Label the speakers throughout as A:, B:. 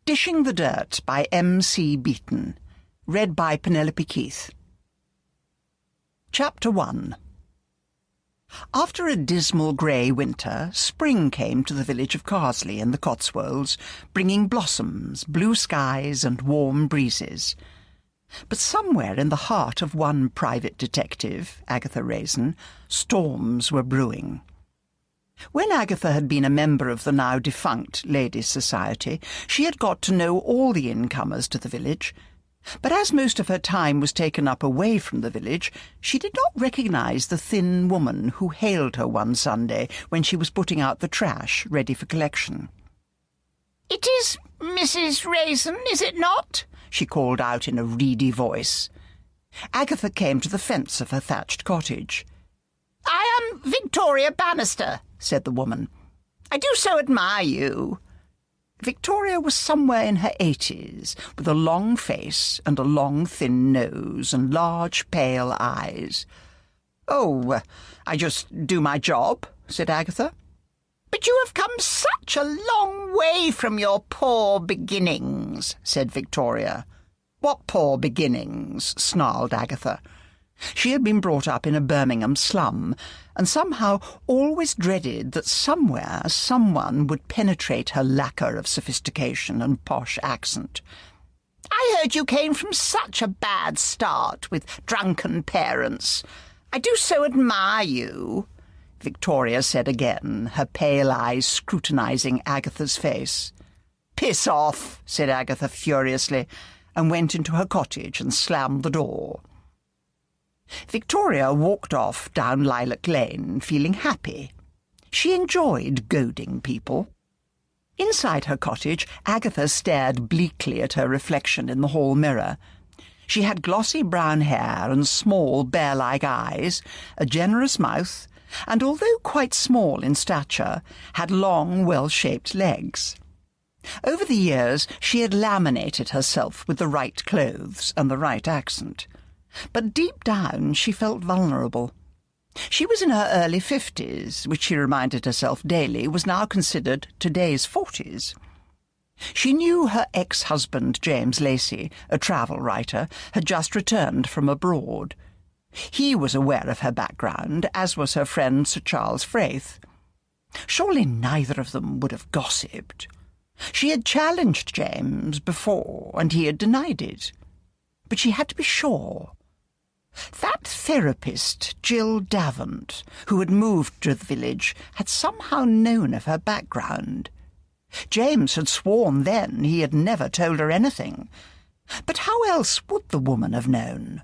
A: Dishing the Dirt by M.C. Beaton. Read by Penelope Keith. Chapter 1. After a dismal grey winter, spring came to the village of Carsley in the Cotswolds, bringing blossoms, blue skies and warm breezes. But somewhere in the heart of one private detective, Agatha Raisin, storms were brewing. When Agatha had been a member of the now defunct Ladies' Society, she had got to know all the incomers to the village. But as most of her time was taken up away from the village, she did not recognise the thin woman who hailed her one Sunday when she was putting out the trash ready for collection.
B: "It is Mrs. Raisin, is it not?"
A: she called out in a reedy voice. Agatha came to the fence of her thatched cottage.
B: "I am Victoria Bannister," said the woman. "I do so admire you."
A: Victoria was somewhere in her 80s, with a long face and a long thin nose and large pale eyes. "Oh, I just do my job," said Agatha.
B: "But you have come such a long way from your poor beginnings," said Victoria.
A: "What poor beginnings?" snarled Agatha. She had been brought up in a Birmingham slum, and somehow always dreaded that somewhere someone would penetrate her lacquer of sophistication and posh accent.
B: "I heard you came from such a bad start, with drunken parents. I do so admire you," Victoria said again, her pale eyes scrutinising Agatha's face. "Piss off," said Agatha furiously, and went into her cottage and slammed the door. Victoria walked off down Lilac Lane, feeling happy. She enjoyed goading people. Inside her cottage, Agatha stared bleakly at her reflection in the hall mirror. She had glossy brown hair and small, bear-like eyes, a generous mouth, and although quite small in stature, had long, well-shaped legs. Over the years, she had laminated herself with the right clothes and the right accent. But deep down she felt vulnerable. She was in her early 50s, which she reminded herself daily was now considered today's 40s. She knew her ex-husband, James Lacey, a travel writer, had just returned from abroad. He was aware of her background, as was her friend Sir Charles Frayth. Surely neither of them would have gossiped. She had challenged James before, and he had denied it. But she had to be sure. That therapist, Jill Davant, who had moved to the village, had somehow known of her background. James had sworn then he had never told her anything. But how else would the woman have known?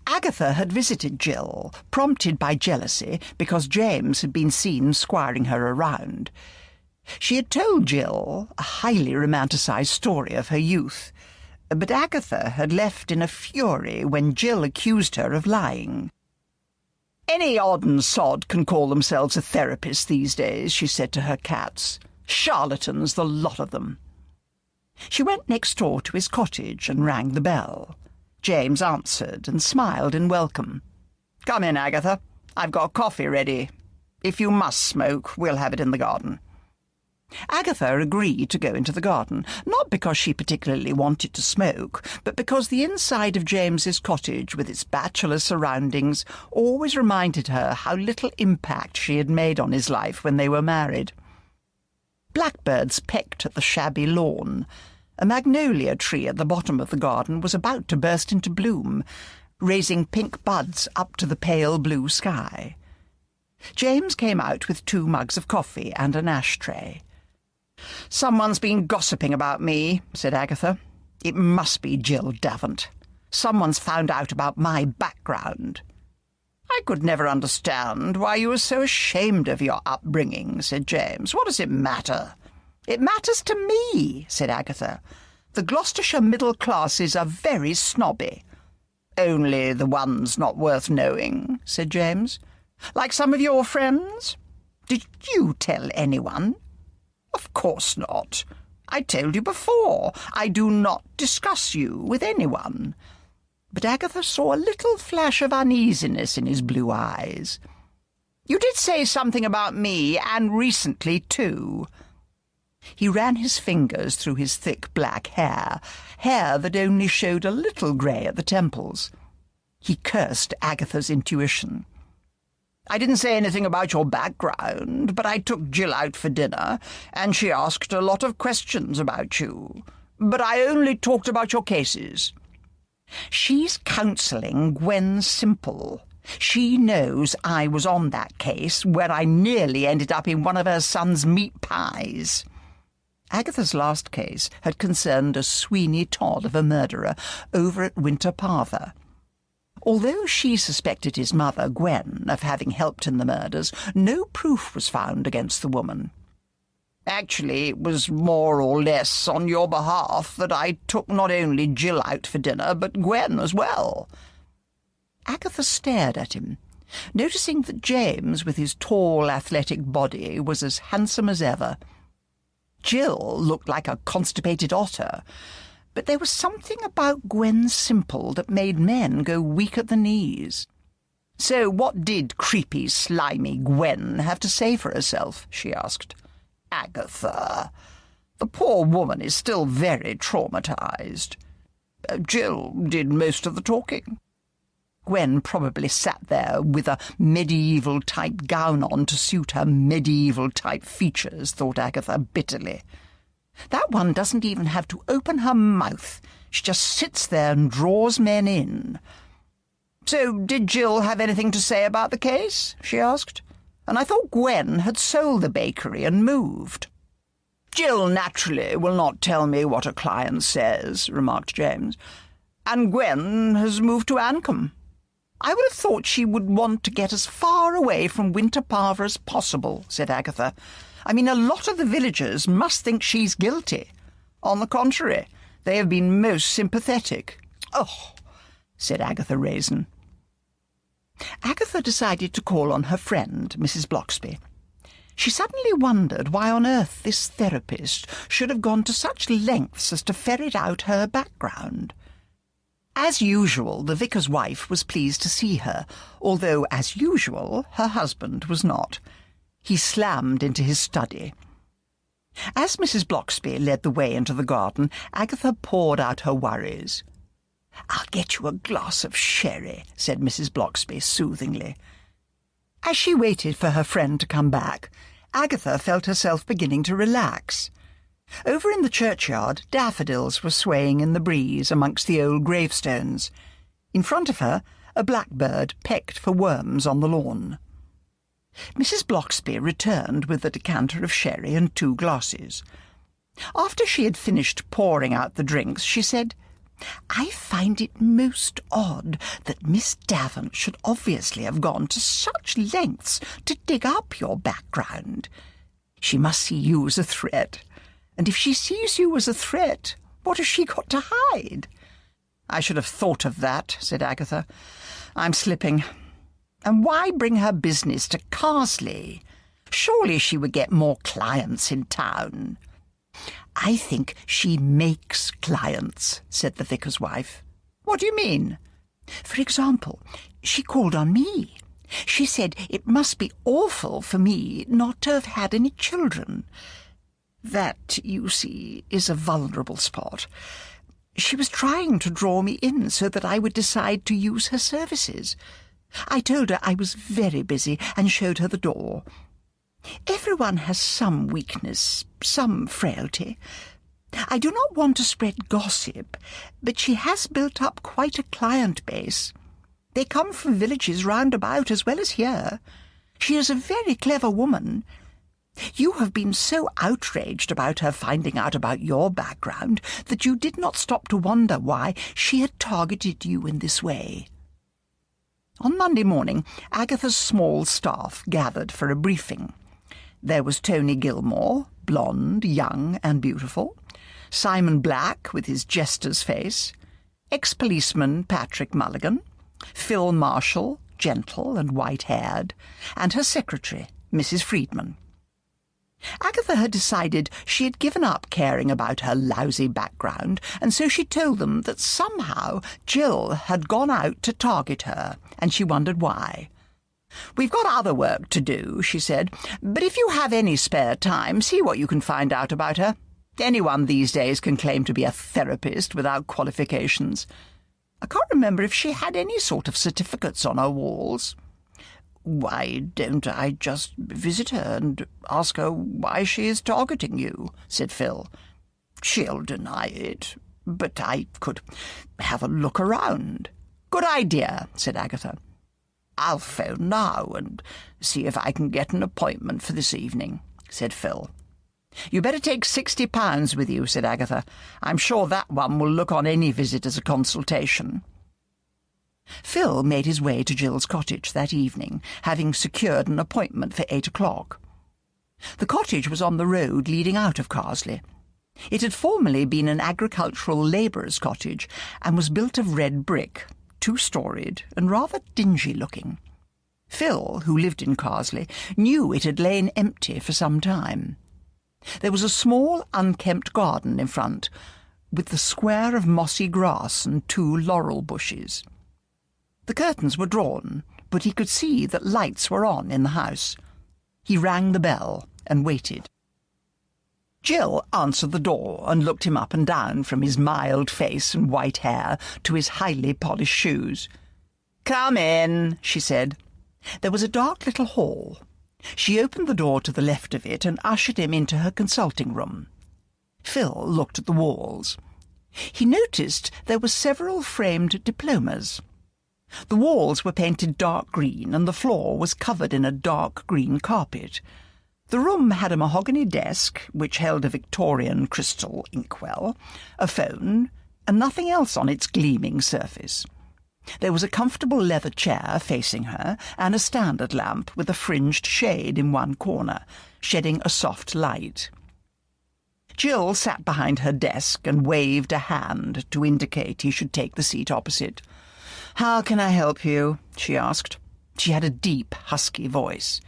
B: Agatha had visited Jill, prompted by jealousy because James had been seen squiring her around. She had told Jill a highly romanticised story of her youth, but Agatha had left in a fury when Jill accused her of lying. "Any odd and sod can call themselves a therapist these days," she said to her cats. "Charlatans, the lot of them." She went next door to his cottage and rang the bell. James answered and smiled in welcome. "Come in, Agatha. I've got coffee ready. If you must smoke, we'll have it in the garden." Agatha agreed to go into the garden, not because she particularly wanted to smoke, but because the inside of James's cottage, with its bachelor surroundings, always reminded her how little impact she had made on his life when they were married. Blackbirds pecked at the shabby lawn. A magnolia tree at the bottom of the garden was about to burst into bloom, raising pink buds up to the pale blue sky. James came out with 2 mugs of coffee and an ashtray. "Someone's been gossiping about me," said Agatha. "It must be Jill Davant. Someone's found out about my background." "I could never understand why you were so ashamed of your upbringing," said James. "What does it matter?" "It matters to me," said Agatha. "The Gloucestershire middle classes are very snobby." "Only the ones not worth knowing," said James. "Like some of your friends? Did you tell anyone?" "Of course not. I told you before, I do not discuss you with anyone." But Agatha saw a little flash of uneasiness in his blue eyes. "You did say something about me, and recently too." He ran his fingers through his thick black hair that only showed a little grey at the temples. He cursed Agatha's intuition. "I didn't say anything about your background, but I took Jill out for dinner, and she asked a lot of questions about you. But I only talked about your cases." "She's counselling Gwen Simple. She knows I was on that case where I nearly ended up in one of her son's meat pies." Agatha's last case had concerned a Sweeney Todd of a murderer over at Winter Parva. Although she suspected his mother, Gwen, of having helped in the murders, no proof was found against the woman. "Actually, it was more or less on your behalf that I took not only Jill out for dinner, but Gwen as well." Agatha stared at him, noticing that James, with his tall, athletic body, was as handsome as ever. Jill looked like a constipated otter, but there was something about Gwen Simple that made men go weak at the knees. "So what did creepy, slimy Gwen have to say for herself?" she asked. "Agatha, the poor woman is still very traumatized. Jill did most of the talking." Gwen probably sat there with a medieval-type gown on to suit her medieval-type features, thought Agatha bitterly. That one doesn't even have to open her mouth. She just sits there and draws men in. "So did Jill have anything to say about the case?" she asked. "And I thought Gwen had sold the bakery and moved." "Jill naturally will not tell me what a client says," remarked James. "And Gwen has moved to Ancombe. I would have thought she would want to get as far away from Winter Parva as possible," said Agatha. "I mean, a lot of the villagers must think she's guilty. On the contrary, they have been most sympathetic." "Oh," said Agatha Raisin. Agatha decided to call on her friend, Mrs. Bloxby. She suddenly wondered why on earth this therapist should have gone to such lengths as to ferret out her background. As usual, the vicar's wife was pleased to see her, although, as usual, her husband was not. He slammed into his study. As Mrs. Bloxby led the way into the garden, Agatha poured out her worries. "I'll get you a glass of sherry," said Mrs. Bloxby soothingly. As she waited for her friend to come back, Agatha felt herself beginning to relax. Over in the churchyard, daffodils were swaying in the breeze amongst the old gravestones. In front of her, a blackbird pecked for worms on the lawn. Mrs. Bloxby returned with a decanter of sherry and 2 glasses. After she had finished pouring out the drinks, she said, "I find it most odd that Miss Davant should obviously have gone to such lengths to dig up your background. She must see you as a threat. And if she sees you as a threat, what has she got to hide?" "I should have thought of that," said Agatha. "I'm slipping. And why bring her business to Carsley? Surely she would get more clients in town." "I think she makes clients," said the vicar's wife. "What do you mean?" "For example, she called on me. She said it must be awful for me not to have had any children. That, you see, is a vulnerable spot. She was trying to draw me in so that I would decide to use her services. I told her I was very busy and showed her the door. Everyone has some weakness, some frailty. I do not want to spread gossip, but she has built up quite a client base. They come from villages round about as well as here. She is a very clever woman. You have been so outraged about her finding out about your background that you did not stop to wonder why she had targeted you in this way." On Monday morning, Agatha's small staff gathered for a briefing. There was Tony Gilmore, blonde, young and beautiful, Simon Black with his jester's face, ex-policeman Patrick Mulligan, Phil Marshall, gentle and white-haired, and her secretary, Mrs. Friedman. Agatha had decided she had given up caring about her lousy background, and so she told them that somehow Jill had gone out to target her, and she wondered why. "We've got other work to do," she said, "but if you have any spare time, see what you can find out about her. Anyone these days can claim to be a therapist without qualifications. I can't remember if she had any sort of certificates on her walls." "Why don't I just visit her and ask her why she is targeting you?" said Phil. "She'll deny it, but I could have a look around." "Good idea," said Agatha. "I'll phone now and see if I can get an appointment for this evening," said Phil. "You better take £60 with you," said Agatha. "I'm sure that one will look on any visit as a consultation." Phil made his way to Jill's cottage that evening, having secured an appointment for 8 o'clock. The cottage was on the road leading out of Carsley. It had formerly been an agricultural labourer's cottage and was built of red brick, 2-storied and rather dingy-looking. Phil, who lived in Carsley, knew it had lain empty for some time. There was a small, unkempt garden in front, with the square of mossy grass and 2 laurel bushes. The curtains were drawn, but he could see that lights were on in the house. He rang the bell and waited. Jill answered the door and looked him up and down, from his mild face and white hair to his highly polished shoes. "Come in," she said. There was a dark little hall. She opened the door to the left of it and ushered him into her consulting room. Phil looked at the walls. He noticed there were several framed diplomas. The walls were painted dark green and the floor was covered in a dark green carpet. The room had a mahogany desk, which held a Victorian crystal inkwell, a phone, and nothing else on its gleaming surface. There was a comfortable leather chair facing her, and a standard lamp with a fringed shade in one corner, shedding a soft light. Jill sat behind her desk and waved a hand to indicate he should take the seat opposite. "How can I help you?" she asked. She had a deep, husky voice.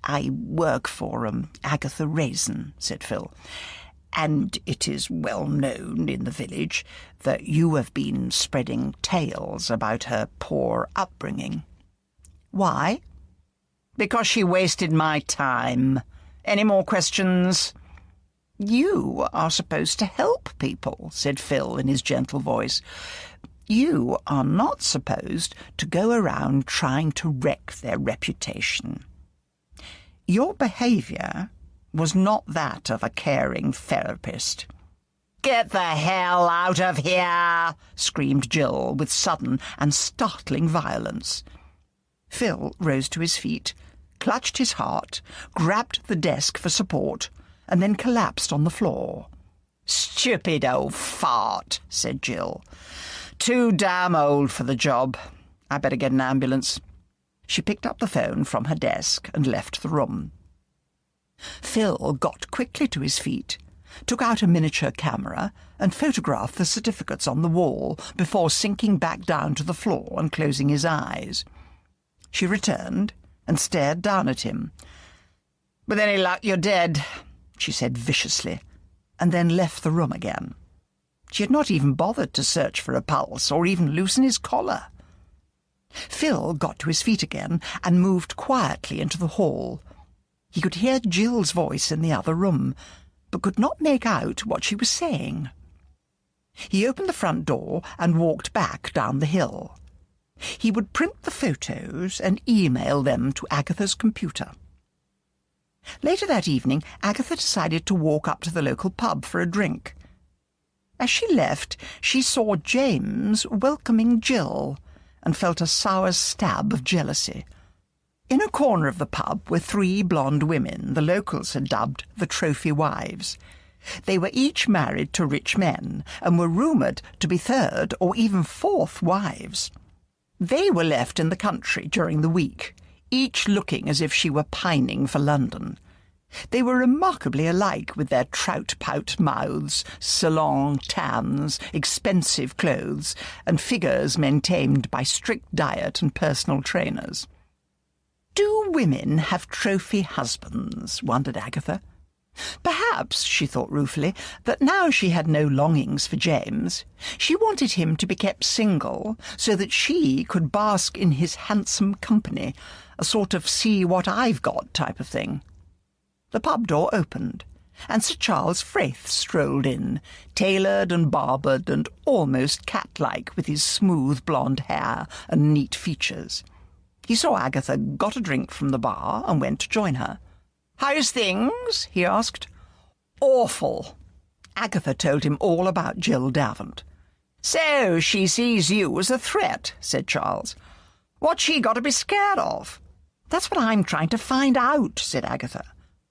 B: "I work for Agatha Raisin," said Phil, "and it is well known in the village that you have been spreading tales about her poor upbringing." "Why?" "Because she wasted my time. Any more questions?" "You are supposed to help people," said Phil in his gentle voice. "You are not supposed to go around trying to wreck their reputation. Your behaviour was not that of a caring therapist." "Get the hell out of here!" screamed Jill with sudden and startling violence. Phil rose to his feet, clutched his heart, grabbed the desk for support, and then collapsed on the floor. "Stupid old fart," said Jill. "Too damn old for the job. I better get an ambulance." She picked up the phone from her desk and left the room. Phil got quickly to his feet, took out a miniature camera and photographed the certificates on the wall before sinking back down to the floor and closing his eyes. She returned and stared down at him. "With any luck, you're dead," she said viciously, and then left the room again. She had not even bothered to search for a pulse or even loosen his collar. Phil got to his feet again and moved quietly into the hall. He could hear Jill's voice in the other room, but could not make out what she was saying. He opened the front door and walked back down the hill. He would print the photos and email them to Agatha's computer. Later that evening, Agatha decided to walk up to the local pub for a drink. As she left, she saw James welcoming Jill and felt a sour stab of jealousy. In a corner of the pub were 3 blonde women the locals had dubbed the trophy wives. They were each married to rich men and were rumoured to be 3rd or even 4th wives. They were left in the country during the week, each looking as if she were pining for London. They were remarkably alike, with their trout-pout mouths, salon tans, expensive clothes, and figures maintained by strict diet and personal trainers. "Do women have trophy husbands?" wondered Agatha. Perhaps, she thought ruefully, that now she had no longings for James. She wanted him to be kept single, so that she could bask in his handsome company, a sort of see-what-I've-got type of thing. The pub door opened, and Sir Charles Frayth strolled in, tailored and barbered and almost cat-like with his smooth blonde hair and neat features. He saw Agatha, got a drink from the bar, and went to join her. "How's things?" he asked. "Awful." Agatha told him all about Jill Davant. "So she sees you as a threat," said Charles. "What's she got to be scared of?" "That's what I'm trying to find out," said Agatha.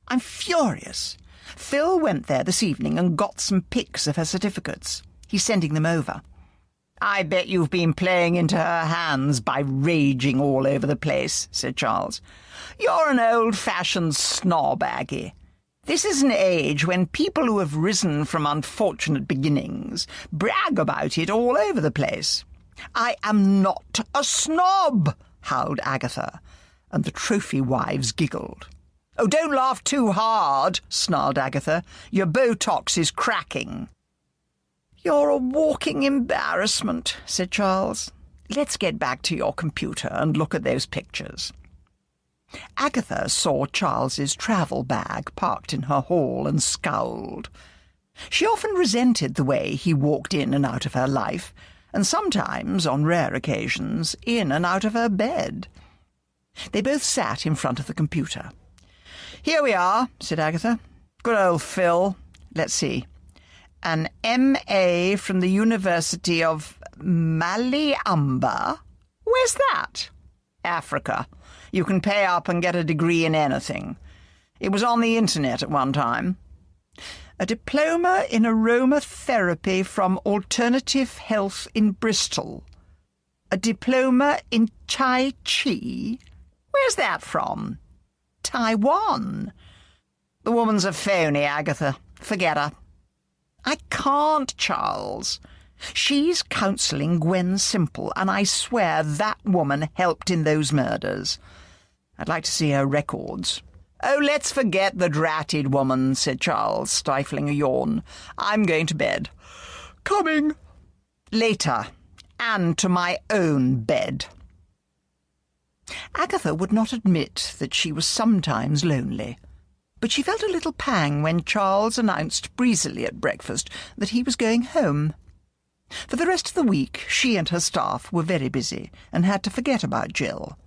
B: "I'm furious. Phil went there this evening and got some pics of her certificates. He's sending them over." "I bet you've been playing into her hands by raging all over the place," said Charles. "You're an old-fashioned snob, Aggie. This is an age when people who have risen from unfortunate beginnings brag about it all over the place." "I am not a snob," howled Agatha, and the trophy wives giggled. "Oh, don't laugh too hard," snarled Agatha. "Your Botox is cracking." "You're a walking embarrassment," said Charles. "Let's get back to your computer and look at those pictures." Agatha saw Charles's travel bag parked in her hall and scowled. She often resented the way he walked in and out of her life, and sometimes, on rare occasions, in and out of her bed. They both sat in front of the computer. "Here we are," said Agatha. "Good old Phil. Let's see. An M.A. from the University of Maliamba? Where's that?" "Africa. You can pay up and get a degree in anything. It was on the internet at one time. A diploma in aromatherapy from Alternative Health in Bristol. A diploma in Tai Chi? Where's that from? Taiwan. The woman's a phony, Agatha. Forget her." "I can't, Charles. She's counselling Gwen Simple, and I swear that woman helped in those murders. I'd like to see her records." "Oh, let's forget the dratted woman," said Charles, stifling a yawn. "I'm going to bed." "Coming." "Later, and to my own bed." Agatha would not admit that she was sometimes lonely, but she felt a little pang when Charles announced breezily at breakfast that he was going home. For the rest of the week, she and her staff were very busy and had to forget about Jill.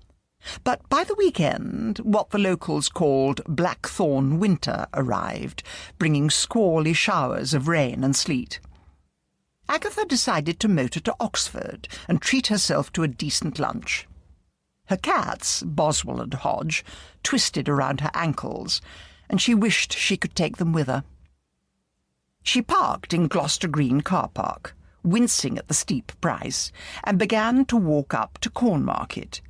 B: But by the weekend, what the locals called Blackthorn winter arrived, bringing squally showers of rain and sleet. Agatha decided to motor to Oxford and treat herself to a decent lunch. Her cats, Boswell and Hodge, twisted around her ankles, and she wished she could take them with her. She parked in Gloucester Green car park, wincing at the steep price, and began to walk up to Cornmarket.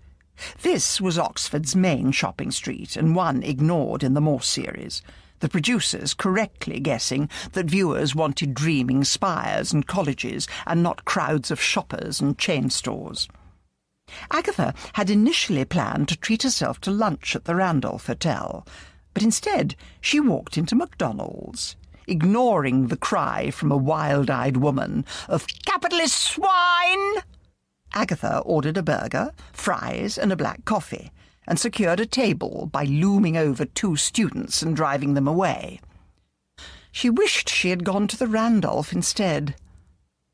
B: This was Oxford's main shopping street, and one ignored in the Morse series, the producers correctly guessing that viewers wanted dreaming spires and colleges and not crowds of shoppers and chain stores. Agatha had initially planned to treat herself to lunch at the Randolph Hotel, but instead she walked into McDonald's, ignoring the cry from a wild-eyed woman of "Capitalist swine!" Agatha ordered a burger, fries and a black coffee, and secured a table by looming over two students and driving them away. She wished she had gone to the Randolph instead.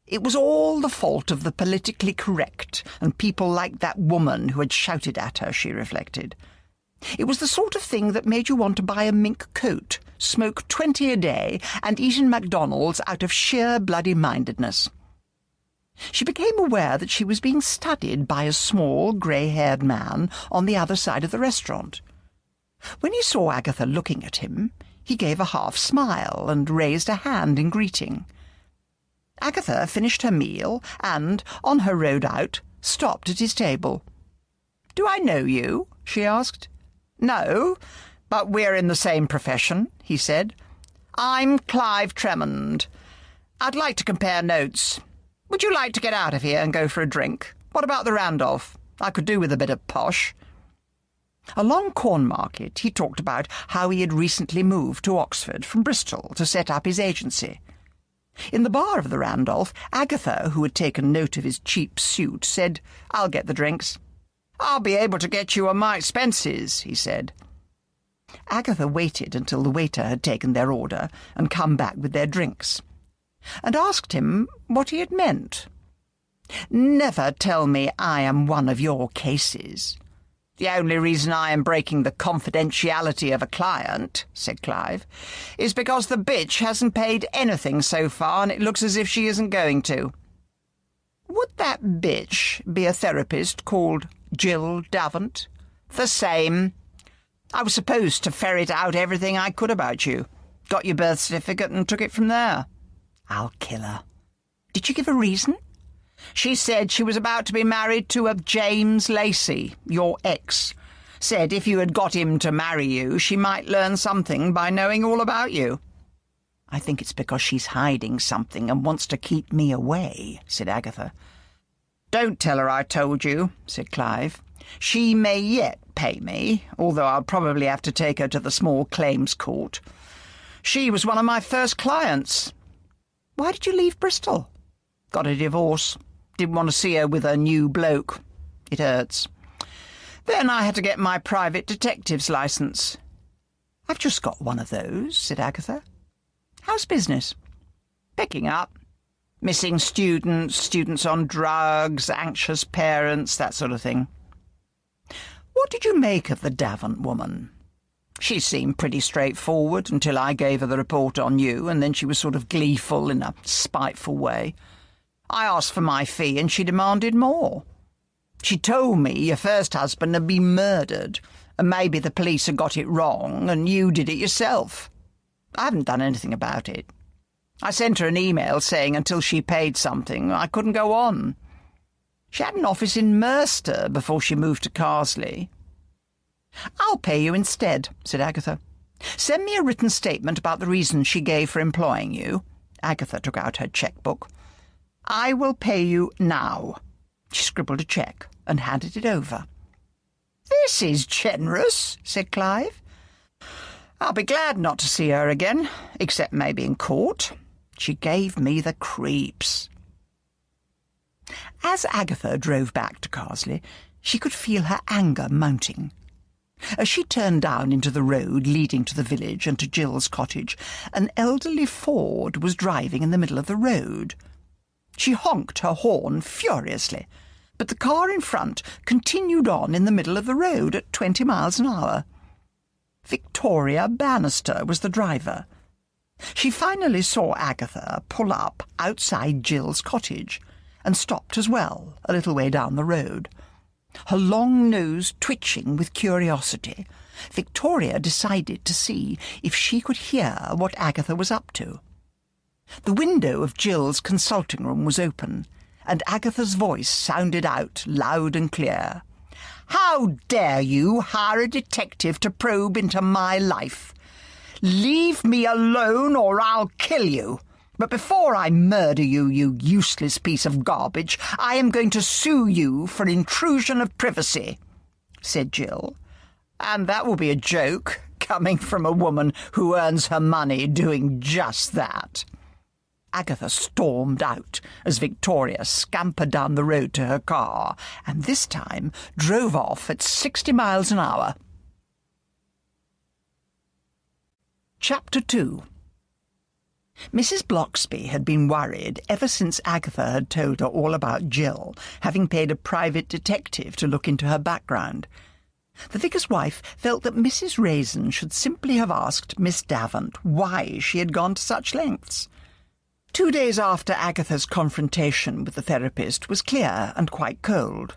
B: It was all the fault of the politically correct and people like that woman who had shouted at her, she reflected. It was the sort of thing that made you want to buy a mink coat, smoke 20 a day, and eat in McDonald's out of sheer bloody-mindedness. She became aware that she was being studied by a small, grey-haired man on the other side of the restaurant. When he saw Agatha looking at him, he gave a half-smile and raised a hand in greeting. Agatha finished her meal and, on her road out, stopped at his table. "Do I know you?" she asked. "No, but we're in the same profession," he said. "I'm Clive Tremond. I'd like to compare notes. Would you like to get out of here and go for a drink? What about the Randolph? I could do with a bit of posh." Along Cornmarket, he talked about how he had recently moved to Oxford from Bristol to set up his agency. In the bar of the Randolph, Agatha, who had taken note of his cheap suit, said, "I'll get the drinks."
A: "I'll be able to get you on my expenses," he said.
B: Agatha waited until the waiter had taken their order and come back with their drinks, and asked him what he had meant. "Never tell me I am one of your cases."
A: "The only reason I am breaking the confidentiality of a client," said Clive, "is because the bitch hasn't paid anything so far, and it looks as if she isn't going to."
B: "Would that bitch be a therapist called Jill Davant?"
A: "The same. I was supposed to ferret out everything I could about you. Got your birth certificate and took it from there."
B: "I'll kill her. Did she give a reason?"
A: "She said she was about to be married to a James Lacey, your ex. Said if you had got him to marry you, she might learn something by knowing all about you."
B: "I think it's because she's hiding something and wants to keep me away," said Agatha.
A: "Don't tell her I told you," said Clive. "She may yet pay me, although I'll probably have to take her to the small claims court. She was one of my first clients."
B: "Why did you leave Bristol?"
A: "Got a divorce. Didn't want to see her with a new bloke. It hurts. Then I had to get my private detective's licence."
B: "I've just got one of those," said Agatha. "How's business?"
A: "Picking up. Missing students, students on drugs, anxious parents, that sort of thing."
B: "What did you make of the Davant woman?"
A: "She seemed pretty straightforward until I gave her the report on you, and then she was sort of gleeful in a spiteful way. I asked for my fee and she demanded more. She told me your first husband had been murdered, and maybe the police had got it wrong and you did it yourself. I haven't done anything about it. I sent her an email saying until she paid something I couldn't go on. She had an office in Merster before she moved to Carsley."
B: "I'll pay you instead," said Agatha. "Send me a written statement about the reasons she gave for employing you." Agatha took out her cheque-book. "I will pay you now." She scribbled a cheque and handed it over.
A: "This is generous," said Clive. "I'll be glad not to see her again, except maybe in court. She gave me the creeps."
B: As Agatha drove back to Carsley, she could feel her anger mounting. As she turned down into the road leading to the village and to Jill's cottage, an elderly Ford was driving in the middle of the road. She honked her horn furiously, but the car in front continued on in the middle of the road at 20 miles an hour. Victoria Bannister was the driver. She finally saw Agatha pull up outside Jill's cottage, and stopped as well, a little way down the road. Her long nose twitching with curiosity, Victoria decided to see if she could hear what Agatha was up to. The window of Jill's consulting room was open, and Agatha's voice sounded out loud and clear. "How dare you hire a detective to probe into my life? Leave me alone or I'll kill you. But before I murder you, you useless piece of garbage, I am going to sue you for intrusion of privacy," said Jill. "And that will be a joke, coming from a woman who earns her money doing just that." Agatha stormed out as Victoria scampered down the road to her car, and this time drove off at 60 miles an hour. Chapter 2. Mrs. Bloxby had been worried ever since Agatha had told her all about Jill, having paid a private detective to look into her background. The vicar's wife felt that Mrs. Raisin should simply have asked Miss Davant why she had gone to such lengths. 2 days after Agatha's confrontation with the therapist was clear and quite cold.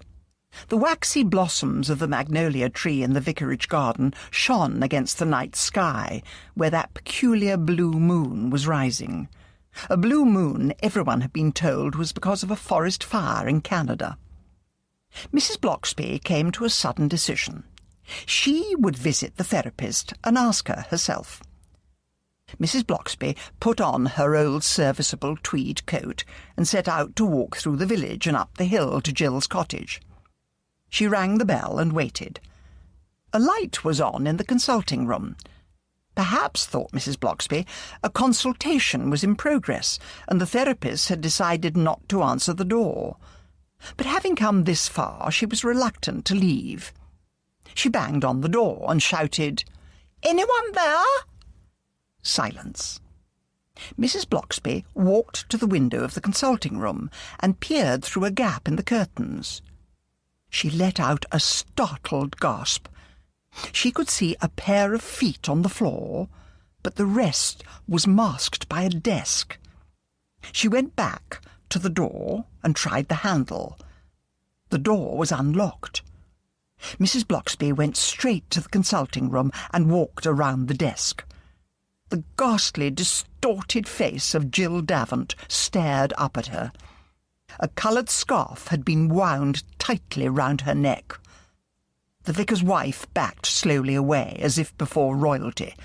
B: The waxy blossoms of the magnolia tree in the vicarage garden shone against the night sky, where that peculiar blue moon was rising. A blue moon, everyone had been told, was because of a forest fire in Canada. Mrs. Bloxby came to a sudden decision. She would visit the therapist and ask her herself. Mrs. Bloxby put on her old serviceable tweed coat and set out to walk through the village and up the hill to Jill's cottage. She rang the bell and waited. A light was on in the consulting room. Perhaps, thought Mrs. Bloxby, a consultation was in progress, and the therapist had decided not to answer the door. But having come this far, she was reluctant to leave. She banged on the door and shouted, "Anyone there?" Silence. Mrs. Bloxby walked to the window of the consulting room and peered through a gap in the curtains. She let out a startled gasp. She could see a pair of feet on the floor, but the rest was masked by a desk. She went back to the door and tried the handle. The door was unlocked. Mrs. Bloxby went straight to the consulting room and walked around the desk. The ghastly, distorted face of Jill Davant stared up at her. A coloured scarf had been wound tightly round her neck. The vicar's wife backed slowly away, as if before royalty.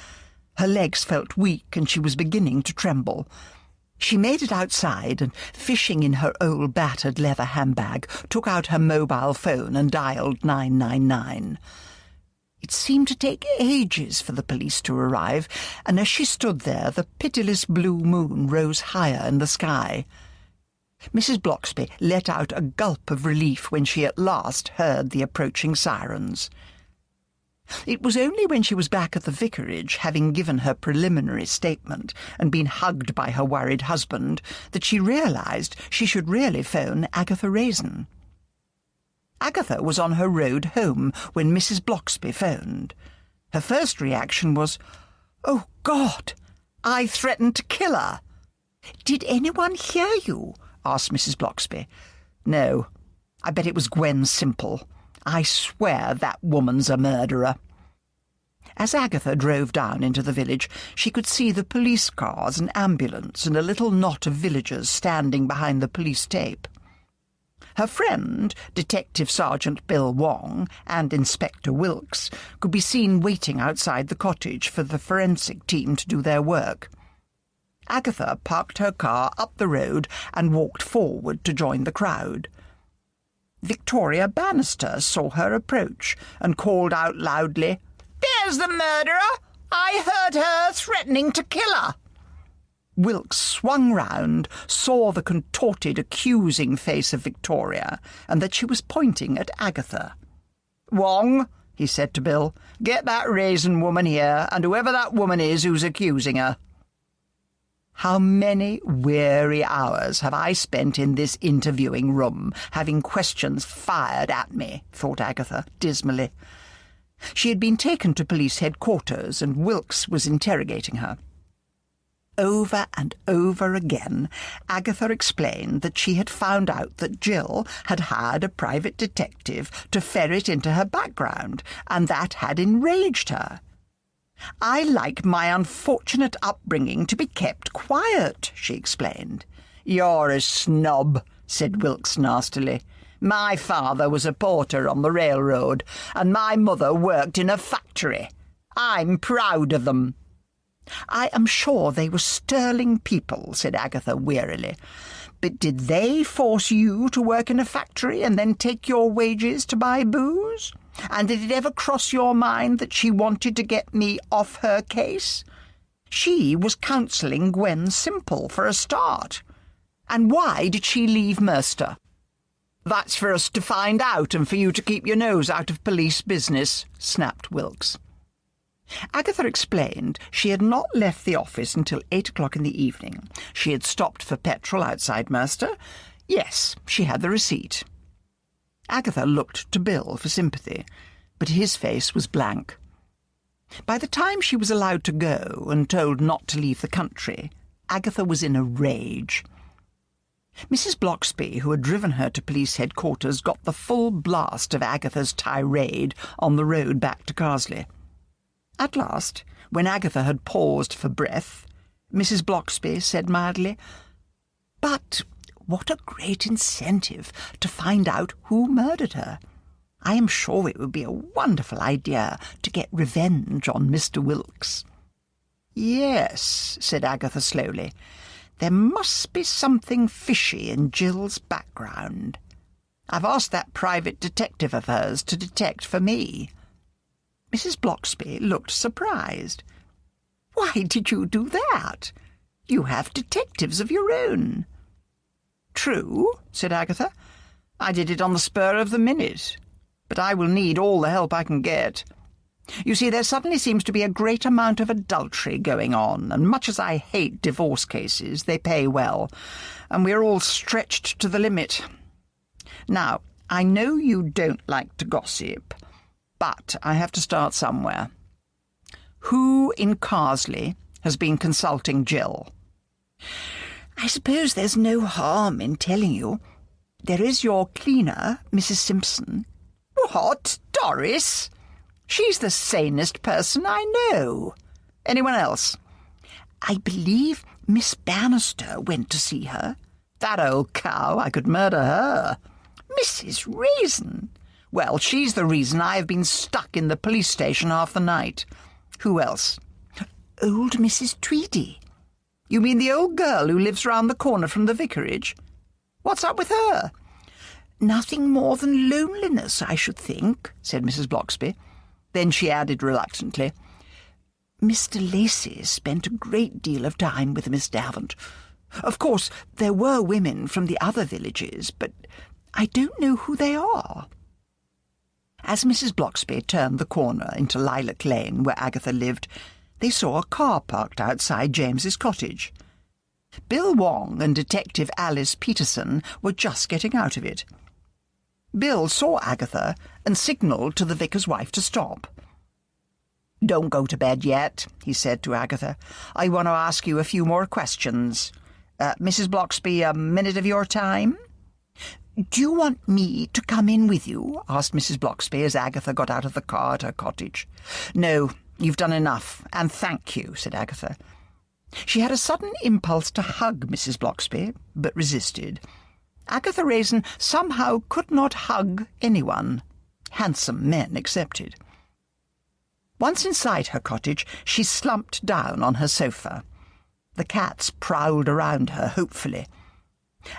B: Her legs felt weak, and she was beginning to tremble. She made it outside and, fishing in her old battered leather handbag, took out her mobile phone and dialed 999. It seemed to take ages for the police to arrive, and as she stood there, the pitiless blue moon rose higher in the sky. Mrs. Bloxby let out a gulp of relief when she at last heard the approaching sirens. It was only when she was back at the vicarage, having given her preliminary statement and been hugged by her worried husband, that she realised she should really phone Agatha Raisin. Agatha was on her road home when Mrs. Bloxby phoned. Her first reaction was, "Oh, God, I threatened to kill her." "Did anyone hear you?" asked Mrs. Bloxby. "No. I bet it was Gwen Simple. I swear that woman's a murderer." As Agatha drove down into the village, she could see the police cars and ambulance and a little knot of villagers standing behind the police tape. Her friend, Detective Sergeant Bill Wong, and Inspector Wilkes could be seen waiting outside the cottage for the forensic team to do their work. Agatha parked her car up the road and walked forward to join the crowd. Victoria Bannister saw her approach and called out loudly, "There's the murderer! I heard her threatening to kill her!" Wilkes swung round, saw the contorted, accusing face of Victoria, and that she was pointing at Agatha. "Wong," he said to Bill, "get that Raisin woman here, and whoever that woman is who's accusing her." How many weary hours have I spent in this interviewing room, having questions fired at me, thought Agatha dismally. She had been taken to police headquarters, and Wilkes was interrogating her. Over and over again, Agatha explained that she had found out that Jill had hired a private detective to ferret into her background, and that had enraged her. "I like my unfortunate upbringing to be kept quiet," she explained. "You're a snob," said Wilkes nastily. "My father was a porter on the railroad, and my mother worked in a factory. I'm proud of them." "I am sure they were sterling people," said Agatha wearily. "But did they force you to work in a factory and then take your wages to buy booze? And did it ever cross your mind that she wanted to get me off her case? She was counselling Gwen Simple for a start. And why did she leave Merster?" "That's for us to find out and for you to keep your nose out of police business," snapped Wilkes. Agatha explained she had not left the office until 8 o'clock in the evening. She had stopped for petrol outside Merster. Yes, she had the receipt. Agatha looked to Bill for sympathy, but his face was blank. By the time she was allowed to go and told not to leave the country, Agatha was in a rage. Mrs. Bloxby, who had driven her to police headquarters, got the full blast of Agatha's tirade on the road back to Carsley. At last, when Agatha had paused for breath, Mrs. Bloxby said mildly, "But what a great incentive to find out who murdered her. I am sure it would be a wonderful idea to get revenge on Mr. Wilkes." "Yes," said Agatha slowly, "there must be something fishy in Jill's background. I've asked that private detective of hers to detect for me." Mrs. Bloxby looked surprised. "Why did you do that? You have detectives of your own." "True," said Agatha.
A: I did it on the spur of the minute, but I will need all the help I can get. You see, there suddenly seems to be a great amount of adultery going on, and much as I hate divorce cases, they pay well, and we're all stretched to the limit. Now, I know you don't like to gossip, but I have to start somewhere. Who in Carsley has been consulting Jill? I suppose there's no harm in telling you. There is your cleaner, Mrs. Simpson. What, Doris? She's the sanest person I know. Anyone else? I believe Miss Bannister went to see her. That old cow, I could murder her. Mrs. Raisin? Well, she's the reason I have been stuck in the police station half the night. Who else? Old Mrs. Tweedy. You mean the old girl who lives round the corner from the vicarage? What's up with her? Nothing more than loneliness, I should think, said Mrs. Bloxby. Then she added reluctantly, Mr. Lacey spent a great deal of time with Miss Davant. Of course, there were women from the other villages, but I don't know who they are. As Mrs. Bloxby turned the corner into Lilac Lane, where Agatha lived, they saw a car parked outside James's cottage. Bill Wong and Detective Alice Peterson were just getting out of it. Bill saw Agatha and signalled to the vicar's wife to stop. "Don't go to bed yet," he said to Agatha. "I want to ask you a few more questions. Mrs. Bloxby, a minute of your time?" "Do you want me to come in with you?" asked Mrs. Bloxby as Agatha got out of the car at her cottage. "No, you've done enough, and thank you," said Agatha. She had a sudden impulse to hug Mrs. Bloxby, but resisted. Agatha Raisin somehow could not hug anyone, handsome men excepted. Once inside her cottage, she slumped down on her sofa. The cats prowled around her hopefully.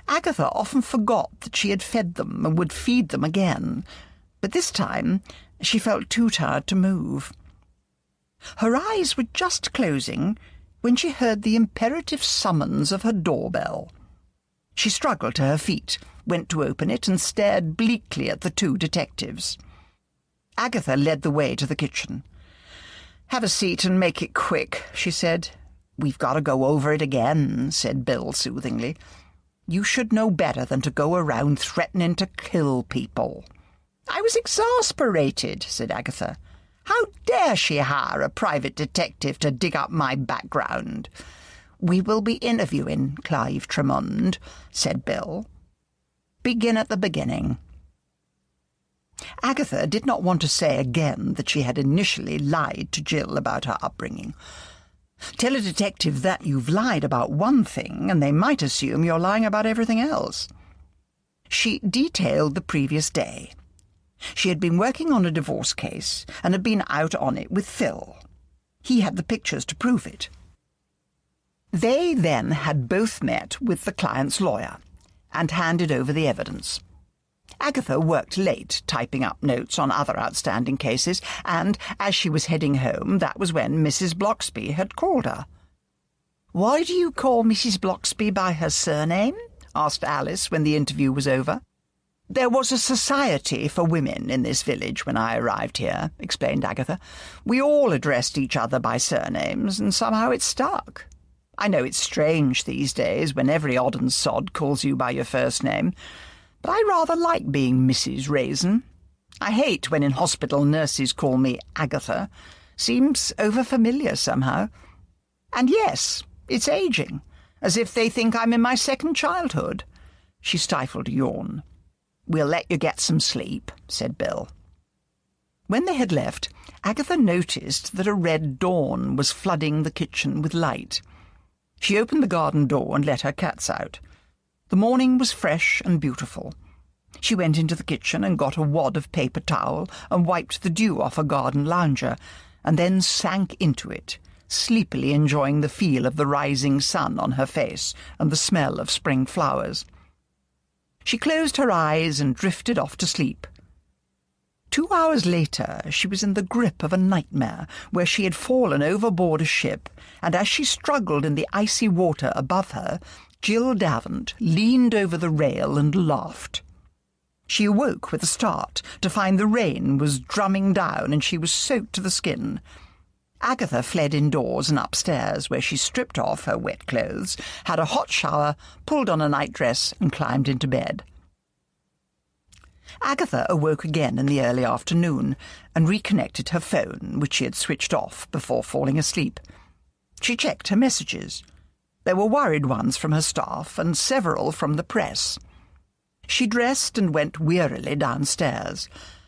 A: Agatha often forgot that she had fed them and would feed them again, but this time she felt too tired to move. Her eyes were just closing when she heard the imperative summons of her doorbell. She struggled to her feet, went to open it, and stared bleakly at the two detectives. Agatha led the way to the kitchen. "Have a seat and make it quick," she said. "We've got to go over it again," said Bill soothingly. "You should know better than to go around threatening to kill people." "I was exasperated," said Agatha. "How dare she hire a private detective to dig up my background?" "We will be interviewing Clive Tremond," said Bill. "Begin at the beginning." Agatha did not want to say again that she had initially lied to Jill about her upbringing. Tell a detective that you've lied about one thing, and they might assume you're lying about everything else. She detailed the previous day. She had been working on a divorce case and had been out on it with Phil. He had the pictures to prove it. They then had both met with the client's lawyer and handed over the evidence. Agatha worked late, typing up notes on other outstanding cases, and, as she was heading home, that was when Mrs. Bloxby had called her. "Why do you call Mrs. Bloxby by her surname?" asked Alice when the interview was over. "There was a society for women in this village when I arrived here," explained Agatha. "We all addressed each other by surnames, and somehow it stuck. I know it's strange these days when every odd and sod calls you by your first name, but I rather like being Mrs. Raisin. I hate when in hospital nurses call me Agatha. Seems over-familiar somehow. And yes, it's ageing, as if they think I'm in my second childhood." She stifled a yawn. "We'll let you get some sleep," said Bill. When they had left, Agatha noticed that a red dawn was flooding the kitchen with light. She opened the garden door and let her cats out. The morning was fresh and beautiful. She went into the kitchen and got a wad of paper towel and wiped the dew off a garden lounger, and then sank into it, sleepily enjoying the feel of the rising sun on her face and the smell of spring flowers. She closed her eyes and drifted off to sleep. 2 hours later, she was in the grip of a nightmare where she had fallen overboard a ship, and as she struggled in the icy water above her, Jill Davant leaned over the rail and laughed.
B: She awoke with a start to find the rain was drumming down and she was soaked to the skin. Agatha fled indoors and upstairs, where she stripped off her wet clothes, had a hot shower, pulled on a nightdress and climbed into bed. Agatha awoke again in the early afternoon and reconnected her phone, which she had switched off before falling asleep. She checked her messages. There were worried ones from her staff and several from the press. She dressed and went wearily downstairs.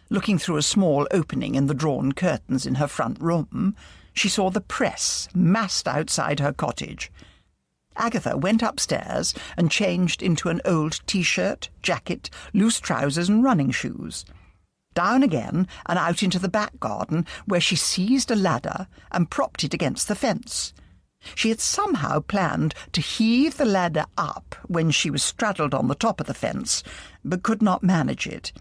B: Looking through a small opening in the drawn curtains in her front room, she saw the press massed outside her cottage. Agatha went upstairs and changed into an old T-shirt, jacket, loose trousers and running shoes. Down again and out into the back garden, where she seized a ladder and propped it against the fence. She had somehow planned to heave the ladder up when she was straddled on the top of the fence, but could not manage it.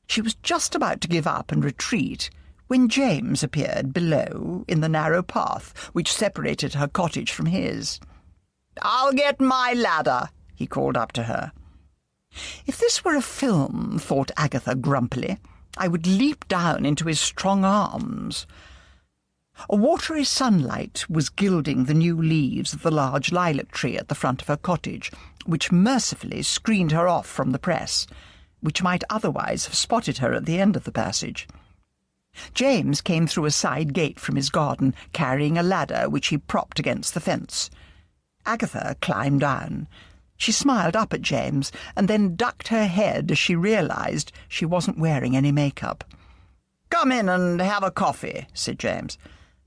B: She was just about to give up and retreat when James appeared below in the narrow path which separated her cottage from his. "I'll get my ladder," he called up to her. If this were a film, thought Agatha grumpily, I would leap down into his strong arms. A watery sunlight was gilding the new leaves of the large lilac tree at the front of her cottage, which mercifully screened her off from the press, which might otherwise have spotted her at the end of the passage. James came through a side gate from his garden, carrying a ladder which he propped against the fence. Agatha climbed down. She smiled up at James and then ducked her head as she realised she wasn't wearing any makeup. "Come in and have a coffee," said James.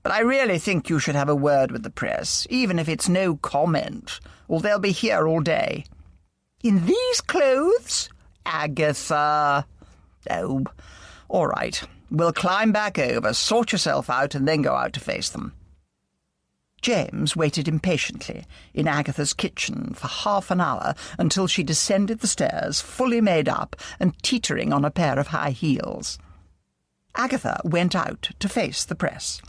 B: "But I really think you should have a word with the press, even if it's no comment, or they'll be here all day." "In these clothes? Agatha." "Oh, all right. We'll climb back over, sort yourself out, and then go out to face them." James waited impatiently in Agatha's kitchen for half an hour until she descended the stairs, fully made up and teetering on a pair of high heels. Agatha went out to face the press.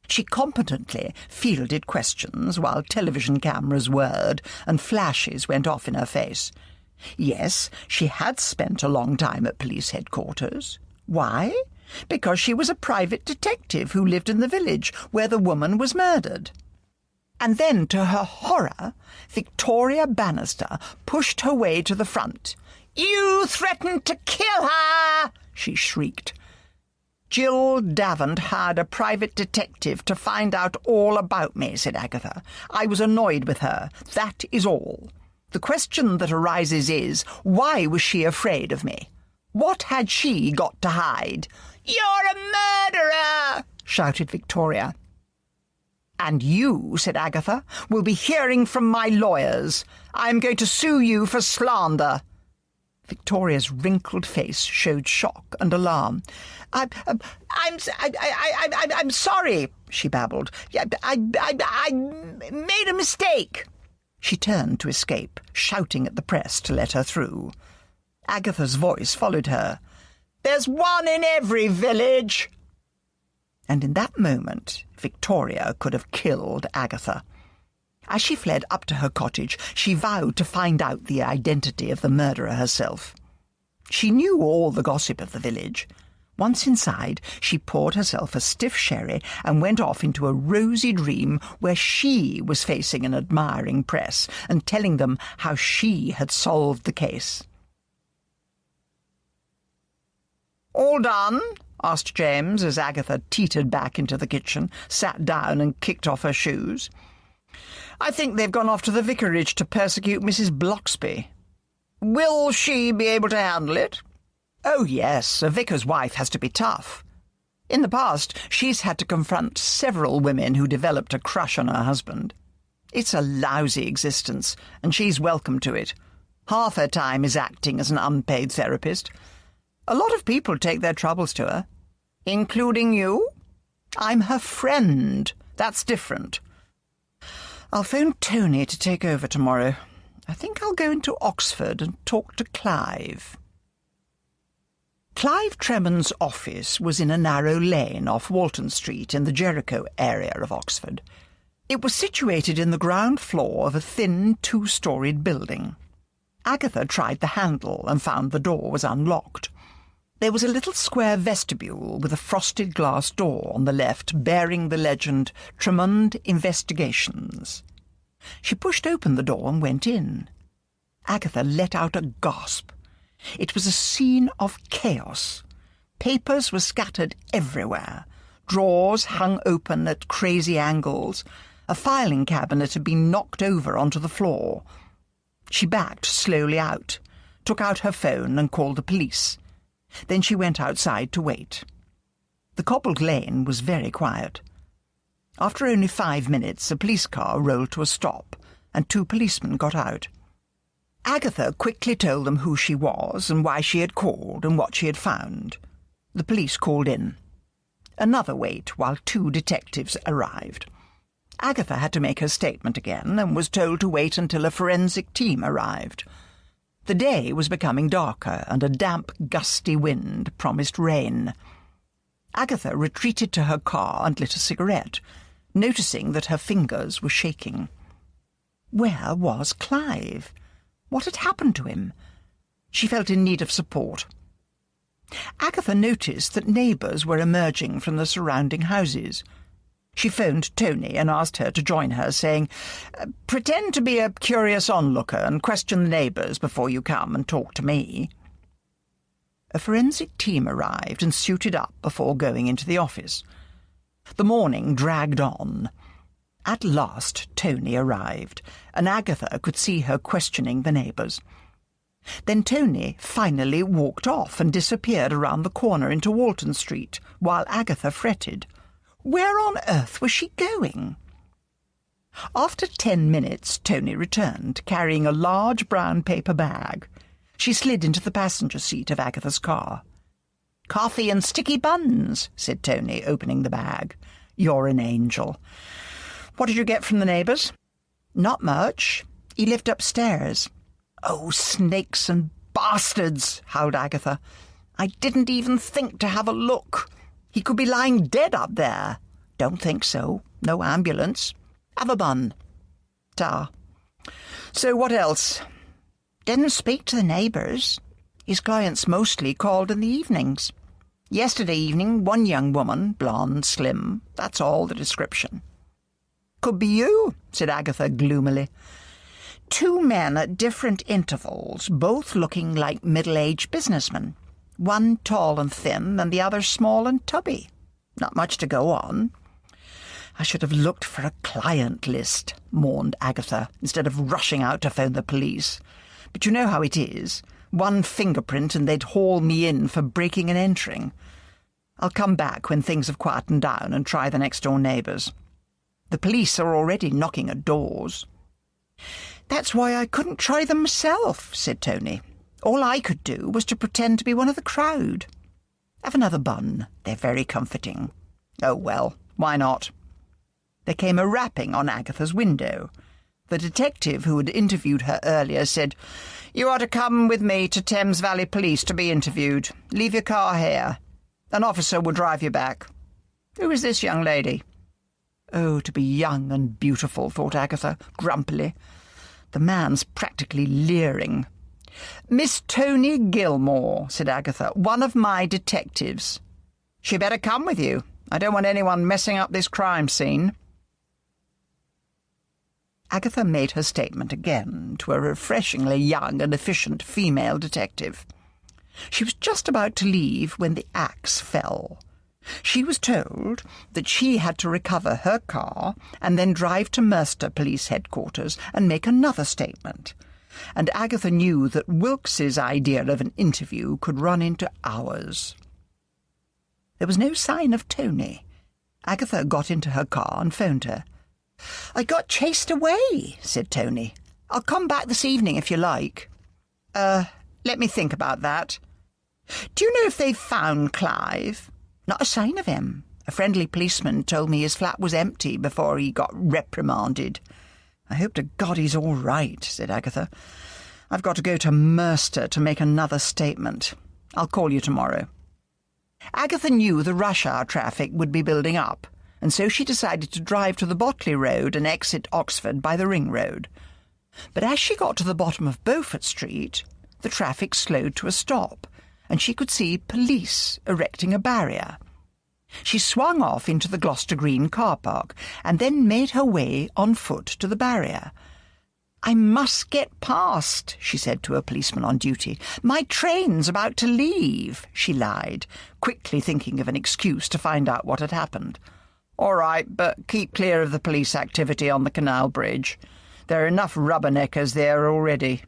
B: She competently fielded questions while television cameras whirred and flashes went off in her face. Yes, she had spent a long time at police headquarters. Why? Because she was a private detective who lived in the village where the woman was murdered. And then, to her horror, Victoria Bannister pushed her way to the front. "You threatened to kill her!" she shrieked. "Jill Davant hired a private detective to find out all about me," said Agatha. "I was annoyed with her. That is all. The question that arises is, why was she afraid of me? What had she got to hide?" "You're a murderer!" shouted Victoria. "And you," said Agatha, "will be hearing from my lawyers. I am going to sue you for slander." Victoria's wrinkled face showed shock and alarm. I'm sorry," she babbled. I made a mistake." She turned to escape, shouting at the press to let her through. Agatha's voice followed her. "There's one in every village." And in that moment, Victoria could have killed Agatha. As she fled up to her cottage, she vowed to find out the identity of the murderer herself. She knew all the gossip of the village. Once inside, she poured herself a stiff sherry and went off into a rosy dream where she was facing an admiring press and telling them how she had solved the case. "All done?" asked James as Agatha teetered back into the kitchen, sat down and kicked off her shoes. "I think they've gone off to the vicarage to persecute Mrs. Bloxby." "Will she be able to handle it?" "Oh, yes, a vicar's wife has to be tough. In the past, she's had to confront several women who developed a crush on her husband. It's a lousy existence, and she's welcome to it. Half her time is acting as an unpaid therapist. A lot of people take their troubles to her." "Including you?" "I'm her friend. That's different." "I'll phone Tony to take over tomorrow. I think I'll go into Oxford and talk to Clive." Clive Tremont's office was in a narrow lane off Walton Street in the Jericho area of Oxford. It was situated in the ground floor of a thin two-storied building. Agatha tried the handle and found the door was unlocked. There was a little square vestibule with a frosted glass door on the left bearing the legend Tremond Investigations. She pushed open the door and went in. Agatha let out a gasp. It was a scene of chaos. Papers were scattered everywhere. Drawers hung open at crazy angles. A filing cabinet had been knocked over onto the floor. She backed slowly out, took out her phone and called the police. Then she went outside to wait. The cobbled lane was very quiet. After only 5 minutes, a police car rolled to a stop, and 2 policemen got out. Agatha quickly told them who she was and why she had called and what she had found. The police called in. Another wait while 2 detectives arrived. Agatha had to make her statement again and was told to wait until a forensic team arrived. The day was becoming darker, and a damp, gusty wind promised rain. Agatha retreated to her car and lit a cigarette, noticing that her fingers were shaking. Where was Clive? What had happened to him? She felt in need of support. Agatha noticed that neighbours were emerging from the surrounding houses. She phoned Tony and asked her to join her, saying, "Pretend to be a curious onlooker and question the neighbours before you come and talk to me." A forensic team arrived and suited up before going into the office. The morning dragged on. At last Tony arrived, and Agatha could see her questioning the neighbours. Then Tony finally walked off and disappeared around the corner into Walton Street, while Agatha fretted. Where on earth was she going? After 10 minutes, Tony returned, carrying a large brown paper bag. She slid into the passenger seat of Agatha's car. "Coffee and sticky buns," said Tony, opening the bag. "You're an angel. What did you get from the neighbours?" "Not much. He lived upstairs." "Oh, snakes and bastards," howled Agatha. "I didn't even think to have a look. He could be lying dead up there." "Don't think so. No ambulance." "Have a bun." "Ta. So what else?" "Didn't speak to the neighbours. His clients mostly called in the evenings. Yesterday evening, one young woman, blonde, slim. That's all the description." "Could be you," said Agatha gloomily. "2 men at different intervals, both looking like middle-aged businessmen. One tall and thin, and the other small and tubby. Not much to go on." "I should have looked for a client list," mourned Agatha, instead of rushing out to phone the police. "But you know how it is. One fingerprint and they'd haul me in for breaking and entering. I'll come back when things have quietened down and try the next-door neighbours. The police are already knocking at doors." "That's why I couldn't try them myself," said Tony. "All I could do was to pretend to be one of the crowd." "Have another bun. They're very comforting." "Oh, well, why not?" There came a rapping on Agatha's window. The detective who had interviewed her earlier said, "You are to come with me to Thames Valley Police to be interviewed. Leave your car here. An officer will drive you back." "Who is this young lady?" Oh, to be young and beautiful, thought Agatha, grumpily. The man's practically leering. "Miss Tony Gilmore," said Agatha, "one of my detectives. She better come with you. I don't want anyone messing up this crime scene." Agatha made her statement again to a refreshingly young and efficient female detective. She was just about to leave when the axe fell. She was told that she had to recover her car and then drive to Mercer Police Headquarters and make another statement. And Agatha knew that Wilkes's idea of an interview could run into hours. There was no sign of Tony. Agatha got into her car and phoned her. "I got chased away," said Tony. "I'll come back this evening if you like." Let me think about that. Do you know if they've found Clive?" "Not a sign of him. A friendly policeman told me his flat was empty before he got reprimanded." "I hope to God he's all right," said Agatha. "I've got to go to Mercer to make another statement. I'll call you tomorrow." Agatha knew the rush hour traffic would be building up, and so she decided to drive to the Botley Road and exit Oxford by the Ring Road. But as she got to the bottom of Beaufort Street, the traffic slowed to a stop, and she could see police erecting a barrier. She swung off into the Gloucester Green car park and then made her way on foot to the barrier. "I must get past," she said to a policeman on duty. "My train's about to leave," she lied, quickly thinking of an excuse to find out what had happened. "All right, but keep clear of the police activity on the canal bridge. There are enough rubberneckers there already."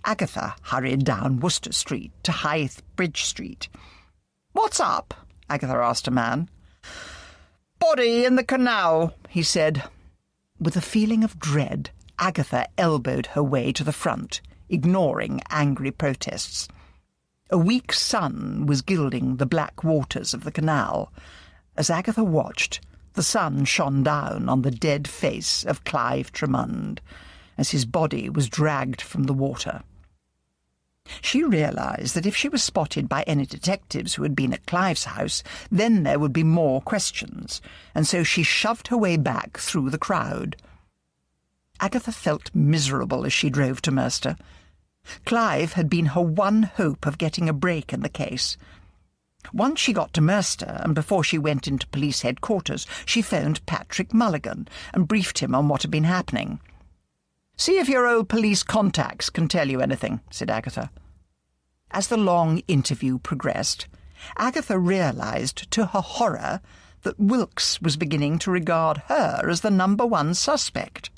B: Agatha hurried down Worcester Street to Hythe Bridge Street. "What's up?" Agatha asked a man. "Body in the canal," he said. With a feeling of dread, Agatha elbowed her way to the front, ignoring angry protests. A weak sun was gilding the black waters of the canal. As Agatha watched, the sun shone down on the dead face of Clive Tremond, as his body was dragged from the water. She realised that if she was spotted by any detectives who had been at Clive's house, then there would be more questions, and so she shoved her way back through the crowd. Agatha felt miserable as she drove to Merster. Clive had been her one hope of getting a break in the case. Once she got to Merster, and before she went into police headquarters, she phoned Patrick Mulligan and briefed him on what had been happening. "See if your old police contacts can tell you anything," said Agatha. As the long interview progressed, Agatha realised to her horror that Wilkes was beginning to regard her as the #1 suspect.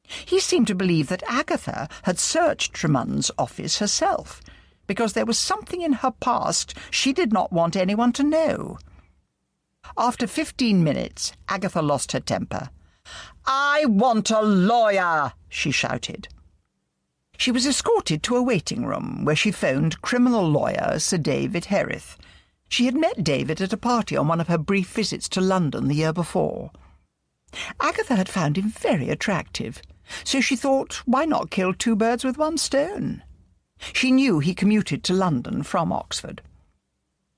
B: He seemed to believe that Agatha had searched Tremond's office herself, because there was something in her past she did not want anyone to know. After 15 minutes, Agatha lost her temper. "I want a lawyer!" she shouted. She was escorted to a waiting room where she phoned criminal lawyer Sir David Herith. She had met David at a party on one of her brief visits to London the year before. Agatha had found him very attractive, so she thought, why not kill 2 birds with 1 stone? She knew he commuted to London from Oxford.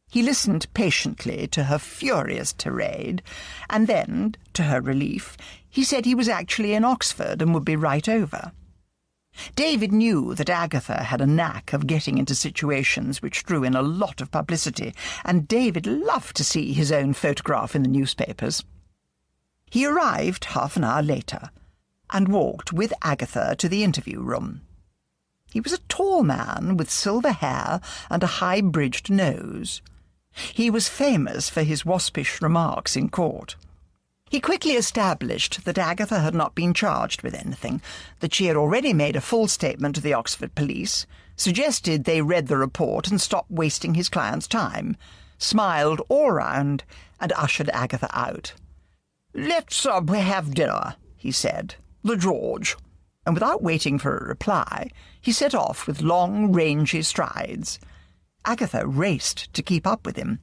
B: He listened patiently to her furious tirade, and then, to her relief, he said he was actually in Oxford and would be right over. David knew that Agatha had a knack of getting into situations which drew in a lot of publicity, and David loved to see his own photograph in the newspapers. He arrived half an hour later, and walked with Agatha to the interview room. He was a tall man with silver hair and a high-bridged nose. He was famous for his waspish remarks in court. He quickly established that Agatha had not been charged with anything, that she had already made a full statement to the Oxford police, suggested they read the report and stop wasting his client's time, smiled all round, and ushered Agatha out. "Let's have dinner," he said. "The George." And without waiting for a reply, he set off with long, rangy strides. Agatha raced to keep up with him.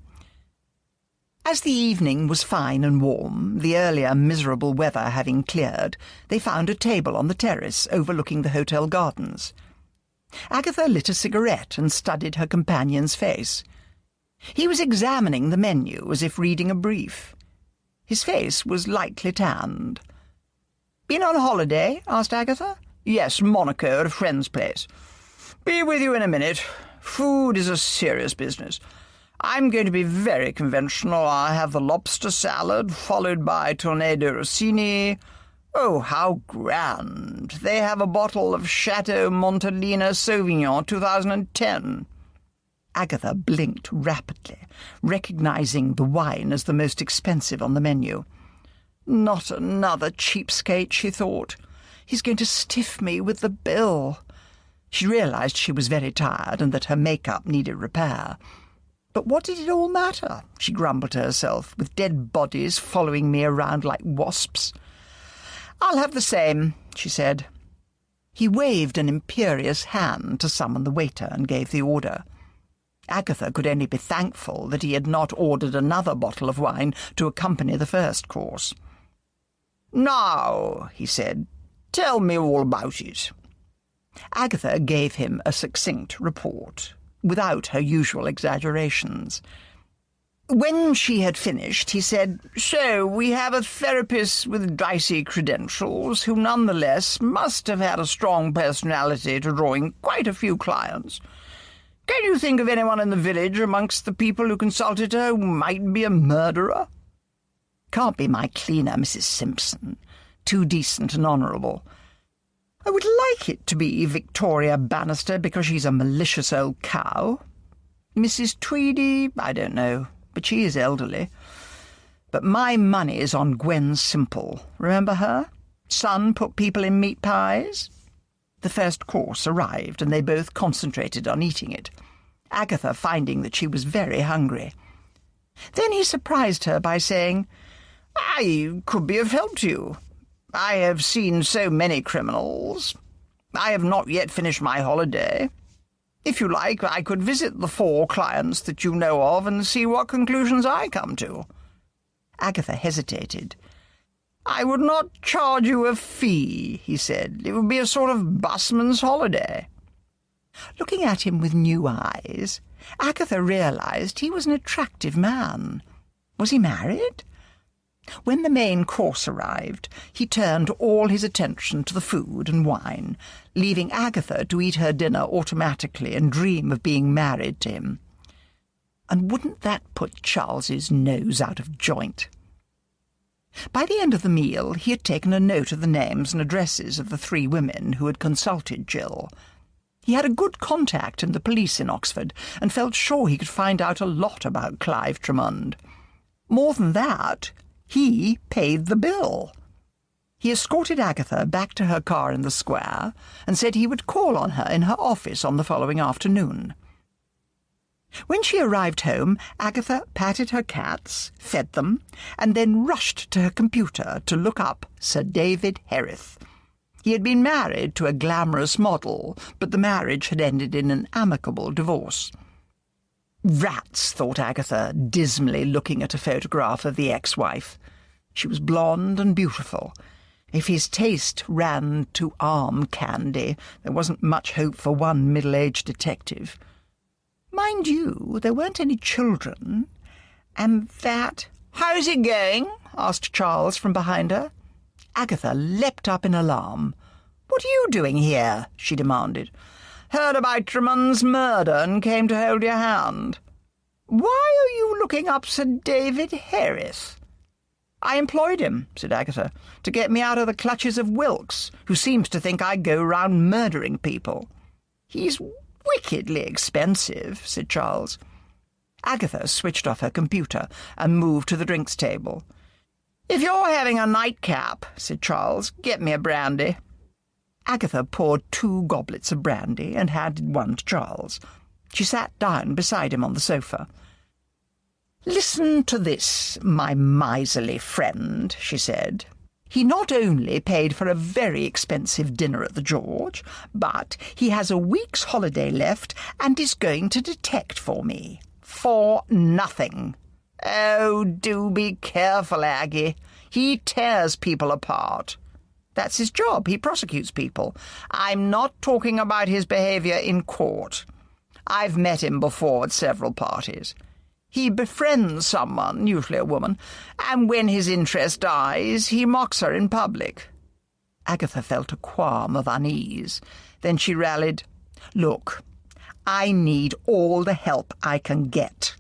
B: As the evening was fine and warm, the earlier miserable weather having cleared, they found a table on the terrace overlooking the hotel gardens. Agatha lit a cigarette and studied her companion's face. He was examining the menu as if reading a brief. His face was lightly tanned. "Been on holiday?" asked Agatha. "Yes, Monaco, at a friend's place. Be with you in a minute. Food is a serious business. I'm going to be very conventional. I have the lobster salad, followed by tornado rossini. Oh, how grand! They have a bottle of Chateau Montelena Sauvignon 2010. Agatha blinked rapidly, recognizing the wine as the most expensive on the menu. Not another cheapskate, she thought. He's going to stiff me with the bill. She realized she was very tired and that her makeup needed repair. But what did it all matter, she grumbled to herself, with dead bodies following me around like wasps. "I'll have the same," she said. He waved an imperious hand to summon the waiter and gave the order. Agatha could only be thankful that he had not ordered another bottle of wine to accompany the first course. "Now," he said, "tell me all about it." Agatha gave him a succinct report, without her usual exaggerations.
A: When she had finished, he said, "So we have a therapist with dicey credentials who nonetheless must have had a strong personality to draw in quite a few clients. Can you think of anyone in the village amongst the people who consulted her who might be a murderer?" "Can't be my cleaner, Mrs. Simpson. Too decent and honourable. I would like it to be Victoria Bannister because she's a malicious old cow. Mrs. Tweedy, I don't know, but she is elderly. But my money's on Gwen Simple. Remember her? Son put people in meat pies." The first course arrived, and they both concentrated on eating it, Agatha finding that she was very hungry. Then he surprised her by saying, "I could be of help to you. I have seen so many criminals. I have not yet finished my holiday. If you like, I could visit the 4 clients that you know of and see what conclusions I come to." Agatha hesitated. "I would not charge you a fee," he said. "It would be a sort of busman's holiday." Looking at him with new eyes, Agatha realized he was an attractive man. Was he married? When the main course arrived, he turned all his attention to the food and wine, leaving Agatha to eat her dinner automatically and dream of being married to him. And wouldn't that put Charles's nose out of joint? By the end of the meal, he had taken a note of the names and addresses of the 3 women who had consulted Jill. He had a good contact in the police in Oxford and felt sure he could find out a lot about Clive Tremond. More than that, he paid the bill. He escorted Agatha back to her car in the square and said he would call on her in her office on the following afternoon. When she arrived home, Agatha patted her cats, fed them, and then rushed to her computer to look up Sir David Hereth. He had been married to a glamorous model, but the marriage had ended in an amicable divorce. Rats, thought Agatha, dismally looking at a photograph of the ex-wife. She was blonde and beautiful. If his taste ran to arm candy, there wasn't much hope for one middle-aged detective. Mind you, there weren't any children, and that... "How's it going?" asked Charles from behind her. Agatha leapt up in alarm. "What are you doing here?" she demanded. "Heard about Tremond's murder and came to hold your hand." "Why are you looking up Sir David Hereth?" "I employed him," said Agatha, "to get me out of the clutches of Wilkes, who seems to think I go round murdering people." "He's wickedly expensive," said Charles. Agatha switched off her computer and moved to the drinks table. "If you're having a nightcap," said Charles, "get me a brandy." Agatha poured 2 goblets of brandy and handed one to Charles. She sat down beside him on the sofa. "Listen to this, my miserly friend," she said. "He not only paid for a very expensive dinner at the George, but he has a week's holiday left and is going to detect for me. For nothing. Oh, do be careful, Aggie. He tears people apart. That's his job. He prosecutes people. I'm not talking about his behaviour in court. I've met him before at several parties. He befriends someone, usually a woman, and when his interest dies, he mocks her in public." Agatha felt a qualm of unease. Then she rallied. "Look, I need all the help I can get."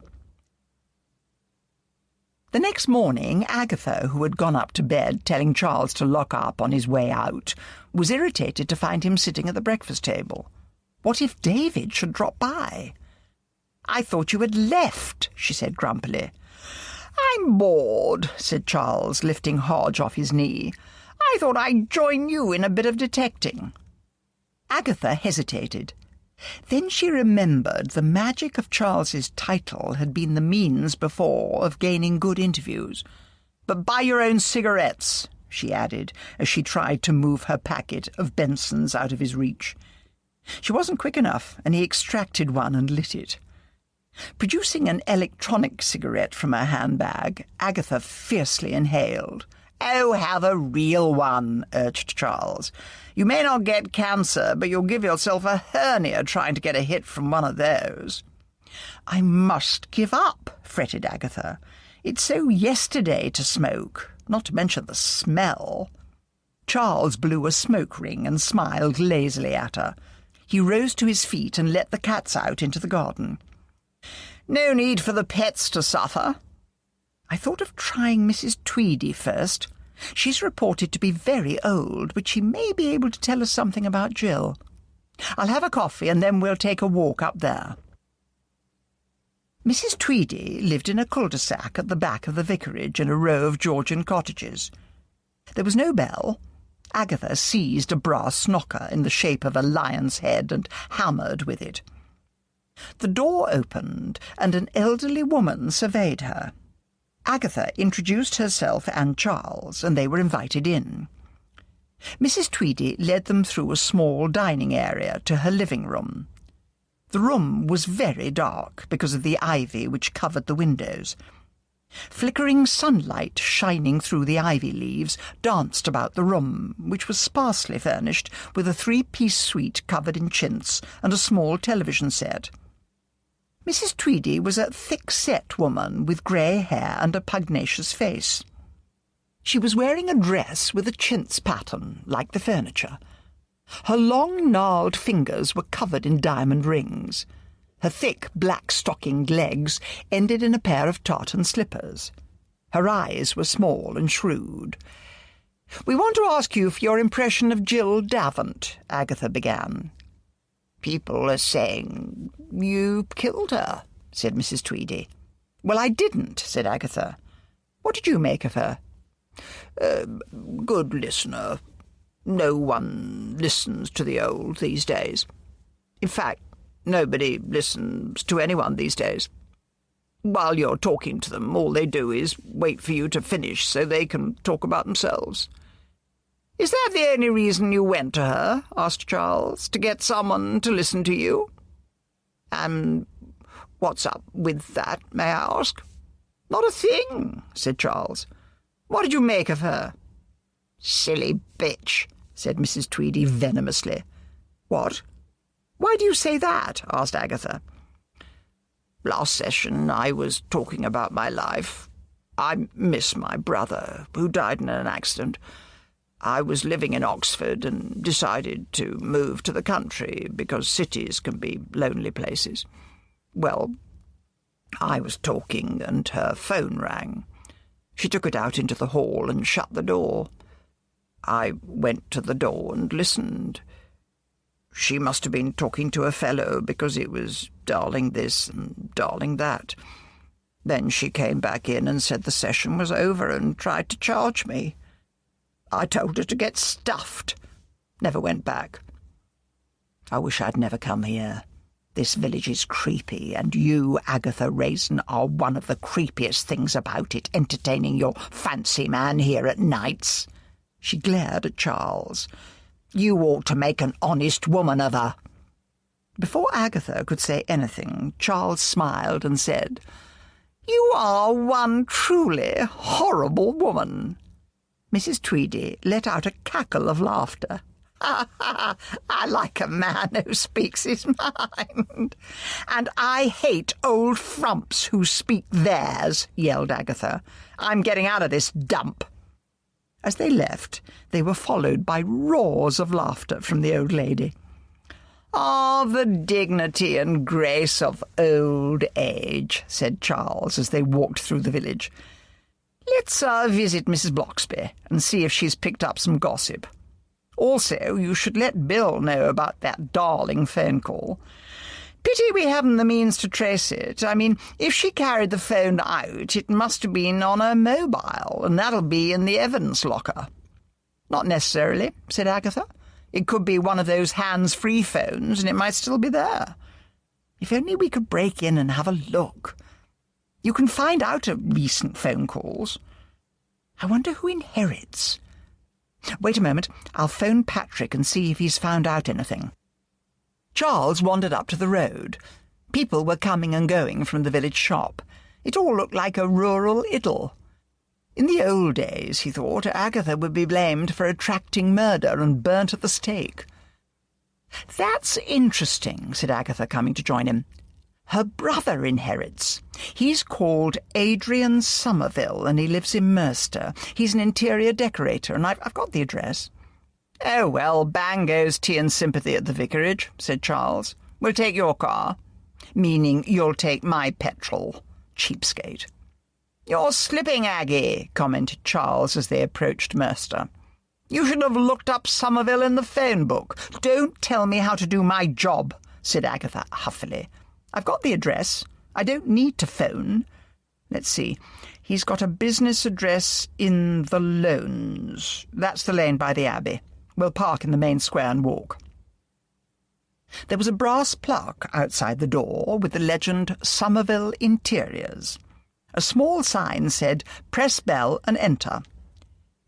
A: The next morning, Agatha, who had gone up to bed telling Charles to lock up on his way out, was irritated to find him sitting at the breakfast table. What if David should drop by? "I thought you had left," she said grumpily. "I'm bored," said Charles, lifting Hodge off his knee. "I thought I'd join you in a bit of detecting." Agatha hesitated. Then she remembered the magic of Charles's title had been the means before of gaining good interviews. "But buy your own cigarettes," she added, as she tried to move her packet of Bensons out of his reach. She wasn't quick enough, and he extracted one and lit it. Producing an electronic cigarette from her handbag, Agatha fiercely inhaled. "Oh, have a real one," urged Charles. "You may not get cancer, but you'll give yourself a hernia trying to get a hit from one of those."
B: "I must give up," fretted Agatha. "It's so yesterday to smoke, not to mention the smell." Charles blew a smoke ring and smiled lazily at her. He rose to his feet and let the cats out into the garden. "No need for the pets to suffer." "I thought of trying Mrs. Tweedy first. She's reported to be very old, but she may be able to tell us something about Jill. I'll have a coffee and then we'll take a walk up there." Mrs. Tweedy lived in a cul-de-sac at the back of the vicarage in a row of Georgian cottages. There was no bell. Agatha seized a brass knocker in the shape of a lion's head and hammered with it. The door opened, and an elderly woman surveyed her. Agatha introduced herself and Charles, and they were invited in. Mrs. Tweedy led them through a small dining area to her living room. The room was very dark because of the ivy which covered the windows. Flickering sunlight shining through the ivy leaves danced about the room, which was sparsely furnished with a three-piece suite covered in chintz and a small television set. Mrs. Tweedy was a thick-set woman with grey hair and a pugnacious face. She was wearing a dress with a chintz pattern, like the furniture. Her long, gnarled fingers were covered in diamond rings. Her thick, black-stockinged legs ended in a pair of tartan slippers. Her eyes were small and shrewd. "We want to ask you for your impression of Jill Davant," Agatha began. "People are saying you killed her," said Mrs. Tweedy. "Well, I didn't," said Agatha. "What did you make of her?" "Good listener. No one listens to the old these days. In fact, nobody listens to anyone these days. While you're talking to them, all they do is wait for you to finish so they can talk about themselves." "Is that the only reason you went to her?" asked Charles. "To get someone to listen to you?" "And what's up with that, may I ask?" "Not a thing," said Charles. "What did you make of her?" "Silly bitch," said Mrs. Tweedy venomously. "What? Why do you say that?" asked Agatha. "Last session I was talking about my life. I miss my brother, who died in an accident. I was living in Oxford and decided to move to the country because cities can be lonely places. Well, I was talking and her phone rang. She took it out into the hall and shut the door. I went to the door and listened. She must have been talking to a fellow because it was darling this and darling that. Then she came back in and said the session was over and tried to charge me. I told her to get stuffed. Never went back. I wish I'd never come here. This village is creepy, and you, Agatha Raisin, are one of the creepiest things about it, entertaining your fancy man here at nights." She glared at Charles. "You ought to make an honest woman of her." Before Agatha could say anything, Charles smiled and said, "You are one truly horrible woman." Mrs. Tweedy let out a cackle of laughter. "I like a man who speaks his mind." "And I hate old frumps who speak theirs," yelled Agatha. "I'm getting out of this dump." As they left, they were followed by roars of laughter from the old lady. "Ah, the dignity and grace of old age," said Charles as they walked through the village. "Let's visit Mrs. Bloxby and see if she's picked up some gossip. Also, you should let Bill know about that darling phone call. Pity we haven't the means to trace it. I mean, if she carried the phone out, it must have been on her mobile, and that'll be in the evidence locker." "Not necessarily," said Agatha. "It could be one of those hands-free phones, and it might still be there. If only we could break in and have a look. You can find out recent phone calls. I wonder who inherits. Wait a moment, I'll phone Patrick and see if he's found out anything." Charles wandered up to the road. People were coming and going from the village shop. It all looked like a rural idyll. In the old days, he thought, Agatha would be blamed for attracting murder and burnt at the stake. "That's interesting," said Agatha, coming to join him. Her brother inherits. He's called Adrian Somerville, and he lives in Merster. He's an interior decorator, and I've got the address." "Oh, well, bang goes tea and sympathy at the vicarage," said Charles. "We'll take your car." "Meaning you'll take my petrol, cheapskate." "You're slipping, Aggie," commented Charles as they approached Merster. "You should have looked up Somerville in the phone book." "Don't tell me how to do my job," said Agatha huffily. "I've got the address. I don't need to phone. Let's see. He's got a business address in the Loans. That's the lane by the Abbey. We'll park in the main square and walk." There was a brass plaque outside the door with the legend Somerville Interiors. A small sign said, "Press bell and enter."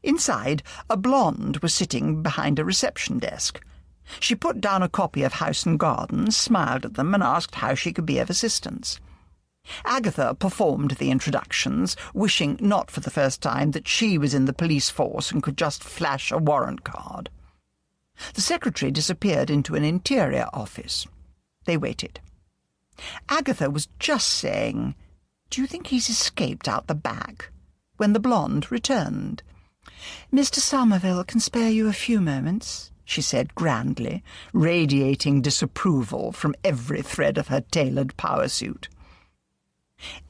B: Inside, a blonde was sitting behind a reception desk. She put down a copy of House and Garden, smiled at them, and asked how she could be of assistance. Agatha performed the introductions, wishing not for the first time that she was in the police force and could just flash a warrant card. The secretary disappeared into an interior office. They waited. Agatha was just saying, "Do you think he's escaped out the back?" when the blonde returned. "Mr. Somerville can spare you a few moments," she said grandly, radiating disapproval from every thread of her tailored power suit.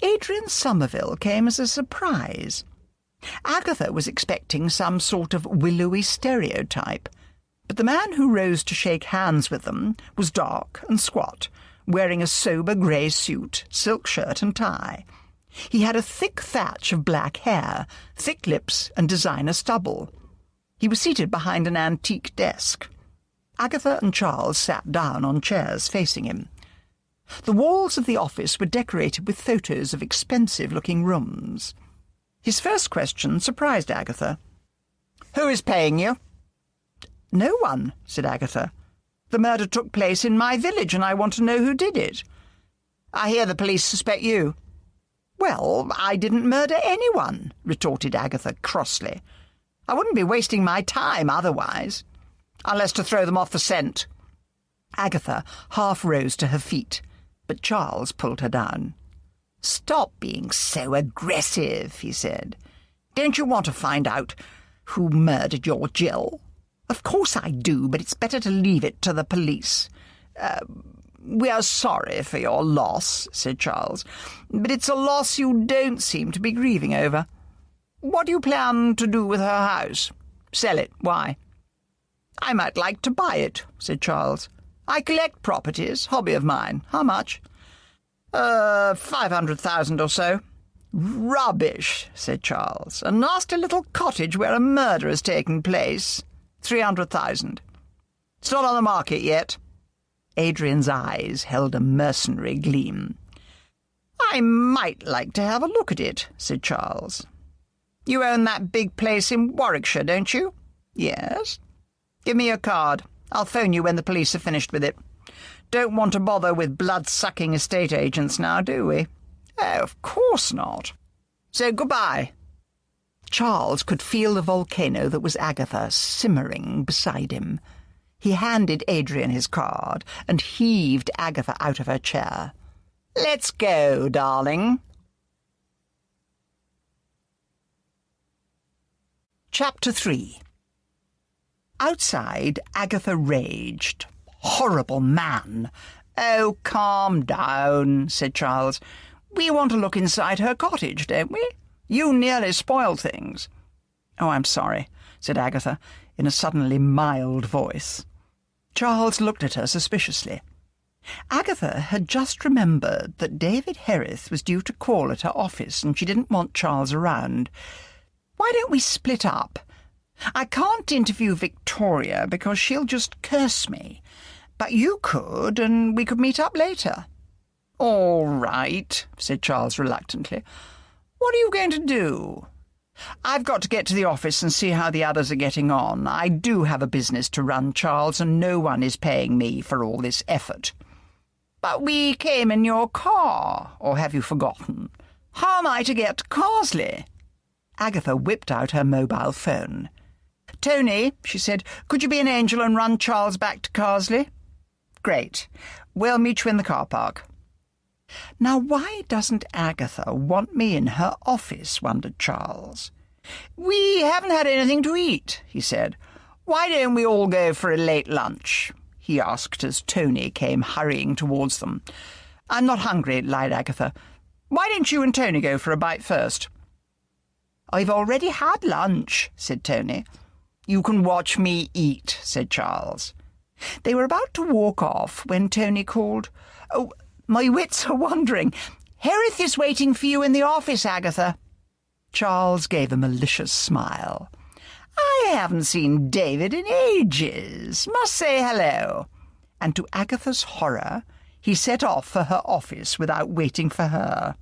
B: Adrian Somerville came as a surprise. Agatha was expecting some sort of willowy stereotype, but the man who rose to shake hands with them was dark and squat, wearing a sober grey suit, silk shirt and tie. He had a thick thatch of black hair, thick lips and designer stubble. He was seated behind an antique desk. Agatha and Charles sat down on chairs facing him. The walls of the office were decorated with photos of expensive-looking rooms. His first question surprised Agatha. "Who is paying you?" "No one," said Agatha. "The murder took place in my village, and I want to know who did it." "I hear the police suspect you." "Well, I didn't murder anyone," retorted Agatha crossly. "I wouldn't be wasting my time otherwise, unless to throw them off the scent." Agatha half rose to her feet, but Charles pulled her down. "Stop being so aggressive," he said. "Don't you want to find out who murdered your Jill?" "Of course I do, but it's better to leave it to the police." "We are sorry for your loss," said Charles, "but it's a loss you don't seem to be grieving over. What do you plan to do with her house? Sell it? Why?" "I might like to buy it," said Charles. "I collect properties, hobby of mine. How much?" 500,000 or so." "Rubbish," said Charles. "A nasty little cottage where a murder has taken place. 300,000. It's not on the market yet." Adrian's eyes held a mercenary gleam. "I might like to have a look at it," said Charles. "You own that big place in Warwickshire, don't you?" "Yes." "Give me your card. I'll phone you when the police have finished with it. Don't want to bother with blood-sucking estate agents now, do we?" "Oh, of course not. So goodbye." Charles could feel the volcano that was Agatha simmering beside him. He handed Adrian his card and heaved Agatha out of her chair. "Let's go, darling." Chapter 3. Outside, Agatha raged. "Horrible man!" "Oh, calm down," said Charles. "We want to look inside her cottage, don't we? You nearly spoiled things." "Oh, I'm sorry," said Agatha, in a suddenly mild voice. Charles looked at her suspiciously. Agatha had just remembered that David Herith was due to call at her office, and she didn't want Charles around. "Why don't we split up? I can't interview Victoria because she'll just curse me. But you could, and we could meet up later." "All right," said Charles reluctantly. "What are you going to do?" "I've got to get to the office and see how the others are getting on. I do have a business to run, Charles, and no one is paying me for all this effort." "But we came in your car, or have you forgotten? How am I to get to Carsley?" Agatha whipped out her mobile phone. "Tony," she said, "could you be an angel and run Charles back to Carsley?" "Great. We'll meet you in the car park." Now, why doesn't Agatha want me in her office, wondered Charles.
A: We haven't had anything to eat, he said. Why don't we all go for a late lunch? He asked as Tony came hurrying towards them. I'm not hungry, lied Agatha. Why don't you and Tony go for a bite first?
B: I've already had lunch, said Tony.
A: You can watch me eat, said Charles.
B: They were about to walk off when Tony called, "Oh, my wits are wandering. Hereth is waiting for you in the office, Agatha."
A: Charles gave a malicious smile. I haven't seen David in ages. Must say hello. And to Agatha's horror, he set off for her office without waiting for her.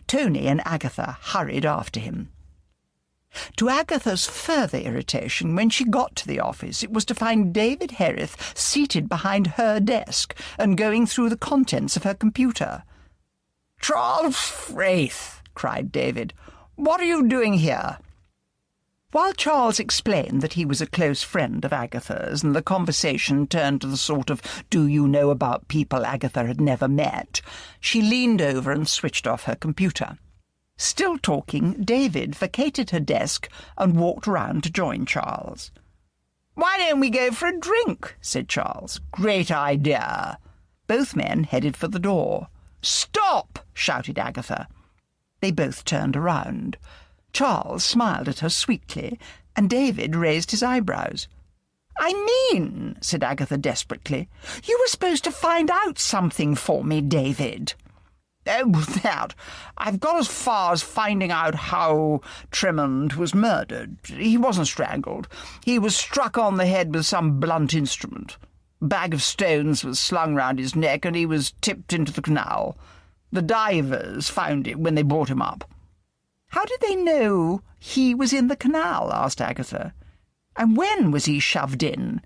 A: Tony and Agatha hurried after him. To Agatha's further irritation, when she got to the office, it was to find David Hereth seated behind her desk and going through the contents of her computer. "Charles Fraith," cried David, "what are you doing here?" While Charles explained that he was a close friend of Agatha's, and the conversation turned to the sort of do-you-know-about-people Agatha had never met, she leaned over and switched off her computer. Still talking, David vacated her desk and walked round to join Charles. "Why don't we go for a drink?" said Charles. "Great idea." Both men headed for the door. "Stop!" shouted Agatha. They both turned around. Charles smiled at her sweetly, and David raised his eyebrows. "I mean," said Agatha desperately, "you were supposed to find out something for me, David." "Oh, that. I've got as far as finding out how Tremont was murdered. He wasn't strangled. He was struck on the head with some blunt instrument. A bag of stones was slung round his neck, and he was tipped into the canal. The divers found him when they brought him up."
B: "How did they know he was in the canal?" asked Agatha. "And when was he shoved in?"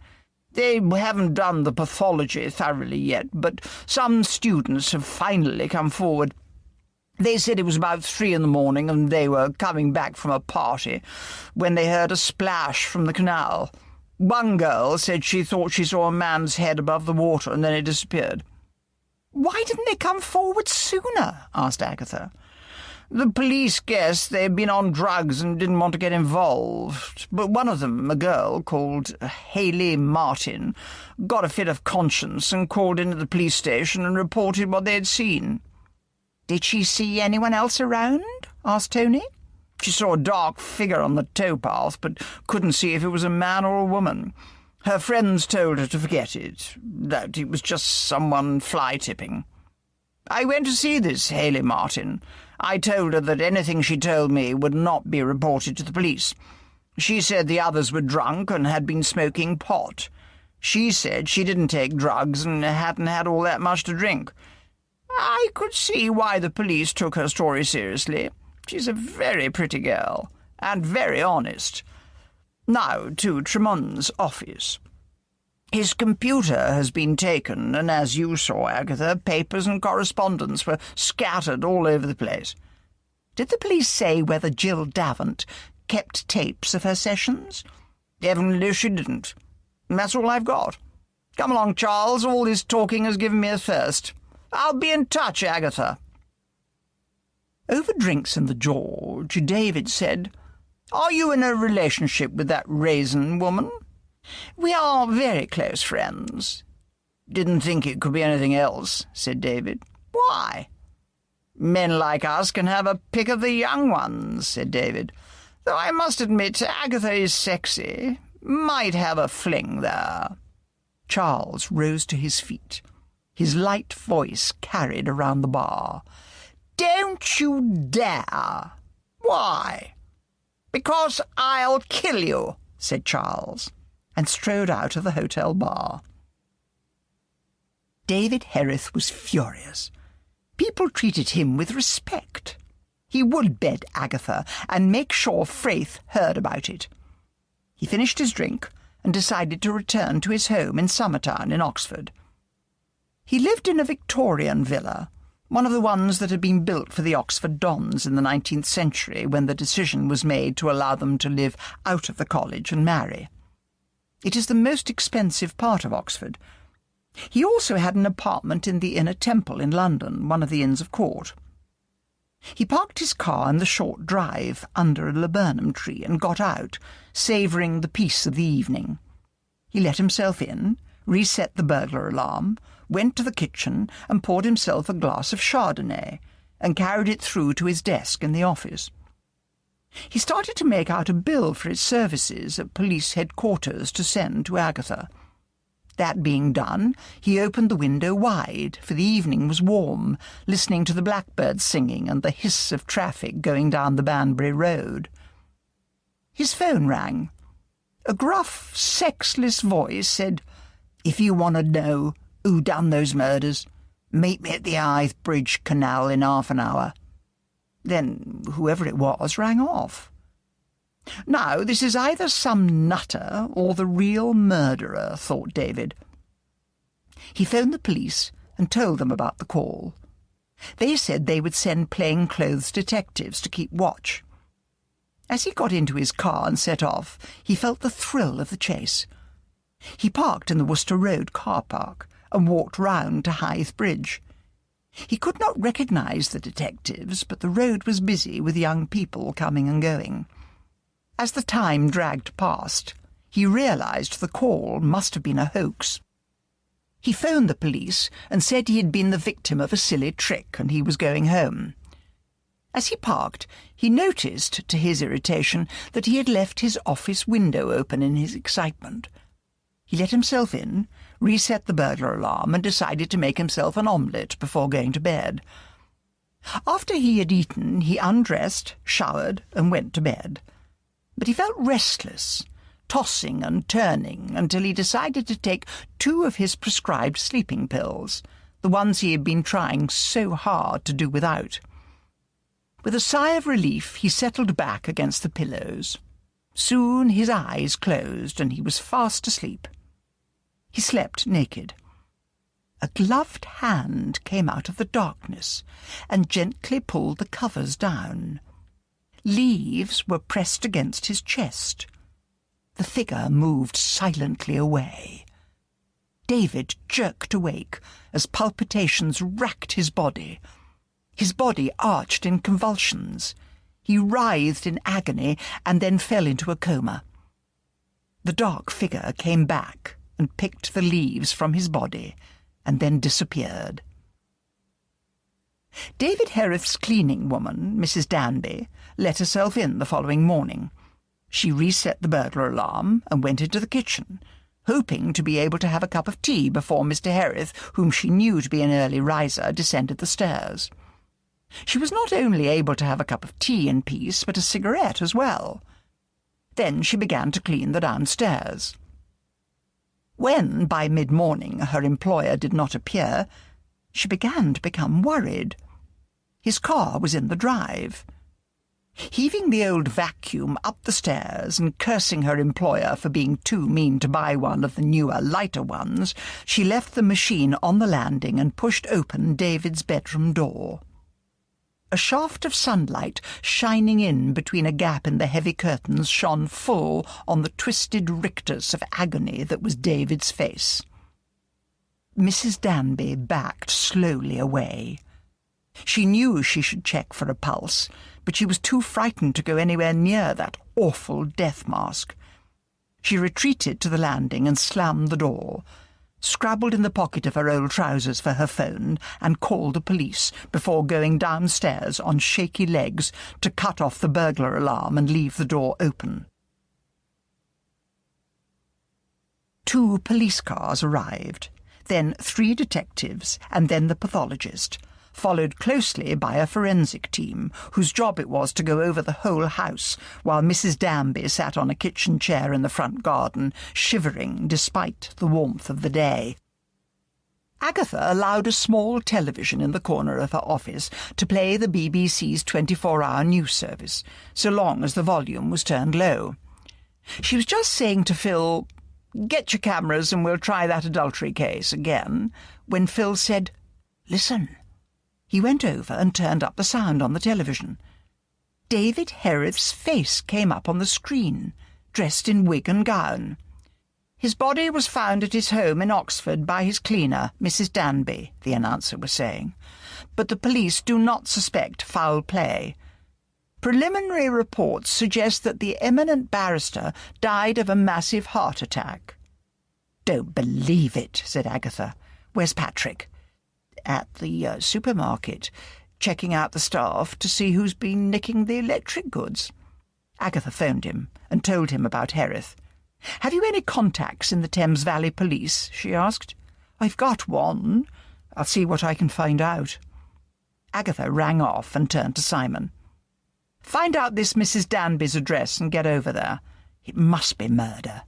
A: "They haven't done the pathology thoroughly yet, but some students have finally come forward. They said it was about 3 a.m, and they were coming back from a party when they heard a splash from the canal. One girl said she thought she saw a man's head above the water, and then it disappeared."
B: "Why didn't they come forward sooner?" asked Agatha.
A: "The police guessed they'd been on drugs and didn't want to get involved. But one of them, a girl called Haley Martin, got a fit of conscience and called into the police station and reported what they had seen."
B: "Did she see anyone else around?" asked Tony.
A: "She saw a dark figure on the towpath, but couldn't see if it was a man or a woman. Her friends told her to forget it, that it was just someone fly-tipping. I went to see this Haley Martin. I told her that anything she told me would not be reported to the police. She said the others were drunk and had been smoking pot. She said she didn't take drugs and hadn't had all that much to drink. I could see why the police took her story seriously. She's a very pretty girl, and very honest. Now to Tremont's office. His computer has been taken, and as you saw, Agatha, papers and correspondence were scattered all over the place."
B: "Did the police say whether Jill Davant kept tapes of her sessions?"
A: "Evidently she didn't. That's all I've got. Come along, Charles. All this talking has given me a thirst. I'll be in touch, Agatha."
B: Over drinks in the George, David said,
A: "Are you in a relationship with that Raisin woman?"
B: "We are very close friends."
A: "Didn't think it could be anything else," said David. "Why?" "Men like us can have a pick of the young ones," said David. "Though I must admit Agatha is sexy. Might have a fling there."
B: Charles rose to his feet. His light voice carried around the bar.
A: "Don't you dare!" "Why?" "Because I'll kill you," said Charles, and strode out of the hotel bar.
B: David Hereth was furious. People treated him with respect. He would bed Agatha and make sure Fraith heard about it. He finished his drink and decided to return to his home in Summertown in Oxford. He lived in a Victorian villa, one of the ones that had been built for the Oxford dons in the 19th century when the decision was made to allow them to live out of the college and marry. It is the most expensive part of Oxford. He also had an apartment in the Inner Temple in London, one of the Inns of Court. He parked his car in the short drive under a laburnum tree and got out, savouring the peace of the evening. He let himself in, reset the burglar alarm, went to the kitchen and poured himself a glass of Chardonnay, and carried it through to his desk in the office. He started to make out a bill for his services at police headquarters to send to Agatha. That being done, he opened the window wide, for the evening was warm, listening to the blackbirds singing and the hiss of traffic going down the Banbury Road. His phone rang. A gruff, sexless voice said, "If you want to know who done those murders, meet me at the Hythe Bridge Canal in half an hour." Then whoever it was rang off. Now, this is either some nutter or the real murderer, thought David. He phoned the police and told them about the call. They said they would send plainclothes detectives to keep watch. As he got into his car and set off, he felt the thrill of the chase. He parked in the Worcester Road car park and walked round to Hythe Bridge. He could not recognise the detectives, but the road was busy with young people coming and going. As the time dragged past, he realised the call must have been a hoax. He phoned the police and said he had been the victim of a silly trick and he was going home. As he parked, he noticed, to his irritation, that he had left his office window open in his excitement. He let himself in, reset the burglar alarm, and decided to make himself an omelette before going to bed. After he had eaten, he undressed, showered, and went to bed. But he felt restless, tossing and turning, until he decided to take 2 of his prescribed sleeping pills, the ones he had been trying so hard to do without. With a sigh of relief, he settled back against the pillows. Soon his eyes closed, and he was fast asleep. He slept naked. A gloved hand came out of the darkness and gently pulled the covers down. Leaves were pressed against his chest. The figure moved silently away. David jerked awake as palpitations racked his body. His body arched in convulsions. He writhed in agony and then fell into a coma. The dark figure came back and picked the leaves from his body and then disappeared. David Herriff's cleaning woman, Mrs. Danby, let herself in the following morning. She reset the burglar alarm and went into the kitchen, hoping to be able to have a cup of tea before Mr. Herriff, whom she knew to be an early riser, descended the stairs. She was not only able to have a cup of tea in peace, but a cigarette as well. Then she began to clean the downstairs. When, by mid-morning, her employer did not appear, she began to become worried. His car was in the drive. Heaving the old vacuum up the stairs and cursing her employer for being too mean to buy one of the newer, lighter ones, she left the machine on the landing and pushed open David's bedroom door. A shaft of sunlight shining in between a gap in the heavy curtains shone full on the twisted rictus of agony that was David's face. Mrs. Danby backed slowly away. She knew she should check for a pulse, but she was too frightened to go anywhere near that awful death mask. She retreated to the landing and slammed the door, scrabbled in the pocket of her old trousers for her phone, and called the police before going downstairs on shaky legs to cut off the burglar alarm and leave the door open. 2 police cars arrived, then 3 detectives, and then the pathologist, followed closely by a forensic team, whose job it was to go over the whole house, while Mrs. Danby sat on a kitchen chair in the front garden, shivering despite the warmth of the day. Agatha allowed a small television in the corner of her office to play the BBC's 24-hour news service, so long as the volume was turned low. She was just saying to Phil, "Get your cameras and we'll try that adultery case again," when Phil said, "Listen." He went over and turned up the sound on the television. David Herriff's face came up on the screen, dressed in wig and gown.
A: His body was found at his home in Oxford by his cleaner, Mrs. Danby, the announcer was saying. But the police do not suspect foul play. Preliminary reports suggest that the eminent barrister died of a massive heart attack. "Don't believe it," said Agatha. "Where's Patrick?" "At the supermarket, checking out the staff to see who's been nicking the electric goods." Agatha phoned him and told him about Hereth. "Have you any contacts in the Thames Valley Police?" she asked. "I've got one. I'll see what I can find out." Agatha rang off and turned to Simon. "Find out this Mrs. Danby's address and get over there. It must be murder."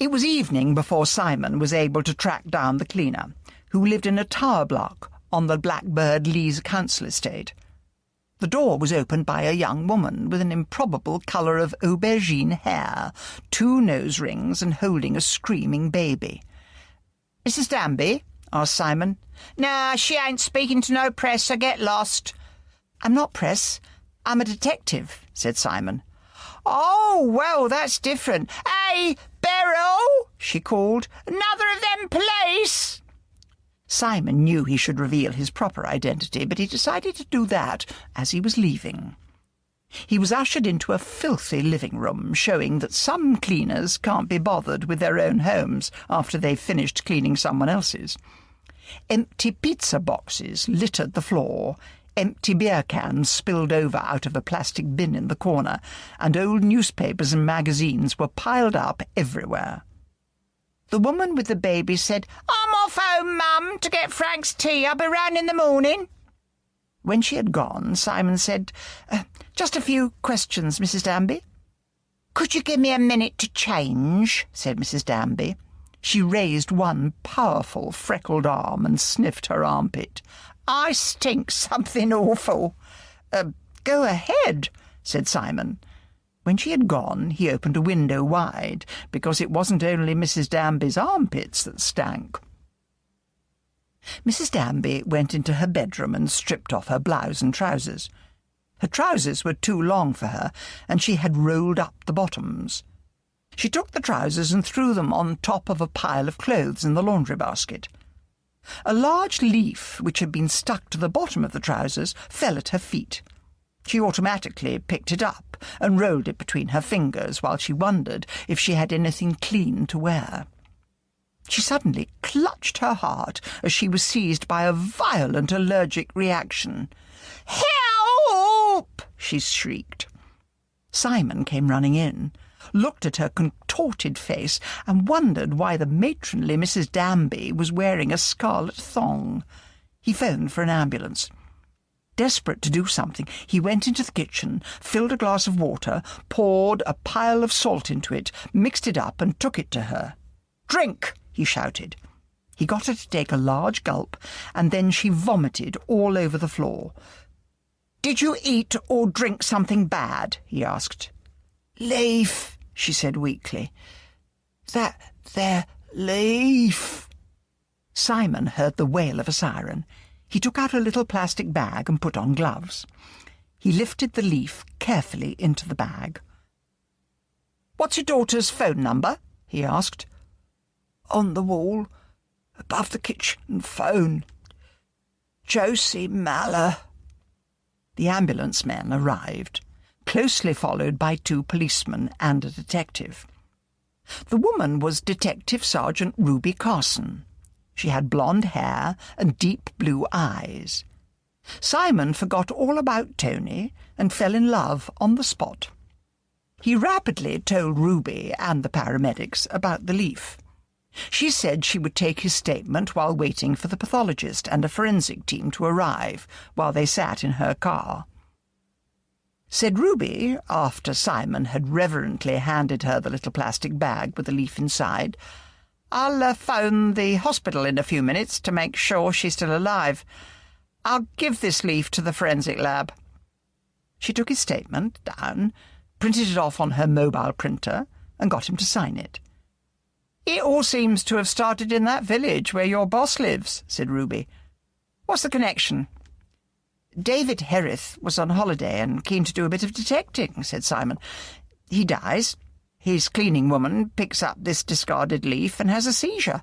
A: It was evening before Simon was able to track down the cleaner, who lived in a tower block on the Blackbird Lees council estate. The door was opened by a young woman with an improbable colour of aubergine hair, 2 nose rings, and holding a screaming baby. "Mrs. Danby?" asked Simon. "Nah, she ain't speaking to no press, so get lost." "I'm not press. I'm a detective," said Simon. "Oh, well, that's different. Hey, Beryl!" she called. "Another of them police!" Simon knew he should reveal his proper identity, but he decided to do that as he was leaving. He was ushered into a filthy living room, showing that some cleaners can't be bothered with their own homes after they've finished cleaning someone else's. Empty pizza boxes littered the floor, empty beer cans spilled over out of a plastic bin in the corner, and old newspapers and magazines were piled up everywhere. The woman with the baby said, "I'm off home, Mum, to get Frank's tea. I'll be round in the morning." When she had gone, Simon said, "Just a few questions, Mrs. Danby." "Could you give me a minute to change?" said Mrs. Danby. She raised one powerful freckled arm and sniffed her armpit. "I stink something awful." "Go ahead," said Simon. When she had gone, he opened a window wide, because it wasn't only Mrs. Danby's armpits that stank. Mrs. Danby went into her bedroom and stripped off her blouse and trousers. Her trousers were too long for her, and she had rolled up the bottoms. She took the trousers and threw them on top of a pile of clothes in the laundry basket. A large leaf, which had been stuck to the bottom of the trousers, fell at her feet. She automatically picked it up and rolled it between her fingers while she wondered if she had anything clean to wear. She suddenly clutched her heart as she was seized by a violent allergic reaction. "Help!" she shrieked. Simon came running in, looked at her contorted face, and wondered why the matronly Mrs. Danby was wearing a scarlet thong. He phoned for an ambulance. Desperate to do something, he went into the kitchen, filled a glass of water, poured a pile of salt into it, mixed it up, and took it to her. "Drink!" he shouted. He got her to take a large gulp, and then she vomited all over the floor. "Did you eat or drink something bad?" he asked. "Leaf," she said weakly. "That there leaf." Simon heard the wail of a siren. He took out a little plastic bag and put on gloves. He lifted the leaf carefully into the bag. "What's your daughter's phone number?" he asked. "On the wall, above the kitchen phone. Josie Maller." The ambulance men arrived, closely followed by 2 policemen and a detective. The woman was Detective Sergeant Ruby Carson. She had blonde hair and deep blue eyes. Simon forgot all about Tony and fell in love on the spot. He rapidly told Ruby and the paramedics about the leaf. She said she would take his statement while waiting for the pathologist and a forensic team to arrive, while they sat in her car. Said Ruby, after Simon had reverently handed her the little plastic bag with the leaf inside, "I'll phone the hospital in a few minutes to make sure she's still alive. I'll give this leaf to the forensic lab." She took his statement down, printed it off on her mobile printer, and got him to sign it. "It all seems to have started in that village where your boss lives," said Ruby. "What's the connection?" "David Hereth was on holiday and keen to do a bit of detecting," said Simon. "He dies.
B: His cleaning woman picks up this discarded leaf and has a seizure.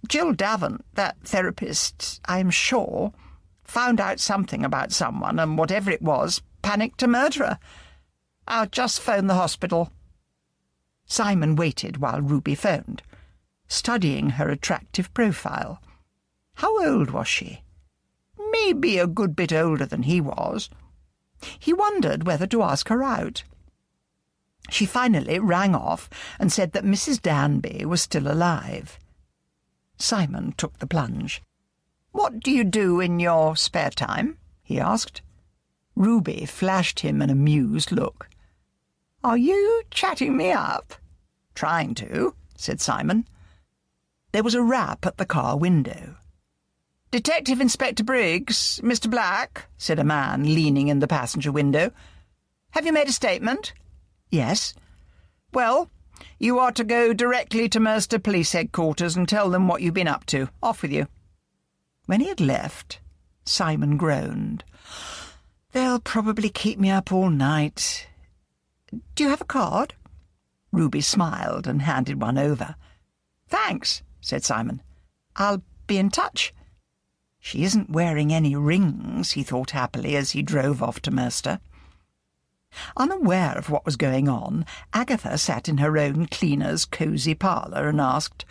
B: Jill Davant, that therapist, I'm sure, found out something about someone, and whatever it was, panicked to murder her. I'll just phone the hospital." Simon waited while Ruby phoned, studying her attractive profile. How old was she? Maybe a good bit older than he was. He wondered whether to ask her out. She finally rang off and said that Mrs. Danby was still alive. Simon took the plunge. "What do you do in your spare time?" he asked. Ruby flashed him an amused look. "Are you chatting me up?" "Trying to," said Simon. There was a rap at the car window. "Detective Inspector Briggs, Mr. Black," said a man leaning in the passenger window. "Have you made a statement?" "Yes." "Well, you are to go directly to Mercer Police Headquarters and tell them what you've been up to. Off with you." When he had left, Simon groaned. "They'll probably keep me up all night. Do you have a card?" Ruby smiled and handed one over. "Thanks," said Simon. "I'll be in touch." She isn't wearing any rings, he thought happily as he drove off to Mercer. Unaware of what was going on, Agatha sat in her own cleaner's cosy parlour and asked,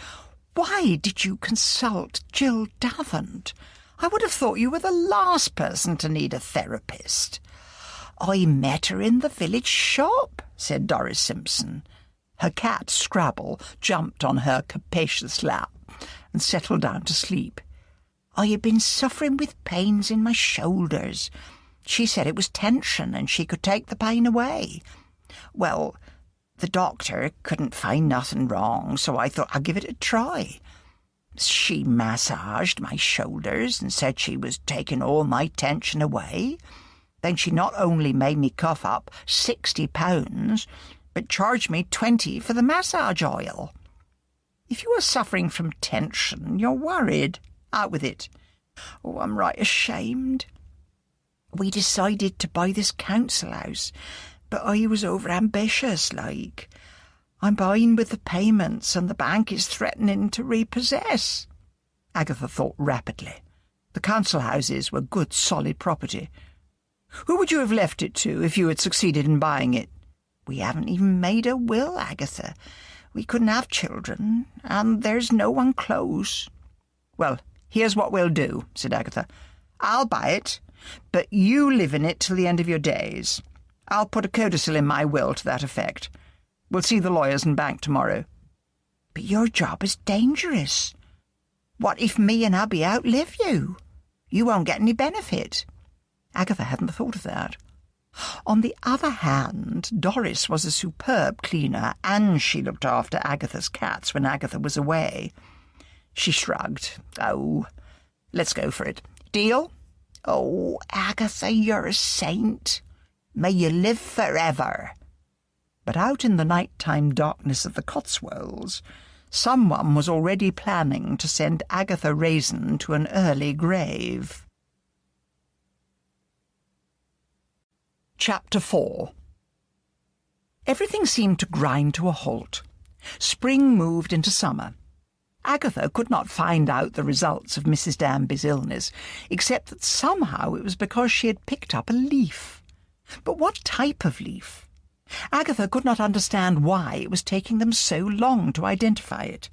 B: "Why did you consult Jill Davant? I would have thought you were the last person to need a therapist." "I met her in the village shop," said Doris Simpson. Her cat, Scrabble, jumped on her capacious lap and settled down to sleep. "I had been suffering with pains in my shoulders. She said it was tension and she could take the pain away. Well, the doctor couldn't find nothing wrong, so I thought I'd give it a try. She massaged my shoulders and said she was taking all my tension away. Then she not only made me cough up £60, but charged me 20 for the massage oil. If you are suffering from tension, you're worried. Out with it. Oh, I'm right ashamed. We decided to buy this council house, but I was over-ambitious, like. I'm behind with the payments, and the bank is threatening to repossess." Agatha thought rapidly. The council houses were good, solid property. "Who would you have left it to if you had succeeded in buying it?" "We haven't even made a will, Agatha. We couldn't have children, and there's no one close." "Well, here's what we'll do," said Agatha. "I'll buy it, but you live in it till the end of your days. I'll put a codicil in my will to that effect. We'll see the lawyers and bank tomorrow." "But your job is dangerous. What if me and Abby outlive you? You won't get any benefit." Agatha hadn't thought of that. On the other hand, Doris was a superb cleaner, and she looked after Agatha's cats when Agatha was away. She shrugged. "Oh, let's go for it. Deal?" "Oh, Agatha, you're a saint. May you live forever." But out in the nighttime darkness of the Cotswolds, someone was already planning to send Agatha Raisin to an early grave. Chapter 4. Everything seemed to grind to a halt. Spring moved into summer. Agatha could not find out the results of Mrs. Danby's illness, except that somehow it was because she had picked up a leaf. But what type of leaf? Agatha could not understand why it was taking them so long to identify it.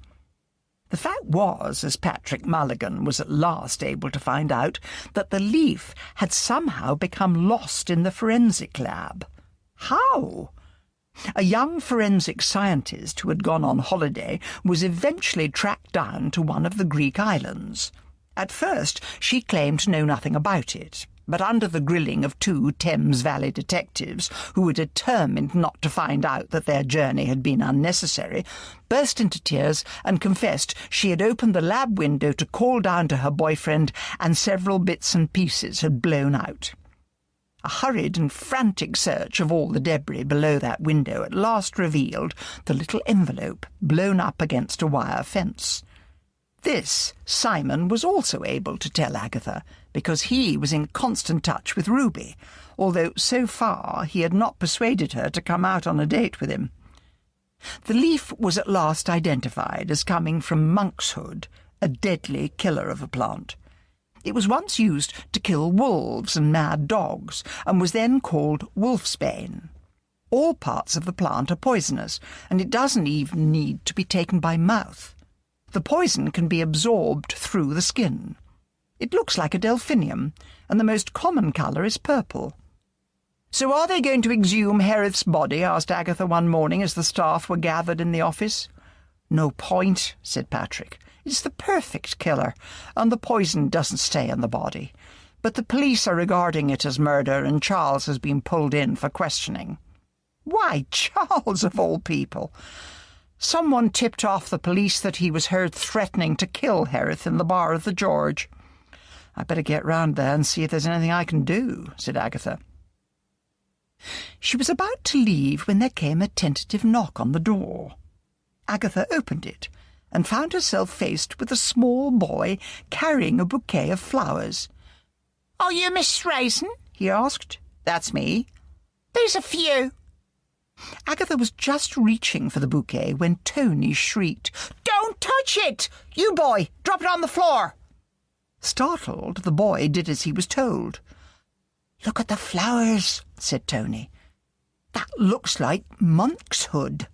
B: The fact was, as Patrick Mulligan was at last able to find out, that the leaf had somehow become lost in the forensic lab. How? A young forensic scientist who had gone on holiday was eventually tracked down to one of the Greek islands. At first she claimed to know nothing about it, but under the grilling of 2 Thames Valley detectives, who were determined not to find out that their journey had been unnecessary, burst into tears and confessed she had opened the lab window to call down to her boyfriend, and several bits and pieces had blown out. A hurried and frantic search of all the debris below that window at last revealed the little envelope blown up against a wire fence. This Simon was also able to tell Agatha, because he was in constant touch with Ruby, although so far he had not persuaded her to come out on a date with him. The leaf was at last identified as coming from monkshood, a deadly killer of a plant. It was once used to kill wolves and mad dogs, and was then called wolfsbane. All parts of the plant are poisonous, and it doesn't even need to be taken by mouth. The poison can be absorbed through the skin. It looks like a delphinium, and the most common colour is purple. "So are they going to exhume Hereth's body?" asked Agatha one morning as the staff were gathered in the office. "No point," said Patrick. "It's the perfect killer, and the poison doesn't stay in the body. But the police are regarding it as murder, and Charles has been pulled in for questioning." "Why, Charles, of all people?" "Someone tipped off the police that he was heard threatening to kill Hereth in the bar of the George." "I'd better get round there and see if there's anything I can do," said Agatha. She was about to leave when there came a tentative knock on the door. Agatha opened it and found herself faced with a small boy carrying a bouquet of flowers. "Are you Miss Raisin?" he asked. "That's me." "There's a few." Agatha was just reaching for the bouquet when Tony shrieked, "Don't touch it! You boy, drop it on the floor!" Startled, the boy did as he was told. "Look at the flowers," said Tony. "That looks like monkshood."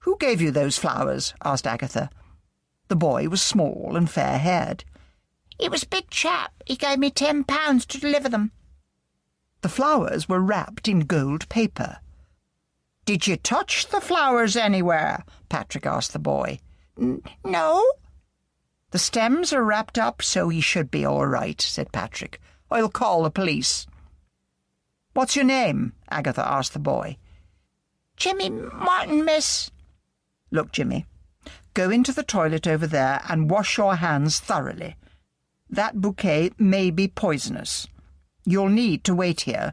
B: "Who gave you those flowers?" asked Agatha. The boy was small and fair-haired. "It was a big chap. He gave me £10 to deliver them." The flowers were wrapped in gold paper. "Did you touch the flowers anywhere?" Patrick asked the boy. "No." "The stems are wrapped up, so he should be all right," said Patrick. "I'll call the police." "What's your name?" Agatha asked the boy. "Jimmy Martin, miss." "Look, Jimmy, go into the toilet over there and wash your hands thoroughly. That bouquet may be poisonous. You'll need to wait here.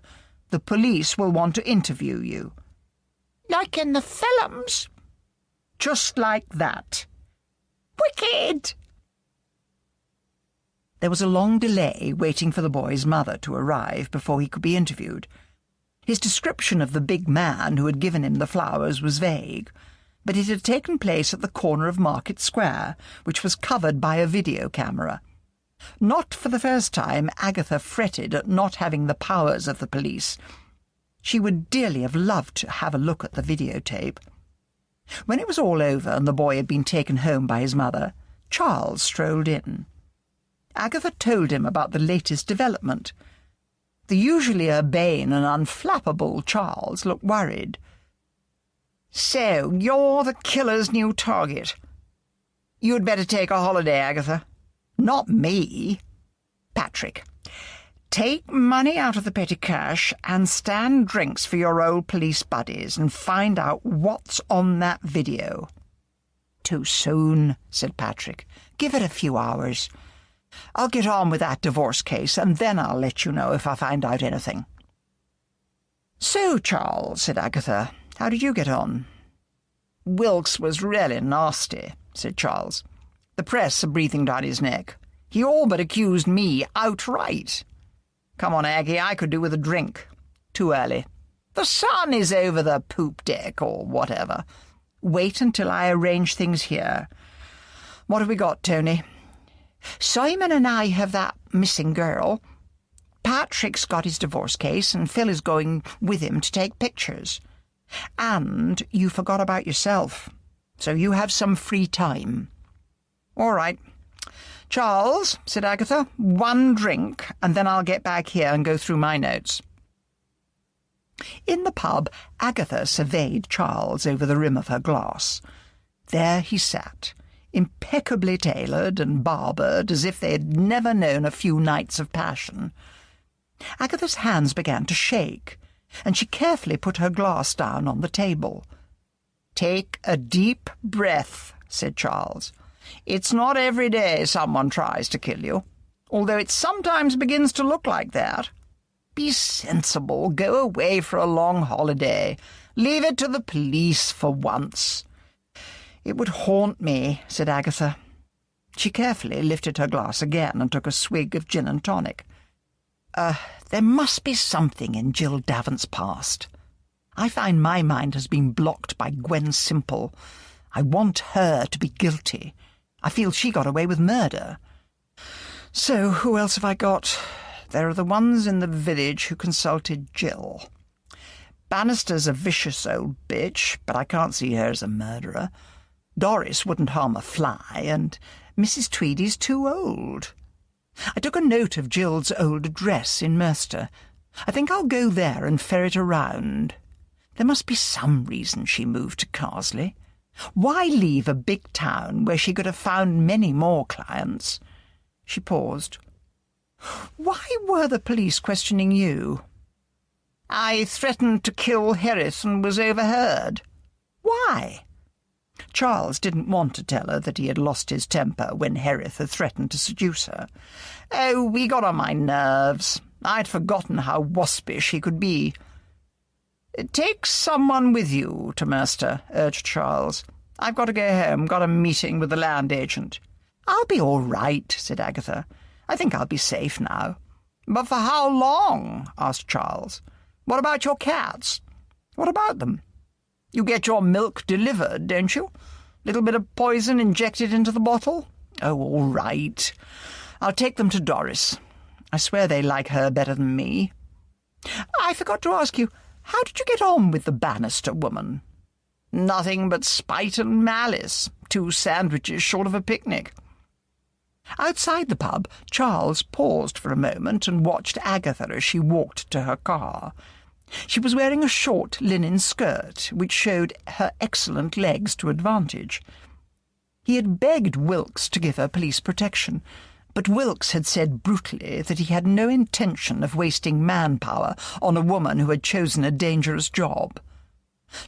B: The police will want to interview you." "Like in the films?" "Just like that." "Wicked!" There was a long delay waiting for the boy's mother to arrive before he could be interviewed. His description of the big man who had given him the flowers was vague, but it had taken place at the corner of Market Square, which was covered by a video camera. Not for the first time, Agatha fretted at not having the powers of the police. She would dearly have loved to have a look at the videotape. When it was all over and the boy had been taken home by his mother, Charles strolled in. Agatha told him about the latest development. The usually urbane and unflappable Charles looked worried. "So, you're the killer's new target. You'd better take a holiday, Agatha." "Not me." "Patrick, take money out of the petty cash and stand drinks for your old police buddies and find out what's on that video." "Too soon," said Patrick. "Give it a few hours. I'll get on with that divorce case, and then I'll let you know if I find out anything." "So, Charles," said Agatha, "how did you get on?" "Wilkes was really nasty," said Charles. "The press are breathing down his neck. He all but accused me outright. Come on, Aggie, I could do with a drink. Too early. The sun is over the poop deck, or whatever. Wait until I arrange things here. What have we got, Tony?" "Simon and I have that missing girl. Patrick's got his divorce case, and Phil is going with him to take pictures. And you forgot about yourself, so you have some free time." "All right. Charles," said Agatha, "one drink, and then I'll get back here and go through my notes." In the pub, Agatha surveyed Charles over the rim of her glass. There he sat, impeccably tailored and barbered as if they had never known a few nights of passion. Agatha's hands began to shake, and she carefully put her glass down on the table. "Take a deep breath," said Charles. "It's not every day someone tries to kill you, although it sometimes begins to look like that. Be sensible, go away for a long holiday. Leave it to the police for once." "It would haunt me," said Agatha. She carefully lifted her glass again and took a swig of gin and tonic. There must be something in Jill Davant's past. I find my mind has been blocked by Gwen Simple. I want her to be guilty. I feel she got away with murder. So, who else have I got? There are the ones in the village who consulted Jill. Bannister's a vicious old bitch, but I can't see her as a murderer. Doris wouldn't harm a fly, and Mrs. Tweedy's too old. I took a note of Jill's old address in Merster. I think I'll go there and ferret around. There must be some reason she moved to Carsley. Why leave a big town where she could have found many more clients? She paused. Why were the police questioning you? I threatened to kill Hereth and was overheard. Why? Charles didn't want to tell her that he had lost his temper when Hereth had threatened to seduce her. Oh, he got on my nerves. I'd forgotten how waspish he could be. Take someone with you to Merster, urged Charles. I've got to go home, got a meeting with the land agent. I'll be all right, said Agatha. I think I'll be safe now. But for how long? Asked Charles. What about your cats? What about them? You get your milk delivered, don't you? Little bit of poison injected into the bottle? Oh, all right. I'll take them to Doris. I swear they like her better than me. I forgot to ask you, how did you get on with the Bannister woman? Nothing but spite and malice. 2 sandwiches short of a picnic. Outside the pub, Charles paused for a moment and watched Agatha as she walked to her car. She was wearing a short linen skirt, which showed her excellent legs to advantage. He had begged Wilkes to give her police protection, but Wilkes had said brutally that he had no intention of wasting manpower on a woman who had chosen a dangerous job.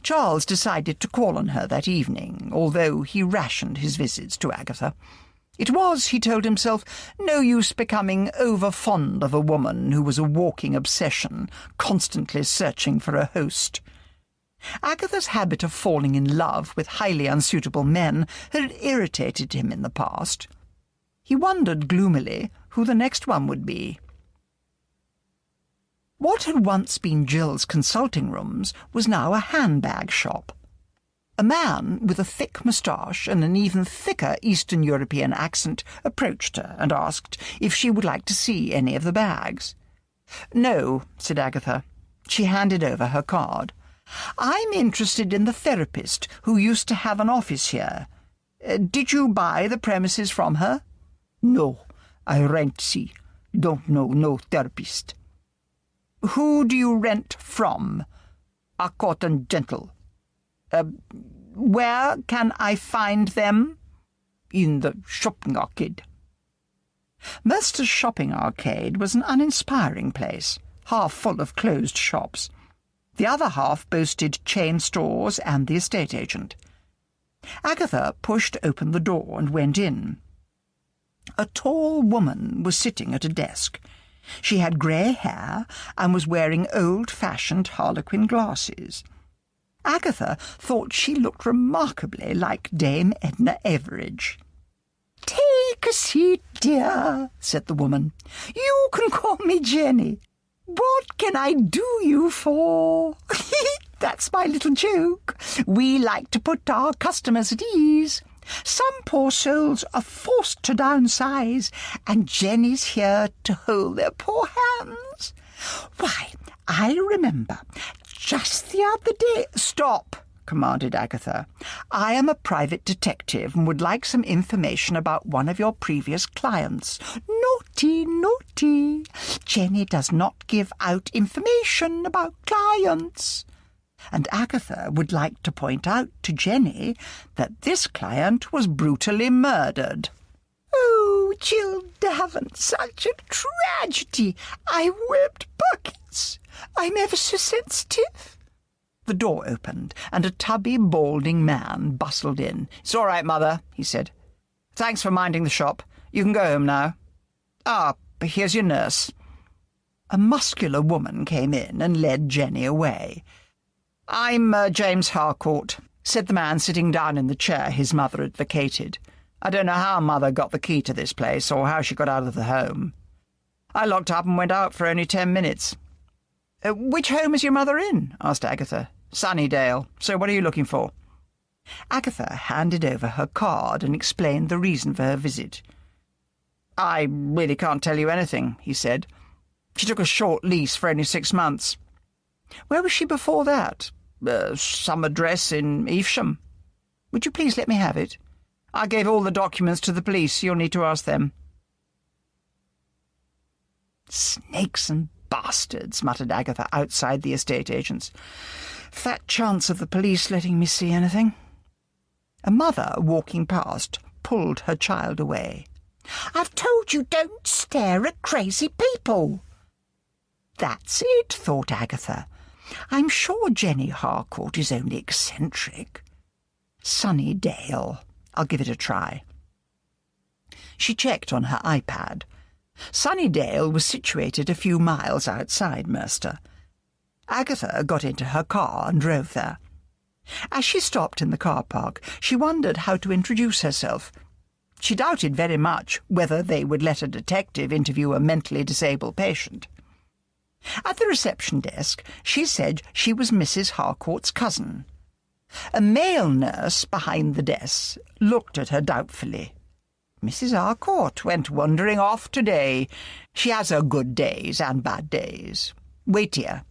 B: Charles decided to call on her that evening, although he rationed his visits to Agatha. It was, he told himself, no use becoming over-fond of a woman who was a walking obsession, constantly searching for a host. Agatha's habit of falling in love with highly unsuitable men had irritated him in the past. He wondered gloomily who the next one would be. What had once been Jill's consulting rooms was now a handbag shop. A man with a thick moustache and an even thicker Eastern European accent approached her and asked if she would like to see any of the bags. No, said Agatha. She handed over her card. I'm interested in the therapist who used to have an office here. Did you buy the premises from her? No, I rent see. Don't know no therapist. Who do you rent from? A cotton gentle. Where can I find them? In the shopping arcade. Merster's shopping arcade was an uninspiring place, half full of closed shops. The other half boasted chain stores and the estate agent. Agatha pushed open the door and went in. A tall woman was sitting at a desk. She had grey hair and was wearing old-fashioned harlequin glasses. Agatha thought she looked remarkably like Dame Edna Everage. "Take a seat, dear," said the woman. "You can call me Jenny. What can I do you for?" "That's my little joke. We like to put our customers at ease. Some poor souls are forced to downsize, and Jenny's here to hold their poor hands. Why, I remember just the other day—" "Stop," commanded Agatha. "I am a private detective and would like some information about one of your previous clients." "Naughty, naughty. Jenny does not give out information about clients." And Agatha would like to point out to Jenny that this client was brutally murdered. "Oh, Jill Davant, such a tragedy! I wept buckets. I'm ever so sensitive." The door opened, and a tubby, balding man bustled in. "It's all right, Mother," he said. "Thanks for minding the shop. You can go home now. Ah, here's your nurse." A muscular woman came in and led Jenny away. "I'm James Harcourt," said the man sitting down in the chair his mother had vacated. "I don't know how Mother got the key to this place or how she got out of the home. I locked up and went out for only 10 minutes. Which home is your mother in?" asked Agatha. Sunnydale. So what are you looking for?" Agatha handed over her card and explained the reason for her visit. "I really can't tell you anything," he said. "She took a short lease for only 6 months." "Where was she before that?" Some address in Evesham." "Would you please let me have it?" "I gave all the documents to the police. You'll need to ask them." "Snakes and bastards," muttered Agatha outside the estate agent's. "Fat chance of the police letting me see anything." A mother walking past pulled her child away. "I've told you don't stare at crazy people." "That's it," thought Agatha. "I'm sure Jenny Harcourt is only eccentric. Sunnydale. I'll give it a try." She checked on her iPad. Sunnydale was situated a few miles outside Merster. Agatha got into her car and drove there. As she stopped in the car park, she wondered how to introduce herself. She doubted very much whether they would let a detective interview a mentally disabled patient. At the reception desk, she said she was Mrs. Harcourt's cousin. A male nurse behind the desk looked at her doubtfully. "Mrs. Harcourt went wandering off today. She has her good days and bad days. Wait here."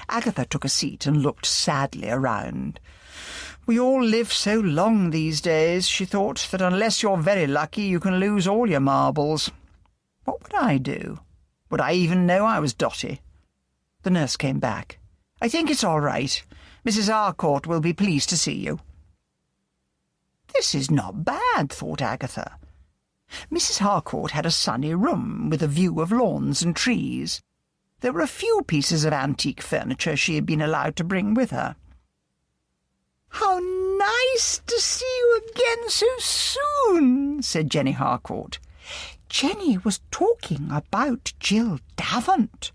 B: Agatha took a seat and looked sadly around. "We all live so long these days," she thought, "that unless you're very lucky you can lose all your marbles. What would I do? Would I even know I was dotty?" The nurse came back. "I think it's all right. Mrs. Harcourt will be pleased to see you." This is not bad, thought Agatha. Mrs. Harcourt had a sunny room with a view of lawns and trees. There were a few pieces of antique furniture she had been allowed to bring with her. "How nice to see you again so soon," said Jenny Harcourt. Jenny was talking about Jill Davant.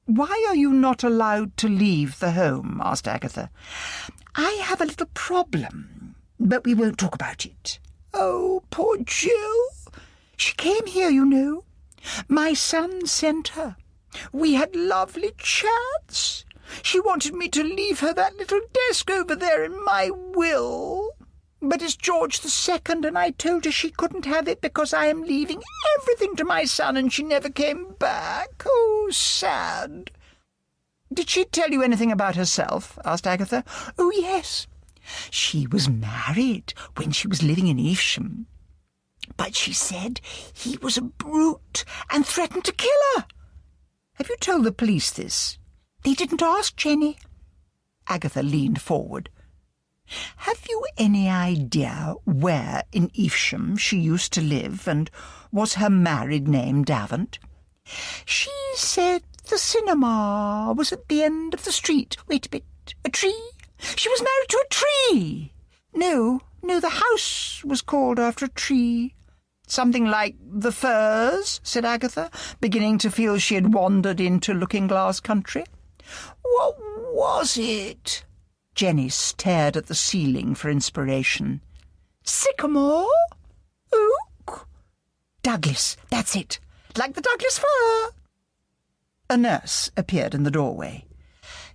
B: "Why are you not allowed to leave the home?" asked Agatha. "I have a little problem, but we won't talk about it." "Oh, poor Jill. She came here, you know. My son sent her. We had lovely chats. She wanted me to leave her that little desk over there in my will. But it's George II, and I told her she couldn't have it because I am leaving everything to my son, and she never came back. Oh, sad." "Did she tell you anything about herself?" asked Agatha. "Oh, yes. She was married when she was living in Evesham. But she said he was a brute and threatened to kill her." "Have you told the police this?" "They didn't ask Jenny." Agatha leaned forward. "Have you any idea where in Evesham she used to live, and was her married name Davant?" "She said the cinema was at the end of the street. Wait a bit. A tree? She was married to a tree. No, the house was called after a tree." "Something like the Firs," said Agatha, beginning to feel she had wandered into Looking-Glass country. "What was it?" Jenny stared at the ceiling for inspiration. "Sycamore? Oak? Douglas, that's it. Like the Douglas fir." A nurse appeared in the doorway.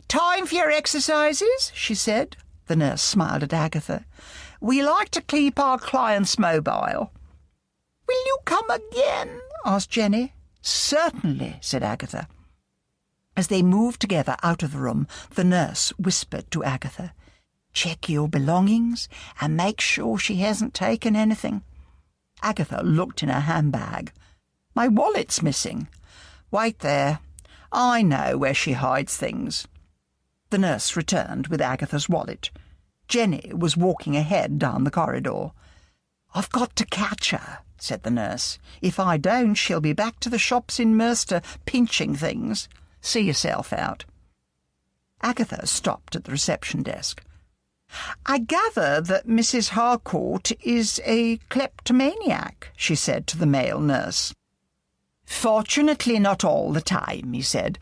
B: "Time for your exercises," she said. The nurse smiled at Agatha. "We like to keep our clients mobile." "Will you come again?" asked Jenny. "Certainly," said Agatha. As they moved together out of the room, the nurse whispered to Agatha, "Check your belongings and make sure she hasn't taken anything." Agatha looked in her handbag. "My wallet's missing." "Wait there. I know where she hides things." The nurse returned with Agatha's wallet. Jenny was walking ahead down the corridor. "I've got to catch her," said the nurse. "If I don't, she'll be back to the shops in Merster pinching things. See yourself out." Agatha stopped at the reception desk. "I gather that Mrs. Harcourt is a kleptomaniac," she said to the male nurse. "Fortunately not all the time," he said.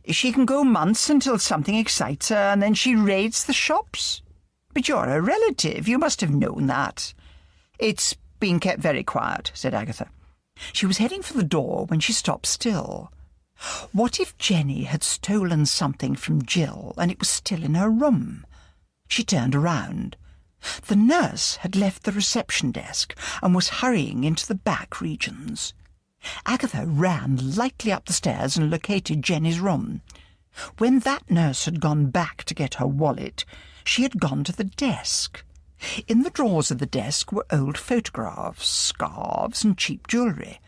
B: "She can go months until something excites her, and then she raids the shops. But you're a relative. You must have known that." "It's been kept very quiet," said Agatha. She was heading for the door when she stopped still. What if Jenny had stolen something from Jill and it was still in her room? She turned around. The nurse had left the reception desk and was hurrying into the back regions. Agatha ran lightly up the stairs and located Jenny's room. When that nurse had gone back to get her wallet, she had gone to the desk. In the drawers of the desk were old photographs, scarves, and cheap jewellery.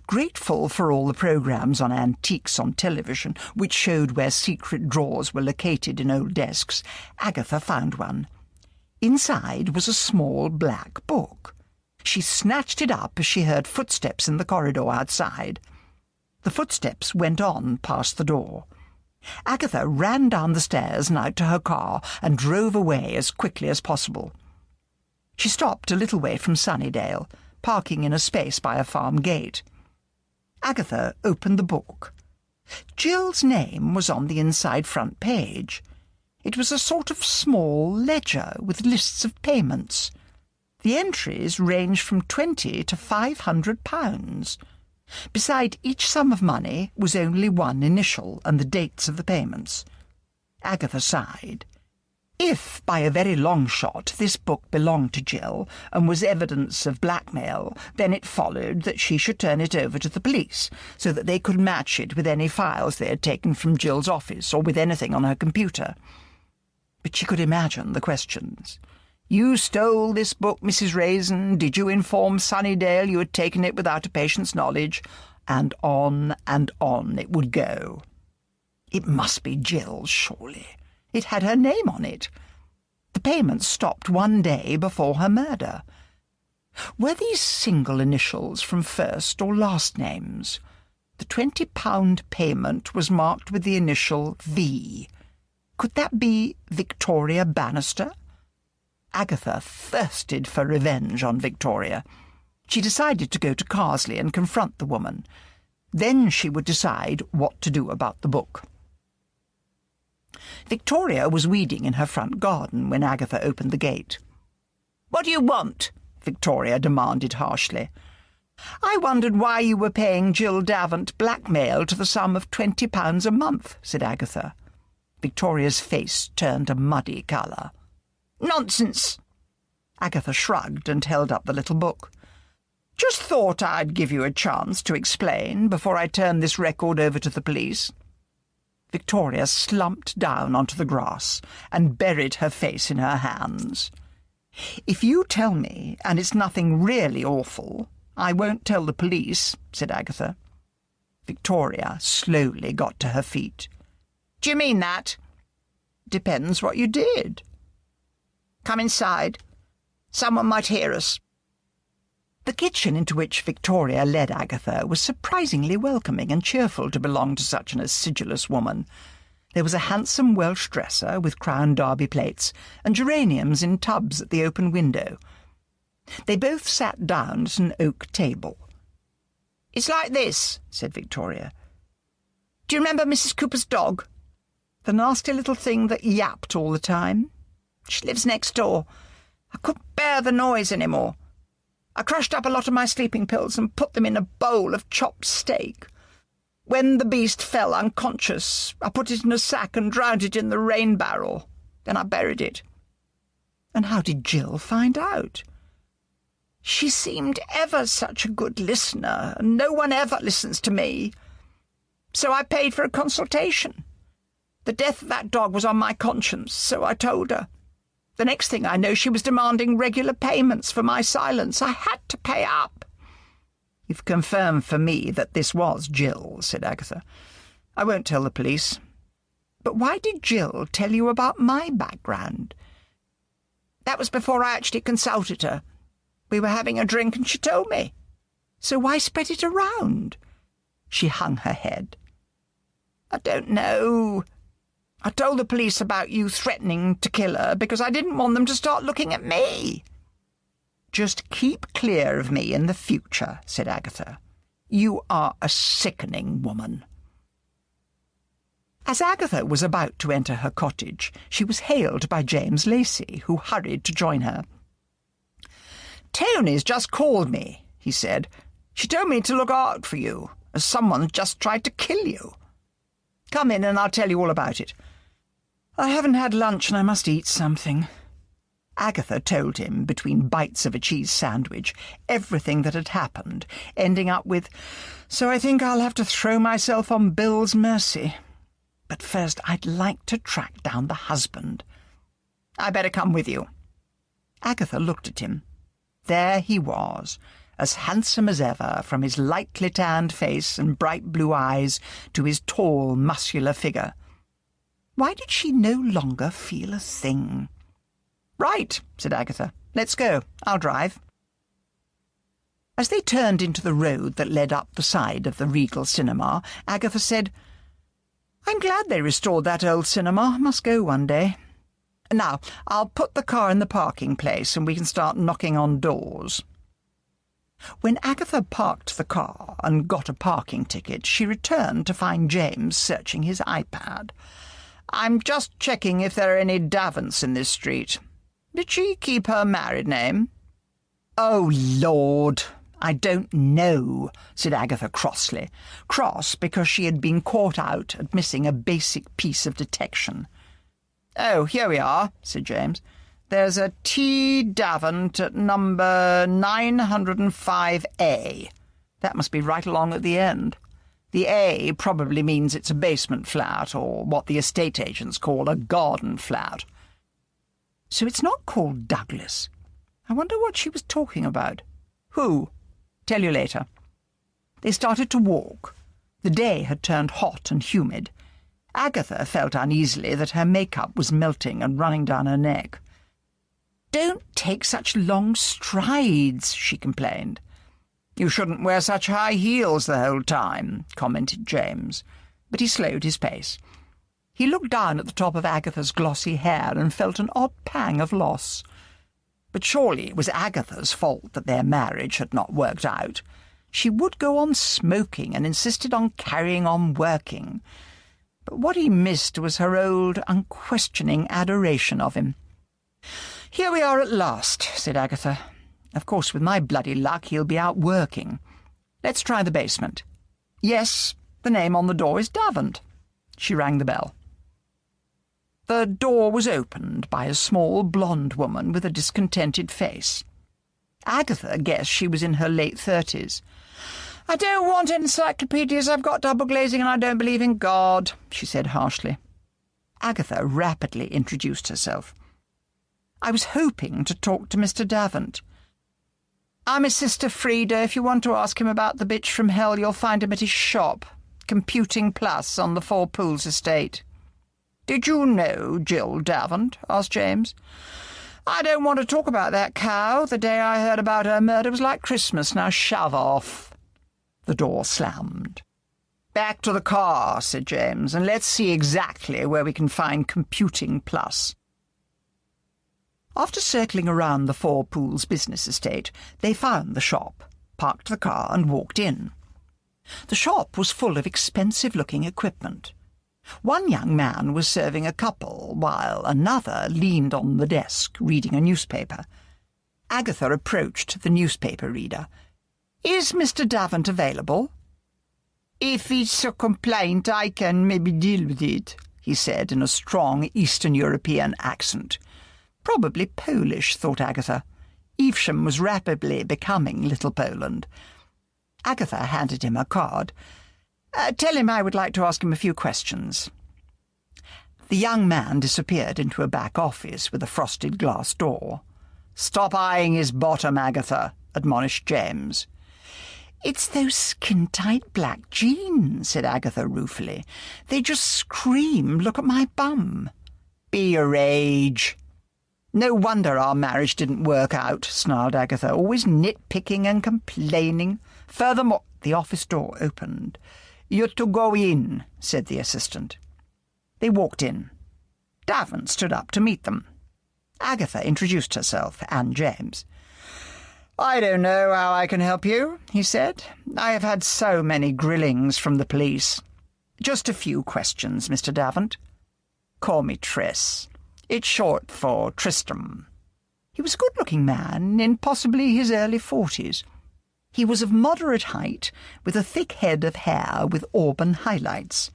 B: Grateful for all the programmes on antiques on television, which showed where secret drawers were located in old desks, Agatha found one. Inside was a small black book. She snatched it up as she heard footsteps in the corridor outside. The footsteps went on past the door. Agatha ran down the stairs and out to her car and drove away as quickly as possible. She stopped a little way from Sunnydale, parking in a space by a farm gate. Agatha opened the book. Jill's name was on the inside front page. It was a sort of small ledger with lists of payments. The entries ranged from £20 to £500. Beside each sum of money was only one initial and the dates of the payments. Agatha sighed. If, by a very long shot, this book belonged to Jill and was evidence of blackmail, then it followed that she should turn it over to the police so that they could match it with any files they had taken from Jill's office or with anything on her computer. But she could imagine the questions. "You stole this book, Mrs. Raisin. Did you inform Sunnydale you had taken it without a patient's knowledge?" And on it would go. It must be Jill's, surely. It had her name on it. The payments stopped one day before her murder. Were these single initials from first or last names? The £20 payment was marked with the initial V. Could that be Victoria Bannister? Agatha thirsted for revenge on Victoria. She decided to go to Carsley and confront the woman. Then she would decide what to do about the book. Victoria was weeding in her front garden when Agatha opened the gate. "What do you want?" Victoria demanded harshly. "I wondered why you were paying Jill Davant blackmail to the sum of £20 a month," said Agatha. Victoria's face turned a muddy colour. "Nonsense!" Agatha shrugged and held up the little book. "Just thought I'd give you a chance to explain before I turn this record over to the police." Victoria slumped down onto the grass and buried her face in her hands. "If you tell me, and it's nothing really awful, I won't tell the police," said Agatha. Victoria slowly got to her feet. "Do you mean that?" "Depends what you did." "Come inside. Someone might hear us." The kitchen into which Victoria led Agatha was surprisingly welcoming and cheerful to belong to such an acidulous woman. There was a handsome Welsh dresser with Crown Derby plates and geraniums in tubs at the open window. They both sat down at an oak table. "It's like this," said Victoria. "Do you remember Mrs. Cooper's dog? The nasty little thing that yapped all the time? She lives next door. I couldn't bear the noise any more. I crushed up a lot of my sleeping pills and put them in a bowl of chopped steak. When the beast fell unconscious, I put it in a sack and drowned it in the rain barrel. Then I buried it." "And how did Jill find out?" "She seemed ever such a good listener, and no one ever listens to me. So I paid for a consultation. The death of that dog was on my conscience, so I told her. The next thing I know, she was demanding regular payments for my silence. I had to pay up." "You've confirmed for me that this was Jill," said Agatha. "I won't tell the police. But why did Jill tell you about my background?" "That was before I actually consulted her. We were having a drink and she told me. So why spread it around?" She hung her head. "I don't know. I told the police about you threatening to kill her because I didn't want them to start looking at me." "Just keep clear of me in the future," said Agatha. "You are a sickening woman." As Agatha was about to enter her cottage, she was hailed by James Lacey, who hurried to join her. "Tony's just called me," he said. "She told me to look out for you. Someone just tried to kill you. Come in and I'll tell you all about it. I haven't had lunch and I must eat something." Agatha told him, between bites of a cheese sandwich, everything that had happened, ending up with, "So I think I'll have to throw myself on Bill's mercy. But first I'd like to track down the husband. I better come with you." Agatha looked at him. There he was, as handsome as ever, from his lightly tanned face and bright blue eyes to his tall, muscular figure. Why did she no longer feel a thing? "Right," said Agatha. "Let's go. I'll drive." As they turned into the road that led up the side of the Regal Cinema, Agatha said, "I'm glad they restored that old cinema. Must go one day. Now, I'll put the car in the parking place and we can start knocking on doors." When Agatha parked the car and got a parking ticket, she returned to find James searching his iPad. "I'm just checking if there are any Davants in this street. Did she keep her married name?" "Oh, Lord, I don't know," said Agatha crossly. Cross because she had been caught out at missing a basic piece of detection. "Oh, here we are," said James. "There's a T. Davant at number 905A. That must be right along at the end. The A probably means it's a basement flat, or what the estate agents call a garden flat. So it's not called Douglas. I wonder what she was talking about. Who? Tell you later." They started to walk. The day had turned hot and humid. Agatha felt uneasily that her makeup was melting and running down her neck. "Don't take such long strides," she complained. "You shouldn't wear such high heels the whole time," commented James, but he slowed his pace. He looked down at the top of Agatha's glossy hair and felt an odd pang of loss. But surely it was Agatha's fault that their marriage had not worked out. She would go on smoking and insisted on carrying on working. But what he missed was her old, unquestioning adoration of him. "Here we are at last," said Agatha. "Of course, with my bloody luck, he'll be out working. Let's try the basement. Yes, the name on the door is Davant." She rang the bell. The door was opened by a small blonde woman with a discontented face. Agatha guessed she was in her late 30s. "I don't want encyclopedias. I've got double glazing and I don't believe in God," she said harshly. Agatha rapidly introduced herself. "I was hoping to talk to Mr. Davant. I'm his sister Frida. If you want to ask him about the bitch from hell, you'll find him at his shop, Computing Plus, on the Four Pools estate." "Did you know Jill Davant?" asked James. "I don't want to talk about that cow. The day I heard about her murder was like Christmas. Now shove off." The door slammed. "Back to the car," said James, "and let's see exactly where we can find Computing Plus." After circling around the Four Pools business estate, they found the shop, parked the car and walked in. The shop was full of expensive-looking equipment. One young man was serving a couple, while another leaned on the desk, reading a newspaper. Agatha approached the newspaper reader. "Is Mr. Davant available?" "If it's a complaint, I can maybe deal with it," he said in a strong Eastern European accent. Probably Polish, thought Agatha. Evesham was rapidly becoming Little Poland. Agatha handed him a card. "Tell him I would like to ask him a few questions." The young man disappeared into a back office with a frosted glass door. "Stop eyeing his bottom, Agatha," admonished James. "It's those skin-tight black jeans," said Agatha ruefully. "They just scream, 'Look at my bum.'" "Be your age." "No wonder our marriage didn't work out," snarled Agatha, "always nitpicking and complaining. Furthermore—" The office door opened. "You're to go in," said the assistant. They walked in. Davant stood up to meet them. Agatha introduced herself and James. "I don't know how I can help you," he said. "I have had so many grillings from the police. Just a few questions, Mr. Davant. Call me Triss. It's short for Tristram." He was a good-looking man, in possibly his early 40s. He was of moderate height, with a thick head of hair with auburn highlights.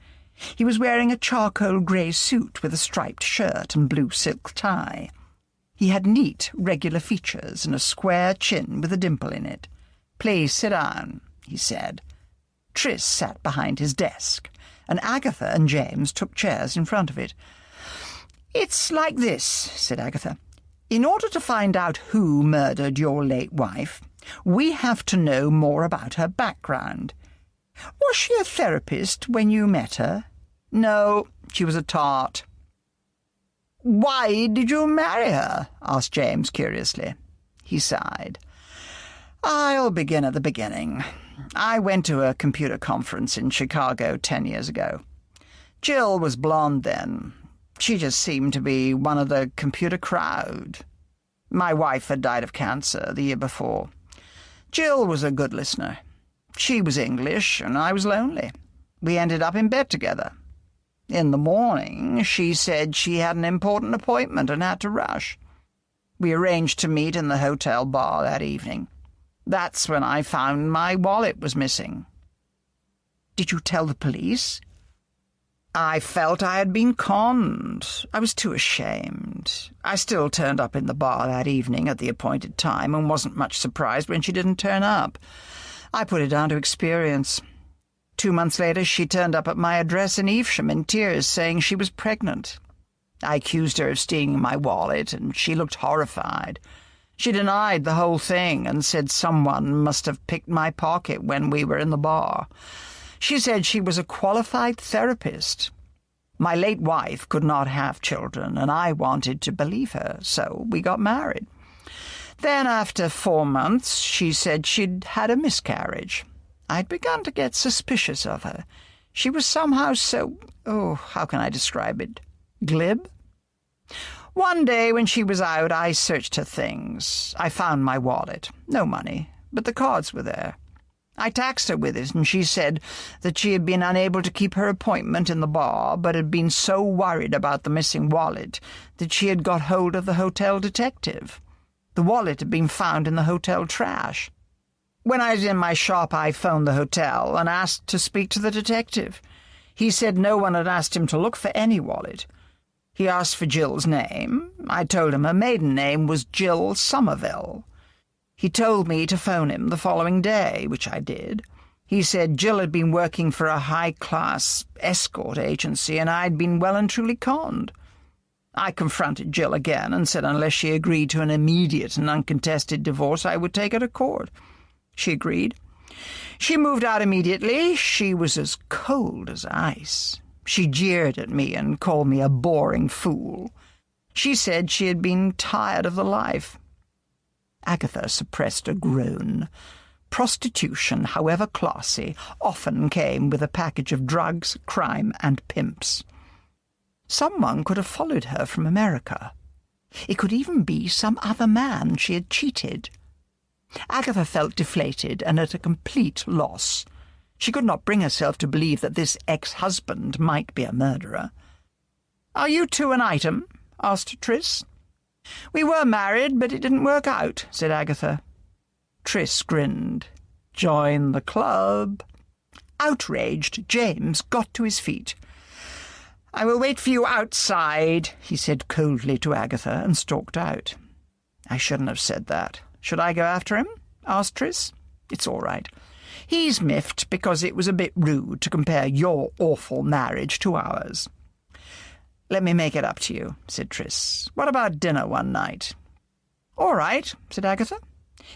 B: He was wearing a charcoal grey suit with a striped shirt and blue silk tie. He had neat, regular features and a square chin with a dimple in it. "Please sit down," he said. Tris sat behind his desk, and Agatha and James took chairs in front of it. "It's like this," said Agatha. "In order to find out who murdered your late wife, we have to know more about her background. Was she a therapist when you met her?" "No, she was a tart." "Why did you marry her?" asked James curiously. He sighed. "I'll begin at the beginning. I went to a computer conference in Chicago 10 years ago. Jill was blonde then. She just seemed to be one of the computer crowd. My wife had died of cancer the year before. Jill was a good listener. She was English, and I was lonely. We ended up in bed together. In the morning, she said she had an important appointment and had to rush. We arranged to meet in the hotel bar that evening. That's when I found my wallet was missing." "Did you tell the police?" "I felt I had been conned. I was too ashamed. I still turned up in the bar that evening at the appointed time and wasn't much surprised when she didn't turn up. I put it down to experience. 2 months later, she turned up at my address in Evesham in tears, saying she was pregnant. I accused her of stealing my wallet, and she looked horrified. She denied the whole thing and said someone must have picked my pocket when we were in the bar. She said she was a qualified therapist. My late wife could not have children, and I wanted to believe her, so we got married. Then, after 4 months, she said she'd had a miscarriage. I'd begun to get suspicious of her. She was somehow so, how can I describe it, glib? One day when she was out, I searched her things. I found my wallet. No money, but the cards were there. I taxed her with it, and she said that she had been unable to keep her appointment in the bar, but had been so worried about the missing wallet that she had got hold of the hotel detective. The wallet had been found in the hotel trash. When I was in my shop, I phoned the hotel and asked to speak to the detective. He said no one had asked him to look for any wallet. He asked for Jill's name. I told him her maiden name was Jill Somerville. He told me to phone him the following day, which I did. He said Jill had been working for a high-class escort agency, and I'd been well and truly conned. I confronted Jill again and said unless she agreed to an immediate and uncontested divorce, I would take her to court. She agreed. She moved out immediately. She was as cold as ice. She jeered at me and called me a boring fool. She said she had been tired of the life. Agatha suppressed a groan. Prostitution, however classy, often came with a package of drugs, crime, and pimps. Someone could have followed her from America. It could even be some other man she had cheated. Agatha felt deflated and at a complete loss. She could not bring herself to believe that this ex-husband might be a murderer. "Are you two an item?" asked Tris. "We were married, but it didn't work out," said Agatha. Tris grinned. "Join the club." Outraged, James got to his feet. "I will wait for you outside," he said coldly to Agatha, and stalked out. "I shouldn't have said that. Should I go after him?" asked Tris. "It's all right. He's miffed because it was a bit rude to compare your awful marriage to ours." "Let me make it up to you," said Tris. "What about dinner one night?" "All right," said Agatha.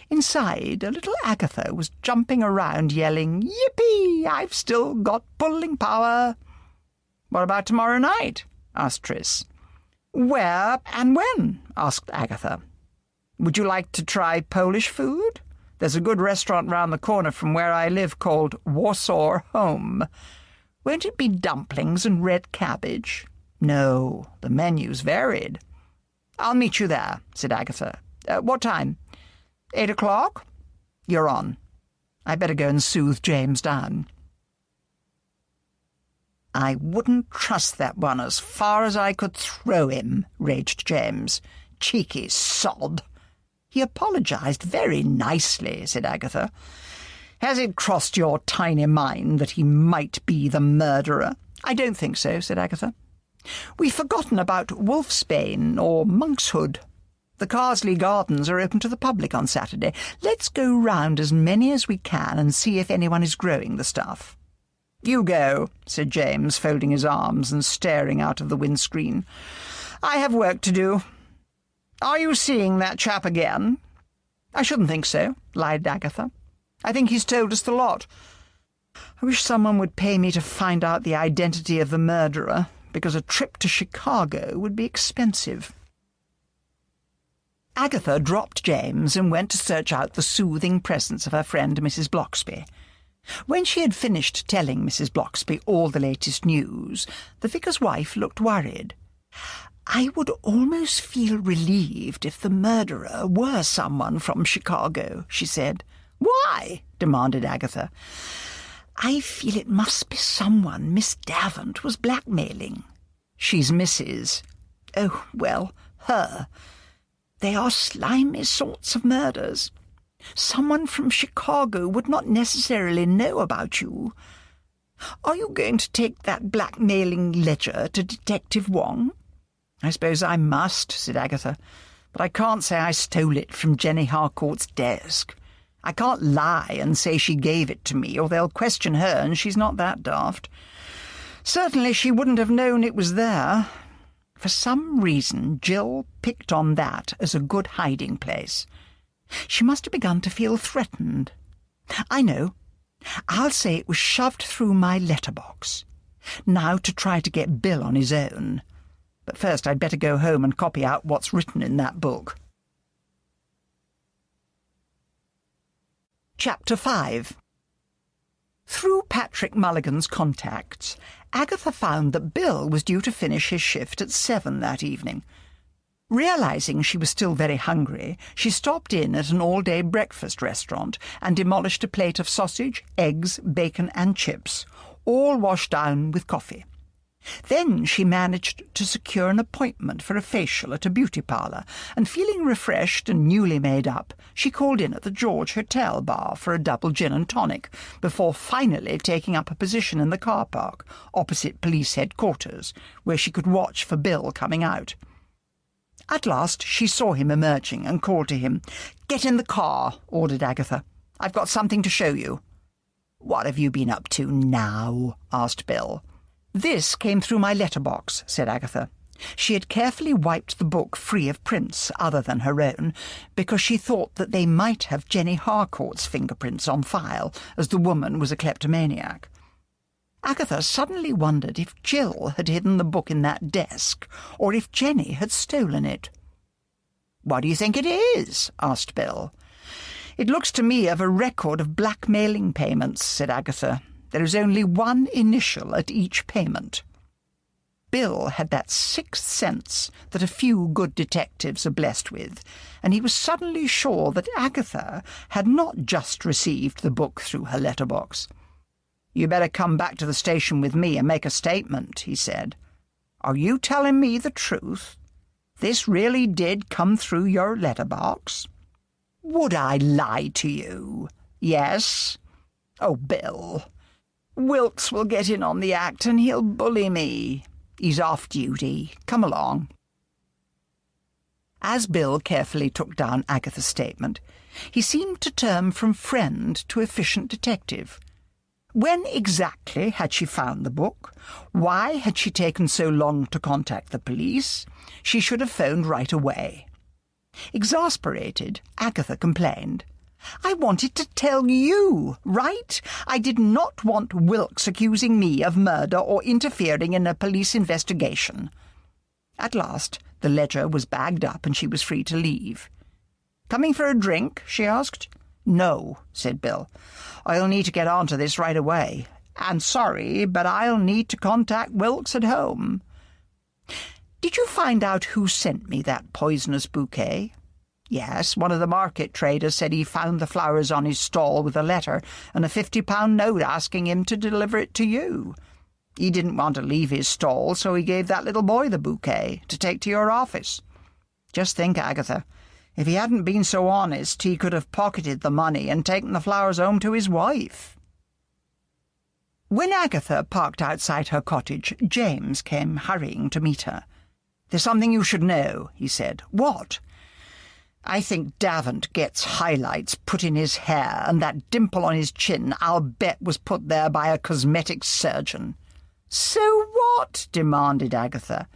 B: Inside, a little Agatha was jumping around yelling, "Yippee! I've still got pulling power." "What about tomorrow night?" asked Tris. "Where and when?" asked Agatha. "Would you like to try Polish food? There's a good restaurant round the corner from where I live called Warsaw Home. Won't it be dumplings and red cabbage?" "No, the menu's varied." "I'll meet you there," said Agatha. "What time?" 8 o'clock? You're on. I better go and soothe James down." "I wouldn't trust that one as far as I could throw him," raged James. "Cheeky sod." "He apologized very nicely," said Agatha. Has it crossed your tiny mind that he might be the murderer?
A: I don't think so, said Agatha.
B: We've forgotten about Wolfsbane or Monkshood. The Carsley Gardens are open to the public on Saturday. Let's go round as many as we can and see if anyone is growing the stuff.
A: You go, said James, folding his arms and staring out of the windscreen. I have work to do. Are you seeing that chap again?
B: I shouldn't think so, lied Agatha.
A: I think he's told us the lot. I wish someone would pay me to find out the identity of the murderer, because a trip to Chicago would be expensive. Agatha dropped James and went to search out the soothing presence of her friend Mrs. Bloxby. When she had finished telling Mrs. Bloxby all the latest news, the vicar's wife looked worried.
B: I would almost feel relieved if the murderer were someone from Chicago, she said.
A: Why? Demanded Agatha.
B: I feel it must be someone Miss Davant was blackmailing.
A: She's Mrs.
B: Oh, well, her. They are slimy sorts of murders. Someone from Chicago would not necessarily know about you. Are you going to take that blackmailing ledger to Detective Wong?
A: I suppose I must, said Agatha, but I can't say I stole it from Jenny Harcourt's desk. I can't lie and say she gave it to me, or they'll question her, and she's not that daft. Certainly she wouldn't have known it was there. For some reason, Jill picked on that as a good hiding place. She must have begun to feel threatened. I know. I'll say it was shoved through my letterbox. Now to try to get Bill on his own. But first I'd better go home and copy out what's written in that book. Chapter 5. Through Patrick Mulligan's contacts, Agatha found that Bill was due to finish his shift at 7 that evening. Realizing she was still very hungry, she stopped in at an all-day breakfast restaurant and demolished a plate of sausage, eggs, bacon and chips, all washed down with coffee. Then she managed to secure an appointment for a facial at a beauty parlour, and feeling refreshed and newly made up, she called in at the George Hotel bar for a double gin and tonic, before finally taking up a position in the car park, opposite police headquarters, where she could watch for Bill coming out. At last she saw him emerging and called to him. "Get in the car," ordered Agatha. "I've got something to show you." "What have you been up to now?" asked Bill. "This came through my letterbox," said Agatha. She had carefully wiped the book free of prints other than her own, because she thought that they might have Jenny Harcourt's fingerprints on file, as the woman was a kleptomaniac. Agatha suddenly wondered if Jill had hidden the book in that desk, or if Jenny had stolen it. "What do you think it is?" asked Bill. "It looks to me of a record of blackmailing payments," said Agatha. "There is only one initial at each payment." Bill had that sixth sense that a few good detectives are blessed with, and he was suddenly sure that Agatha had not just received the book through her letterbox. "You better come back to the station with me and make a statement," he said. "Are you telling me the truth? This really did come through your letterbox?" "Would I lie to you?" "Yes." "Oh, Bill, Wilkes will get in on the act and he'll bully me. He's off duty. Come along." As Bill carefully took down Agatha's statement, he seemed to turn from friend to efficient detective. When exactly had she found the book? Why had she taken so long to contact the police? She should have phoned right away. Exasperated, Agatha complained. "I wanted to tell you, right? I did not want Wilkes accusing me of murder or interfering in a police investigation." At last, the ledger was bagged up and she was free to leave. "Coming for a drink?" she asked. "No," said Bill. "I'll need to get on to this right away. And sorry, but I'll need to contact Wilkes at home." "Did you find out who sent me that poisonous bouquet?" "Yes, one of the market traders said he found the flowers on his stall with a letter and a £50 note asking him to deliver it to you. He didn't want to leave his stall, so he gave that little boy the bouquet to take to your office. Just think, Agatha, If he hadn't been so honest, he could have pocketed the money and taken the flowers home to his wife. When Agatha parked outside her cottage, James came hurrying to meet her. "There's something you should know," he said. "What?" "I think Davant gets highlights put in his hair, and that dimple on his chin, I'll bet, was put there by a cosmetic surgeon." "So what?" demanded Agatha.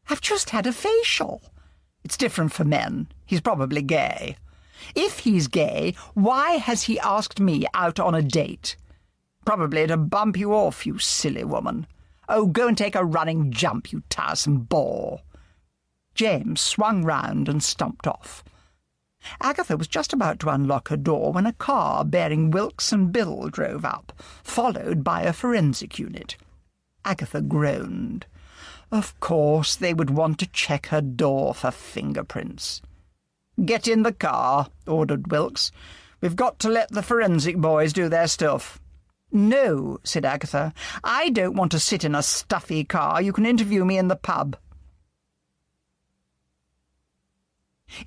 A: "I've just had a facial." "It's different for men. He's probably gay." "If he's gay, why has he asked me out on a date?" "Probably to bump you off, you silly woman." "Oh, go and take a running jump, you tiresome bore." James swung round and stumped off. Agatha was just about to unlock her door when a car bearing Wilkes and Bill drove up, followed by a forensic unit. Agatha groaned. Of course they would want to check her door for fingerprints. "Get in the car," ordered Wilkes. "We've got to let the forensic boys do their stuff." "No," said Agatha. "I don't want to sit in a stuffy car. You can interview me in the pub."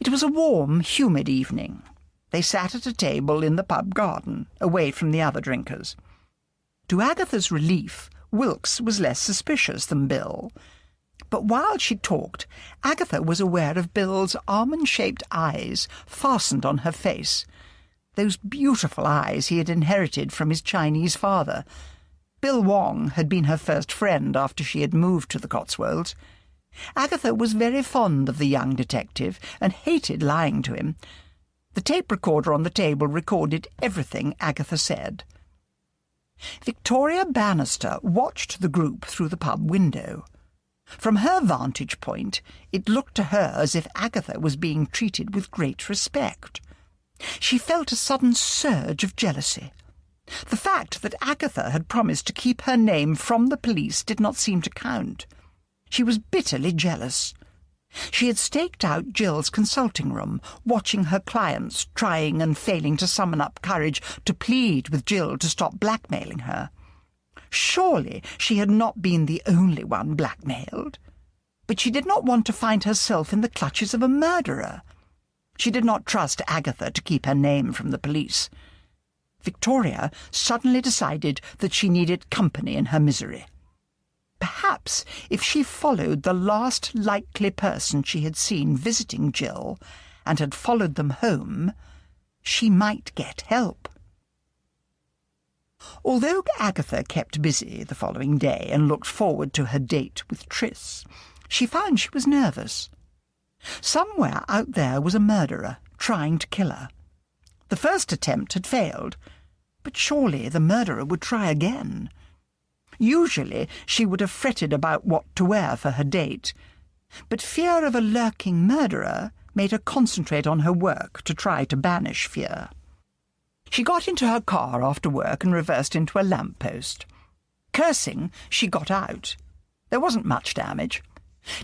A: It was a warm, humid evening. They sat at a table in the pub garden, away from the other drinkers. To Agatha's relief, Wilkes was less suspicious than Bill. But while she talked, Agatha was aware of Bill's almond-shaped eyes fastened on her face, those beautiful eyes he had inherited from his Chinese father. Bill Wong had been her first friend after she had moved to the Cotswolds. Agatha was very fond of the young detective and hated lying to him. The tape recorder on the table recorded everything Agatha said. Victoria Bannister watched the group through the pub window. From her vantage point, it looked to her as if Agatha was being treated with great respect. She felt a sudden surge of jealousy. The fact that Agatha had promised to keep her name from the police did not seem to count. She was bitterly jealous. She had staked out Jill's consulting room, watching her clients trying and failing to summon up courage to plead with Jill to stop blackmailing her. Surely she had not been the only one blackmailed. But she did not want to find herself in the clutches of a murderer. She did not trust Agatha to keep her name from the police. Victoria suddenly decided that she needed company in her misery. Perhaps if she followed the last likely person she had seen visiting Jill and had followed them home, she might get help. Although Agatha kept busy the following day and looked forward to her date with Tris, she found she was nervous. Somewhere out there was a murderer trying to kill her. The first attempt had failed, but surely the murderer would try again. Usually she would have fretted about what to wear for her date, but fear of a lurking murderer made her concentrate on her work to try to banish fear. She got into her car after work and reversed into a lamp-post. Cursing, she got out. There wasn't much damage.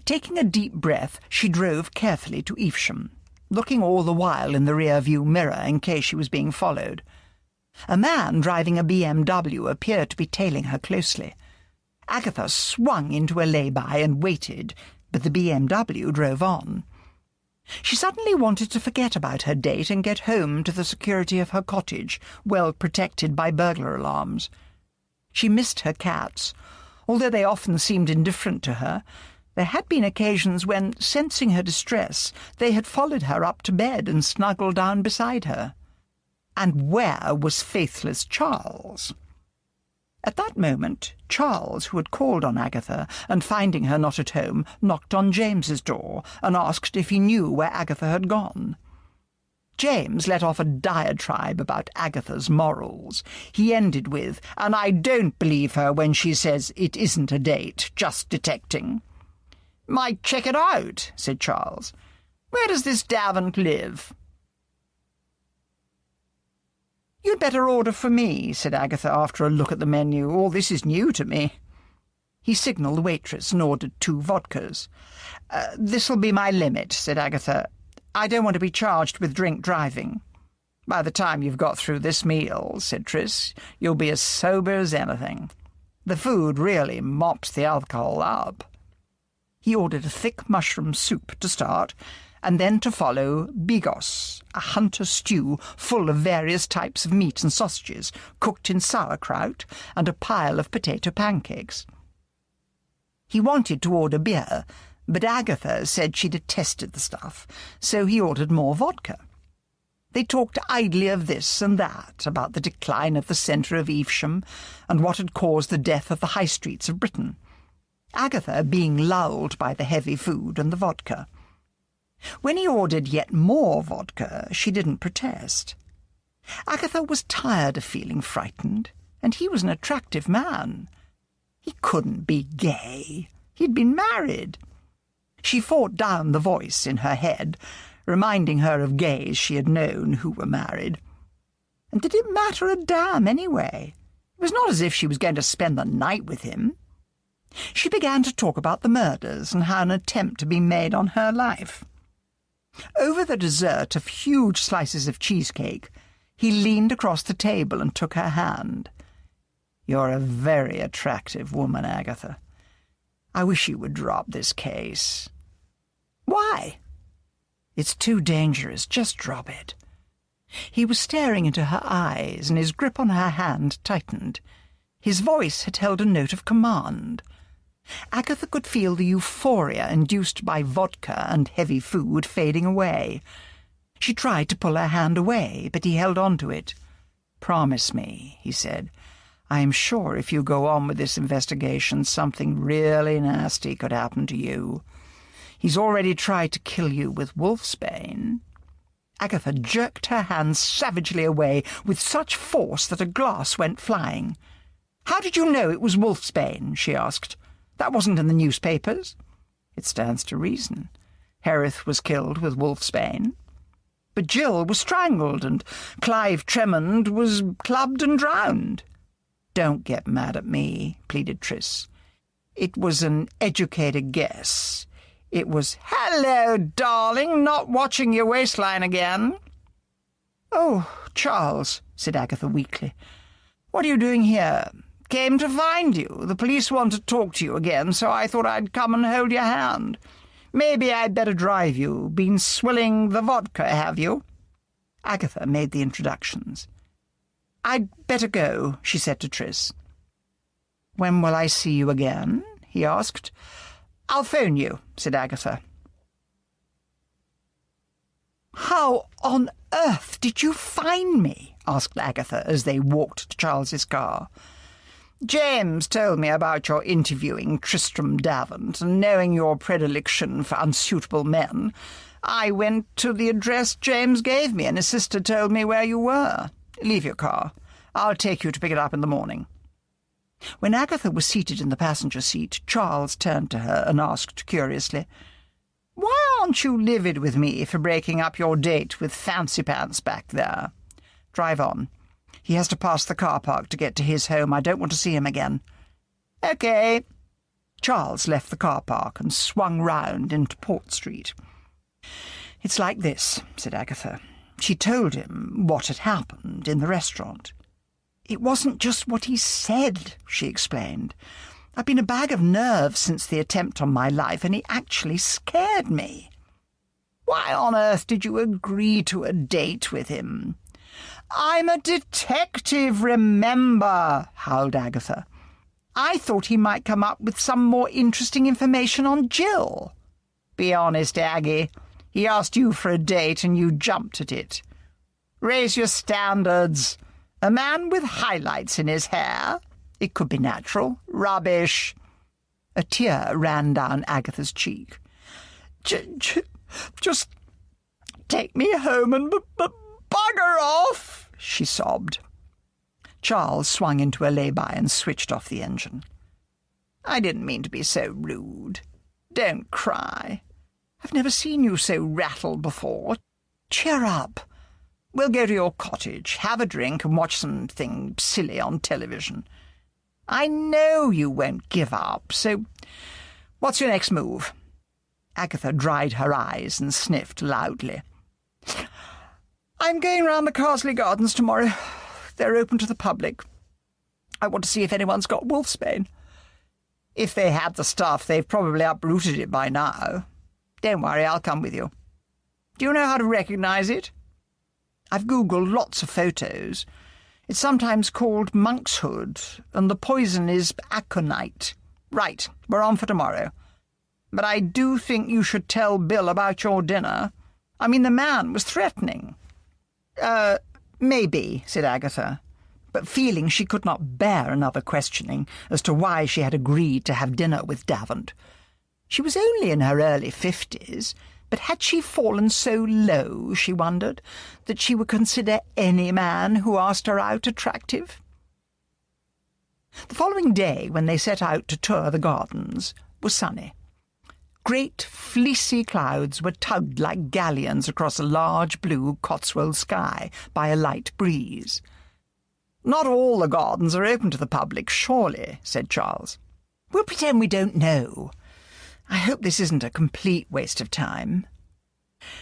A: Taking a deep breath, she drove carefully to Evesham, looking all the while in the rear-view mirror in case she was being followed. A man driving a BMW appeared to be tailing her closely. Agatha swung into a lay-by and waited, but the BMW drove on. She suddenly wanted to forget about her date and get home to the security of her cottage, well protected by burglar alarms. She missed her cats. Although they often seemed indifferent to her, there had been occasions when, sensing her distress, they had followed her up to bed and snuggled down beside her. And where was faithless Charles? At that moment, Charles, who had called on Agatha, and finding her not at home, knocked on James's door and asked if he knew where Agatha had gone. James let off a diatribe about Agatha's morals. He ended with, "And I don't believe her when she says it isn't a date, just detecting." "Might check it out," said Charles. "Where does this Davant live?" "You'd better order for me," said Agatha after a look at the menu. "All this is new to me." He signalled the waitress and ordered 2 vodkas. "This'll be my limit," said Agatha. "I don't want to be charged with drink driving." "By the time you've got through this meal," said Tris, "you'll be as sober as anything. The food really mops the alcohol up." He ordered a thick mushroom soup to start,
B: and then to follow bigos, a hunter stew full of various types of meat and sausages, cooked in sauerkraut, and a pile of potato pancakes. He wanted to order beer, but Agatha said she detested the stuff, so he ordered more vodka. They talked idly of this and that, about the decline of the centre of Evesham, and what had caused the death of the high streets of Britain, Agatha being lulled by the heavy food and the vodka. When he ordered yet more vodka, she didn't protest. Agatha was tired of feeling frightened, and he was an attractive man. He couldn't be gay. He'd been married. She fought down the voice in her head, reminding her of gays she had known who were married. And did it matter a damn anyway? It was not as if she was going to spend the night with him. She began to talk about the murders and how an attempt had been made on her life. Over the dessert of huge slices of cheesecake, he leaned across the table and took her hand. "You're a very attractive woman, Agatha. I wish you would drop this case." "Why?" "It's too dangerous. Just drop it." He was staring into her eyes, and his grip on her hand tightened. His voice had held a note of command. Agatha could feel the euphoria induced by vodka and heavy food fading away. She tried to pull her hand away, but he held on to it. "Promise me," he said. "I am sure if you go on with this investigation, something really nasty could happen to you. He's already tried to kill you with wolfsbane." Agatha jerked her hand savagely away with such force that a glass went flying. "How did you know it was wolfsbane?" she asked. "That wasn't in the newspapers." "It stands to reason. Hereth was killed with wolfsbane. But Jill was strangled, and Clive Tremond was clubbed and drowned." "Don't get mad at me," pleaded Tris. "It was an educated guess. It was—" "Hello, darling, not watching your waistline again?" "Oh, Charles," said Agatha weakly. "What are you doing here?" "Came to find you. The police want to talk to you again, so I thought I'd come and hold your hand. Maybe I'd better drive you. Been swilling the vodka, have you?" Agatha made the introductions. "I'd better go," she said to Tris. "When will I see you again?" he asked. "I'll phone you," said Agatha. "How on earth did you find me?" asked Agatha as they walked to Charles's car. "James told me about your interviewing Tristram Davant, and knowing your predilection for unsuitable men, I went to the address James gave me, and his sister told me where you were. Leave your car. I'll take you to pick it up in the morning." When Agatha was seated in the passenger seat, Charles turned to her and asked curiously, "Why aren't you livid with me for breaking up your date with Fancy Pants back there? Drive on. He has to pass the car park to get to his home. I don't want to see him again." "OK." Charles left the car park and swung round into Port Street. "It's like this," said Agatha. She told him what had happened in the restaurant. "It wasn't just what he said," she explained. "I've been a bag of nerves since the attempt on my life, and he actually scared me." "Why on earth did you agree to a date with him?" "I'm a detective, remember," howled Agatha. "I thought he might come up with some more interesting information on Jill." "Be honest, Aggie. He asked you for a date and you jumped at it. Raise your standards. A man with highlights in his hair? It could be natural. Rubbish." A tear ran down Agatha's cheek. Just take me home and bugger off," she sobbed. Charles swung into a lay-by and switched off the engine. "I didn't mean to be so rude. Don't cry. I've never seen you so rattled before. Cheer up. We'll go to your cottage, have a drink, and watch something silly on television. I know you won't give up, so what's your next move?" Agatha dried her eyes and sniffed loudly. "I'm going round the Carsley Gardens tomorrow. They're open to the public. I want to see if anyone's got wolfsbane. If they had the stuff, they've probably uprooted it by now. Don't worry, I'll come with you." Do you know how to recognise it?" "I've Googled lots of photos. It's sometimes called monkshood, and the poison is aconite. Right, we're on for tomorrow. But I do think you should tell Bill about your dinner. I mean, the man was threatening." Maybe," said Agatha, but feeling she could not bear another questioning as to why she had agreed to have dinner with Davant. She was only in her early 50s, but had she fallen so low, she wondered, that she would consider any man who asked her out attractive? The following day, when they set out to tour the gardens, was sunny. Great fleecy clouds were tugged like galleons across a large blue Cotswold sky by a light breeze. "Not all the gardens are open to the public, surely," said Charles. "We'll pretend we don't know. I hope this isn't a complete waste of time.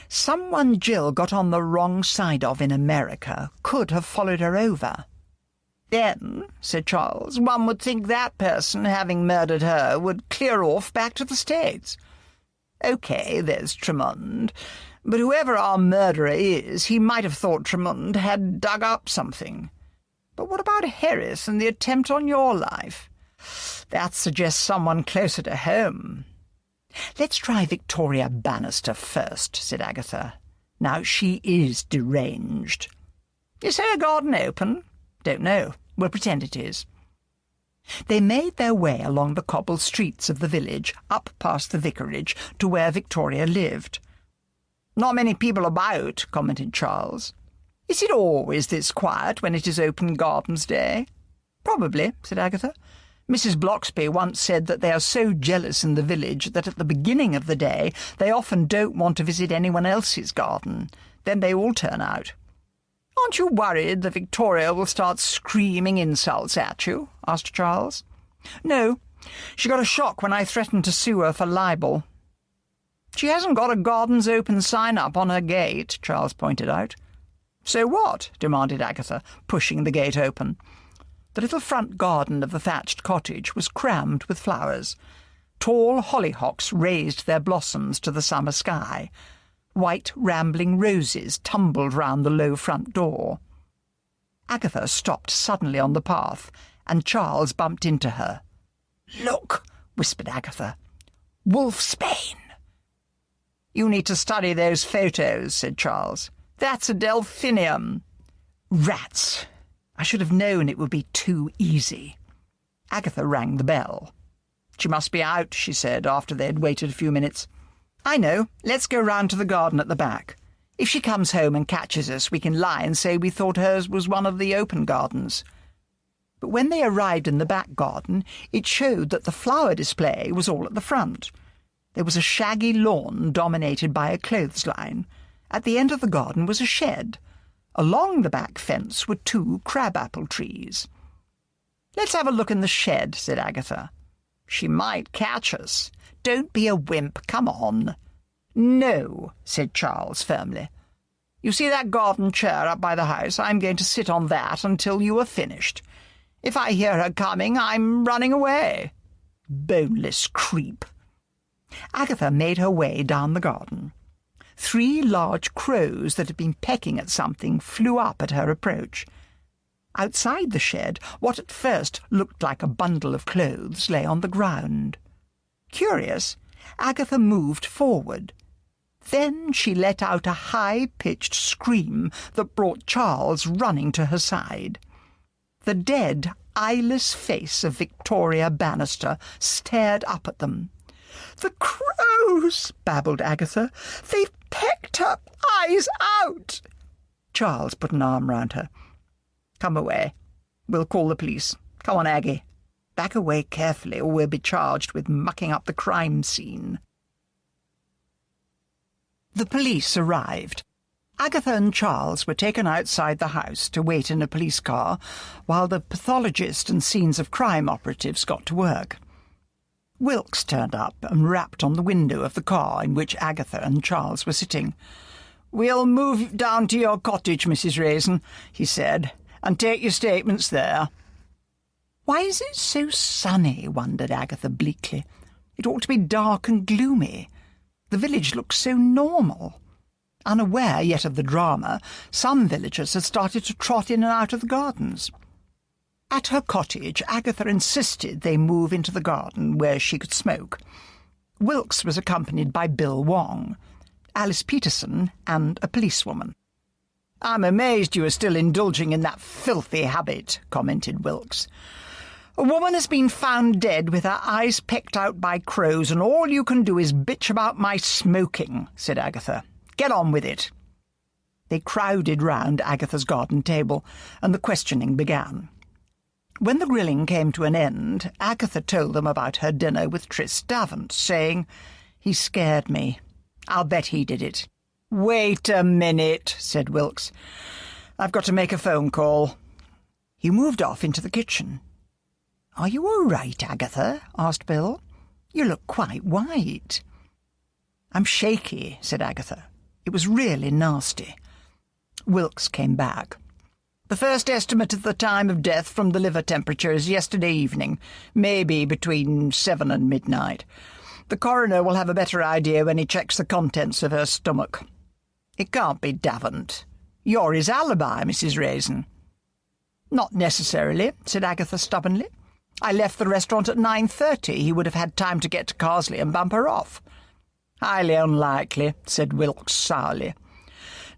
B: Someone Jill got on the wrong side of in America could have followed her over." "Then," said Charles, "one would think that person, having murdered her, would clear off back to the States. OK, there's Tremond, but whoever our murderer is, he might have thought Tremond had dug up something. But what about Harris and the attempt on your life? That suggests someone closer to home." "Let's try Victoria Bannister first," said Agatha. "Now, she is deranged." "Is her garden open?" "Don't know. We'll pretend it is." They made their way along the cobbled streets of the village, up past the vicarage, to where Victoria lived. "Not many people about," commented Charles. "Is it always this quiet when it is open gardens day?" "Probably," said Agatha. "Mrs. Bloxby once said that they are so jealous in the village that at the beginning of the day they often don't want to visit anyone else's garden. Then they all turn out." "Aren't you worried that Victoria will start screaming insults at you?" asked Charles. "No. She got a shock when I threatened to sue her for libel." "She hasn't got a gardens open sign up on her gate," Charles pointed out. "So what?" demanded Agatha, pushing the gate open. The little front garden of the thatched cottage was crammed with flowers. Tall hollyhocks raised their blossoms to the summer sky. White rambling roses tumbled round the low front door. Agatha stopped suddenly on the path, and Charles bumped into her. "Look," whispered Agatha. "Wolfsbane." "You need to study those photos," said Charles. "That's a delphinium." "Rats! I should have known it would be too easy." Agatha rang the bell. "She must be out," she said, after they had waited a few minutes. "I know. Let's go round to the garden at the back. If she comes home and catches us, we can lie and say we thought hers was one of the open gardens." But when they arrived in the back garden, it showed that the flower display was all at the front. There was a shaggy lawn dominated by a clothesline. At the end of the garden was a shed. Along the back fence were 2 crabapple trees. "Let's have a look in the shed," said Agatha. "She might catch us. Don't be a wimp. Come on." "No," said Charles firmly. "You see that garden chair up by the house? I'm going to sit on that until you are finished. If I hear her coming, I'm running away. Boneless creep." Agatha made her way down the garden. 3 large crows that had been pecking at something flew up at her approach. Outside the shed, what at first looked like a bundle of clothes lay on the ground. Curious, Agatha moved forward. Then she let out a high-pitched scream that brought Charles running to her side. The dead, eyeless face of Victoria Bannister stared up at them. "The crows!" babbled Agatha. "They've pecked her eyes out!" Charles put an arm round her. "Come away. We'll call the police. Come on, Aggie. Back away carefully, or we'll be charged with mucking up the crime scene." The police arrived. Agatha and Charles were taken outside the house to wait in a police car while the pathologist and scenes of crime operatives got to work. Wilkes turned up and rapped on the window of the car in which Agatha and Charles were sitting. "We'll move down to your cottage, Mrs. Raisin," he said, "and take your statements there." "Why is it so sunny?" wondered Agatha bleakly. "It ought to be dark and gloomy. The village looks so normal. Unaware yet of the drama, some villagers had started to trot in and out of the gardens. At her cottage, Agatha insisted they move into the garden where she could smoke. Wilkes was accompanied by Bill Wong, Alice Peterson, and a policewoman. "I'm amazed you are still indulging in that filthy habit," commented Wilkes. "A woman has been found dead with her eyes pecked out by crows, and all you can do is bitch about my smoking," said Agatha. "Get on with it." They crowded round Agatha's garden table, and the questioning began. When the grilling came to an end, Agatha told them about her dinner with Tris Davant, saying, "He scared me. I'll bet he did it." "Wait a minute," said Wilkes. "I've got to make a phone call." He moved off into the kitchen. "Are you all right, Agatha?" asked Bill. "You look quite white." "I'm shaky," said Agatha. "It was really nasty." Wilkes came back. "The first estimate of the time of death from the liver temperature is yesterday evening, maybe between 7 and midnight. The coroner will have a better idea when he checks the contents of her stomach. It can't be Davant. You're his alibi, Mrs. Raisin." "Not necessarily," said Agatha stubbornly. "I left the restaurant at 9:30. He would have had time to get to Carsley and bump her off." "Highly unlikely," said Wilkes sourly.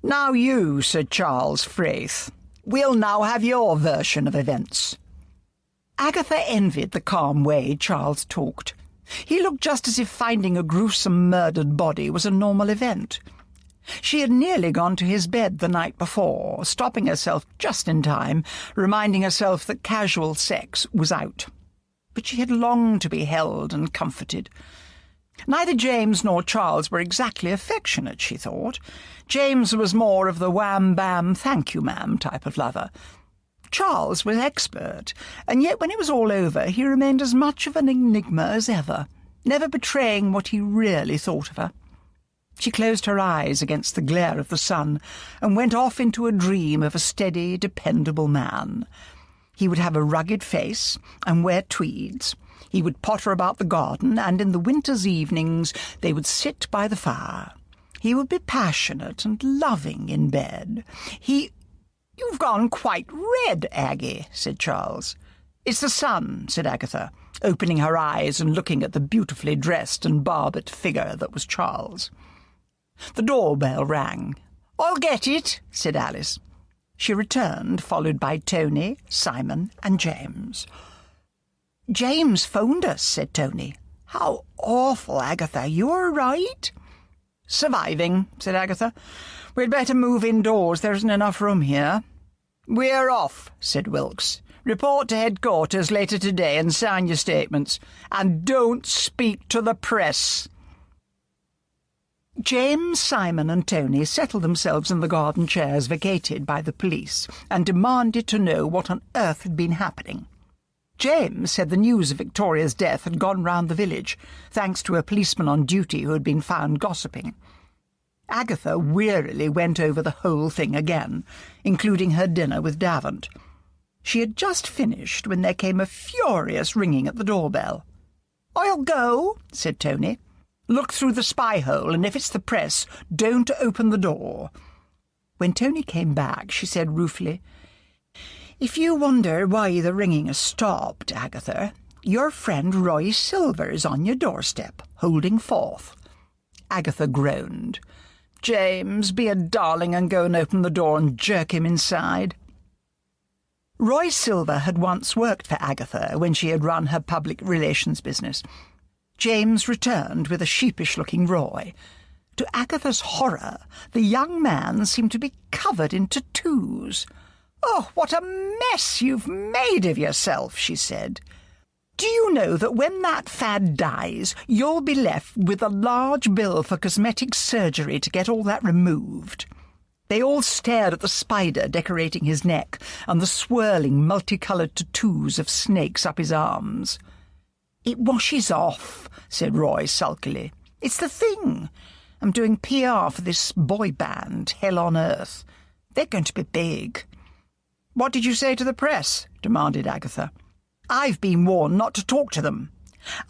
B: "Now you, Sir Charles Fraith. We'll now have your version of events." Agatha envied the calm way Charles talked. He looked just as if finding a gruesome murdered body was a normal event. She had nearly gone to his bed the night before, stopping herself just in time, reminding herself that casual sex was out. But she had longed to be held and comforted. Neither James nor Charles were exactly affectionate, she thought. James was more of the wham-bam, thank-you-ma'am type of lover. Charles was expert, and yet when it was all over he remained as much of an enigma as ever, never betraying what he really thought of her. She closed her eyes against the glare of the sun and went off into a dream of a steady, dependable man. He would have a rugged face and wear tweeds. He would potter about the garden, and in the winter's evenings they would sit by the fire. He would be passionate and loving in bed. "You've gone quite red, Aggie," said Charles. "It's the sun," said Agatha, opening her eyes and looking at the beautifully dressed and barbed figure that was Charles. The doorbell rang. "I'll get it," said Alice. She returned, followed by Tony, Simon, and James. "James phoned us," said Tony. "How awful, Agatha. You all right?" "Surviving," said Agatha. "We'd better move indoors. There isn't enough room here." "We're off," said Wilkes. "Report to headquarters later today and sign your statements. And don't speak to the press." James, Simon, and Tony settled themselves in the garden chairs vacated by the police and demanded to know what on earth had been happening. James said the news of Victoria's death had gone round the village, thanks to a policeman on duty who had been found gossiping. Agatha wearily went over the whole thing again, including her dinner with Davant. She had just finished when there came a furious ringing at the doorbell. "I'll go," said Tony. "Look through the spy-hole, and if it's the press, don't open the door." When Tony came back, she said ruefully, "If you wonder why the ringing has stopped, Agatha, your friend Roy Silver is on your doorstep, holding forth." Agatha groaned. "James, be a darling and go and open the door and jerk him inside." Roy Silver had once worked for Agatha when she had run her public relations business. James returned with a sheepish-looking Roy. To Agatha's horror, the young man seemed to be covered in tattoos. "Oh, what a mess you've made of yourself," she said. "Do you know that when that fad dies, you'll be left with a large bill for cosmetic surgery to get all that removed?" They all stared at the spider decorating his neck and the swirling, multicoloured tattoos of snakes up his arms. "It washes off," said Roy sulkily. "It's the thing. I'm doing PR for this boy band, Hell on Earth. They're going to be big." "What did you say to the press?" demanded Agatha. "I've been warned not to talk to them."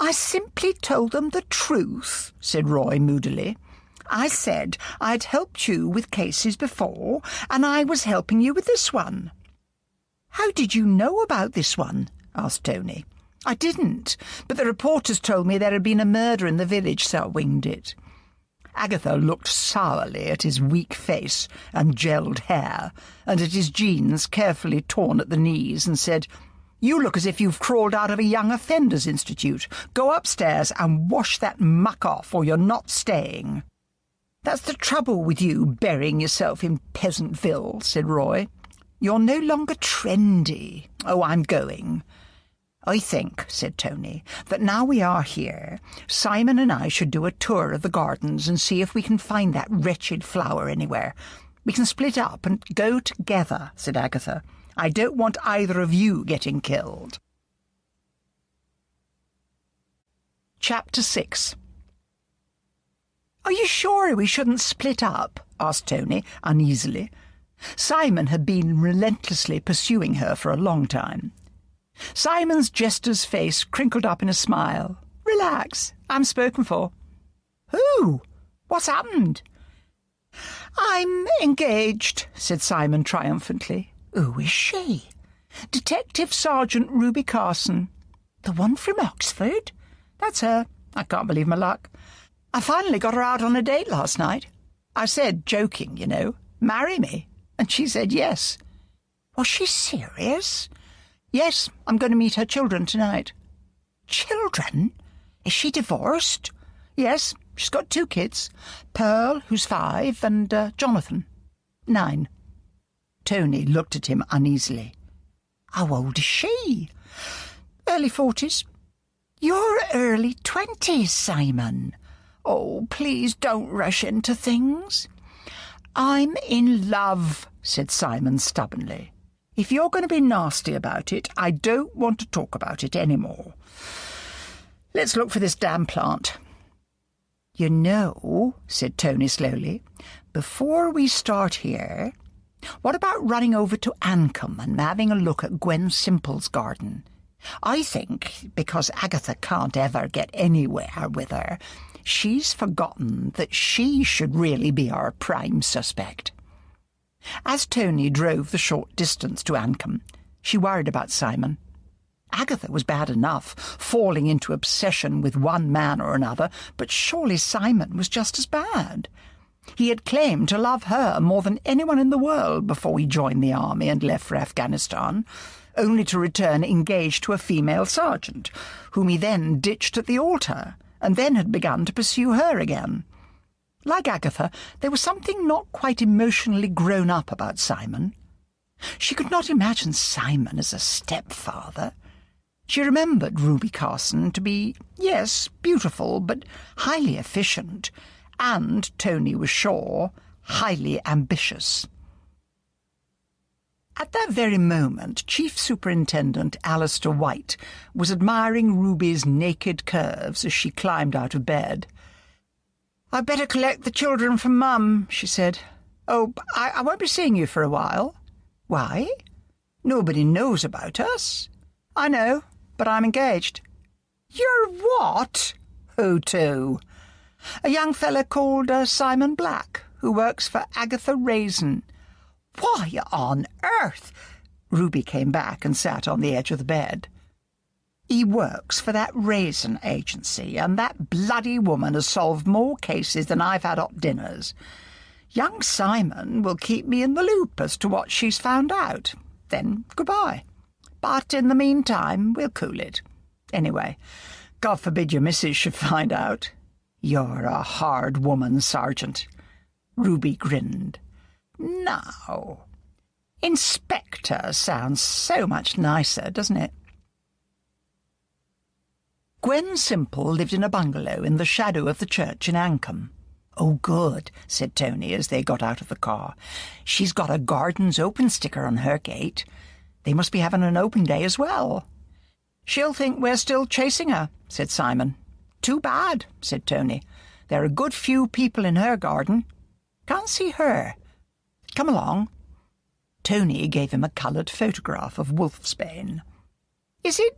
B: "I simply told them the truth," said Roy moodily. I said I'd helped you with cases before, and I was helping you with this one." "How did you know about this one?" asked Tony. "I didn't, but the reporters told me there had been a murder in the village, so I winged it." Agatha looked sourly at his weak face and gelled hair, and at his jeans carefully torn at the knees, and said, "You look as if you've crawled out of a young offenders institute. Go upstairs and wash that muck off, or you're not staying." "That's the trouble with you burying yourself in Peasantville," said Roy. "You're no longer trendy." "Oh, I'm going." "I think," said Tony, "that now we are here, Simon and I should do a tour of the gardens and see if we can find that wretched flower anywhere. We can split up and go together," said Agatha. "I don't want either of you getting killed." Chapter 6. "Are you sure we shouldn't split up?" asked Tony uneasily. Simon had been relentlessly pursuing her for a long time. Simon's jester's face crinkled up in a smile. "Relax, I'm spoken for." "Who? What's happened?" "I'm engaged," said Simon triumphantly. "Who is she?" "Detective Sergeant Ruby Carson." "The one from Oxford?" "That's her. I can't believe my luck. I finally got her out on a date last night. I said, joking, you know, 'Marry me,' and she said yes." "Was she serious?" "Yes, I'm going to meet her children tonight." "Children? Is she divorced?" "Yes, she's got 2 kids. Pearl, who's 5, and Jonathan, 9. Tony looked at him uneasily. "How old is she?" "Early 40s. "You're early 20s, Simon. Oh, please don't rush into things." "I'm in love," said Simon stubbornly. "If you're going to be nasty about it, I don't want to talk about it any more. Let's look for this damn plant." "You know," said Tony slowly, "before we start here, what about running over to Ancombe and having a look at Gwen Simple's garden? I think, because Agatha can't ever get anywhere with her, she's forgotten that she should really be our prime suspect." As Tony drove the short distance to Ancombe, she worried about Simon. Agatha was bad enough, falling into obsession with one man or another, but surely Simon was just as bad. He had claimed to love her more than anyone in the world before he joined the army and left for Afghanistan, only to return engaged to a female sergeant, whom he then ditched at the altar, and then had begun to pursue her again. Like Agatha, there was something not quite emotionally grown up about Simon. She could not imagine Simon as a stepfather. She remembered Ruby Carson to be, yes, beautiful, but highly efficient, and, Tony was sure, highly ambitious. At that very moment, Chief Superintendent Alistair White was admiring Ruby's naked curves as she climbed out of bed. "I'd better collect the children from Mum," she said. "Oh, I won't be seeing you for a while." "Why?" "Nobody knows about us." "I know, but I'm engaged." "You're what?" "Who to?" "A young fella called Simon Black, who works for Agatha Raisin." "Why on earth?" Ruby came back and sat on the edge of the bed. "He works for that Raisin agency, and that bloody woman has solved more cases than I've had hot dinners. Young Simon will keep me in the loop as to what she's found out. Then goodbye. But in the meantime, we'll cool it. Anyway, God forbid your missus should find out." "You're a hard woman, Sergeant." Ruby grinned. "Now, Inspector sounds so much nicer, doesn't it?" Gwen Simple lived in a bungalow in the shadow of the church in Ancombe. "Oh, good," said Tony as they got out of the car. "She's got a Gardens Open sticker on her gate. They must be having an open day as well." "She'll think we're still chasing her," said Simon. "Too bad," said Tony. "There are a good few people in her garden. Can't see her. Come along." Tony gave him a coloured photograph of Wolfsbane. "Is it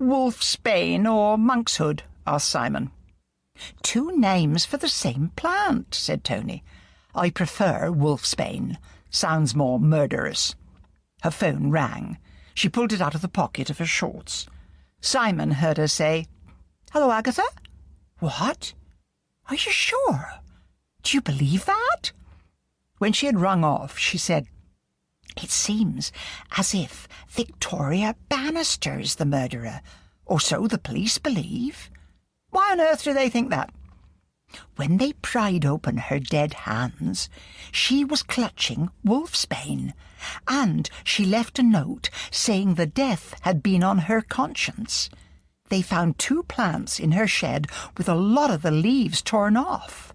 B: Wolfsbane or Monkshood?" asked Simon. "Two names for the same plant," said Tony. "I prefer wolfsbane. Sounds more murderous." Her phone rang. She pulled it out of the pocket of her shorts. Simon heard her say, "Hello, Agatha?" "What? Are you sure? Do you believe that?" When she had rung off, she said, "It seems as if Victoria Bannister's the murderer, or so the police believe." "Why on earth do they think that?" "When they pried open her dead hands, she was clutching wolfsbane, and she left a note saying the death had been on her conscience. They found 2 plants in her shed with a lot of the leaves torn off."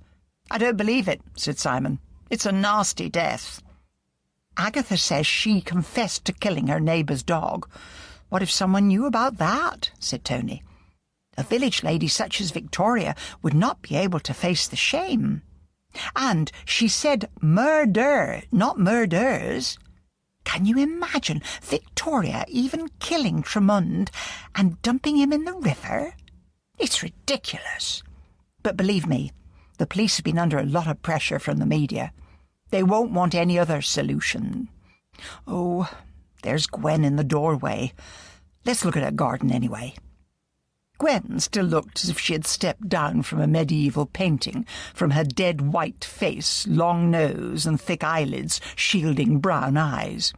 B: "I don't believe it," said Simon. "It's a nasty death." "Agatha says she confessed to killing her neighbour's dog. What if someone knew about that?" said Tony. "A village lady such as Victoria would not be able to face the shame. And she said murder, not murders. Can you imagine Victoria even killing Tremond and dumping him in the river? It's ridiculous. But believe me, the police have been under a lot of pressure from the media. They won't want any other solution. Oh, there's Gwen in the doorway. Let's look at her garden anyway." Gwen still looked as if she had stepped down from a medieval painting, from her dead white face, long nose, and thick eyelids shielding brown eyes.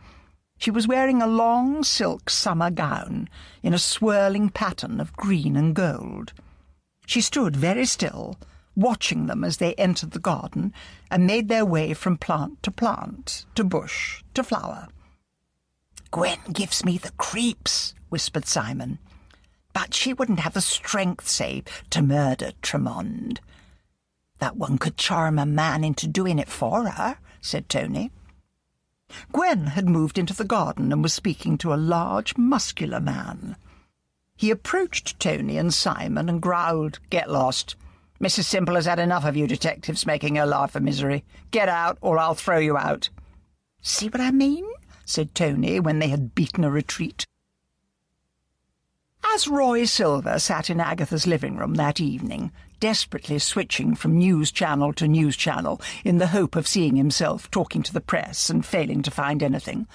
B: She was wearing a long silk summer gown in a swirling pattern of green and gold. She stood very still, watching them as they entered the garden and made their way from plant, to bush, to flower. "Gwen gives me the creeps," whispered Simon. "But she wouldn't have the strength, say, to murder Tremond." "That one could charm a man into doing it for her," said Tony. Gwen had moved into the garden and was speaking to a large, muscular man. He approached Tony and Simon and growled, "Get lost. Mrs. Simple has had enough of you detectives making her life a misery. Get out, or I'll throw you out." "See what I mean?" said Tony when they had beaten a retreat. As Roy Silver sat in Agatha's living room that evening, desperately switching from news channel to news channel in the hope of seeing himself talking to the press and failing to find anything,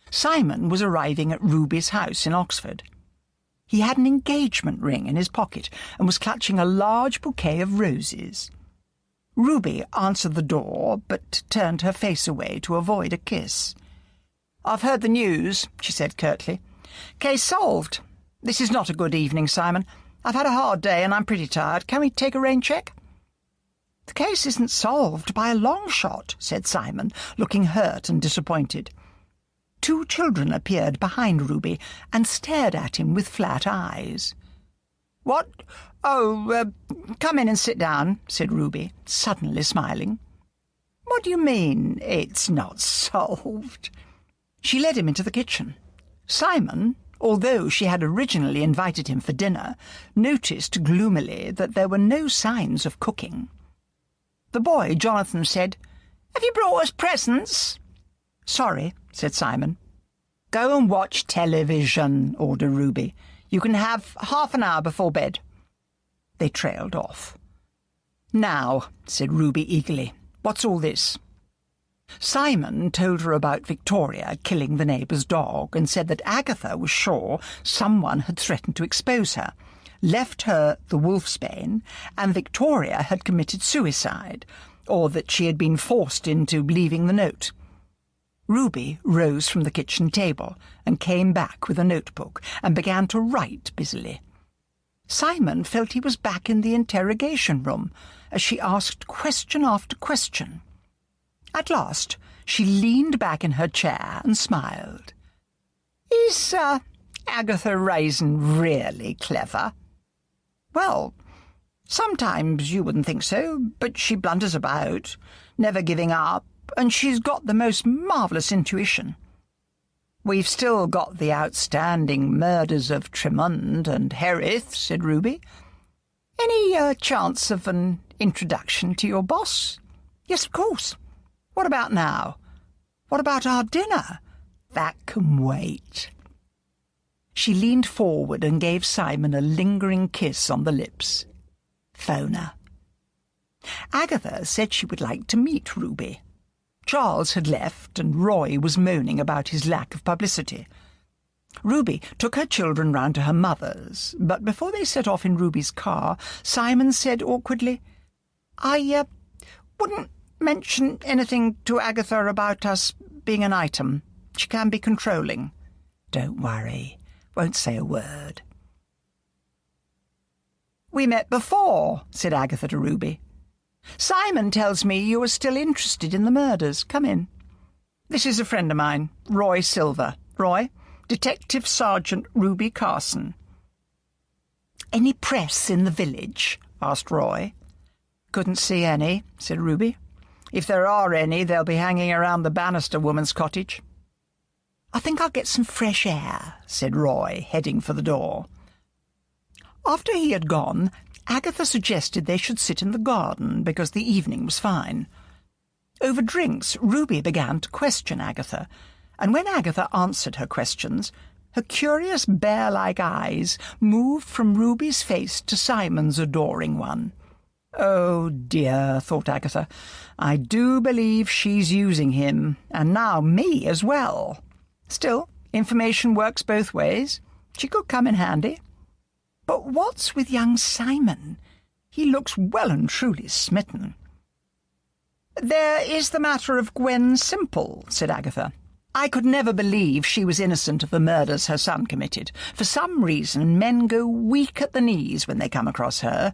B: Simon was arriving at Ruby's house in Oxford. He had an engagement ring in his pocket and was clutching a large bouquet of roses. Ruby answered the door, but turned her face away to avoid a kiss. "I've heard the news," she said curtly. "Case solved. This is not a good evening, Simon. I've had a hard day and I'm pretty tired. Can we take a rain check?" "The case isn't solved by a long shot," said Simon, looking hurt and disappointed. 2 children appeared behind Ruby and stared at him with flat eyes. "What? Oh, come in and sit down," said Ruby, suddenly smiling. "What do you mean, it's not solved?" She led him into the kitchen. Simon, although she had originally invited him for dinner, noticed gloomily that there were no signs of cooking. The boy, Jonathan, said, "Have you brought us presents?" "Sorry," said Simon. "Go and watch television," ordered Ruby. "You can have half an hour before bed." They trailed off. "Now," said Ruby eagerly, "what's all this?" Simon told her about Victoria killing the neighbour's dog and said that Agatha was sure someone had threatened to expose her, left her the wolfsbane, and Victoria had committed suicide, or that she had been forced into leaving the note. Ruby rose from the kitchen table and came back with a notebook and began to write busily. Simon felt he was back in the interrogation room as she asked question after question. At last she leaned back in her chair and smiled. "Is Agatha Raisin really clever?" "Well, sometimes you wouldn't think so, but she blunders about, never giving up, and she's got the most marvellous intuition." "We've still got the outstanding murders of Tremond and Herith," said Ruby. "Any chance of an introduction to your boss?" "Yes, of course. What about now?" "What about our dinner?" "That can wait." She leaned forward and gave Simon a lingering kiss on the lips. Phone her. Agatha said she would like to meet Ruby. Charles had left, and Roy was moaning about his lack of publicity. Ruby took her children round to her mother's, but before they set off in Ruby's car, Simon said awkwardly, "I wouldn't mention anything to Agatha about us being an item. She can be controlling." "Don't worry. Won't say a word." "We met before," said Agatha to Ruby. "Simon tells me you are still interested in the murders. Come in. This is a friend of mine, Roy Silver. Roy, Detective Sergeant Ruby Carson." "Any press in the village?" asked Roy. "Couldn't see any," said Ruby. "If there are any, they'll be hanging around the Bannister woman's cottage." "I think I'll get some fresh air," said Roy, heading for the door. After he had gone, Agatha suggested they should sit in the garden because the evening was fine. Over drinks, Ruby began to question Agatha, and when Agatha answered her questions, her curious bear-like eyes moved from Ruby's face to Simon's adoring one. "Oh dear," thought Agatha, "I do believe she's using him, and now me as well. Still, information works both ways. She could come in handy. But what's with young Simon? He looks well and truly smitten." "There is the matter of Gwen Simple," said Agatha. "I could never believe she was innocent of the murders her son committed. For some reason, men go weak at the knees when they come across her.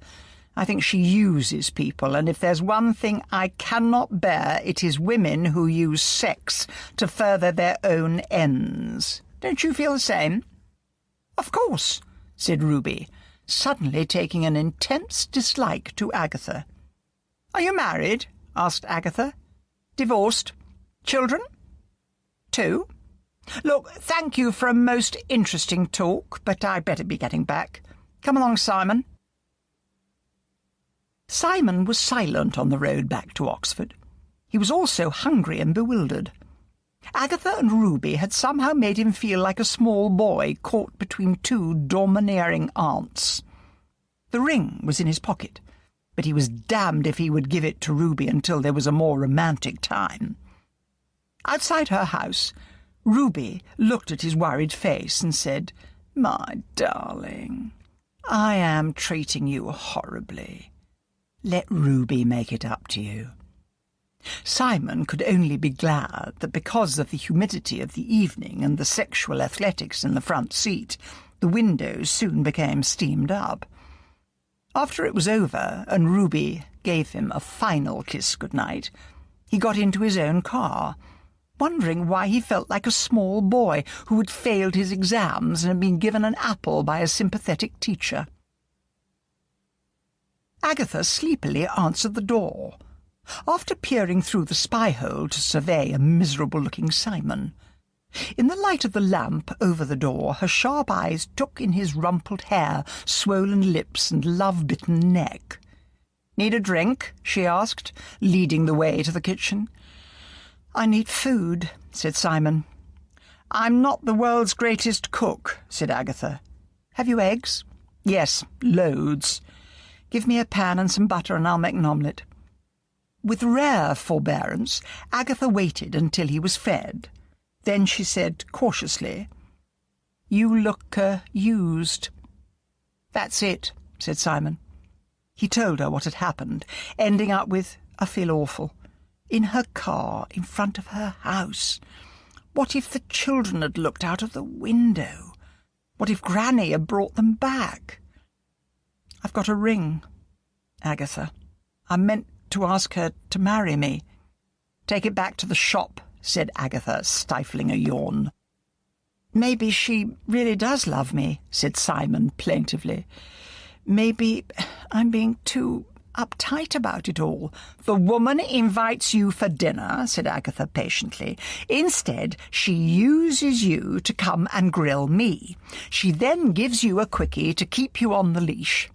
B: I think she uses people, and if there's one thing I cannot bear, it is women who use sex to further their own ends. Don't you feel the same?" "Of course," said Ruby, suddenly taking an intense dislike to Agatha. "Are you married?" asked Agatha. "Divorced? Children?" "2. Look, thank you for a most interesting talk, but I'd better be getting back. Come along, Simon." Simon was silent on the road back to Oxford. He was also hungry and bewildered. Agatha and Ruby had somehow made him feel like a small boy caught between two domineering aunts. The ring was in his pocket, but he was damned if he would give it to Ruby until there was a more romantic time. Outside her house, Ruby looked at his worried face and said, "My darling, I am treating you horribly. Let Ruby make it up to you." Simon could only be glad that because of the humidity of the evening and the sexual athletics in the front seat, the windows soon became steamed up. After it was over and Ruby gave him a final kiss goodnight, he got into his own car, wondering why he felt like a small boy who had failed his exams and had been given an apple by a sympathetic teacher. Agatha sleepily answered the door, after peering through the spy-hole to survey a miserable-looking Simon. In the light of the lamp over the door, her sharp eyes took in his rumpled hair, swollen lips, and love-bitten neck. "Need a drink?" she asked, leading the way to the kitchen. "I need food," said Simon. "I'm not the world's greatest cook," said Agatha. "Have you eggs?" "Yes, loads. Give me a pan and some butter and I'll make an omelette." With rare forbearance, Agatha waited until he was fed. Then she said cautiously, "You look, used." "That's it," said Simon. He told her what had happened, ending up with, "I feel awful." In her car, in front of her house. What if the children had looked out of the window? What if Granny had brought them back? "I've got a ring, Agatha. I meant to ask her to marry me." "Take it back to the shop," said Agatha, stifling a yawn. "Maybe she really does love me," said Simon plaintively. "Maybe I'm being too uptight about it all." "The woman invites you for dinner," said Agatha patiently. "Instead, she uses you to come and grill me. She then gives you a quickie to keep you on the leash.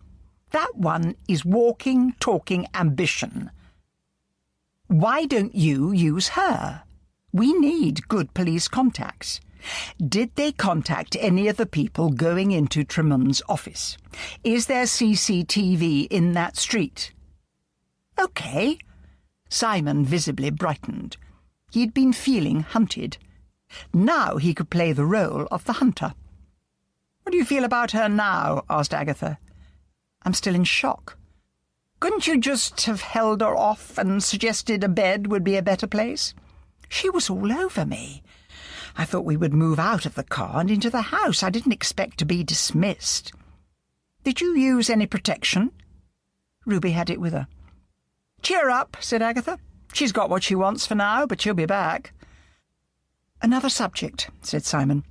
B: That one is walking, talking ambition. Why don't you use her? We need good police contacts. Did they contact any of the people going into Tremont's office? Is there CCTV in that street? OK. Simon visibly brightened. He'd been feeling hunted. Now he could play the role of the hunter. "What do you feel about her now?" asked Agatha. "I'm still in shock." "Couldn't you just have held her off and suggested a bed would be a better place?" "She was all over me. I thought we would move out of the car and into the house. I didn't expect to be dismissed." "Did you use any protection?" Ruby had it with her. "Cheer up," said Agatha. "She's got what she wants for now, but she'll be back." "Another subject," said Simon.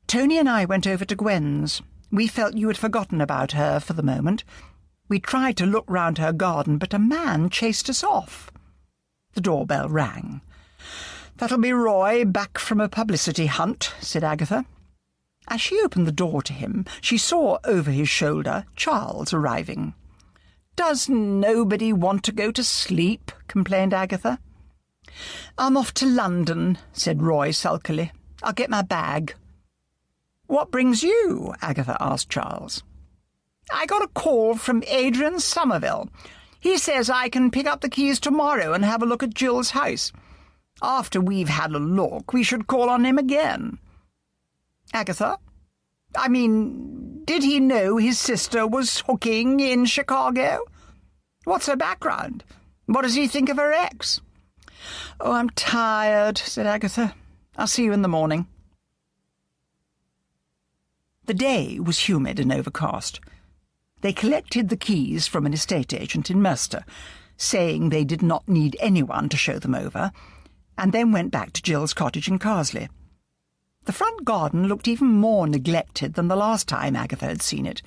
B: "Tony and I went over to Gwen's. We felt you had forgotten about her for the moment. We tried to look round her garden, but a man chased us off." The doorbell rang. "That'll be Roy, back from a publicity hunt," said Agatha. As she opened the door to him, she saw over his shoulder Charles arriving. "Does nobody want to go to sleep?" complained Agatha. "I'm off to London," said Roy sulkily. "I'll get my bag." "What brings you?" Agatha asked Charles. "I got a call from Adrian Somerville. He says I can pick up the keys tomorrow and have a look at Jill's house. After we've had a look, we should call on him again." "Agatha? I mean, did he know his sister was hooking in Chicago? What's her background? What does he think of her ex?" "Oh, I'm tired," said Agatha. "I'll see you in the morning." The day was humid and overcast. They collected the keys from an estate agent in Merster, saying they did not need anyone to show them over, and then went back to Jill's cottage in Carsley. The front garden looked even more neglected than the last time Agatha had seen it.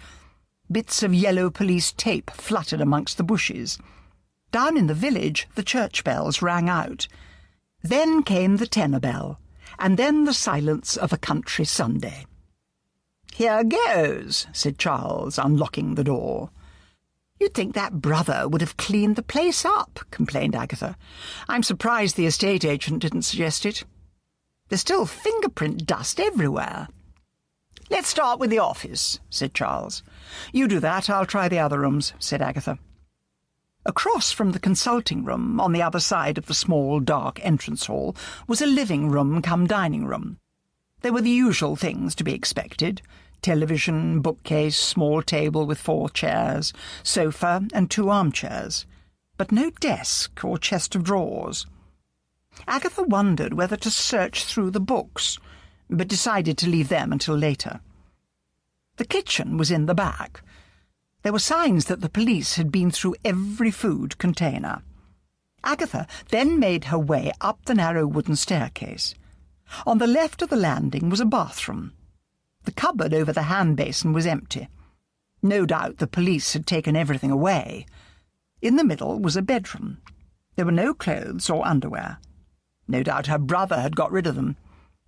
B: Bits of yellow police tape fluttered amongst the bushes. Down in the village the church bells rang out. Then came the tenor bell, and then the silence of a country Sunday. "Here goes," said Charles, unlocking the door. "You'd think that brother would have cleaned the place up," complained Agatha. "I'm surprised the estate agent didn't suggest it. There's still fingerprint dust everywhere." "Let's start with the office," said Charles. "You do that, I'll try the other rooms," said Agatha. Across from the consulting room, on the other side of the small, dark entrance hall, was a living room come dining room. There were the usual things to be expected: television, bookcase, small table with 4 chairs, sofa and 2 armchairs, but no desk or chest of drawers. Agatha wondered whether to search through the books, but decided to leave them until later. The kitchen was in the back. There were signs that the police had been through every food container. Agatha then made her way up the narrow wooden staircase. On the left of the landing was a bathroom. The cupboard over the hand basin was empty. No doubt the police had taken everything away. In the middle was a bedroom. There were no clothes or underwear. No doubt her brother had got rid of them,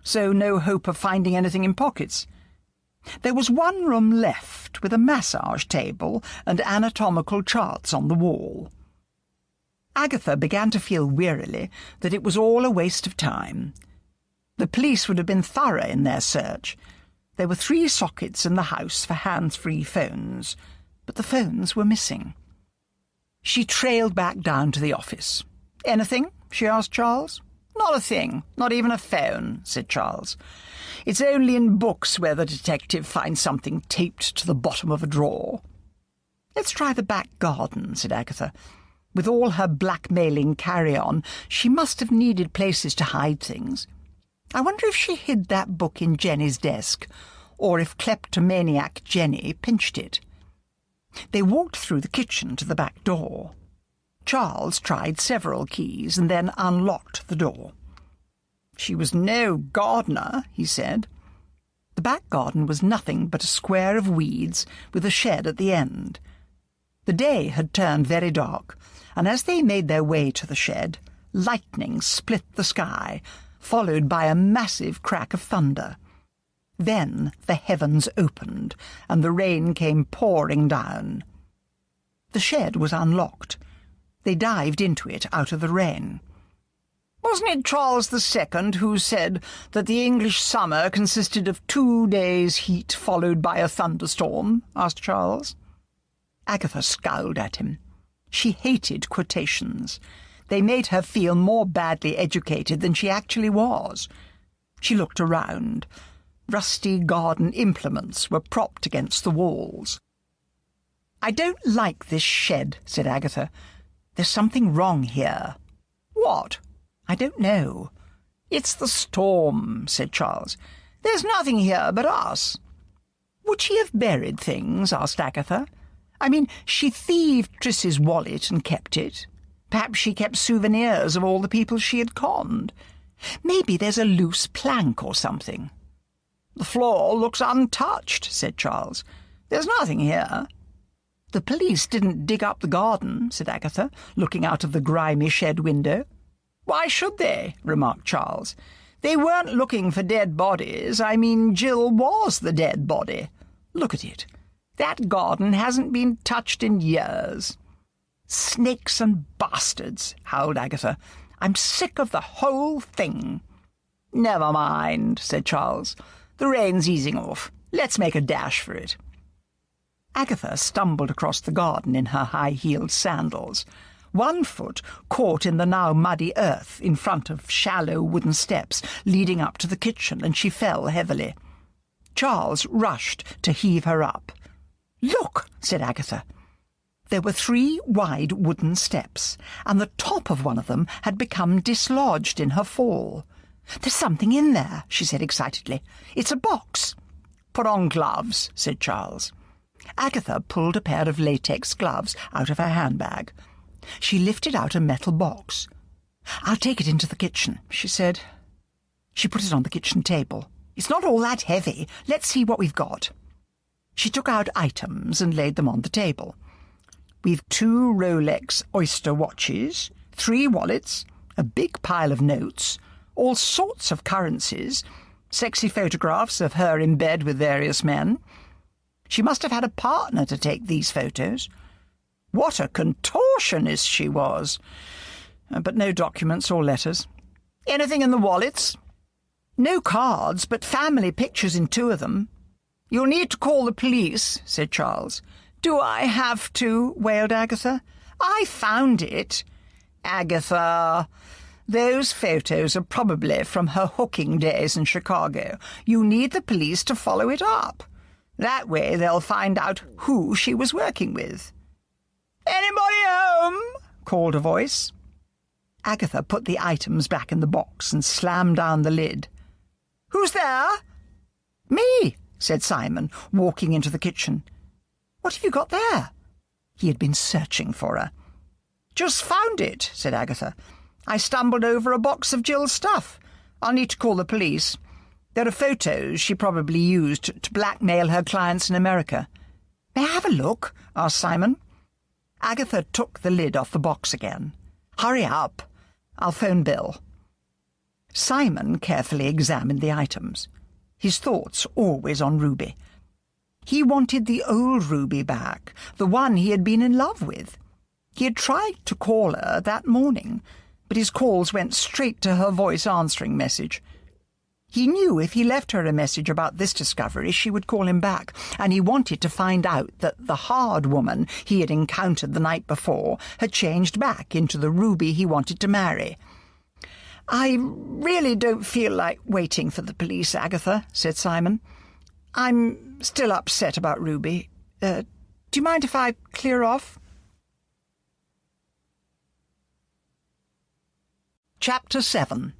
B: so no hope of finding anything in pockets. There was one room left, with a massage table and anatomical charts on the wall. Agatha began to feel wearily that it was all a waste of time. The police would have been thorough in their search. There were 3 sockets in the house for hands-free phones, but the phones were missing. She trailed back down to the office. "Anything?" she asked Charles. "Not a thing, not even a phone," said Charles. "It's only in books where the detective finds something taped to the bottom of a drawer." "Let's try the back garden," said Agatha. With all her blackmailing carry-on, she must have needed places to hide things. I wonder if she hid that book in Jenny's desk, or if kleptomaniac Jenny pinched it. They walked through the kitchen to the back door. Charles tried several keys and then unlocked the door. "She was no gardener," he said. The back garden was nothing but a square of weeds with a shed at the end. The day had turned very dark, and as they made their way to the shed, lightning split the sky, followed by a massive crack of thunder. Then the heavens opened, and the rain came pouring down. The shed was unlocked. They dived into it out of the rain. Wasn't it Charles II who said that the English summer consisted of 2 days' heat followed by a thunderstorm? Asked Charles. Agatha scowled at him. She hated quotations. They made her feel more badly educated than she actually was. She looked around. Rusty garden implements were propped against the walls. "I don't like this shed," said Agatha. "There's something wrong here." "What?" "I don't know." "It's the storm," said Charles. "There's nothing here but us." "Would she have buried things?" asked Agatha. "I mean, she thieved Triss's wallet and kept it. Perhaps she kept souvenirs of all the people she had conned. Maybe there's a loose plank or something." "The floor looks untouched," said Charles. "There's nothing here." "The police didn't dig up the garden," said Agatha, looking out of the grimy shed window. "Why should they?" remarked Charles. "They weren't looking for dead bodies. I mean, Jill was the dead body. Look at it. That garden hasn't been touched in years." "Snakes and bastards," howled Agatha. "I'm sick of the whole thing." "Never mind," said Charles. "The rain's easing off. Let's make a dash for it." Agatha stumbled across the garden in her high-heeled sandals. One foot caught in the now muddy earth in front of shallow wooden steps leading up to the kitchen, and she fell heavily. Charles rushed to heave her up. "Look," said Agatha. There were 3 wide wooden steps, and the top of one of them had become dislodged in her fall. "There's something in there," she said excitedly. "It's a box." "Put on gloves," said Charles. Agatha pulled a pair of latex gloves out of her handbag. She lifted out a metal box. "I'll take it into the kitchen," she said. She put it on the kitchen table. "It's not all that heavy. Let's see what we've got." She took out items and laid them on the table. "We've 2 Rolex oyster watches, 3 wallets, a big pile of notes, all sorts of currencies, sexy photographs of her in bed with various men. She must have had a partner to take these photos. What a contortionist she was! But no documents or letters. Anything in the wallets?" "No cards, but family pictures in 2 of them." "You'll need to call the police," said Charles. "Do I have to?" wailed Agatha. "I found it." "Agatha, those photos are probably from her hooking days in Chicago. You need the police to follow it up. That way they'll find out who she was working with." "Anybody home?" called a voice. Agatha put the items back in the box and slammed down the lid. "Who's there?" "Me," said Simon, walking into the kitchen. "What have you got there?" He had been searching for her. "Just found it," said Agatha. "I stumbled over a box of Jill's stuff. I'll need to call the police. There are photos she probably used to blackmail her clients in America." "May I have a look?" asked Simon. Agatha took the lid off the box again. "Hurry up. I'll phone Bill." Simon carefully examined the items, his thoughts always on Ruby. He wanted the old Ruby back, the one he had been in love with. He had tried to call her that morning, but his calls went straight to her voice answering message. He knew if he left her a message about this discovery, she would call him back, and he wanted to find out that the hard woman he had encountered the night before had changed back into the Ruby he wanted to marry. "I really don't feel like waiting for the police, Agatha," said Simon. "I'm still upset about Ruby. Do you mind if I clear off?" Chapter 7.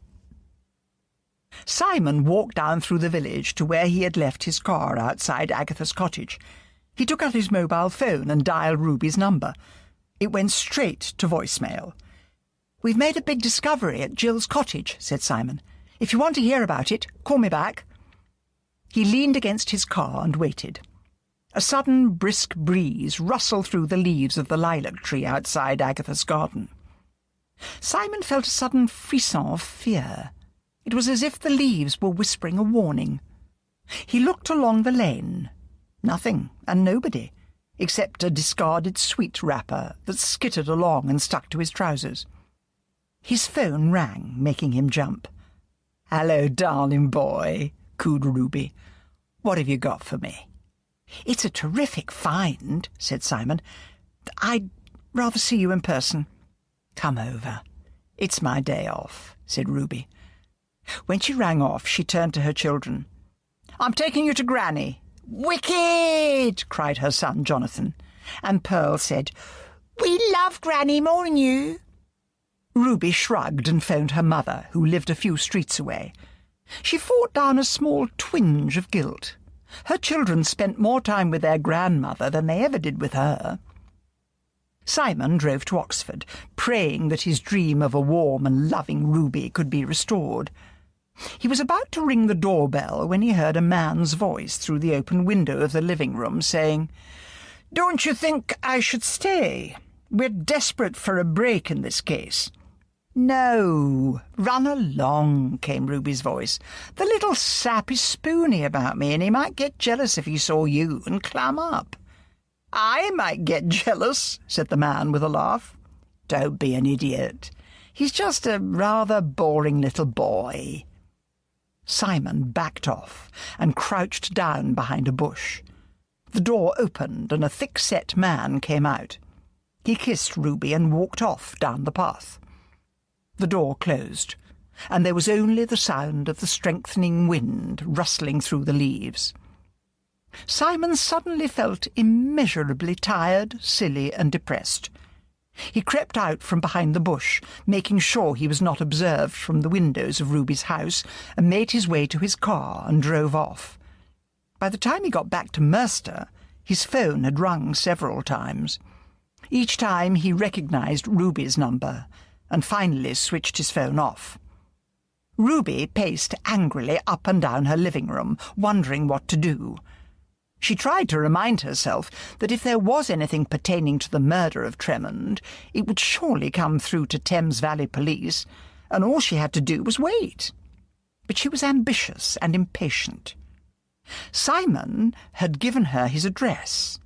B: Simon walked down through the village to where he had left his car outside Agatha's cottage. He took out his mobile phone and dialed Ruby's number. It went straight to voicemail. "We've made a big discovery at Jill's cottage," said Simon. "If you want to hear about it, call me back." He leaned against his car and waited. A sudden brisk breeze rustled through the leaves of the lilac tree outside Agatha's garden. Simon felt a sudden frisson of fear. It was as if the leaves were whispering a warning. He looked along the lane. Nothing and nobody, except a discarded sweet wrapper that skittered along and stuck to his trousers. His phone rang, making him jump. "Hello, darling boy," cooed Ruby. "What have you got for me?" "It's a terrific find," said Simon. "I'd rather see you in person." "Come over. It's my day off," said Ruby. When she rang off, she turned to her children. "I'm taking you to Granny." "Wicked!" cried her son Jonathan. And Pearl said, "We love Granny more than you." Ruby shrugged and phoned her mother, who lived a few streets away. She fought down a small twinge of guilt. Her children spent more time with their grandmother than they ever did with her. Simon drove to Oxford, praying that his dream of a warm and loving Ruby could be restored. He was about to ring the doorbell when he heard a man's voice through the open window of the living room saying, "Don't you think I should stay? We're desperate for a break in this case." "No, run along," came Ruby's voice. "The little sap is spoony about me, and he might get jealous if he saw you and clam up." "I might get jealous," said the man with a laugh. "Don't be an idiot. He's just a rather boring little boy." Simon backed off and crouched down behind a bush. The door opened and a thick-set man came out. He kissed Ruby and walked off down the path. The door closed, and there was only the sound of the strengthening wind rustling through the leaves. Simon suddenly felt immeasurably tired, silly, and depressed. He crept out from behind the bush, making sure he was not observed from the windows of Ruby's house, and made his way to his car and drove off. By the time he got back to Merster, his phone had rung several times. Each time he recognised Ruby's number, and finally switched his phone off. Ruby paced angrily up and down her living room, wondering what to do. She tried to remind herself that if there was anything pertaining to the murder of Tremond, it would surely come through to Thames Valley Police, and all she had to do was wait. But she was ambitious and impatient. Simon had given her his address.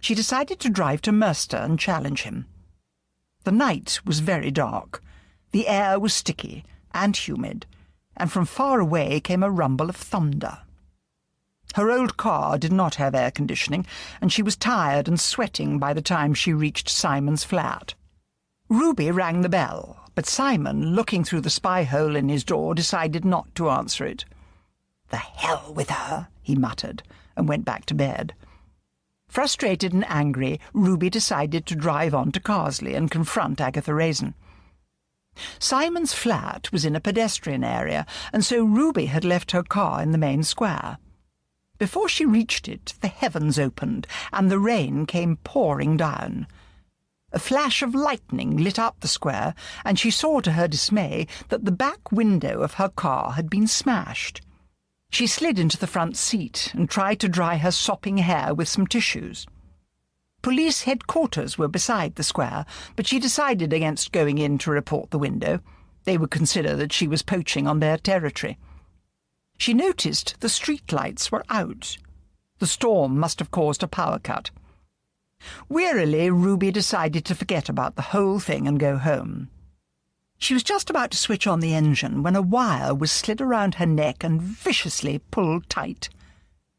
B: She decided to drive to Merster and challenge him. The night was very dark. The air was sticky and humid, and from far away came a rumble of thunder. Her old car did not have air conditioning, and she was tired and sweating by the time she reached Simon's flat. Ruby rang the bell, but Simon, looking through the spy hole in his door, decided not to answer it. "The hell with her," he muttered, and went back to bed. Frustrated and angry, Ruby decided to drive on to Carsley and confront Agatha Raisin. Simon's flat was in a pedestrian area, and so Ruby had left her car in the main square. Before she reached it, the heavens opened, and the rain came pouring down. A flash of lightning lit up the square, and she saw to her dismay that the back window of her car had been smashed. She slid into the front seat and tried to dry her sopping hair with some tissues. Police headquarters were beside the square, but she decided against going in to report the window. They would consider that she was poaching on their territory. She noticed the street lights were out. The storm must have caused a power cut. Wearily, Ruby decided to forget about the whole thing and go home. She was just about to switch on the engine when a wire was slid around her neck and viciously pulled tight.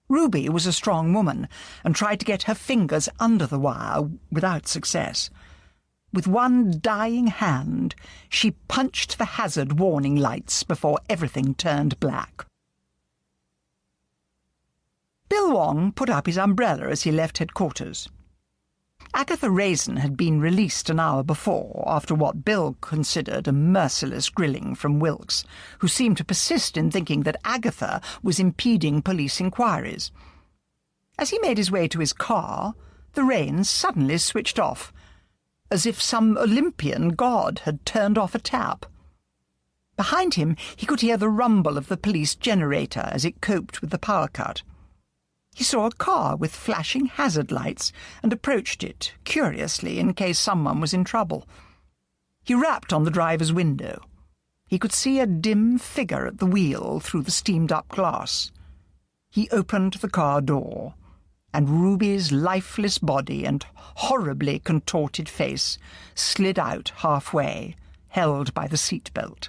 B: Ruby was a strong woman and tried to get her fingers under the wire without success. With one dying hand, she punched the hazard warning lights before everything turned black. Bill Wong put up his umbrella as he left headquarters. Agatha Raisin had been released an hour before, after what Bill considered a merciless grilling from Wilkes, who seemed to persist in thinking that Agatha was impeding police inquiries. As he made his way to his car, the rain suddenly switched off, as if some Olympian god had turned off a tap. Behind him he could hear the rumble of the police generator as it coped with the power cut. He saw a car with flashing hazard lights and approached it, curiously, in case someone was in trouble. He rapped on the driver's window. He could see a dim figure at the wheel through the steamed-up glass. He opened the car door, and Ruby's lifeless body and horribly contorted face slid out halfway,
A: held by the seat-belt.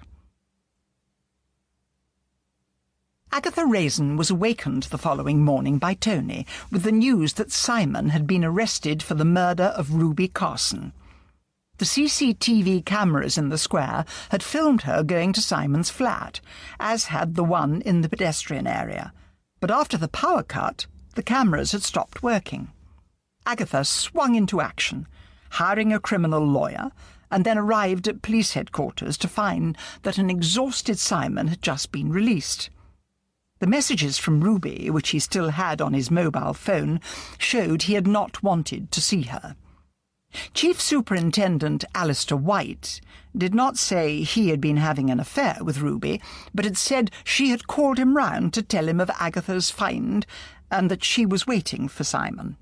A: Agatha Raisin was awakened the following morning by Tony with the news that Simon had been arrested for the murder of Ruby Carson. The CCTV cameras in the square had filmed her going to Simon's flat, as had the one in the pedestrian area. But after the power cut, the cameras had stopped working. Agatha swung into action, hiring a criminal lawyer, and then arrived at police headquarters to find that an exhausted Simon had just been released. The messages from Ruby, which he still had on his mobile phone, showed he had not wanted to see her. Chief Superintendent Alistair White did not say he had been having an affair with Ruby, but had said she had called him round to tell him of Agatha's find and that she was waiting for Simon.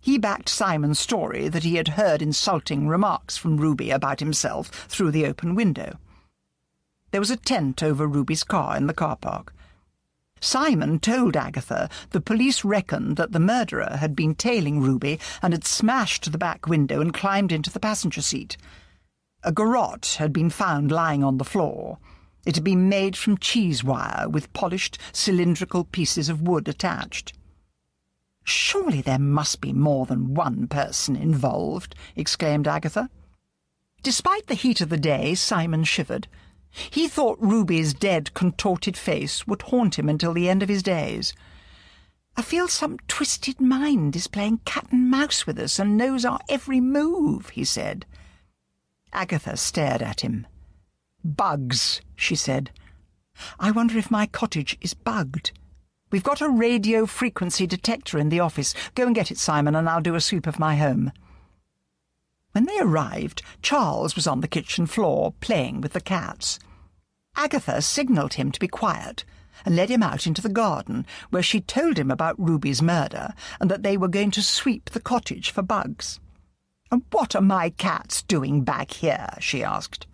A: He backed Simon's story that he had heard insulting remarks from Ruby about himself through the open window. There was a tent over Ruby's car in the car park. Simon told Agatha the police reckoned that the murderer had been tailing Ruby and had smashed the back window and climbed into the passenger seat. A garrote had been found lying on the floor. It had been made from cheese wire with polished cylindrical pieces of wood attached. "Surely there must be more than one person involved," exclaimed Agatha. Despite the heat of the day, Simon shivered. He thought Ruby's dead, contorted face would haunt him until the end of his days. "I feel some twisted mind is playing cat and mouse with us and knows our every move," he said. Agatha stared at him. "Bugs," she said. "I wonder if my cottage is bugged. We've got a radio frequency detector in the office. Go and get it, Simon, and I'll do a sweep of my home." When they arrived, Charles was on the kitchen floor, playing with the cats. Agatha signalled him to be quiet and led him out into the garden, where she told him about Ruby's murder and that they were going to sweep the cottage for bugs. "And what are my cats doing back here?" she asked.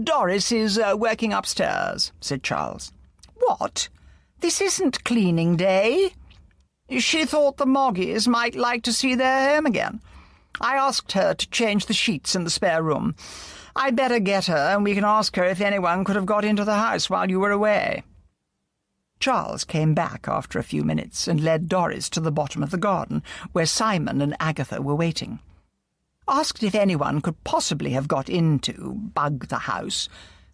A: "Doris is working upstairs," said Charles. "What? This isn't cleaning day." "She thought the Moggies might like to see their home again. I asked her to change the sheets in the spare room. I'd better get her, and we can ask her if anyone could have got into the house while you were away." Charles came back after a few minutes and led Doris to the bottom of the garden, where Simon and Agatha were waiting. Asked if anyone could possibly have got into, bug the house,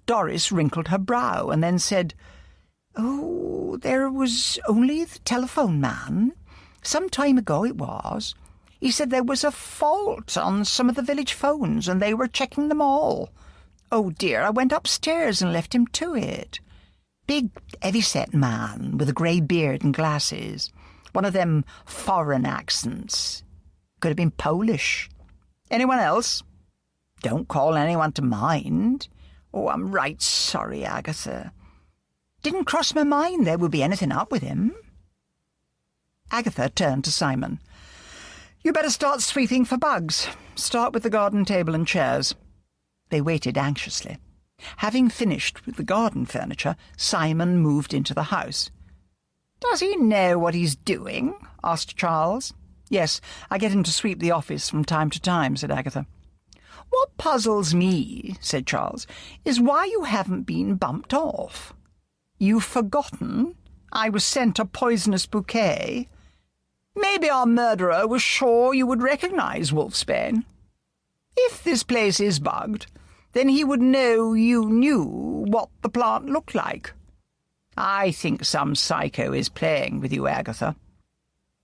A: Doris wrinkled her brow and then said, "Oh, there was only the telephone man. Some time ago it was. He said there was a fault on some of the village phones and they were checking them all. Oh dear, I went upstairs and left him to it. Big, heavy-set man with a grey beard and glasses. One of them foreign accents. Could have been Polish. Anyone else?" "Don't call anyone to mind." "Oh, I'm right sorry, Agatha. Didn't cross my mind there would be anything up with him." Agatha turned to Simon. "You better start sweeping for bugs. Start with the garden table and chairs." They waited anxiously. Having finished with the garden furniture, Simon moved into the house. "Does he know what he's doing?" asked Charles. "Yes, I get him to sweep the office from time to time," said Agatha. "What puzzles me," said Charles, "is why you haven't been bumped off. You've forgotten I was sent a poisonous bouquet. Maybe our murderer was sure you would recognize Wolfsbane. If this place is bugged, then he would know you knew what the plant looked like. I think some psycho is playing with you, Agatha."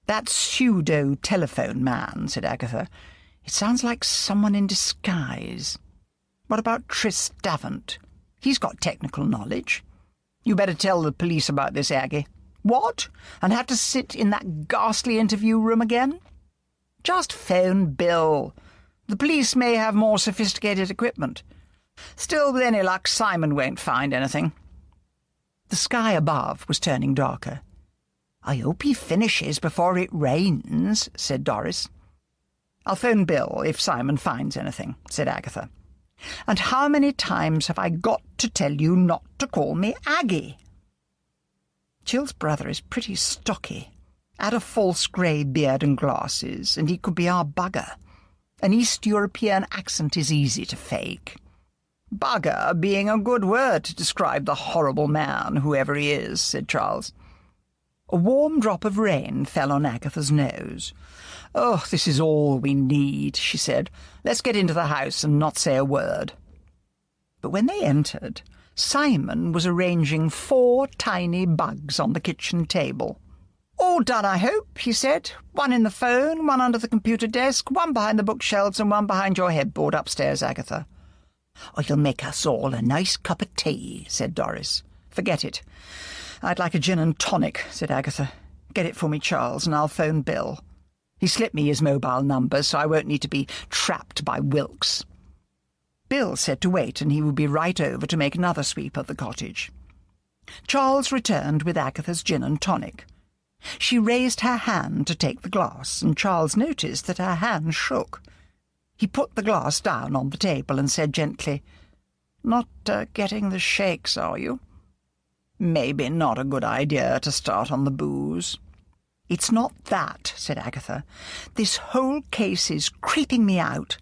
A: "That pseudo-telephone man," said Agatha. "It sounds like someone in disguise. What about Tris Davant? He's got technical knowledge. You better tell the police about this, Aggie." "What? And have to sit in that ghastly interview room again?" "Just phone Bill. The police may have more sophisticated equipment. Still, with any luck, Simon won't find anything." The sky above was turning darker. "I hope he finishes before it rains," said Doris. "I'll phone Bill if Simon finds anything," said Agatha. "And how many times have I got to tell you not to call me Aggie?" "Jill's brother is pretty stocky. Add a false grey beard and glasses, and he could be our bugger. An East European accent is easy to fake.
B: "Bugger being a good word to describe the horrible man, whoever he is," said Charles. A warm drop of rain fell on Agatha's nose. "Oh, this is all we need," she said. "Let's get into the house and not say a word." But when they entered, Simon was arranging 4 tiny bugs on the kitchen table. "All done, I hope," he said. "One in the phone, one under the computer desk, one behind the bookshelves, and one behind your headboard upstairs, Agatha." "Oh, you'll make us all a nice cup of tea," said Doris. "Forget it. I'd like a gin and tonic," said Agatha. "Get it for me, Charles, and I'll phone Bill. He slipped me his mobile number, so I won't need to be trapped by Wilkes." Bill said to wait, and he would be right over to make another sweep of the cottage. Charles returned with Agatha's gin and tonic. She raised her hand to take the glass, and Charles noticed that her hand shook. He put the glass down on the table and said gently, "Not getting the shakes, are you? Maybe not a good idea to start on the booze." "It's not that," said Agatha. "This whole case is creeping me out.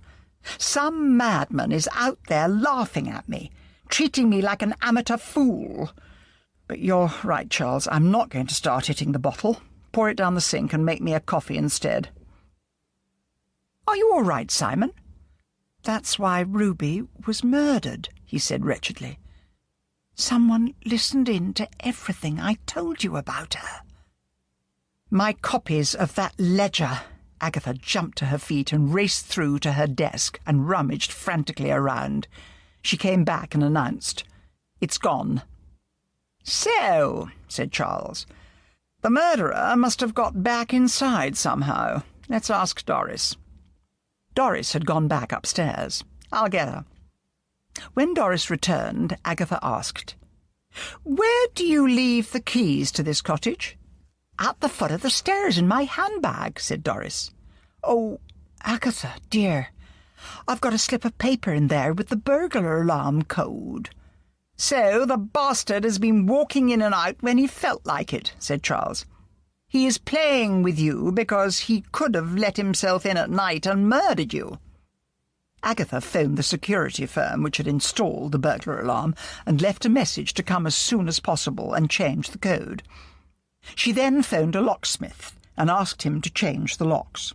B: Some madman is out there laughing at me, treating me like an amateur fool. But you're right, Charles. I'm not going to start hitting the bottle. Pour it down the sink and make me a coffee instead." "Are you all right, Simon?" "That's why Ruby was murdered," he said wretchedly. "Someone listened in to everything I told you about her." "My copies of that ledger." Agatha jumped to her feet and raced through to her desk and rummaged frantically around. She came back and announced, "It's gone." "So," said Charles, "the murderer must have got back inside somehow. Let's ask Doris." Doris had gone back upstairs. "I'll get her." When Doris returned, Agatha asked, "Where do you leave the keys to this cottage?" "At the foot of the stairs in my handbag," said Doris. "Oh, Agatha, dear, I've got a slip of paper in there with the burglar alarm code." "So the bastard has been walking in and out when he felt like it," said Charles. "He is playing with you because he could have let himself in at night and murdered you." Agatha phoned the security firm which had installed the burglar alarm and left a message to come as soon as possible and change the code. She then phoned a locksmith and asked him to change the locks.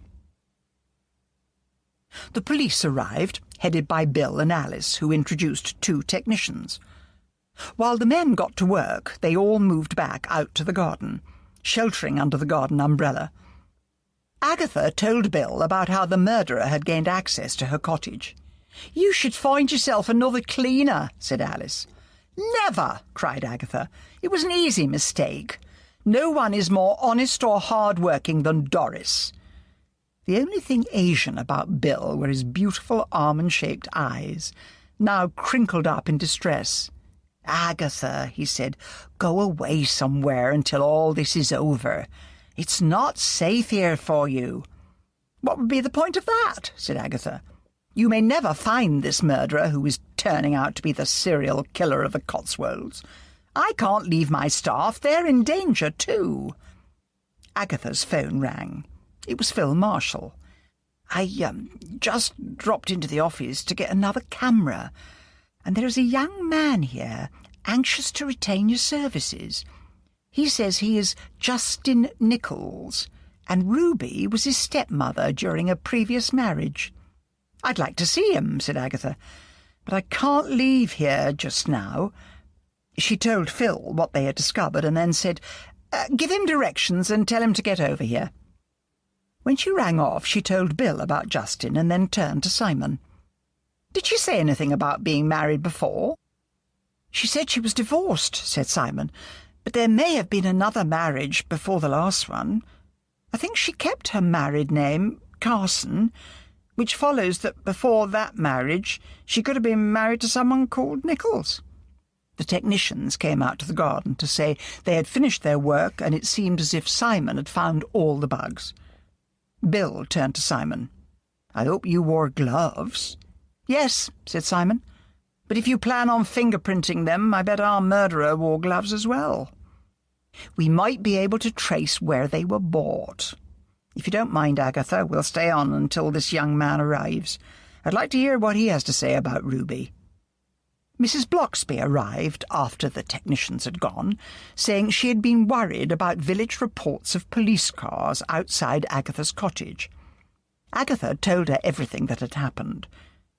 B: The police arrived, headed by Bill and Alice, who introduced 2 technicians. While the men got to work, they all moved back out to the garden, sheltering under the garden umbrella. Agatha told Bill about how the murderer had gained access to her cottage. "You should find yourself another cleaner," said Alice. "Never!" cried Agatha. "It was an easy mistake. No one is more honest or hard-working than Doris." The only thing Asian about Bill were his beautiful almond-shaped eyes, now crinkled up in distress. "Agatha," he said, "go away somewhere until all this is over. It's not safe here for you." "What would be the point of that?" said Agatha. "You may never find this murderer who is turning out to be the serial killer of the Cotswolds. I can't leave my staff. They're in danger too." Agatha's phone rang. It was Phil Marshall. "I just dropped into the office to get another camera, and there is a young man here anxious to retain your services. He says he is Justin Nichols, and Ruby was his stepmother during a previous marriage." "I'd like to see him," said Agatha, "but I can't leave here just now." She told Phil what they had discovered and then said, "Give him directions and tell him to get over here." When she rang off, she told Bill about Justin and then turned to Simon. "Did she say anything about being married before?" "She said she was divorced," said Simon, "but there may have been another marriage before the last one. I think she kept her married name, Carson, which follows that before that marriage she could have been married to someone called Nichols." The technicians came out to the garden to say they had finished their work, and it seemed as if Simon had found all the bugs. Bill turned to Simon. "I hope you wore gloves." "Yes," said Simon, "but if you plan on fingerprinting them, I bet our murderer wore gloves as well. We might be able to trace where they were bought. If you don't mind, Agatha, we'll stay on until this young man arrives. I'd like to hear what he has to say about Ruby." Mrs. Blocksby arrived after the technicians had gone, saying she had been worried about village reports of police cars outside Agatha's cottage. Agatha told her everything that had happened.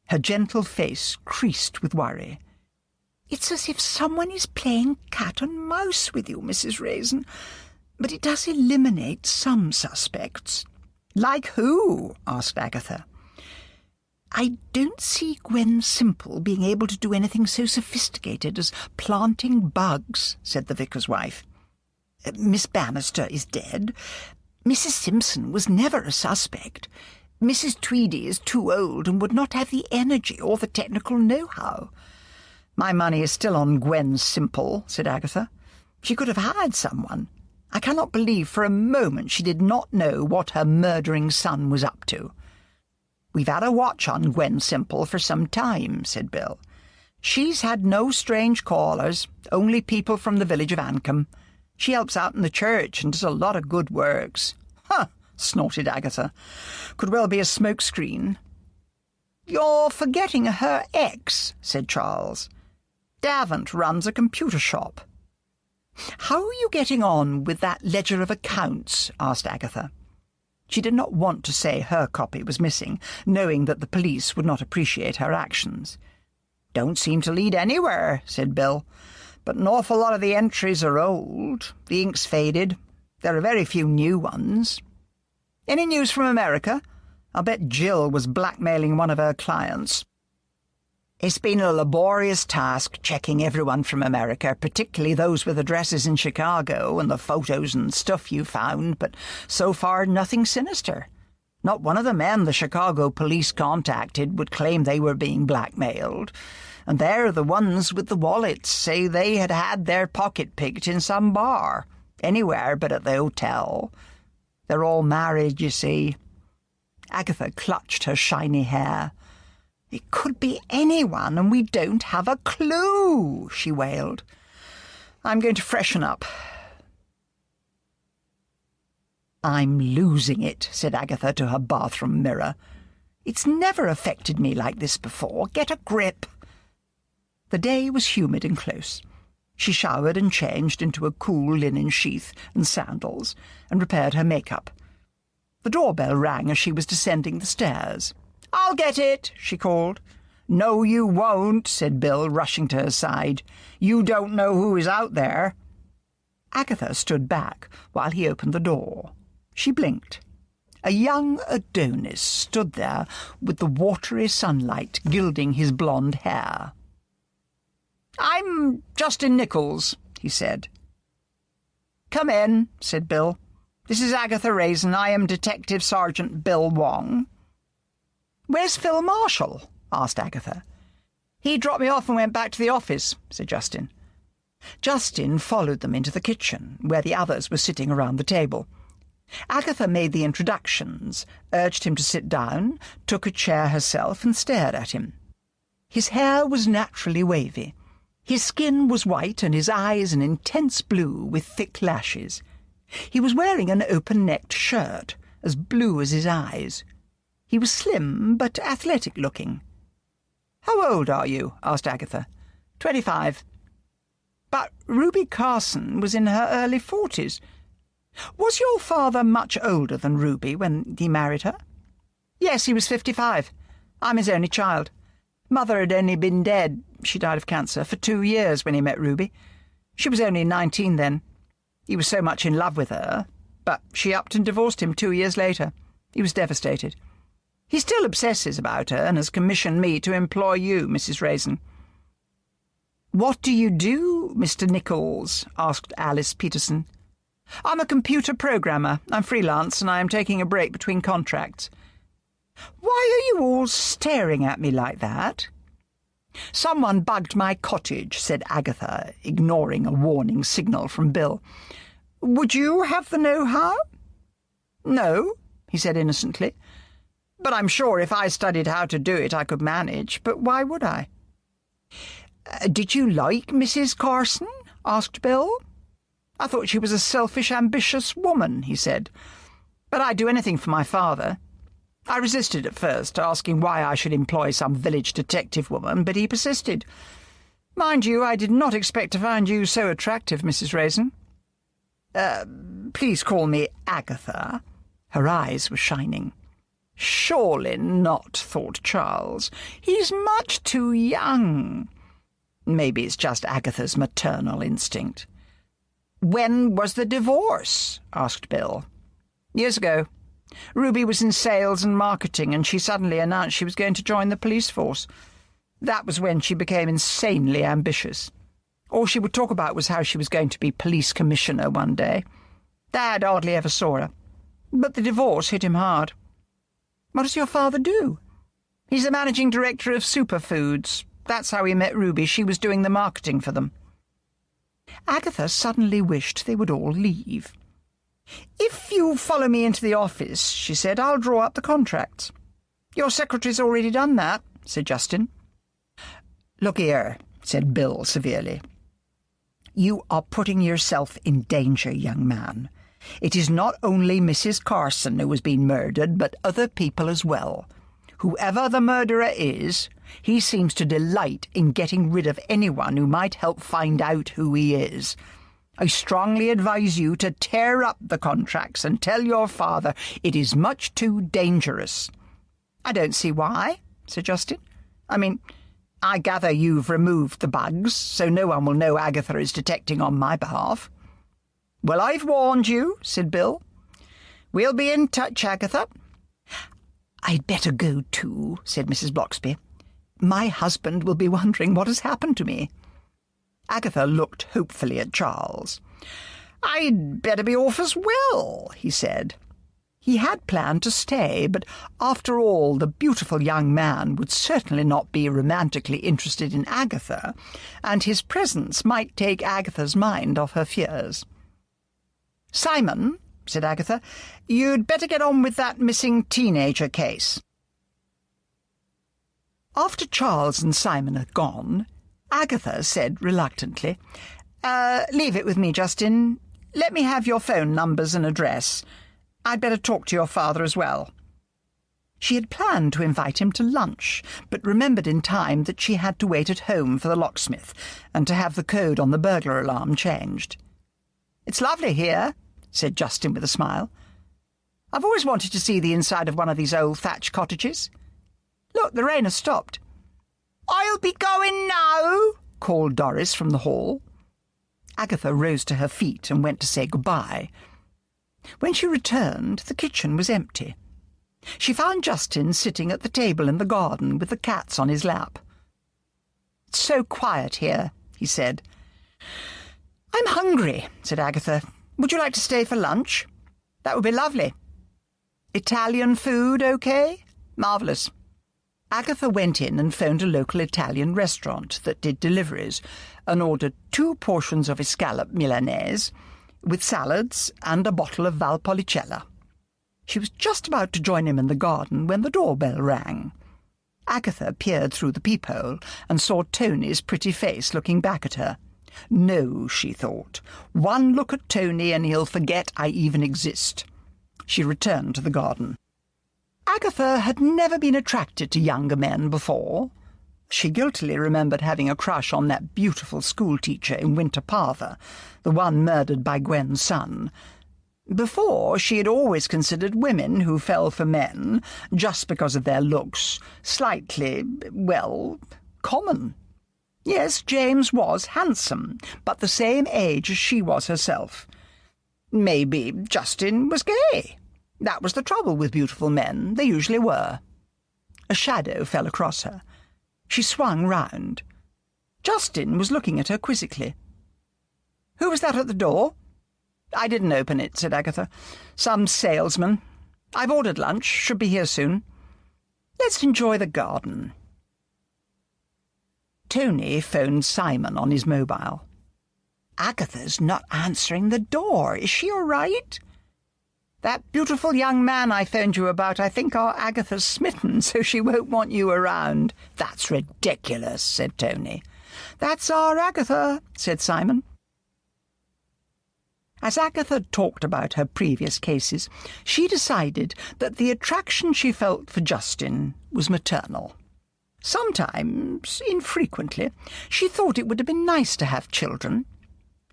B: Her gentle face creased with worry. "It's as if someone is playing cat and mouse with you, Mrs. Raisin, but it does eliminate some suspects." "Like who?" asked Agatha. "I don't see Gwen Simple being able to do anything so sophisticated as planting bugs," said the vicar's wife. "Miss Bannister is dead. Mrs. Simpson was never a suspect. Mrs. Tweedy is too old and would not have the energy or the technical know-how." "My money is still on Gwen Simple," said Agatha. "She could have hired someone. I cannot believe for a moment she did not know what her murdering son was up to." "We've had a watch on Gwen Simple for some time," said Bill. "She's had no strange callers, only people from the village of Ancombe. She helps out in the church and does a lot of good works." "Huh!" snorted Agatha. "Could well be a smoke-screen." "You're forgetting her ex," said Charles. "Davant runs a computer shop." "How are you getting on with that ledger of accounts?" asked Agatha. She did not want to say her copy was missing, knowing that the police would not appreciate her actions. "Don't seem to lead anywhere," said Bill. "But an awful lot of the entries are old. The ink's faded. There are very few new ones." "Any news from America? I'll bet Jill was blackmailing one of her clients." "It's been a laborious task checking everyone from America, particularly those with addresses in Chicago and the photos and stuff you found, but so far nothing sinister. Not one of the men the Chicago police contacted would claim they were being blackmailed, and they're the ones with the wallets say they had had their pocket picked in some bar, anywhere but at the hotel. They're all married, you see." Agatha clutched her shiny hair. "It could be anyone, and we don't have a clue," she wailed. "I'm going to freshen up." "I'm losing it," said Agatha to her bathroom mirror. "It's never affected me like this before. Get a grip." The day was humid and close. She showered and changed into a cool linen sheath and sandals, and repaired her makeup. The doorbell rang as she was descending the stairs. "I'll get it," she called. "No, you won't," said Bill, rushing to her side. "You don't know who is out there." Agatha stood back while he opened the door. She blinked. A young Adonis stood there with the watery sunlight gilding his blonde hair. "I'm Justin Nichols," he said. "Come in," said Bill. "This is Agatha Raisin. I am Detective Sergeant Bill Wong." "Where's Phil Marshall?" asked Agatha. "He dropped me off and went back to the office," said Justin. Justin followed them into the kitchen, where the others were sitting around the table. Agatha made the introductions, urged him to sit down, took a chair herself, and stared at him. His hair was naturally wavy. His skin was white and his eyes an intense blue with thick lashes. He was wearing an open-necked shirt, as blue as his eyes. He was slim but athletic-looking. "How old are you?" asked Agatha. 25. "But Ruby Carson was in her early 40s. Was your father much older than Ruby when he married her?" "Yes, he was 55. I'm his only child. Mother had only been dead, she died of cancer, for 2 years when he met Ruby. She was only 19 then. He was so much in love with her, but she upped and divorced him 2 years later. He was devastated. He still obsesses about her and has commissioned me to employ you, Mrs. Raisin." "What do you do, Mr. Nichols?" asked Alice Peterson. "I'm a computer programmer. I'm freelance, and I am taking a break between contracts." "Why are you all staring at me like that?" "Someone bugged my cottage," said Agatha, ignoring a warning signal from Bill. "Would you have the know-how?" "No," he said innocently. "But I'm sure if I studied how to do it I could manage. But why would I?" "Did you like Mrs. Carson?" asked Bill. "I thought she was a selfish, ambitious woman," he said. "But I'd do anything for my father. I resisted at first, asking why I should employ some village detective woman, but he persisted. Mind you, I did not expect to find you so attractive, Mrs. Raisin. Please call me Agatha." Her eyes were shining. "Surely not," thought Charles. "He's much too young." Maybe it's just Agatha's maternal instinct. "When was the divorce?" asked Bill. "Years ago. Ruby was in sales and marketing, and she suddenly announced she was going to join the police force. That was when she became insanely ambitious. All she would talk about was how she was going to be police commissioner one day. Dad hardly ever saw her. But the divorce hit him hard." "What does your father do?" "He's the managing director of Superfoods. That's how he met Ruby. She was doing the marketing for them." Agatha suddenly wished they would all leave. "If you follow me into the office," she said, "I'll draw up the contracts." "Your secretary's already done that," said Justin. "Look here," said Bill severely. "You are putting yourself in danger, young man. It is not only Mrs. Carson who has been murdered, but other people as well. Whoever the murderer is, he seems to delight in getting rid of anyone who might help find out who he is. I strongly advise you to tear up the contracts and tell your father it is much too dangerous." "I don't see why," said Justin. "I mean, I gather you've removed the bugs, so no one will know Agatha is detecting on my behalf." "Well, I've warned you," said Bill. "We'll be in touch, Agatha." "I'd better go too," said Mrs. Bloxby. "My husband will be wondering what has happened to me." Agatha looked hopefully at Charles. "I'd better be off as well," he said. He had planned to stay, but after all, the beautiful young man would certainly not be romantically interested in Agatha, and his presence might take Agatha's mind off her fears. "Simon," said Agatha, "you'd better get on with that missing teenager case." After Charles and Simon had gone, Agatha said reluctantly, "Leave it with me, Justin. Let me have your phone numbers and address. I'd better talk to your father as well." She had planned to invite him to lunch, but remembered in time that she had to wait at home for the locksmith and to have the code on the burglar alarm changed. "It's lovely here," said Justin with a smile. "I've always wanted to see the inside of one of these old thatched cottages. Look, the rain has stopped." "I'll be going now," called Doris from the hall. Agatha rose to her feet and went to say goodbye. When she returned, the kitchen was empty. She found Justin sitting at the table in the garden with the cats on his lap. "It's so quiet here," he said. "I'm hungry," said Agatha. "Would you like to stay for lunch?" "That would be lovely." "Italian food, okay?" "Marvellous." Agatha went in and phoned a local Italian restaurant that did deliveries and ordered 2 portions of escalope Milanese, with salads and a bottle of Valpolicella. She was just about to join him in the garden when the doorbell rang. Agatha peered through the peephole and saw Tony's pretty face looking back at her. No, she thought, one look at Tony and he'll forget I even exist. She returned to the garden. Agatha had never been attracted to younger men before. She guiltily remembered having a crush on that beautiful schoolteacher in Winter Parva, the one murdered by Gwen's son. Before, she had always considered women who fell for men, just because of their looks, slightly, well, common. Yes, James was handsome, but the same age as she was herself. Maybe Justin was gay. That was the trouble with beautiful men. They usually were. A shadow fell across her. She swung round. Justin was looking at her quizzically. "Who was that at the door?" "I didn't open it," said Agatha. "Some salesman. I've ordered lunch. Should be here soon. Let's enjoy the garden." Tony phoned Simon on his mobile. "Agatha's not answering the door. Is she all right?" "That beautiful young man I phoned you about, I think our Agatha's smitten, so she won't want you around." "That's ridiculous," said Tony. "That's our Agatha," said Simon. As Agatha talked about her previous cases, she decided that the attraction she felt for Justin was maternal. Sometimes, infrequently, she thought it would have been nice to have children.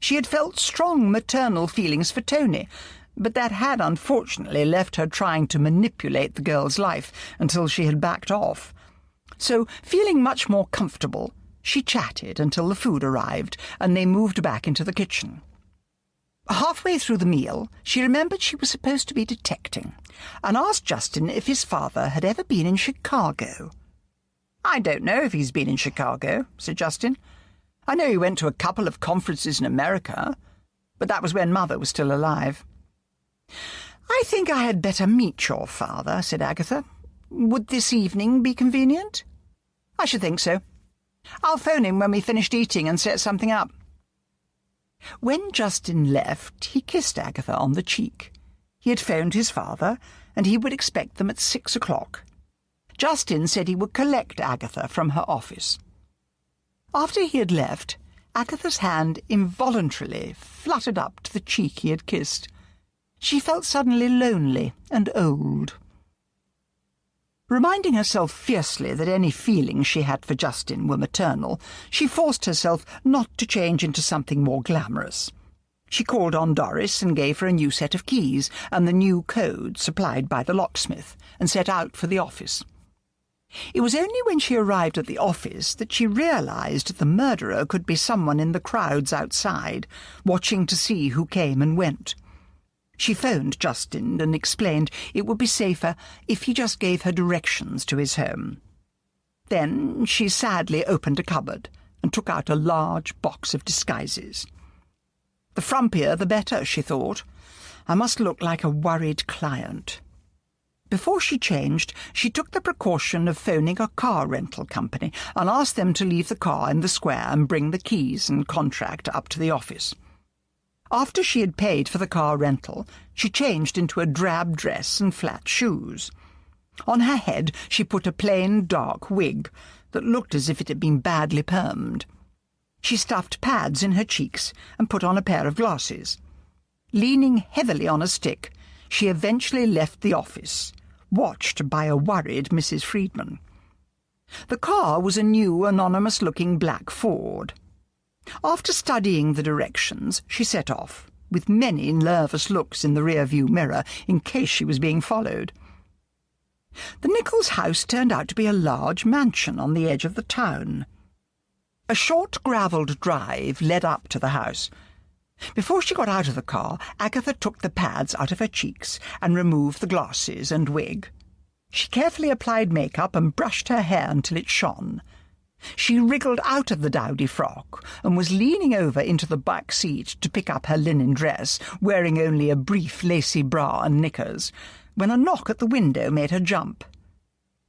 B: She had felt strong maternal feelings for Tony, but that had unfortunately left her trying to manipulate the girl's life until she had backed off. So, feeling much more comfortable, she chatted until the food arrived and they moved back into the kitchen. Halfway through the meal, she remembered she was supposed to be detecting, and asked Justin if his father had ever been in Chicago. "I don't know if he's been in Chicago," said Justin. "I know he went to a couple of conferences in America, but that was when Mother was still alive." "I think I had better meet your father," said Agatha. "Would this evening be convenient?" "I should think so. I'll phone him when we've finished eating and set something up." When Justin left, he kissed Agatha on the cheek. He had phoned his father, and he would expect them at 6 o'clock. Justin said he would collect Agatha from her office. After he had left, Agatha's hand involuntarily fluttered up to the cheek he had kissed. She felt suddenly lonely and old. Reminding herself fiercely that any feelings she had for Justin were maternal, she forced herself not to change into something more glamorous. She called on Doris and gave her a new set of keys and the new code supplied by the locksmith, and set out for the office. It was only when she arrived at the office that she realized the murderer could be someone in the crowds outside, watching to see who came and went. She phoned Justin and explained it would be safer if he just gave her directions to his home. Then she sadly opened a cupboard and took out a large box of disguises. The frumpier the better, she thought. I must look like a worried client. Before she changed, she took the precaution of phoning a car rental company and asked them to leave the car in the square and bring the keys and contract up to the office. After she had paid for the car rental, she changed into a drab dress and flat shoes. On her head she put a plain dark wig that looked as if it had been badly permed. She stuffed pads in her cheeks and put on a pair of glasses. Leaning heavily on a stick, she eventually left the office, watched by a worried Mrs. Friedman. The car was a new, anonymous-looking black Ford. After studying the directions, she set off, with many nervous looks in the rear-view mirror in case she was being followed. The Nichols house turned out to be a large mansion on the edge of the town. A short gravelled drive led up to the house. Before she got out of the car, Agatha took the pads out of her cheeks and removed the glasses and wig. She carefully applied makeup and brushed her hair until it shone. She wriggled out of the dowdy frock and was leaning over into the back seat to pick up her linen dress, wearing only a brief lacy bra and knickers, when a knock at the window made her jump.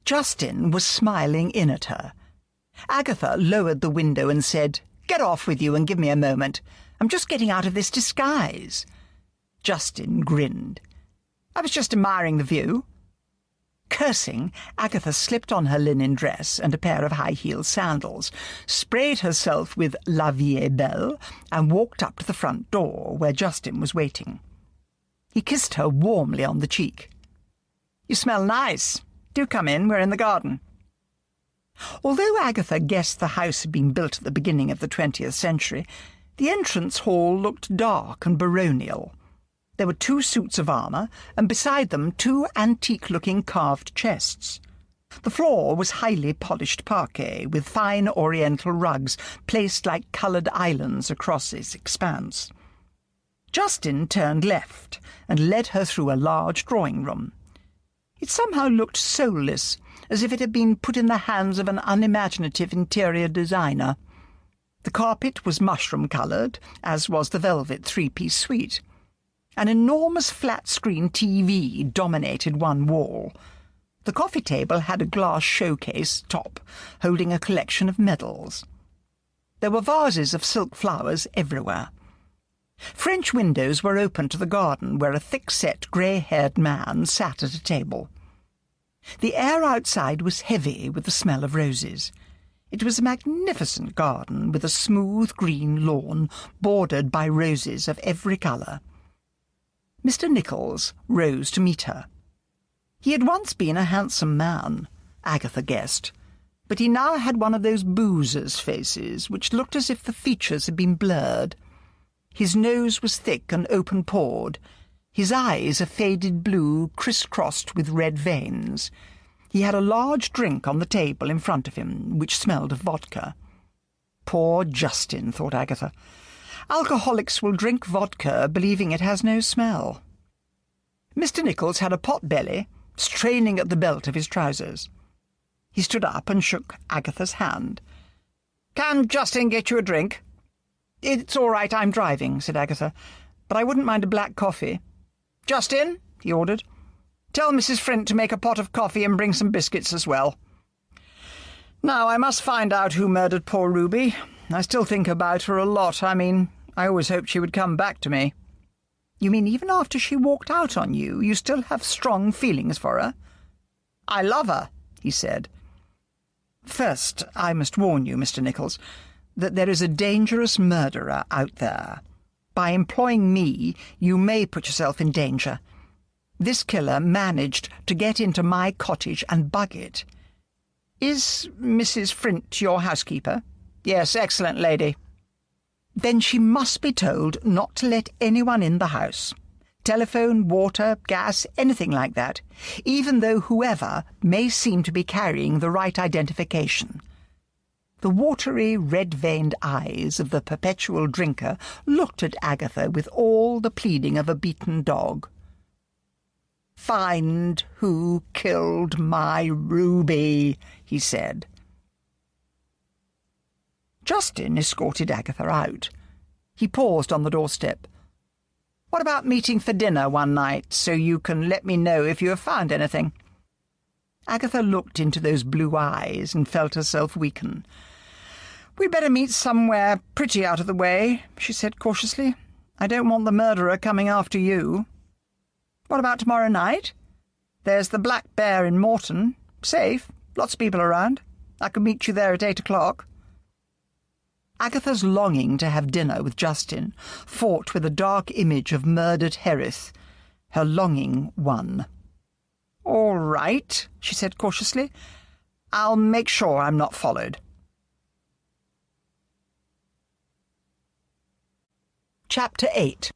B: Justin was smiling in at her. Agatha lowered the window and said, "Get off with you and give me a moment. I'm just getting out of this disguise." Justin grinned. "I was just admiring the view." Cursing, Agatha slipped on her linen dress and a pair of high-heeled sandals, sprayed herself with La Vie est Belle, and walked up to the front door, where Justin was waiting. He kissed her warmly on the cheek. "You smell nice. Do come in, we're in the garden." Although Agatha guessed the house had been built at the beginning of the 20th century, the entrance hall looked dark and baronial. There were 2 suits of armour, and beside them 2 antique-looking carved chests. The floor was highly polished parquet, with fine oriental rugs placed like coloured islands across its expanse. Justin turned left and led her through a large drawing-room. It somehow looked soulless, as if it had been put in the hands of an unimaginative interior designer. The carpet was mushroom-coloured, as was the velvet 3-piece suite. An enormous flat-screen TV dominated one wall. The coffee table had a glass showcase top, holding a collection of medals. There were vases of silk flowers everywhere. French windows were open to the garden, where a thick-set, grey-haired man sat at a table. The air outside was heavy with the smell of roses. It was a magnificent garden, with a smooth green lawn bordered by roses of every colour. Mr. Nichols rose to meet her. He had once been a handsome man, Agatha guessed, but he now had one of those boozers' faces, which looked as if the features had been blurred. His nose was thick and open-pored, his eyes a faded blue criss-crossed with red veins. He had a large drink on the table in front of him, which smelled of vodka. Poor Justin, thought Agatha. Alcoholics will drink vodka, believing it has no smell. Mr. Nicholls had a pot belly, straining at the belt of his trousers. He stood up and shook Agatha's hand. "Can Justin get you a drink?" "It's all right, I'm driving," said Agatha, "but I wouldn't mind a black coffee." "Justin," he ordered, "tell Mrs. Flint to make a pot of coffee and bring some biscuits as well. Now, I must find out who murdered poor Ruby. I still think about her a lot. I always hoped she would come back to me." "You mean even after she walked out on you, you still have strong feelings for her?" "I love her," he said. "First, I must warn you, Mr. Nicholls, that there is a dangerous murderer out there. By employing me, you may put yourself in danger. This killer managed to get into my cottage and bug it. Is Mrs. Flint your housekeeper?" "Yes, excellent lady." "Then she must be told not to let anyone in the house. Telephone, water, gas, anything like that, even though whoever may seem to be carrying the right identification." The watery, red-veined eyes of the perpetual drinker looked at Agatha with all the pleading of a beaten dog. "Find who killed my Ruby," he said. Justin escorted Agatha out. He paused on the doorstep. "What about meeting for dinner one night, so you can let me know if you have found anything?" Agatha looked into those blue eyes and felt herself weaken. "We'd better meet somewhere pretty out of the way," she said cautiously. "I don't want the murderer coming after you." "What about tomorrow night? There's the Black Bear in Morton. Safe, lots of people around. I could meet you there at 8 o'clock. Agatha's longing to have dinner with Justin fought with a dark image of murdered Herith. Her longing won. "All right," she said cautiously. "I'll make sure I'm not followed." Chapter 8.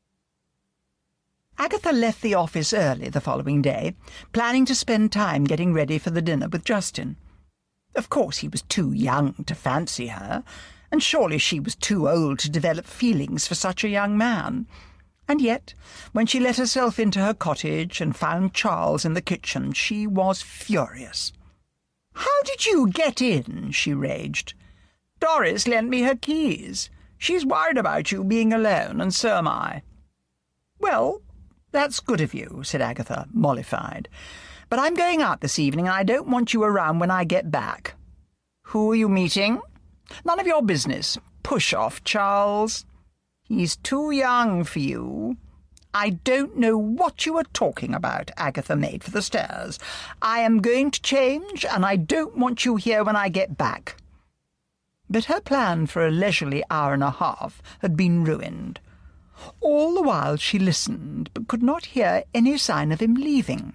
B: Agatha left the office early the following day, planning to spend time getting ready for the dinner with Justin. Of course he was too young to fancy her, and surely she was too old to develop feelings for such a young man. And yet, when she let herself into her cottage and found Charles in the kitchen, she was furious. "How did you get in?" she raged. "Doris lent me her keys. She's worried about you being alone, and so am I." "Well, that's good of you," said Agatha, mollified. "But I'm going out this evening, and I don't want you around when I get back." "Who are you meeting?" "None of your business. Push off, Charles. He's too young for you." "I don't know what you are talking about," Agatha made for the stairs. "I am going to change, and I don't want you here when I get back." But her plan for a leisurely hour and a half had been ruined. All the while she listened, but could not hear any sign of him leaving.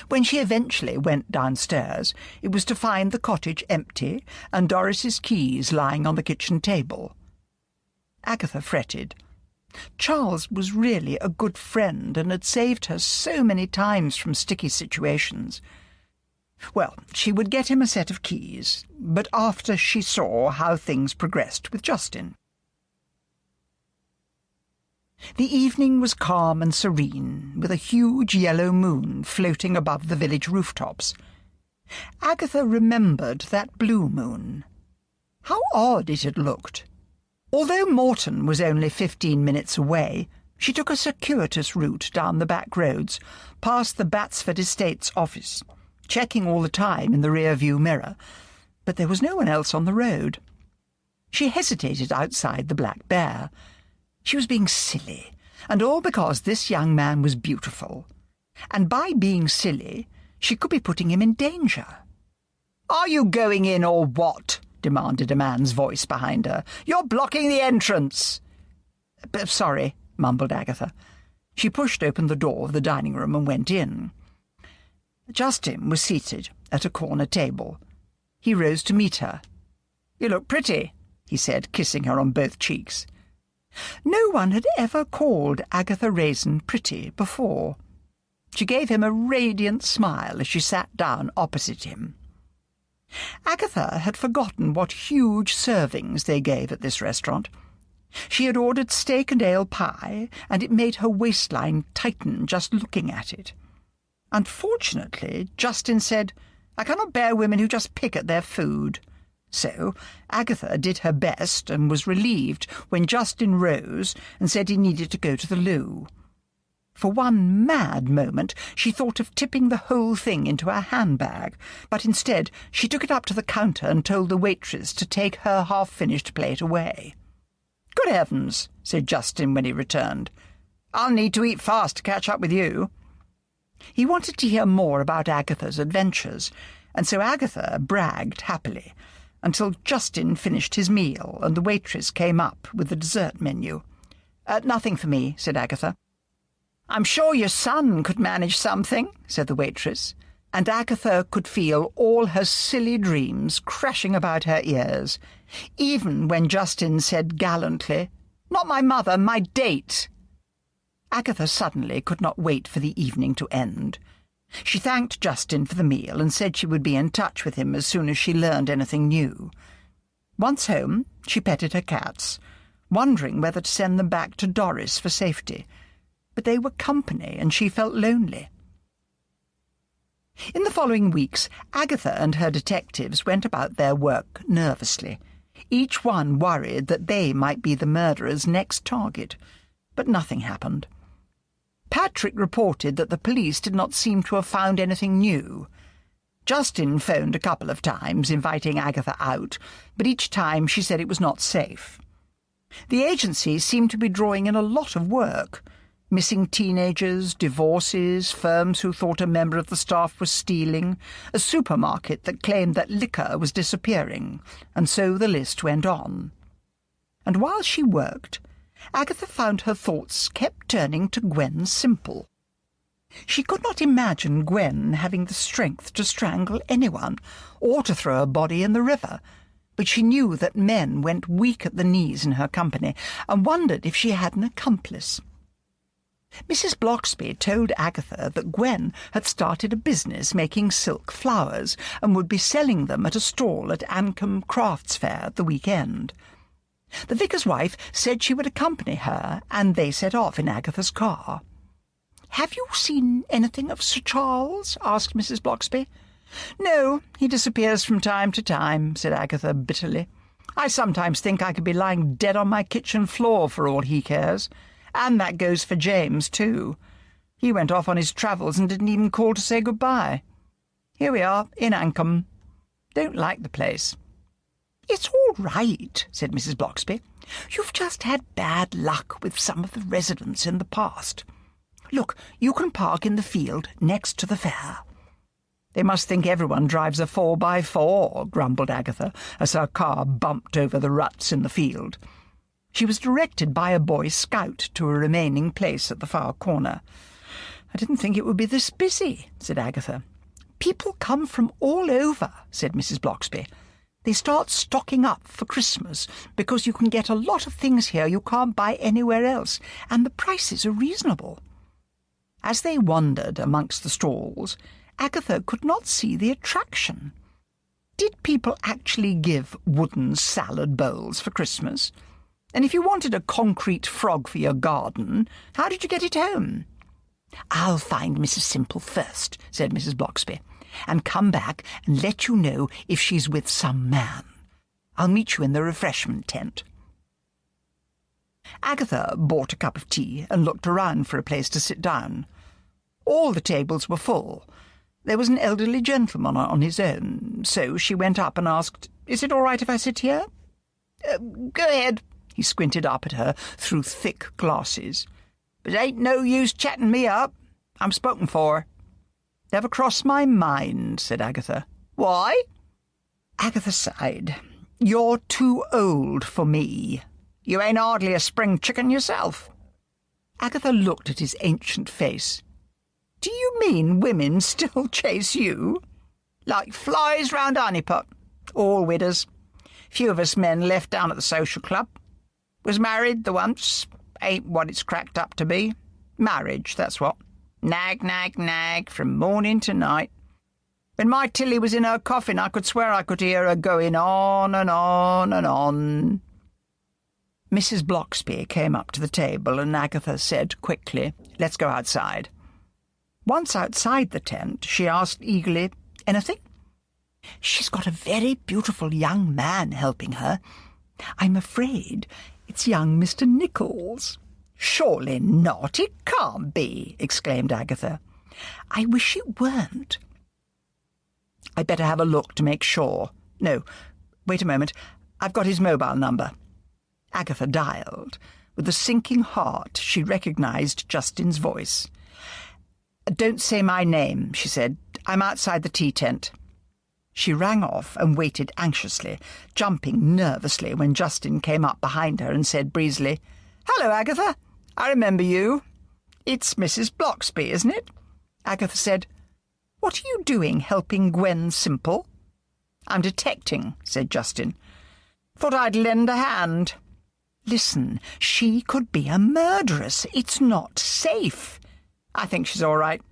B: When she eventually went downstairs, it was to find the cottage empty and Doris's keys lying on the kitchen table. Agatha fretted. Charles was really a good friend and had saved her so many times from sticky situations. Well, she would get him a set of keys, but after she saw how things progressed with Justin. The evening was calm and serene, with a huge yellow moon floating above the village rooftops. Agatha remembered that blue moon. How odd it had looked. Although Morton was only 15 minutes away, she took a circuitous route down the back roads, past the Batsford Estates office, checking all the time in the rear-view mirror, but there was no one else on the road. She hesitated outside the Black Bear. She was being silly, and all because this young man was beautiful. And by being silly, she could be putting him in danger. "Are you going in or what?" demanded a man's voice behind her. "You're blocking the entrance." "Sorry," mumbled Agatha. She pushed open the door of the dining room and went in. Justin was seated at a corner table. He rose to meet her. "You look pretty," he said, kissing her on both cheeks. No one had ever called Agatha Raisin pretty before. She gave him a radiant smile as she sat down opposite him. Agatha had forgotten what huge servings they gave at this restaurant. She had ordered steak and ale pie, and it made her waistline tighten just looking at it. Unfortunately, Justin said, "I cannot bear women who just pick at their food." So Agatha did her best and was relieved when Justin rose and said he needed to go to the loo. For one mad moment she thought of tipping the whole thing into her handbag, but instead she took it up to the counter and told the waitress to take her half-finished plate away. "Good heavens," said Justin when he returned. "I'll need to eat fast to catch up with you." He wanted to hear more about Agatha's adventures, and so Agatha bragged happily, until Justin finished his meal and the waitress came up with the dessert menu. "Nothing for me," said Agatha. "I'm sure your son could manage something," said the waitress, and Agatha could feel all her silly dreams crashing about her ears, even when Justin said gallantly, "Not my mother, my date." Agatha suddenly could not wait for the evening to end. She thanked Justin for the meal and said she would be in touch with him as soon as she learned anything new. Once home, she petted her cats, wondering whether to send them back to Doris for safety. But they were company, and she felt lonely. In the following weeks, Agatha and her detectives went about their work nervously, each one worried that they might be the murderer's next target. But nothing happened. Patrick reported that the police did not seem to have found anything new. Justin phoned a couple of times, inviting Agatha out, but each time she said it was not safe. The agency seemed to be drawing in a lot of work. Missing teenagers, divorces, firms who thought a member of the staff was stealing, a supermarket that claimed that liquor was disappearing, and so the list went on. And while she worked, Agatha found her thoughts kept turning to Gwen Simple. She could not imagine Gwen having the strength to strangle anyone or to throw a body in the river, but she knew that men went weak at the knees in her company and wondered if she had an accomplice. Mrs. Bloxby told Agatha that Gwen had started a business making silk flowers and would be selling them at a stall at Ancombe Crafts Fair at the weekend. The vicar's wife said she would accompany her, and they set off in Agatha's car. "Have you seen anything of Sir Charles?" asked Mrs. Bloxby. "No, he disappears from time to time," said Agatha bitterly. "I sometimes think I could be lying dead on my kitchen floor for all he cares. And that goes for James, too. He went off on his travels and didn't even call to say goodbye. Here we are, in Ancombe. Don't like the place." "It's all right," said Mrs. Bloxby. "You've just had bad luck with some of the residents in the past. Look, you can park in the field next to the fair." "They must think everyone drives a 4x4, grumbled Agatha, as her car bumped over the ruts in the field. She was directed by a Boy Scout to a remaining place at the far corner. "I didn't think it would be this busy," said Agatha. "People come from all over," said Mrs. Bloxby. "They start stocking up for Christmas because you can get a lot of things here you can't buy anywhere else, and the prices are reasonable." As they wandered amongst the stalls, Agatha could not see the attraction. Did people actually give wooden salad bowls for Christmas? And if you wanted a concrete frog for your garden, how did you get it home? "I'll find Mrs. Simple first," said Mrs. Bloxby, "and come back and let you know if she's with some man. I'll meet you in the refreshment tent." Agatha bought a cup of tea and looked around for a place to sit down. All the tables were full. There was an elderly gentleman on his own, so she went up and asked, "Is it all right if I sit here?" "Go ahead." He squinted up at her through thick glasses. "But it ain't no use chatting me up. I'm spoken for." "Never crossed my mind," said Agatha. "Why?" Agatha sighed. "You're too old for me. You ain't hardly a spring chicken yourself." Agatha looked at his ancient face. "Do you mean women still chase you?" "Like flies round a honeypot. All widows. Few of us men left down at the social club. Was married the once. Ain't what it's cracked up to be. Marriage, that's what. Nag, nag, nag, from morning to night. When my Tilly was in her coffin, I could swear I could hear her going on and on and on. Mrs. Blocksby came up to the table, and Agatha said quickly, "Let's go outside." Once outside the tent, she asked eagerly, "Anything?" "She's got a very beautiful young man helping her. I'm afraid it's young Mr. Nichols." "Surely not, it can't be," exclaimed Agatha. "I wish it weren't." "I'd better have a look to make sure. No, wait a moment. I've got his mobile number." Agatha dialed. With a sinking heart, she recognised Justin's voice. "Don't say my name," she said. "I'm outside the tea tent." She rang off and waited anxiously, jumping nervously when Justin came up behind her and said breezily, "Hello, Agatha. I remember you. It's Mrs. Blocksby, isn't it?" Agatha said, "What are you doing helping Gwen Simple?" "I'm detecting," said Justin. "Thought I'd lend a hand." "Listen, she could be a murderess. It's not safe." "I think she's all right.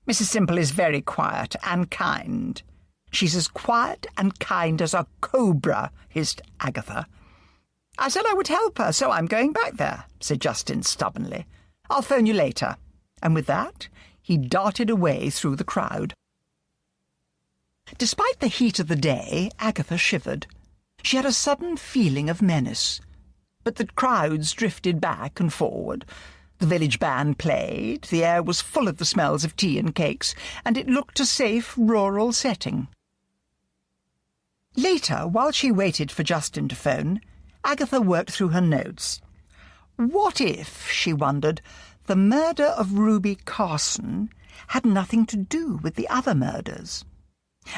B: Mrs. Simple is very quiet and kind." "She's as quiet and kind as a cobra," hissed Agatha. "I said I would help her, so I'm going back there," said Justin stubbornly. "I'll phone you later." And with that, he darted away through the crowd. Despite the heat of the day, Agatha shivered. She had a sudden feeling of menace. But the crowds drifted back and forward. The village band played, the air was full of the smells of tea and cakes, and it looked a safe rural setting. Later, while she waited for Justin to phone, Agatha worked through her notes. What if, she wondered, the murder of Ruby Carson had nothing to do with the other murders?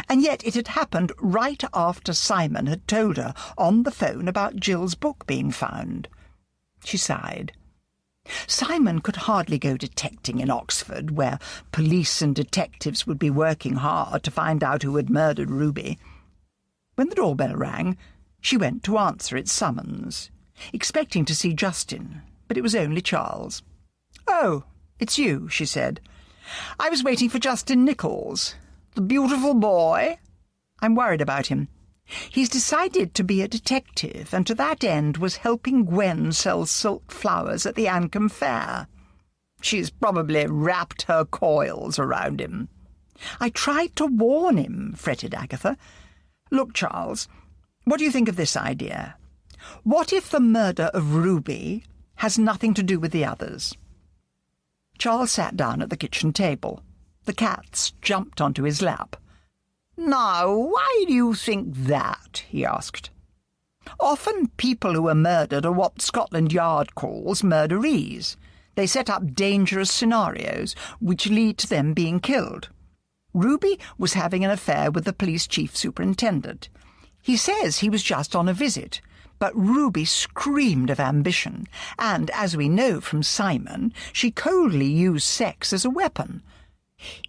B: And yet it had happened right after Simon had told her on the phone about Jill's book being found. She sighed. Simon could hardly go detecting in Oxford, where police and detectives would be working hard to find out who had murdered Ruby. When the doorbell rang, she went to answer its summons, expecting to see Justin, but it was only Charles. "Oh, it's you," she said. "I was waiting for Justin Nichols. The beautiful boy. I'm worried about him. He's decided to be a detective, and to that end was helping Gwen sell silk flowers at the Ancombe Fair. She's probably wrapped her coils around him." "I tried to warn him," fretted Agatha. "Look, Charles, what do you think of this idea? What if the murder of Ruby has nothing to do with the others?" Charles sat down at the kitchen table. The cats jumped onto his lap. "Now, why do you think that?" he asked. "Often people who are murdered are what Scotland Yard calls murderees. They set up dangerous scenarios which lead to them being killed. Ruby was having an affair with the police chief superintendent. He says he was just on a visit, but Ruby screamed of ambition, and, as we know from Simon, she coldly used sex as a weapon.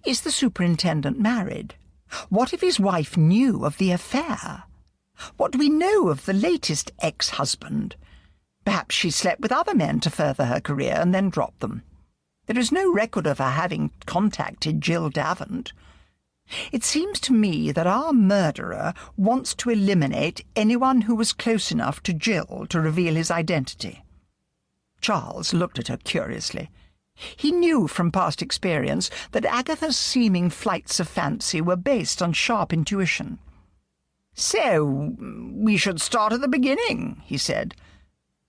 B: Is the superintendent married? What if his wife knew of the affair? What do we know of the latest ex-husband? Perhaps she slept with other men to further her career and then dropped them. There is no record of her having contacted Jill Davant. It seems to me that our murderer wants to eliminate anyone who was close enough to Jill to reveal his identity." Charles looked at her curiously. He knew from past experience that Agatha's seeming flights of fancy were based on sharp intuition. "So we should start at the beginning," he said.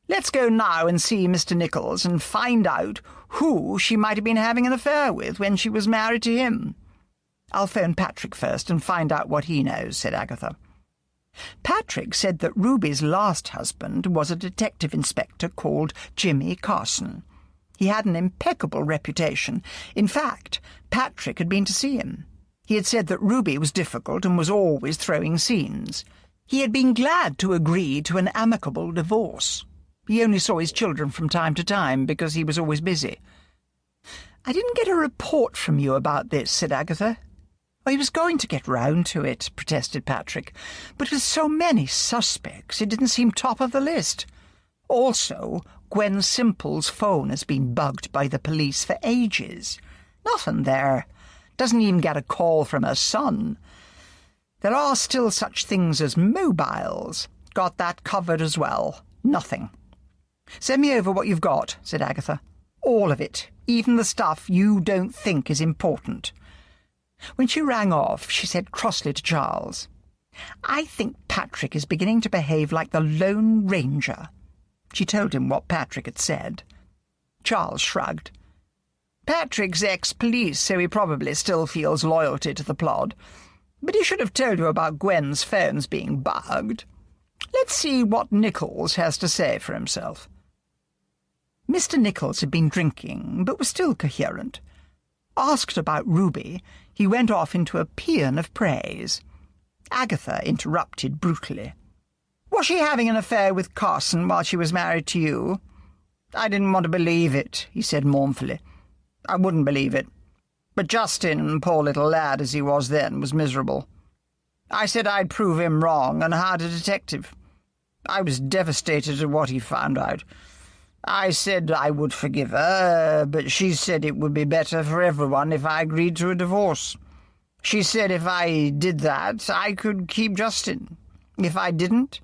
B: "Let's go now and see Mr. Nichols and find out who she might have been having an affair with when she was married to him." "I'll phone Patrick first and find out what he knows," said Agatha. Patrick said that Ruby's last husband was a detective inspector called Jimmy Carson. He had an impeccable reputation. In fact, Patrick had been to see him. He had said that Ruby was difficult and was always throwing scenes. He had been glad to agree to an amicable divorce. He only saw his children from time to time because he was always busy. "I didn't get a report from you about this," said Agatha.
A: "Oh, he was going to get round to it," protested Patrick, "but with so many suspects it didn't seem top of the list. Also, Gwen Simple's phone has been bugged by the police for ages. Nothing there. Doesn't even get a call from her son. There are still such things as mobiles. Got that covered as well. Nothing." "Send me over what you've got," said Agatha. "All of it, even the stuff you don't think is important." When she rang off, she said crossly to Charles, "I think Patrick is beginning to behave like the Lone Ranger." She told him what Patrick had said. Charles shrugged. "Patrick's ex-police, so he probably still feels loyalty to the plot. But he should have told you about Gwen's phones being bugged. Let's see what Nichols has to say for himself." Mr. Nichols had been drinking, but was still coherent. Asked about Ruby, he went off into a paean of praise. Agatha interrupted brutally. "Was she having an affair with Carson while she was married to you?" "I didn't want to believe it," he said mournfully. "I wouldn't believe it. But Justin, poor little lad as he was then, was miserable. I said I'd prove him wrong and hired a detective. I was devastated at what he found out. I said I would forgive her, but she said it would be better for everyone if I agreed to a divorce. She said if I did that, I could keep Justin. If I didn't,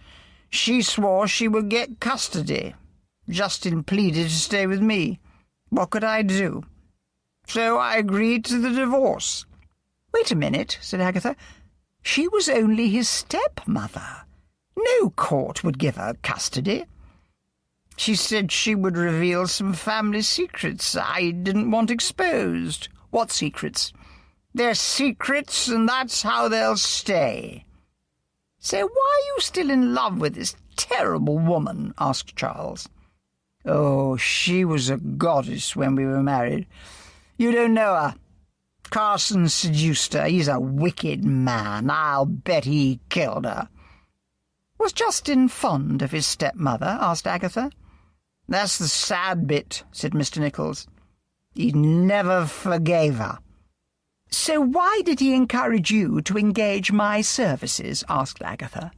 A: she swore she would get custody. Justin pleaded to stay with me. What could I do? So I agreed to the divorce." "Wait a minute," said Agatha. "She was only his stepmother. No court would give her custody." "She said she would reveal some family secrets I didn't want exposed." "What secrets?" "They're secrets, and that's how they'll stay." "So why are you still in love with this terrible woman?" asked Charles. "Oh, she was a goddess when we were married. You don't know her. Carson seduced her. He's a wicked man. I'll bet he killed her." "Was Justin fond of his stepmother?" asked Agatha. "That's the sad bit," said Mr. Nichols. "He never forgave her." "So why did he encourage you to engage my services?" asked Agatha.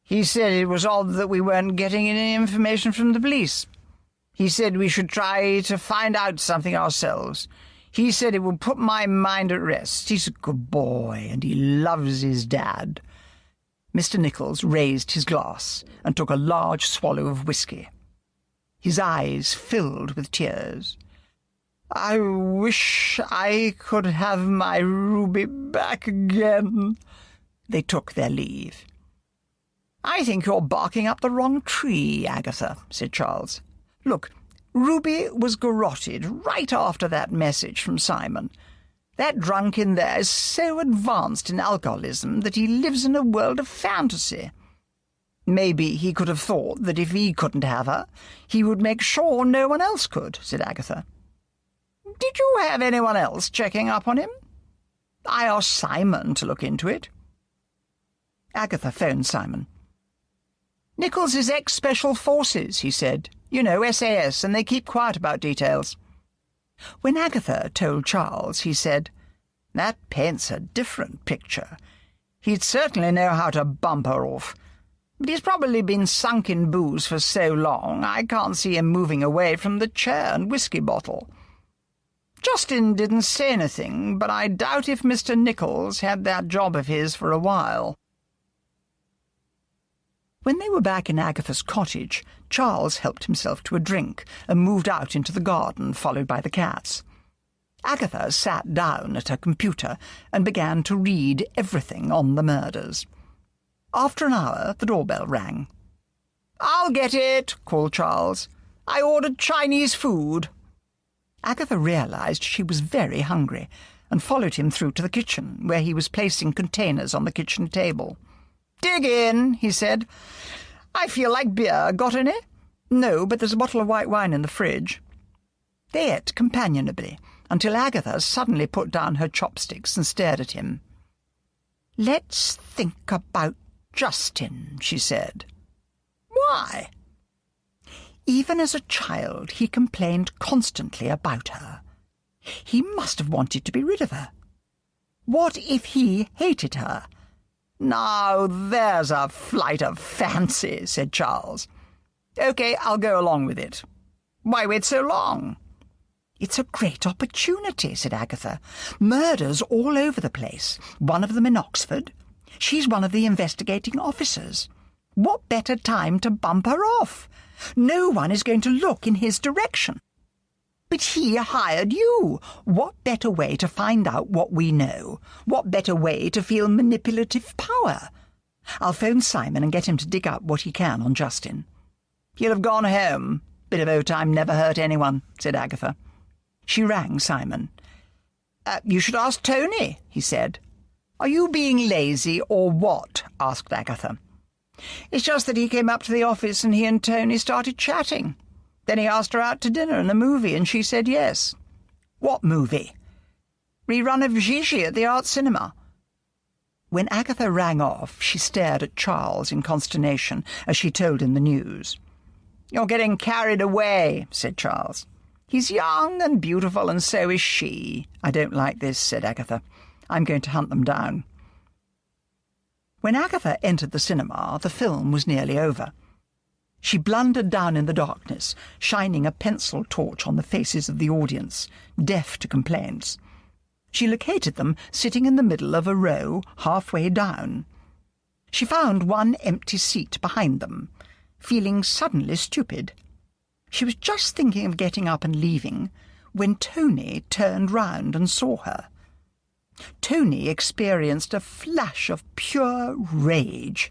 A: "He said it was odd that we weren't getting any information from the police. He said we should try to find out something ourselves. He said it would put my mind at rest. He's a good boy, and he loves his dad." Mr. Nichols raised his glass and took a large swallow of whisky. His eyes filled with tears. "I wish I could have my Ruby back again." They took their leave. "I think you're barking up the wrong tree, Agatha," said Charles. "Look, Ruby was garroted right after that message from Simon. That drunk in there is so advanced in alcoholism that he lives in a world of fantasy. Maybe he could have thought that if he couldn't have her, he would make sure no one else could," said Agatha. "Did you have anyone else checking up on him?" "I asked Simon to look into it." Agatha phoned Simon. "Nichols is ex-Special Forces," he said. "You know, SAS, and they keep quiet about details." When Agatha told Charles, he said, "That paints a different picture. He'd certainly know how to bump her off. But he's probably been sunk in booze for so long, I can't see him moving away from the chair and whisky bottle. Justin didn't say anything, but I doubt if Mr. Nichols had that job of his for a while." When they were back in Agatha's cottage, Charles helped himself to a drink and moved out into the garden, followed by the cats. Agatha sat down at her computer and began to read everything on the murders. After an hour, the doorbell rang. "I'll get it," called Charles. "I ordered Chinese food." Agatha realized she was very hungry and followed him through to the kitchen, where he was placing containers on the kitchen table. "Dig in," he said. "I feel like beer. Got any?" "No, but there's a bottle of white wine in the fridge." They ate companionably until Agatha suddenly put down her chopsticks and stared at him. "Let's think about Justin," she said. "Why?" "Even as a child, he complained constantly about her. He must have wanted to be rid of her."
B: What if he hated her? "Now, there's a flight of fancy," said Charles. "OK, I'll go along with it. Why wait so long?" "It's a great opportunity," said Agatha. "Murders all over the place, one of them in Oxford. She's one of the investigating officers. What better time to bump her off? No one is going to look in his direction." "But he hired you. What better way to find out what we know? What better way to feel manipulative power? I'll phone Simon and get him to dig up what he can on Justin." "He'll have gone home. Bit of O-time never hurt anyone," said Agatha. She rang Simon. "You should ask Tony," he said. "Are you being lazy or what?" asked Agatha. "It's just that he came up to the office and he and Tony started chatting. Then he asked her out to dinner and a movie, and she said yes." "What movie?" "Rerun of Gigi at the Art Cinema." When Agatha rang off, she stared at Charles in consternation as she told him the news. "You're getting carried away," said Charles. "He's young and beautiful, and so is she." "I don't like this," said Agatha. "I'm going to hunt them down." When Agatha entered the cinema, the film was nearly over. She blundered down in the darkness, shining a pencil torch on the faces of the audience, deaf to complaints. She located them sitting in the middle of a row halfway down. She found one empty seat behind them, feeling suddenly stupid. She was just thinking of getting up and leaving when Tony turned round and saw her. Tony experienced a flash of pure rage.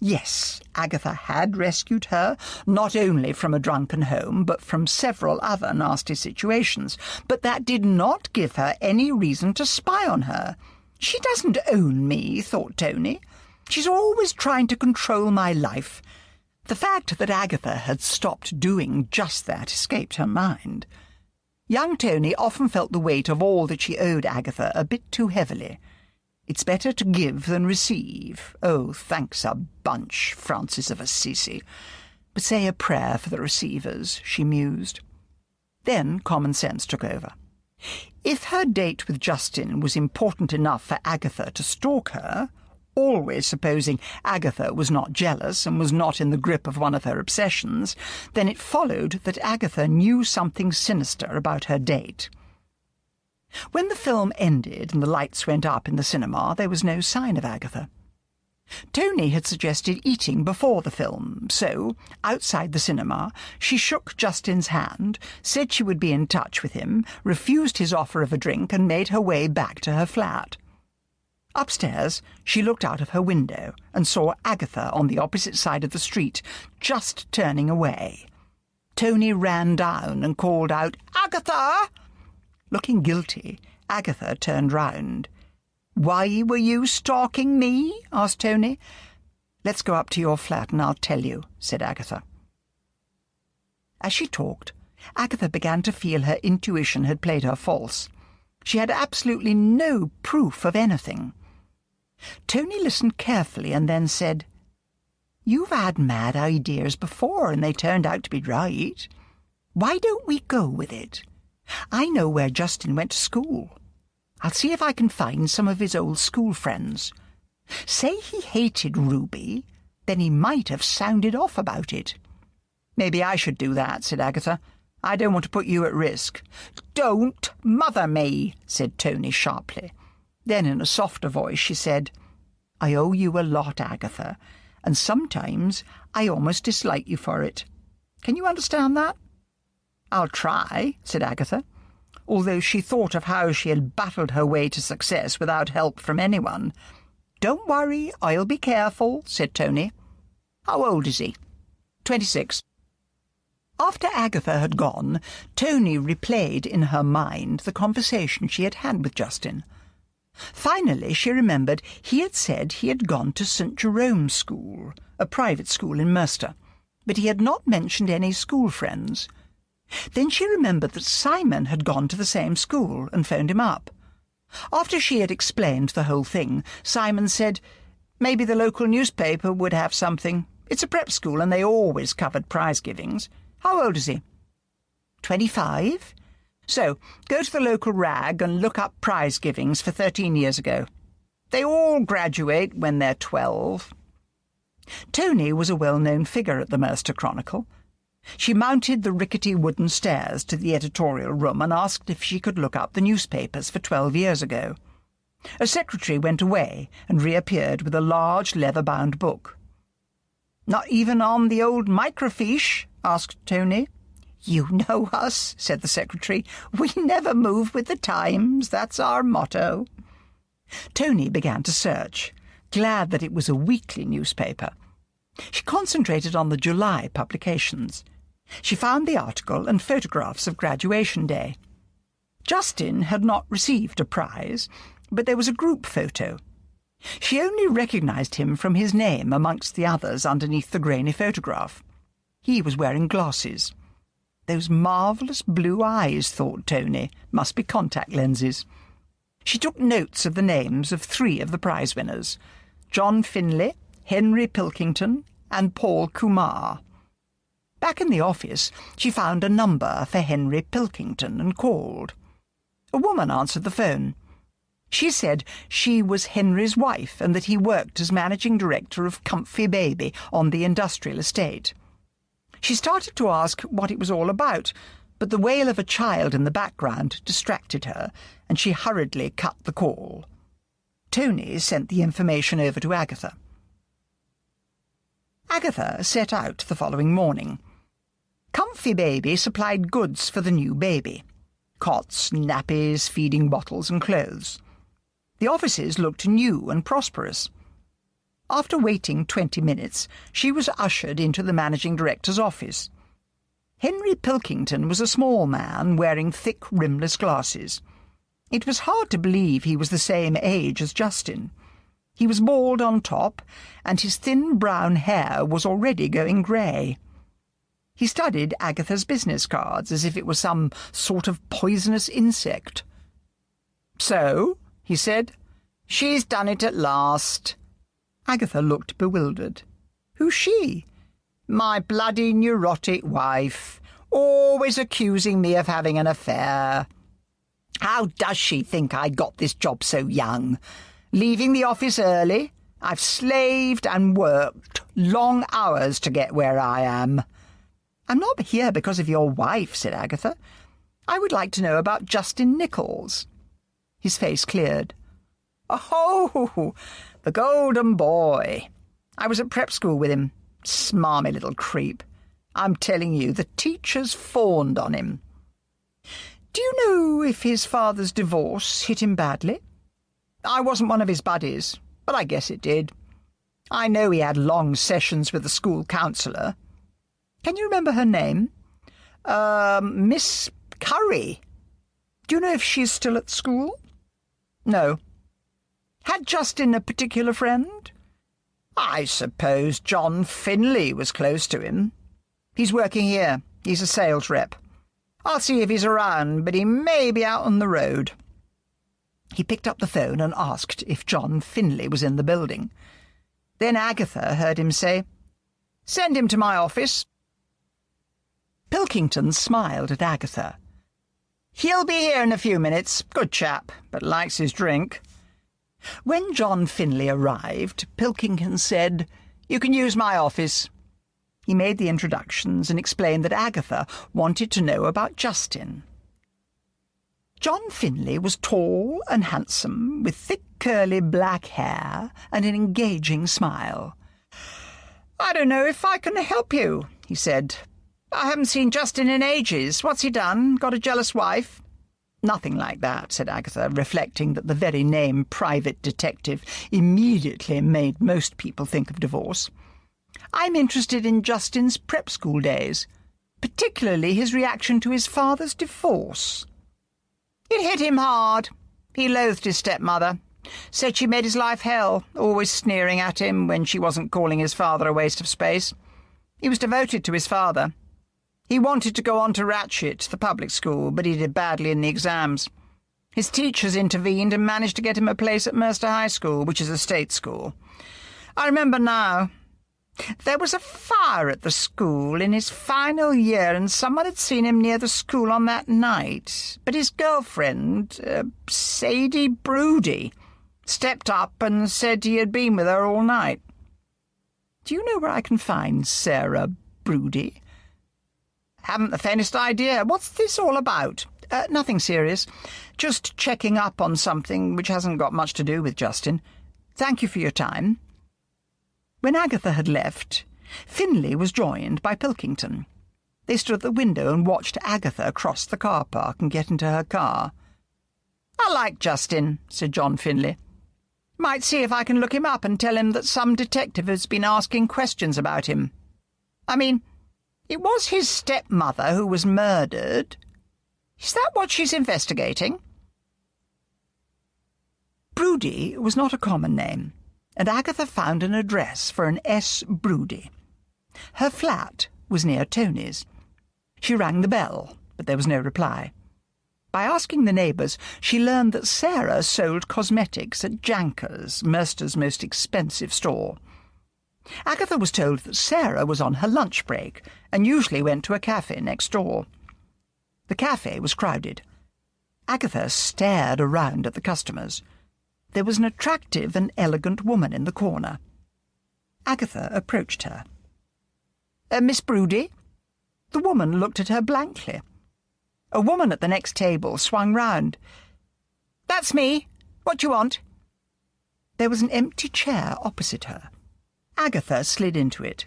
B: Yes, Agatha had rescued her, not only from a drunken home, but from several other nasty situations, but that did not give her any reason to spy on her. "She doesn't own me," thought Tony. "She's always trying to control my life." The fact that Agatha had stopped doing just that escaped her mind. Young Tony often felt the weight of all that she owed Agatha a bit too heavily. "It's better to give than receive. Oh, thanks a bunch, Francis of Assisi. But say a prayer for the receivers," she mused. Then common sense took over. If her date with Justin was important enough for Agatha to stalk her, always supposing Agatha was not jealous and was not in the grip of one of her obsessions, then it followed that Agatha knew something sinister about her date. When the film ended and the lights went up in the cinema, there was no sign of Agatha. Tony had suggested eating before the film, so, outside the cinema, she shook Justin's hand, said she would be in touch with him, refused his offer of a drink, and made her way back to her flat. Upstairs, she looked out of her window and saw Agatha on the opposite side of the street, just turning away. Tony ran down and called out, "Agatha!" Looking guilty, Agatha turned round. "Why were you stalking me?" asked Tony. "Let's go up to your flat and I'll tell you," said Agatha. As she talked, Agatha began to feel her intuition had played her false. She had absolutely no proof of anything. Tony listened carefully and then said, "You've had mad ideas before and they turned out to be right. Why don't we go with it? I know where Justin went to school. I'll see if I can find some of his old school friends. Say he hated Ruby, then he might have sounded off about it." "Maybe I should do that," said Agatha. "I don't want to put you at risk." "Don't mother me," said Tony sharply. Then in a softer voice she said, "I owe you a lot, Agatha, and sometimes I almost dislike you for it. Can you understand that?" "I'll try," said Agatha, although she thought of how she had battled her way to success without help from anyone. "Don't worry, I'll be careful," said Tony. "How old is he?" 26. After Agatha had gone, Tony replayed in her mind the conversation she had had with Justin. Finally, she remembered he had said he had gone to St. Jerome's School, a private school in Mercer, but he had not mentioned any school friends. Then she remembered that Simon had gone to the same school and phoned him up. After she had explained the whole thing, Simon said, "Maybe the local newspaper would have something. It's a prep school and they always covered prize givings. How old is he?" 25.
A: So, go to the local rag and look up prize givings for 13 years ago. They all graduate when they're 12. Tony was a well-known figure at the Mercer Chronicle. She mounted the rickety wooden stairs to the editorial room and asked if she could look up the newspapers for 12 years ago. A secretary went away and reappeared with a large leather-bound book. "Not even on the old microfiche?" asked Tony. "You know us," said the secretary. "We never move with the times. That's our motto." Tony began to search, glad that it was a weekly newspaper. She concentrated on the July publications. She found the article and photographs of graduation day. Justin had not received a prize, but there was a group photo. She only recognised him from his name amongst the others underneath the grainy photograph. He was wearing glasses. Those marvellous blue eyes, thought Tony, must be contact lenses. She took notes of the names of 3 of the prize winners: John Finlay, Henry Pilkington, and Paul Kumar. Back in the office, she found a number for Henry Pilkington and called. A woman answered the phone. She said she was Henry's wife and that he worked as managing director of Comfy Baby on the industrial estate. She started to ask what it was all about, but the wail of a child in the background distracted her, and she hurriedly cut the call. Tony sent the information over to Agatha. Agatha set out the following morning. Comfy Baby supplied goods for the new baby: cots, nappies, feeding bottles and clothes. The offices looked new and prosperous. After waiting 20 minutes, she was ushered into the managing director's office. Henry Pilkington was a small man wearing thick, rimless glasses. It was hard to believe he was the same age as Justin. He was bald on top, and his thin brown hair was already going grey. He studied Agatha's business cards as if it was some sort of poisonous insect. "So," he said, "she's done it at last." Agatha looked bewildered. "Who's she?" "My bloody neurotic wife, always accusing me of having an affair. How does she think I got this job so young? Leaving the office early, I've slaved and worked long hours to get where I am." "I'm not here because of your wife," said Agatha. "I would like to know about Justin Nichols." His face cleared. "Oh, the golden boy. I was at prep school with him. Smarmy little creep. I'm telling you, the teachers fawned on him." "Do you know if his father's divorce hit him badly?" "I wasn't one of his buddies, but I guess it did. I know he had long sessions with the school counsellor." "Can you remember her name?" Miss Curry." "Do you know if she's still at school?" "No." "Had Justin a particular friend?" "I suppose John Finlay was close to him. He's working here. He's a sales rep. I'll see if he's around, but he may be out on the road." He picked up the phone and asked if John Finlay was in the building. Then Agatha heard him say, "Send him to my office." Pilkington smiled at Agatha. "He'll be here in a few minutes. Good chap, but likes his drink." When John Finlay arrived, Pilkington said, "You can use my office." He made the introductions and explained that Agatha wanted to know about Justin. John Finlay was tall and handsome, with thick curly black hair and an engaging smile. "I don't know if I can help you," he said. "I haven't seen Justin in ages. What's he done? Got a jealous wife?" "Nothing like that," said Agatha, reflecting that the very name private detective immediately made most people think of divorce. "I'm interested in Justin's prep school days, particularly his reaction to his father's divorce." "It hit him hard. He loathed his stepmother. Said she made his life hell, always sneering at him when she wasn't calling his father a waste of space. He was devoted to his father. He wanted to go on to Ratchet, the public school, but he did badly in the exams. His teachers intervened and managed to get him a place at Mercer High School, which is a state school. I remember now. There was a fire at the school in his final year, and someone had seen him near the school on that night. But his girlfriend, Sadie Broody, stepped up and said he had been with her all night. Do you know where I can find Sarah Broody? Haven't the faintest idea. What's this all about? Nothing serious. Just checking up on something which hasn't got much to do with Justin. Thank you for your time. When Agatha had left, Finlay was joined by Pilkington. They stood at the window and watched Agatha cross the car park and get into her car. "I like Justin," said John Finlay. "Might see if I can look him up and tell him that some detective has been asking questions about him. I mean, it was his stepmother who was murdered. Is that what she's investigating?" Broody was not a common name, and Agatha found an address for an S. Broody. Her flat was near Tony's. She rang the bell, but there was no reply. By asking the neighbours, she learned that Sarah sold cosmetics at Janker's, Merster's most expensive store. Agatha was told that Sarah was on her lunch break and usually went to a cafe next door. The cafe was crowded. Agatha stared around at the customers. There was an attractive and elegant woman in the corner. Agatha approached her. "Miss Broody?" The woman looked at her blankly. A woman at the next table swung round. "That's me. What do you want?" There was an empty chair opposite her. Agatha slid into it.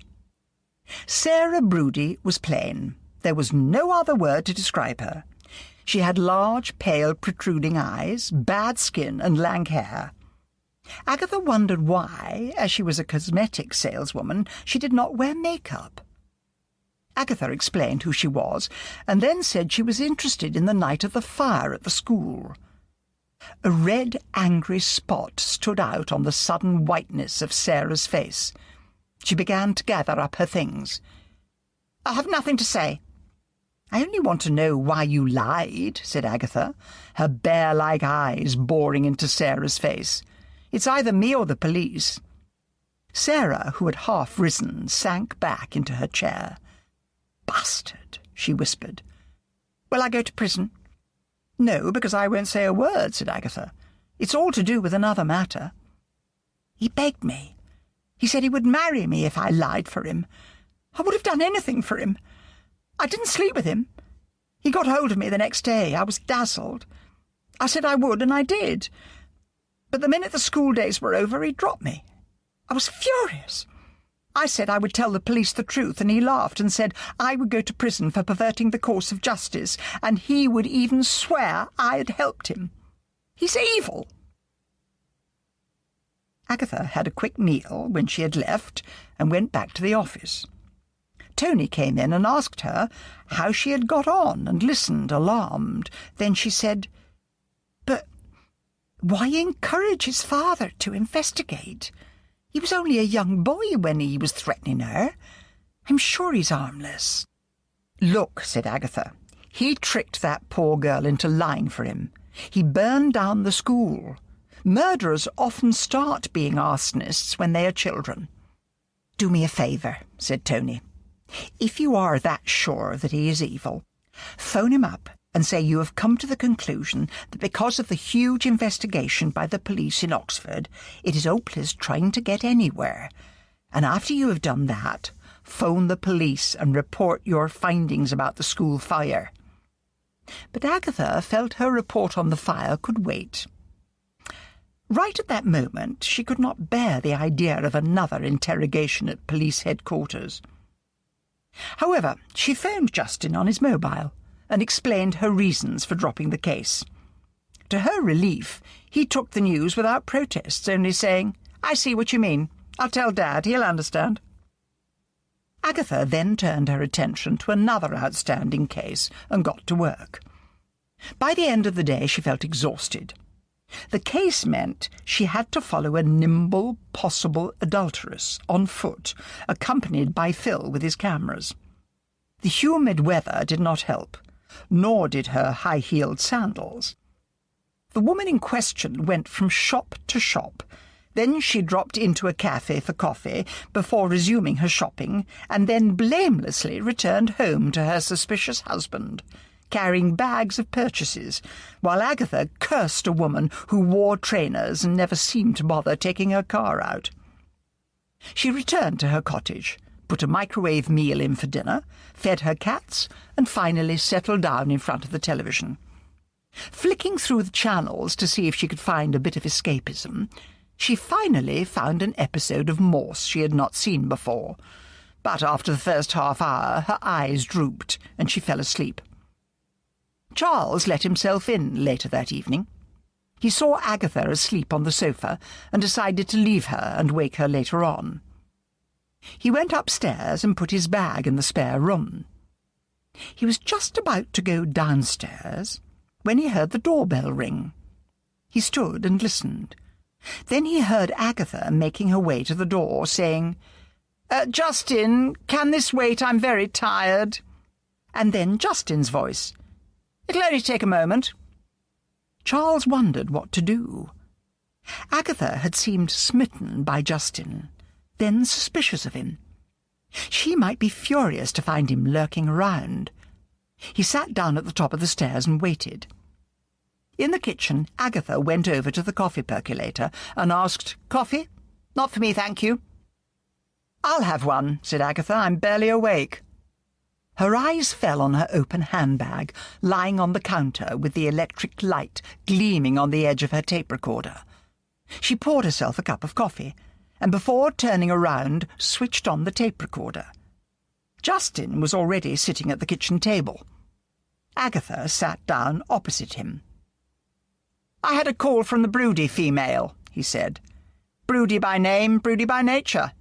A: Sarah Broody was plain. There was no other word to describe her. She had large, pale, protruding eyes, bad skin, and lank hair. Agatha wondered why, as she was a cosmetic saleswoman, she did not wear makeup. Agatha explained who she was, and then said she was interested in the night of the fire at the school. A red, angry spot stood out on the sudden whiteness of Sarah's face. She began to gather up her things. "I have nothing to say." "I only want to know why you lied," said Agatha, her bear-like eyes boring into Sarah's face. "It's either me or the police." Sarah, who had half risen, sank back into her chair. "Bastard," she whispered. "Will I go to prison?" "No, because I won't say a word," said Agatha. "It's all to do with another matter." "He begged me. He said he would marry me if I lied for him. I would have done anything for him. I didn't sleep with him. He got hold of me the next day. I was dazzled. I said I would, and I did. But the minute the school days were over, he dropped me. I was furious. I said I would tell the police the truth, and he laughed and said I would go to prison for perverting the course of justice, and he would even swear I had helped him. He's evil." Agatha had a quick meal when she had left and went back to the office. Tony came in and asked her how she had got on and listened, alarmed. Then she said, "But why encourage his father to investigate? He was only a young boy when he was threatening her. I'm sure he's harmless." "Look," said Agatha, "he tricked that poor girl into lying for him. He burned down the school. Murderers often start being arsonists when they are children." "Do me a favour," said Tony. "If you are that sure that he is evil, phone him up and say you have come to the conclusion that because of the huge investigation by the police in Oxford, it is hopeless trying to get anywhere. And after you have done that, phone the police and report your findings about the school fire." But Agatha felt her report on the fire could wait. Right at that moment, she could not bear the idea of another interrogation at police headquarters. However, she phoned Justin on his mobile and explained her reasons for dropping the case. To her relief, he took the news without protests, only saying, "I see what you mean. I'll tell Dad. He'll understand." Agatha then turned her attention to another outstanding case and got to work. By the end of the day, she felt exhausted. The case meant she had to follow a nimble, possible adulteress on foot, accompanied by Phil with his cameras. The humid weather did not help, nor did her high-heeled sandals. The woman in question went from shop to shop,
B: Then she dropped into a cafe for coffee before resuming her shopping, and then blamelessly returned home to her suspicious husband, carrying bags of purchases, while Agatha cursed a woman who wore trainers and never seemed to bother taking her car out. She returned to her cottage, put a microwave meal in for dinner, fed her cats, and finally settled down in front of the television. Flicking through the channels to see if she could find a bit of escapism, she finally found an episode of Morse she had not seen before, but after the first half hour her eyes drooped and she fell asleep. Charles let himself in later that evening. He saw Agatha asleep on the sofa and decided to leave her and wake her later on. He went upstairs and put his bag in the spare room. He was just about to go downstairs when he heard the doorbell ring. He stood and listened. Then he heard Agatha making her way to the door, saying, "Justin, can this wait? I'm very tired." And then Justin's voice, "It'll only take a moment." Charles wondered what to do. Agatha had seemed smitten by Justin, then suspicious of him. She might be furious to find him lurking around. He sat down at the top of the stairs and waited. In the kitchen, Agatha went over to the coffee percolator and asked, "Coffee? Not for me, thank you." "I'll have one," said Agatha. "I'm barely awake." Her eyes fell on her open handbag, lying on the counter with the electric light gleaming on the edge of her tape recorder. She poured herself a cup of coffee, and before turning around, switched on the tape recorder. Justin was already sitting at the kitchen table. Agatha sat down opposite him. "I had a call from the broody female," he said. "Broody by name, broody by nature.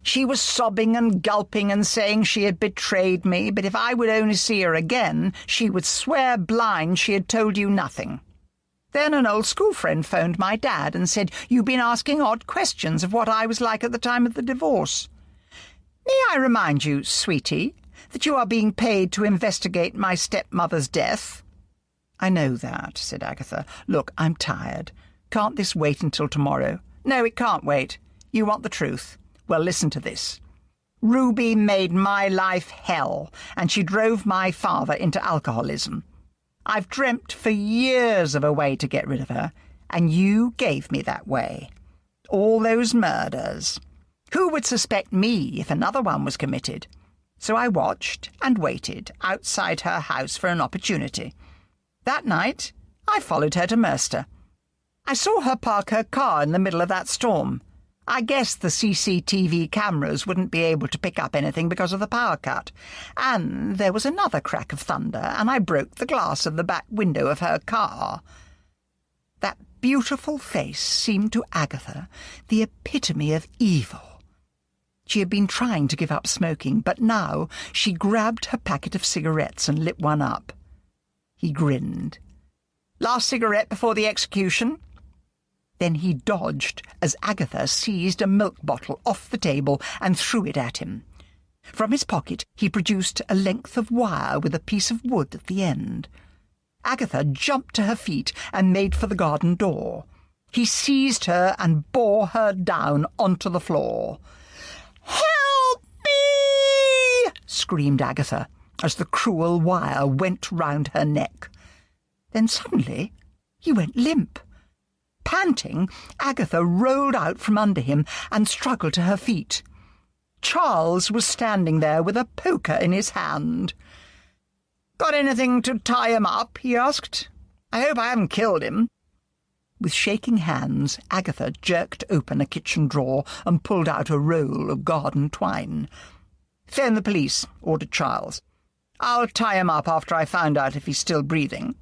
B: She was sobbing and gulping and saying she had betrayed me, but if I would only see her again, she would swear blind she had told you nothing. Then an old school friend phoned my dad and said you'd been asking odd questions of what I was like at the time of the divorce. May I remind you, sweetie, that you are being paid to investigate my stepmother's death?" "I know that," said Agatha. "Look, I'm tired. Can't this wait until tomorrow?" "No, it can't wait. You want the truth. Well, listen to this. Ruby made my life hell, and she drove my father into alcoholism. I've dreamt for years of a way to get rid of her, and you gave me that way. All those murders. Who would suspect me if another one was committed? So I watched and waited outside her house for an opportunity. That night, I followed her to Merster. I saw her park her car in the middle of that storm. I guessed the CCTV cameras wouldn't be able to pick up anything because of the power cut. And there was another crack of thunder, and I broke the glass of the back window of her car." That beautiful face seemed to Agatha the epitome of evil. She had been trying to give up smoking, but now she grabbed her packet of cigarettes and lit one up. He grinned. "Last cigarette before the execution?" Then he dodged as Agatha seized a milk bottle off the table and threw it at him. From his pocket he produced a length of wire with a piece of wood at the end. Agatha jumped to her feet and made for the garden door. He seized her and bore her down onto the floor. "Help me!" screamed Agatha, as the cruel wire went round her neck. Then suddenly he went limp. Panting, Agatha rolled out from under him and struggled to her feet. Charles was standing there with a poker in his hand. "Got anything to tie him up?" he asked. "I hope I haven't killed him." With shaking hands, Agatha jerked open a kitchen drawer and pulled out a roll of garden twine. "Phone the police," ordered Charles. "I'll tie him up after I find out if he's still breathing."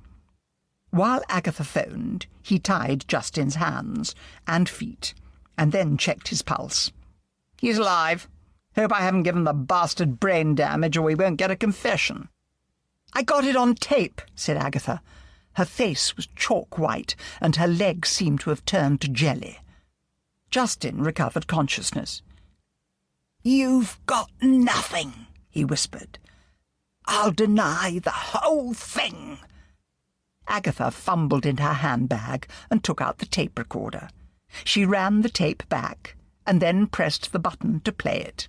B: While Agatha phoned, he tied Justin's hands and feet, and then checked his pulse. "He's alive. Hope I haven't given the bastard brain damage, or we won't get a confession." "I got it on tape," said Agatha. Her face was chalk white, and her legs seemed to have turned to jelly. Justin recovered consciousness. "You've got nothing," he whispered. "I'll deny the whole thing." Agatha fumbled in her handbag and took out the tape recorder. She ran the tape back and then pressed the button to play it.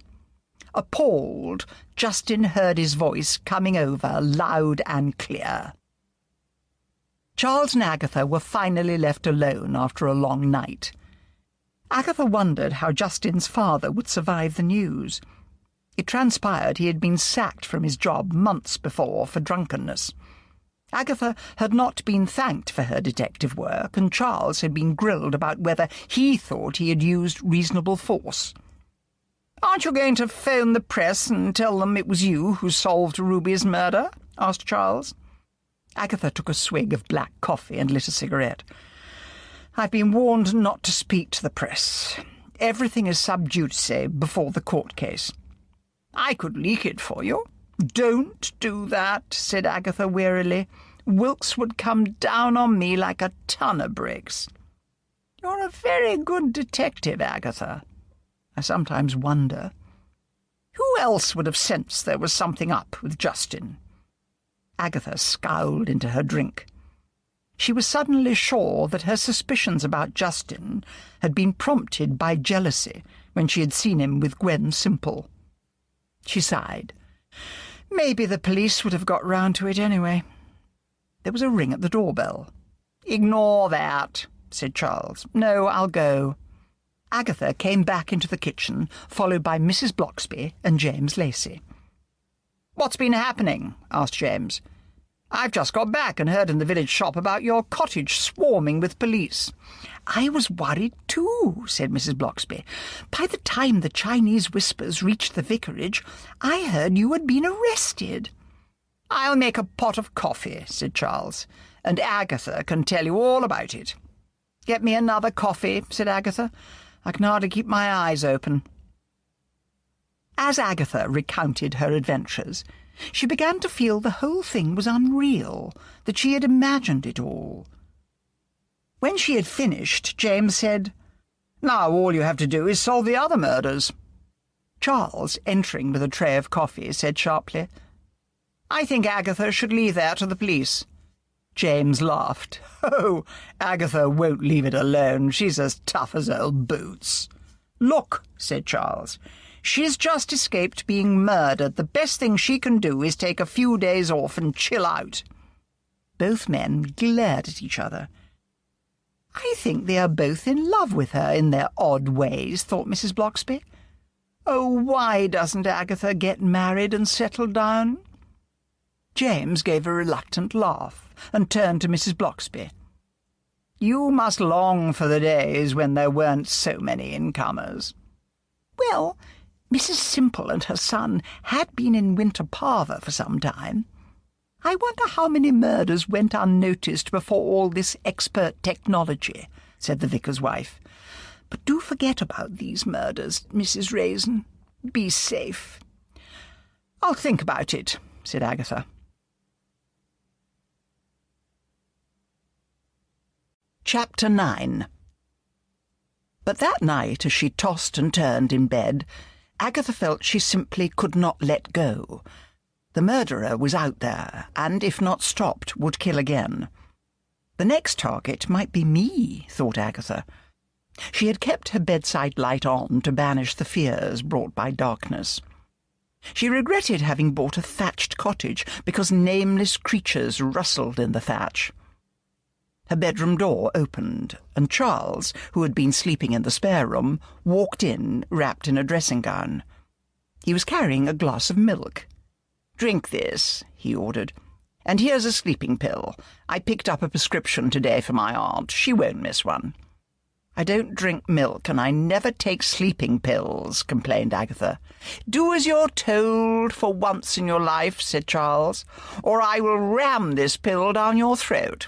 B: Appalled, Justin heard his voice coming over loud and clear. Charles and Agatha were finally left alone after a long night. Agatha wondered how Justin's father would survive the news. It transpired he had been sacked from his job months before for drunkenness. Agatha had not been thanked for her detective work, and Charles had been grilled about whether he thought he had used reasonable force. "Aren't you going to phone the press and tell them it was you who solved Ruby's murder?" asked Charles. Agatha took a swig of black coffee and lit a cigarette. "I've been warned not to speak to the press. Everything is sub judice before the court case." "I could leak it for you." "Don't do that," said Agatha wearily. "Wilkes would come down on me like a ton of bricks." "You're a very good detective, Agatha. I sometimes wonder. Who else would have sensed there was something up with Justin?" Agatha scowled into her drink. She was suddenly sure that her suspicions about Justin had been prompted by jealousy when she had seen him with Gwen Simple. She sighed. Maybe the police would have got round to it anyway. There was a ring at the doorbell. "Ignore that," said Charles. "No, I'll go." Agatha came back into the kitchen, followed by Mrs. Bloxby and James Lacey. "What's been happening?" asked James. "I've just got back and heard in the village shop about your cottage swarming with police." "I was worried too," said Mrs. Bloxby. "By the time the Chinese whispers reached the vicarage, I heard you had been arrested." "I'll make a pot of coffee," said Charles, "and Agatha can tell you all about it." "Get me another coffee," said Agatha. "I can hardly keep my eyes open." As Agatha recounted her adventures, she began to feel the whole thing was unreal, that she had imagined it all. When she had finished, James said, "Now all you have to do is solve the other murders." Charles, entering with a tray of coffee, said sharply, "I think Agatha should leave that to the police." James laughed. "Oh, Agatha won't leave it alone. She's as tough as old boots." "Look," said Charles, "she's just escaped being murdered. The best thing she can do is take a few days off and chill out." Both men glared at each other. "I think they are both in love with her in their odd ways," thought Mrs. Bloxby. "Oh, why doesn't Agatha get married and settle down?" James gave a reluctant laugh and turned to Mrs. Bloxby. "You must long for the days when there weren't so many incomers." "Well, Mrs. Simple and her son had been in Winter Parva for some time. I wonder how many murders went unnoticed before all this expert technology," said the vicar's wife. "But do forget about these murders, Mrs. Raisin. Be safe." "I'll think about it," said Agatha. Chapter 9. But that night, as she tossed and turned in bed, Agatha felt she simply could not let go. The murderer was out there, and, if not stopped, would kill again. The next target might be me, thought Agatha. She had kept her bedside light on to banish the fears brought by darkness. She regretted having bought a thatched cottage because nameless creatures rustled in the thatch. Her bedroom door opened, and Charles, who had been sleeping in the spare room, walked in, wrapped in a dressing gown. He was carrying a glass of milk. "Drink this," he ordered. "And here's a sleeping pill. I picked up a prescription today for my aunt. She won't miss one." "I don't drink milk, and I never take sleeping pills," complained Agatha. "Do as you're told for once in your life," said Charles, "or I will ram this pill down your throat."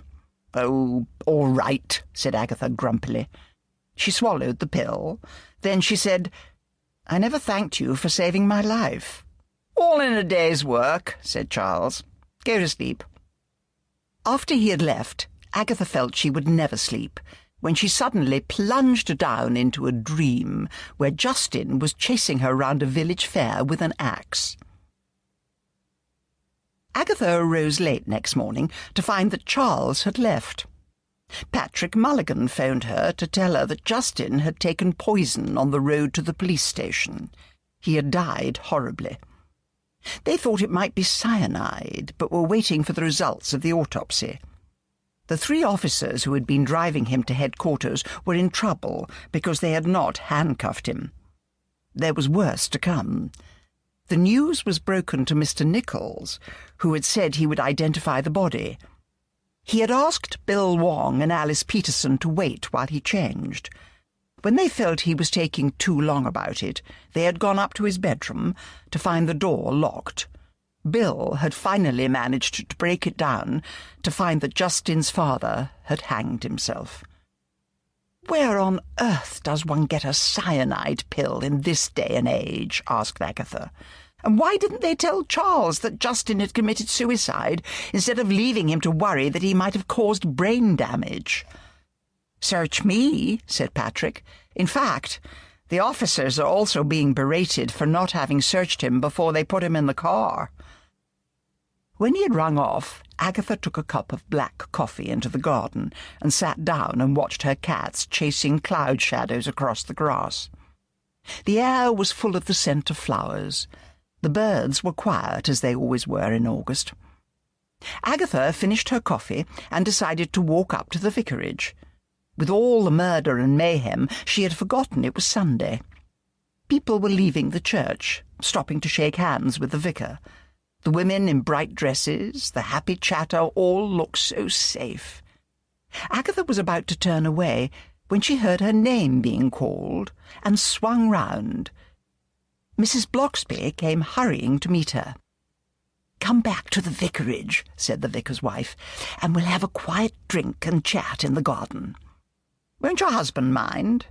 B: "Oh, all right," said Agatha grumpily. She swallowed the pill. Then she said, "I never thanked you for saving my life." "All in a day's work," said Charles. "Go to sleep." After he had left, Agatha felt she would never sleep, when she suddenly plunged down into a dream where Justin was chasing her round a village fair with an axe. Agatha arose late next morning to find that Charles had left. Patrick Mulligan phoned her to tell her that Justin had taken poison on the road to the police station. He had died horribly. They thought it might be cyanide, but were waiting for the results of the autopsy. The 3 officers who had been driving him to headquarters were in trouble because they had not handcuffed him. There was worse to come. The news was broken to Mr. Nichols, who had said he would identify the body. He had asked Bill Wong and Alice Peterson to wait while he changed. When they felt he was taking too long about it, they had gone up to his bedroom to find the door locked. Bill had finally managed to break it down to find that Justin's father had hanged himself. "Where on earth does one get a cyanide pill in this day and age?" asked Agatha. "And why didn't they tell Charles that Justin had committed suicide instead of leaving him to worry that he might have caused brain damage?" "Search me," said Patrick. "In fact, the officers are also being berated for not having searched him before they put him in the car." When he had rung off, Agatha took a cup of black coffee into the garden and sat down and watched her cats chasing cloud shadows across the grass. The air was full of the scent of flowers. The birds were quiet, as they always were in August. Agatha finished her coffee and decided to walk up to the vicarage. With all the murder and mayhem, she had forgotten it was Sunday. People were leaving the church, stopping to shake hands with the vicar. The women in bright dresses, the happy chatter, all looked so safe. Agatha was about to turn away when she heard her name being called and swung round. Mrs. Bloxby came hurrying to meet her. "Come back to the vicarage," said the vicar's wife, "and we'll have a quiet drink and chat in the garden. Won't your husband mind?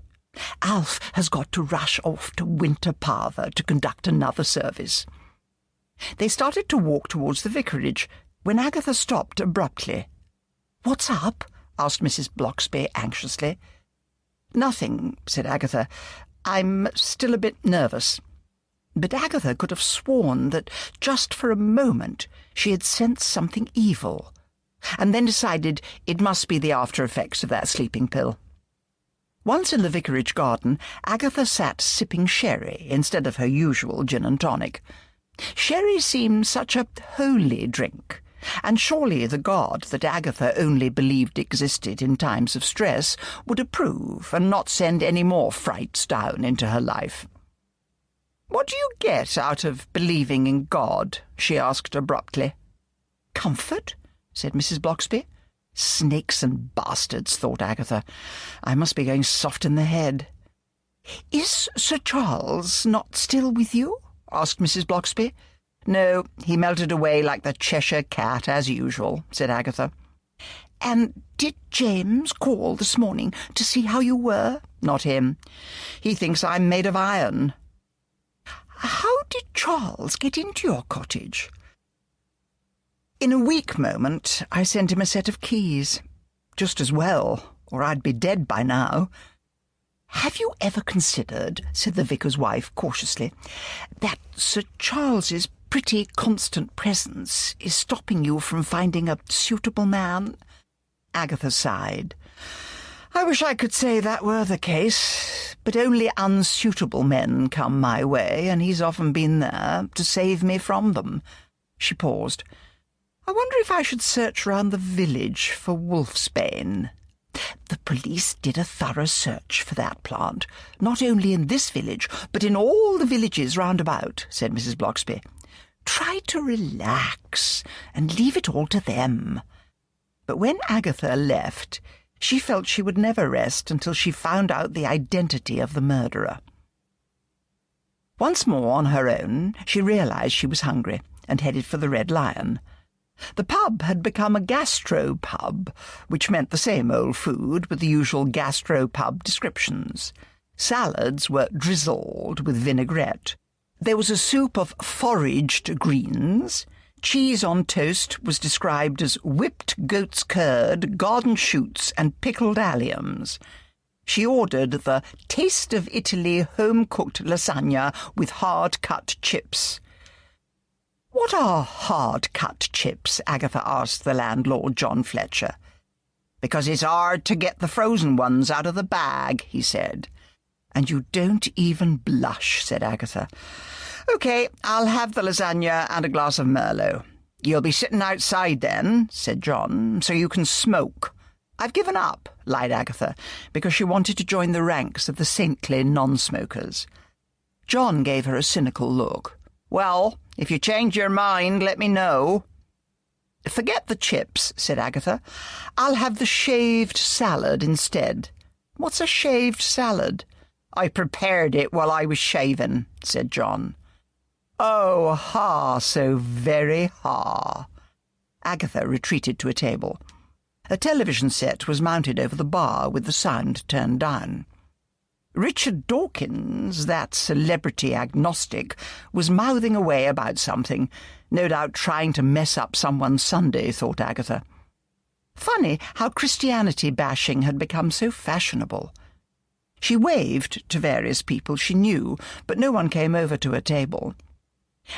B: Alf has got to rush off to Winter Parlour to conduct another service." They started to walk towards the vicarage when Agatha stopped abruptly. "What's up?" asked Mrs. Bloxby anxiously. "Nothing," said Agatha. "I'm still a bit nervous." But Agatha could have sworn that just for a moment she had sensed something evil, and then decided it must be the after-effects of that sleeping pill. Once in the vicarage garden, Agatha sat sipping sherry instead of her usual gin and tonic. Sherry seemed such a holy drink, and surely the God that Agatha only believed existed in times of stress would approve and not send any more frights down into her life. "What do you get out of believing in God?" she asked abruptly. "Comfort," said Mrs. Bloxby. "Snakes and bastards," thought Agatha. "I must be going soft in the head." "Is Sir Charles not still with you?" asked Mrs. Bloxby. "No, he melted away like the Cheshire cat, as usual," said Agatha. "And did James call this morning to see how you were?" "Not him. He thinks I'm made of iron." "How did Charles get into your cottage?" "In a weak moment, I sent him a set of keys. Just as well, or I'd be dead by now." "Have you ever considered," said the vicar's wife cautiously, "that Sir Charles's pretty constant presence is stopping you from finding a suitable man?" Agatha sighed. "I wish I could say that were the case, but only unsuitable men come my way, and he's often been there to save me from them." She paused. "I wonder if I should search round the village for wolfsbane." "The police did a thorough search for that plant, not only in this village, but in all the villages round about," said Mrs. Bloxby. "Try to relax and leave it all to them." But when Agatha left, she felt she would never rest until she found out the identity of the murderer. Once more on her own, she realized she was hungry and headed for the Red Lion. The pub had become a gastro-pub, which meant the same old food with the usual gastro-pub descriptions. Salads were drizzled with vinaigrette. There was a soup of foraged greens. Cheese on toast was described as whipped goat's curd, garden shoots, and pickled alliums. She ordered the Taste of Italy home-cooked lasagna with hard-cut chips. "What are hard-cut chips?" Agatha asked the landlord, John Fletcher.
A: "Because it's hard to get the frozen ones out of the bag," he said. "And you don't even blush," said Agatha. "OK, I'll have the lasagna and a glass of Merlot." "You'll be sitting outside then," said John, "so you can smoke." "I've given up," lied Agatha, because she wanted to join the ranks of the saintly non-smokers. John gave her a cynical look. "Well, if you change your mind, let me know." "Forget the chips," said Agatha. "I'll have the shaved salad instead." "What's a shaved salad?" "I prepared it while I was shaving," said John. "Oh, ha, so very ha." Agatha retreated to a table. A television set was mounted over the bar with the sound turned down. Richard Dawkins, that celebrity agnostic, was mouthing away about something, no doubt trying to mess up someone's Sunday, thought Agatha. Funny how Christianity bashing had become so fashionable. She waved to various people she knew, but no one came over to her table.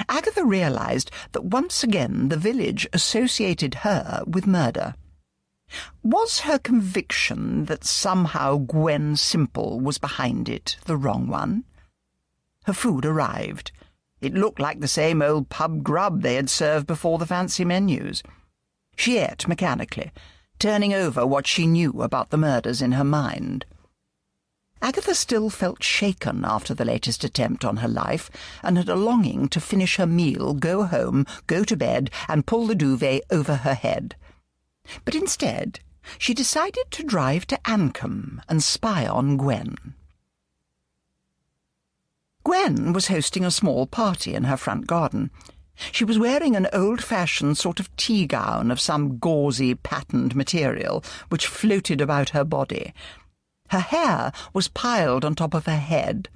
A: Agatha realized that once again the village associated her with murder. Was her conviction that somehow Gwen Simple was behind it the wrong one? Her food arrived. It looked like the same old pub grub they had served before the fancy menus. She ate mechanically, turning over what she knew about the murders in her mind. Agatha still felt shaken after the latest attempt on her life, and had a longing to finish her meal, go home, go to bed, and pull the duvet over her head. But instead, she decided to drive to Ancombe and spy on Gwen. Gwen was hosting a small party in her front garden. She was wearing an old-fashioned sort of tea-gown of some gauzy, patterned material, which floated about her body. Her hair was piled on top of her head.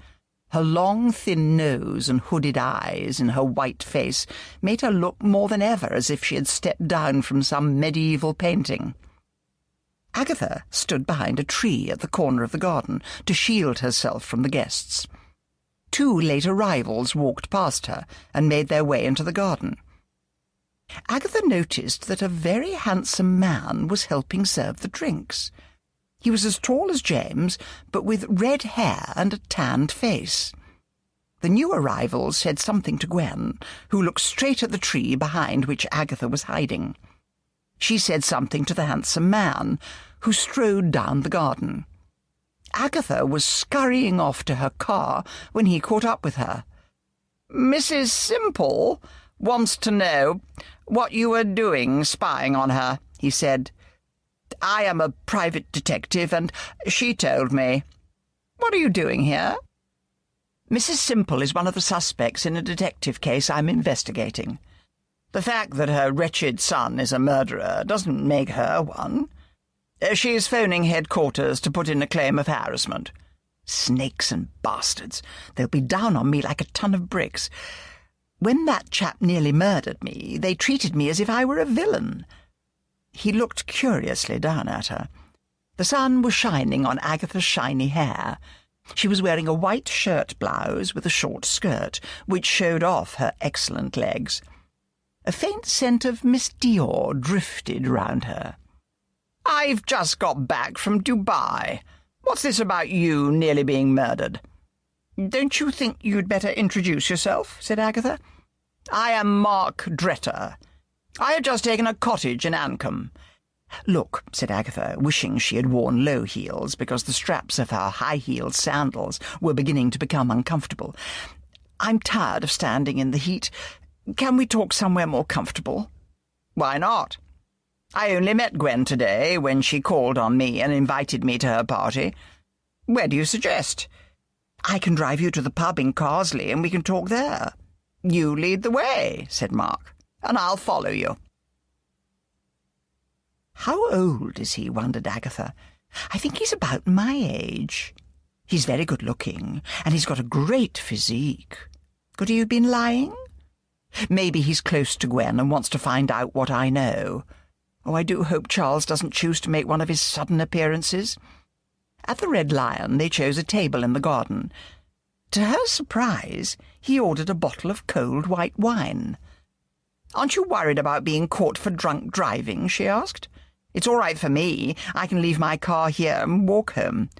A: Her long, thin nose and hooded eyes in her white face made her look more than ever as if she had stepped down from some medieval painting. Agatha stood behind a tree at the corner of the garden to shield herself from the guests. 2 late arrivals walked past her and made their way into the garden. Agatha noticed that a very handsome man was helping serve the drinks. He was as tall as James, but with red hair and a tanned face. The new arrivals said something to Gwen, who looked straight at the tree behind which Agatha was hiding. She said something to the handsome man, who strode down the garden. Agatha was scurrying off to her car when he caught up with her. "Mrs. Simple wants to know what you were doing spying on her," he said. "I am a private detective, and she told me." "What are you doing here?" "Mrs. Simple is one of the suspects in a detective case I'm investigating. The fact that her wretched son is a murderer doesn't make her one. She is phoning headquarters to put in a claim of harassment. Snakes and bastards. They'll be down on me like a ton of bricks. When that chap nearly murdered me, they treated me as if I were a villain." He looked curiously down at her. The sun was shining on Agatha's shiny hair. She was wearing a white shirt-blouse with a short skirt, which showed off her excellent legs. A faint scent of Miss Dior drifted round her. "I've just got back from Dubai. What's this about you nearly being murdered?" "Don't you think you'd better introduce yourself?" said Agatha. "I am Mark Dretter. I have just taken a cottage in Ancombe." "Look," said Agatha, wishing she had worn low heels because the straps of her high-heeled sandals were beginning to become uncomfortable. "I'm tired of standing in the heat. Can we talk somewhere more comfortable?" "Why not? I only met Gwen today when she called on me and invited me to her party. Where do you suggest?" "I can drive you to the pub in Carsley and we can talk there." "You lead the way," said Mark, "and I'll follow you." "How old is he?" wondered Agatha. "I think he's about my age. He's very good-looking, and he's got a great physique. Could he have been lying? Maybe he's close to Gwen and wants to find out what I know. Oh, I do hope Charles doesn't choose to make one of his sudden appearances." At the Red Lion they chose a table in the garden. To her surprise, he ordered a bottle of cold white wine. "Aren't you worried about being caught for drunk driving?" she asked.
B: It's all right for me. I can leave my car here and walk home."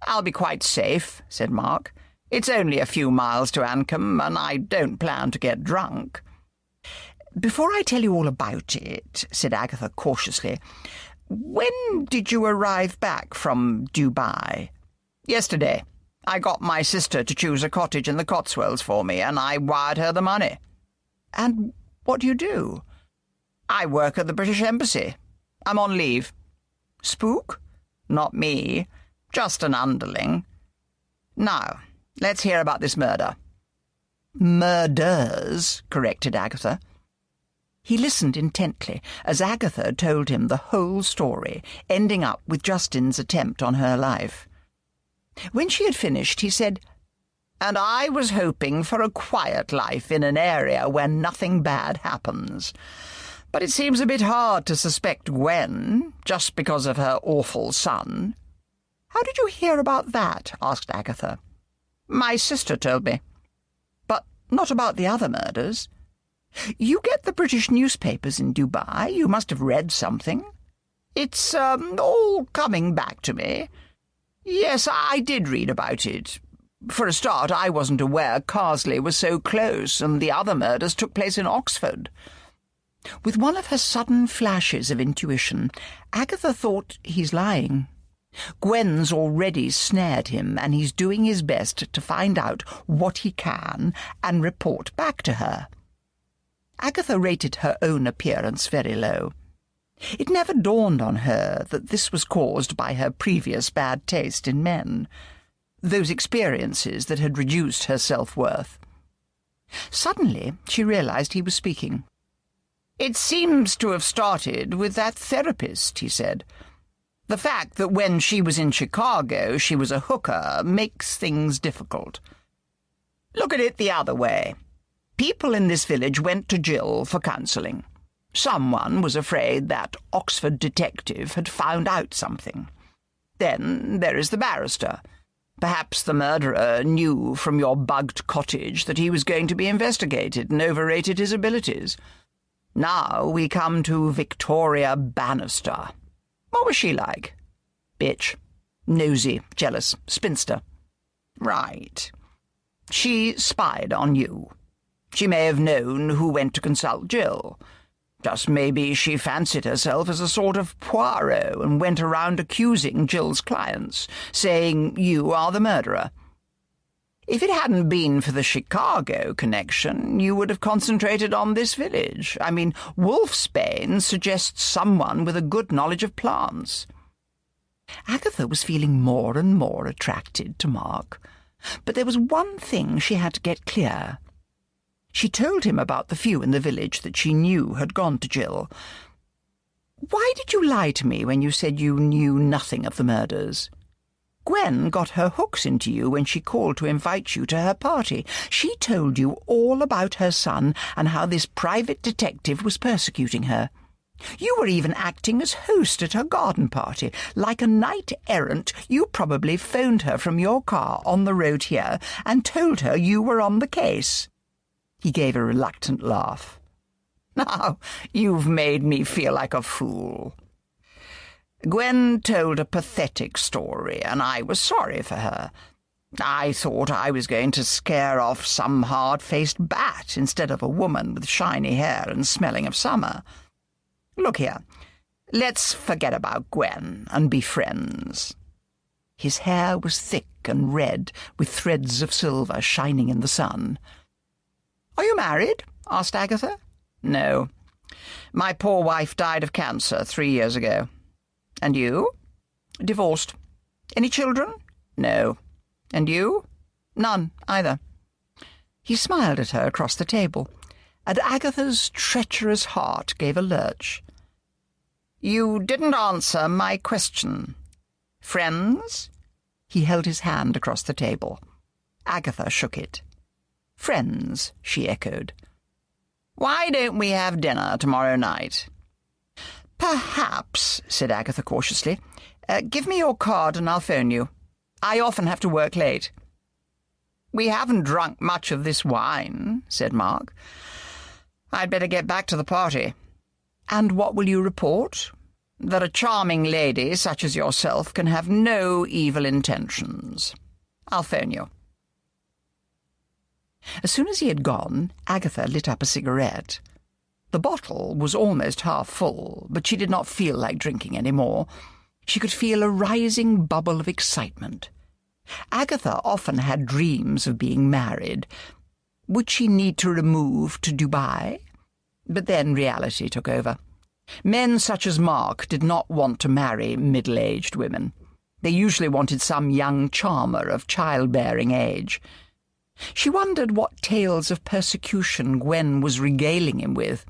B: "I'll be quite safe," said Mark. "It's only a few miles to Ancombe, and I don't plan to get drunk." "Before I tell you all about it," said Agatha cautiously, "when did you arrive back from Dubai?" "Yesterday. I got my sister to choose a cottage in the Cotswolds for me, and I wired her the money." "And what do you do?" "I work at the British Embassy. I'm on leave." "Spook?" "Not me. Just an underling. Now, let's hear about this murder." "Murders," corrected Agatha. He listened intently as Agatha told him the whole story, ending up with Justin's attempt on her life. When she had finished, he said, "And I was hoping for a quiet life in an area where nothing bad happens. But it seems a bit hard to suspect Gwen, just because of her awful son." "How did you hear about that?" asked Agatha. "My sister told me." "But not about the other murders? You get the British newspapers in Dubai. You must have read something." "It's all coming back to me. Yes, I did read about it. For a start, I wasn't aware Carsley was so close, and the other murders took place in Oxford." With one of her sudden flashes of intuition, Agatha thought, he's lying. Gwen's already snared him, and he's doing his best to find out what he can and report back to her. Agatha rated her own appearance very low. It never dawned on her that this was caused by her previous bad taste in men, those experiences that had reduced her self-worth. Suddenly she realized he was speaking. "It seems to have started with that therapist," he said. "The fact that when she was in Chicago she was a hooker makes things difficult. Look at it the other way. People in this village went to Jill for counselling. Someone was afraid that Oxford detective had found out something. Then there is the barrister. Perhaps the murderer knew from your bugged cottage that he was going to be investigated and overrated his abilities. Now we come to Victoria Bannister. What was she like? Bitch. Nosy, jealous, spinster. Right. She spied on you. She may have known who went to consult Jill. Just maybe she fancied herself as a sort of Poirot and went around accusing Jill's clients, saying you are the murderer. If it hadn't been for the Chicago connection, you would have concentrated on this village. I mean, Wolfsbane suggests someone with a good knowledge of plants." Agatha was feeling more and more attracted to Mark, but there was one thing she had to get clear. She told him about the few in the village that she knew had gone to Jill. "Why did you lie to me when you said you knew nothing of the murders? Gwen got her hooks into you when she called to invite you to her party. She told you all about her son and how this private detective was persecuting her. You were even acting as host at her garden party. Like a knight-errant, you probably phoned her from your car on the road here and told her you were on the case." He gave a reluctant laugh. "Now, you've made me feel like a fool. Gwen told a pathetic story, and I was sorry for her. I thought I was going to scare off some hard-faced bat instead of a woman with shiny hair and smelling of summer. Look here, let's forget about Gwen and be friends." His hair was thick and red, with threads of silver shining in the sun. "Are you married?" asked Agatha. "No. My poor wife died of cancer 3 years ago." "And you?" "Divorced." "Any children?" "No." "And you?" "None, either." He smiled at her across the table, and Agatha's treacherous heart gave a lurch. "You didn't answer my question. Friends?" He held his hand across the table. Agatha shook it. "Friends," she echoed. "Why don't we have dinner tomorrow night?" "Perhaps," said Agatha cautiously. "Give me your card and I'll phone you. I often have to work late." "We haven't drunk much of this wine," said Mark. "I'd better get back to the party." "And what will you report?"
A: that a charming lady such as yourself can have no evil intentions. I'll phone you." As soon as he had gone, Agatha lit up a cigarette. The bottle was almost half full, but she did not feel like drinking any more. She could feel a rising bubble of excitement. Agatha often had dreams of being married. Would she need to remove to Dubai? But then reality took over. Men such as Mark did not want to marry middle-aged women. They usually wanted some young charmer of childbearing age. She wondered what tales of persecution Gwen was regaling him with.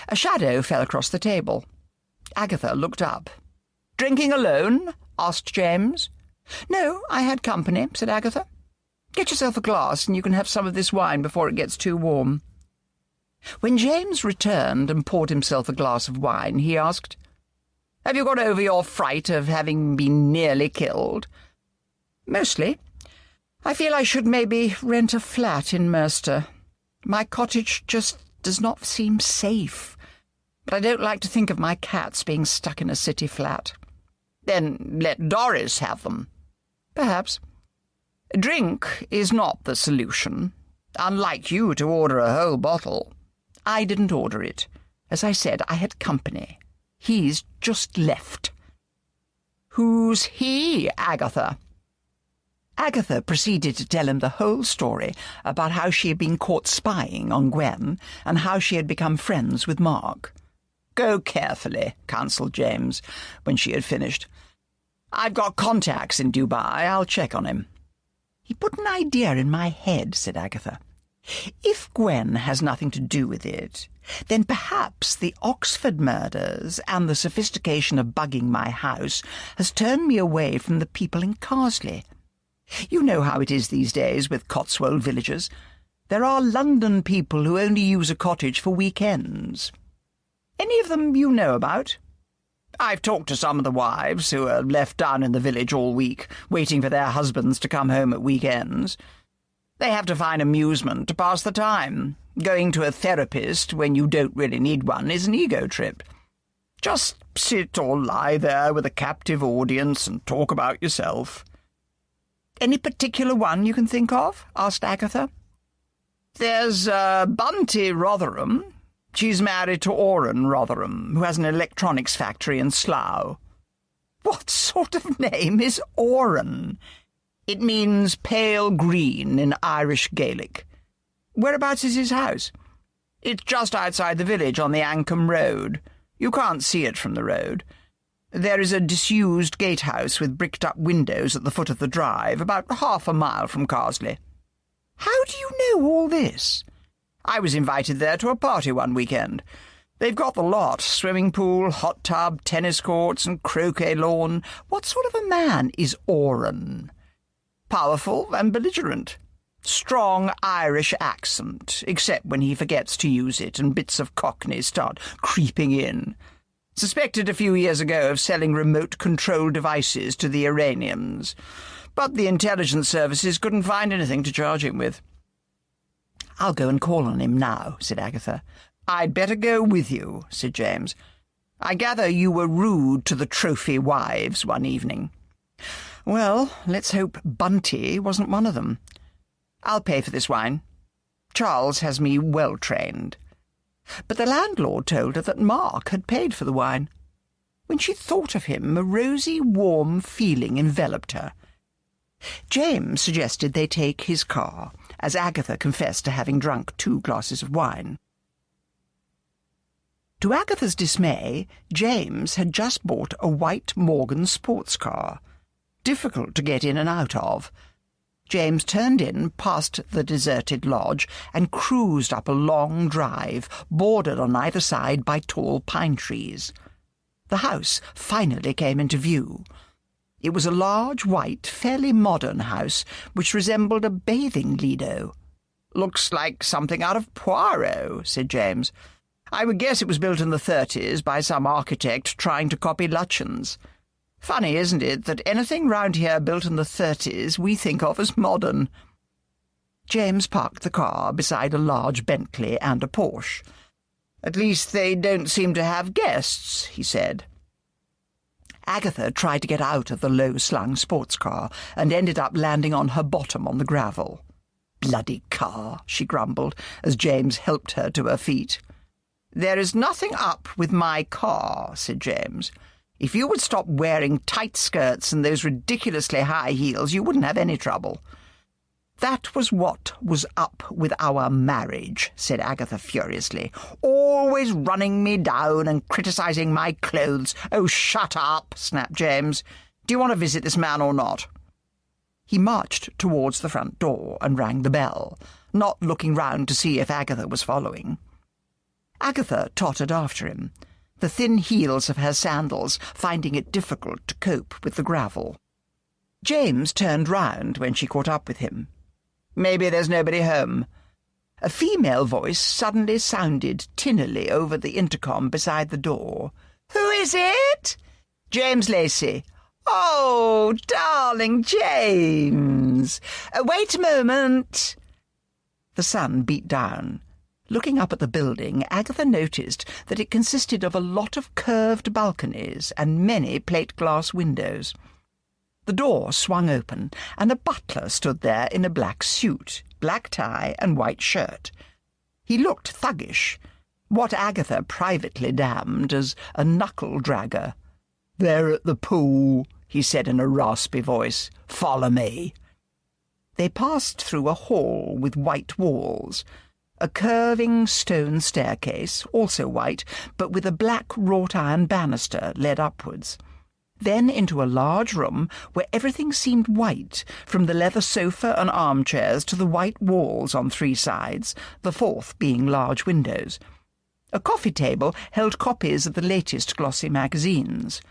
A: A shadow fell across the table. Agatha looked up. "Drinking alone?" asked James. "No, I had company," said Agatha. "Get yourself a glass and you can have some of this wine before it gets too warm." When James returned and poured himself a glass of wine, he asked, "Have you got over your fright of having been nearly killed?" "Mostly. I feel I should maybe rent a flat in Merster. My cottage just does not seem safe. But I don't like to think of my cats being stuck in a city flat." "Then let Doris have them." "Perhaps. Drink is not the solution. Unlike you to order a whole bottle. I didn't order it. As I said, I had company. He's just left." "Who's he, Agatha?" Agatha proceeded to tell him the whole story about how she had been caught spying on Gwen and how she had become friends with Mark. "Go carefully," counselled James, when she had finished. "I've got contacts in Dubai. I'll check on him." "He put an idea in my head," said Agatha. "If Gwen has nothing to do with it, then perhaps the Oxford murders and the sophistication of bugging my house has turned me away from the people in Carsley. You know how it is these days with Cotswold villagers. There are London people who only use a cottage for weekends. Any of them you know about?" "I've talked to some of the wives who are left down in the village all week, waiting for their husbands to come home at weekends. They have to find amusement to pass the time. Going to a therapist when you don't really need one is an ego trip. Just sit or lie there with a captive audience and talk about yourself." "Any particular one you can think of?" asked Agatha. "There's Bunty Rotherham. She's married to Oren Rotherham, who has an electronics factory in Slough." "What sort of name is Oren?" "It means pale green in Irish Gaelic." "Whereabouts is his house?" "It's just outside the village on the Ancombe Road. You can't see it from the road. There is a disused gatehouse with bricked-up windows at the foot of the drive, about half a mile from Carsley." "How do you know all this?" "I was invited there to a party one weekend. They've got the lot: swimming pool, hot tub, tennis courts and croquet lawn." "What sort of a man is Oren?" "Powerful and belligerent. Strong Irish accent, except when he forgets to use it and bits of Cockney start creeping in. Suspected a few years ago of selling remote control devices to the Iranians, but the intelligence services couldn't find anything to charge him with." "I'll go and call on him now," said Agatha. "I'd better go with you," said James. "I gather you were rude to the trophy wives one evening." "Well, let's hope Bunty wasn't one of them. I'll pay for this wine. Charles has me well trained." But the landlord told her that Mark had paid for the wine. When she thought of him, a rosy, warm feeling enveloped her. James suggested they take his car, as Agatha confessed to having drunk 2 glasses of wine. To Agatha's dismay, James had just bought a white Morgan sports car, difficult to get in and out of. James turned in past the deserted lodge and cruised up a long drive, bordered on either side by tall pine trees. The house finally came into view. It was a large, white, fairly modern house, which resembled a bathing lido. "Looks like something out of Poirot," said James. "I would guess it was built in the 30s by some architect trying to copy Lutyens. Funny, isn't it, that anything round here built in the 30s we think of as modern." James parked the car beside a large Bentley and a Porsche. At least they don't seem to have guests, he said. Agatha tried to get out of the low-slung sports car and ended up landing on her bottom on the gravel. "Bloody car," she grumbled, as James helped her to her feet. "There is nothing up with my car," said James. "If you would stop wearing tight skirts and those ridiculously high heels, you wouldn't have any trouble." "That was what was up with our marriage," said Agatha furiously. "Always running me down and criticising my clothes." "Oh, shut up," snapped James. "Do you want to visit this man or not?" He marched towards the front door and rang the bell, not looking round to see if Agatha was following. Agatha tottered after him, the thin heels of her sandals finding it difficult to cope with the gravel. James turned round when she caught up with him. "Maybe there's nobody home." A female voice suddenly sounded tinnily over the intercom beside the door. "Who is it?" "James Lacey." "Oh, darling James! Wait a moment." The sun beat down. Looking up at the building, Agatha noticed that it consisted of a lot of curved balconies and many plate-glass windows. The door swung open, and a butler stood there in a black suit, black tie and white shirt. He looked thuggish, what Agatha privately damned as a knuckle-dragger. "They're at the pool," he said in a raspy voice. "Follow me." They passed through a hall with white walls, a curving stone staircase, also white, but with a black wrought-iron banister led upwards. Then into a large room where everything seemed white, from the leather sofa and armchairs to the white walls on three sides, the fourth being large windows. A coffee table held copies of the latest glossy magazines.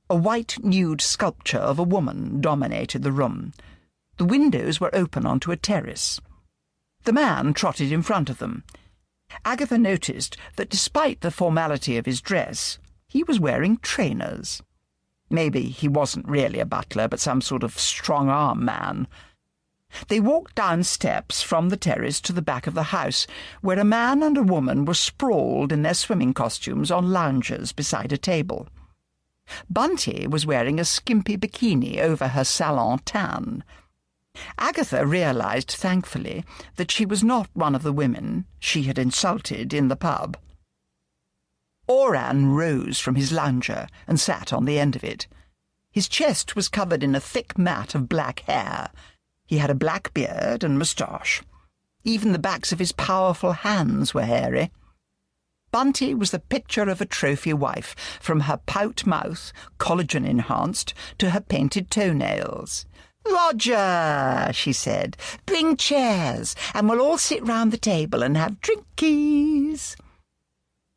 A: A white nude sculpture of a woman dominated the room. The windows were open onto a terrace. The man trotted in front of them. Agatha noticed that despite the formality of his dress, he was wearing trainers. Maybe he wasn't really a butler, but some sort of strong-arm man. They walked down steps from the terrace to the back of the house, where a man and a woman were sprawled in their swimming costumes on loungers beside a table. Bunty was wearing a skimpy bikini over her salon tan. Agatha realised, thankfully, that she was not one of the women she had insulted in the pub. Oran rose from his lounger and sat on the end of it. His chest was covered in a thick mat of black hair. He had a black beard and moustache. Even the backs of his powerful hands were hairy. Bunty was the picture of a trophy wife, from her pout mouth, collagen-enhanced, to her painted toenails. "Roger," she said, "bring chairs, and we'll all sit round the table and have drinkies."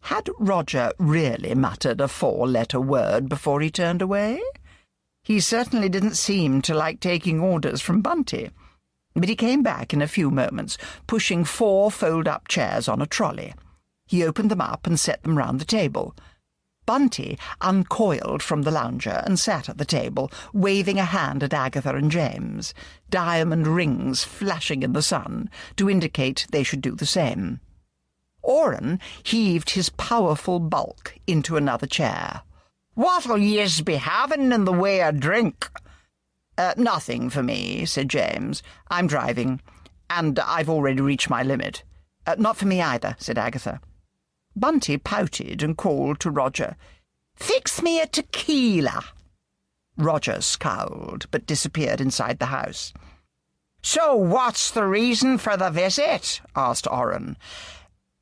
A: Had Roger really muttered a four-letter word before he turned away? He certainly didn't seem to like taking orders from Bunty. But he came back in a few moments, pushing 4 fold-up chairs on a trolley. He opened them up and set them round the table. Bunty uncoiled from the lounger and sat at the table, waving a hand at Agatha and James, diamond rings flashing in the sun to indicate they should do the same. Oran heaved his powerful bulk into another chair. "What'll yez be having in the way of drink?" Nothing for me," said James. "I'm driving, and I've already reached my limit." Not for me either," said Agatha. Bunty pouted and called to Roger. "Fix me a tequila." Roger scowled, but disappeared inside the house. "So what's the reason for the visit?" asked Oran.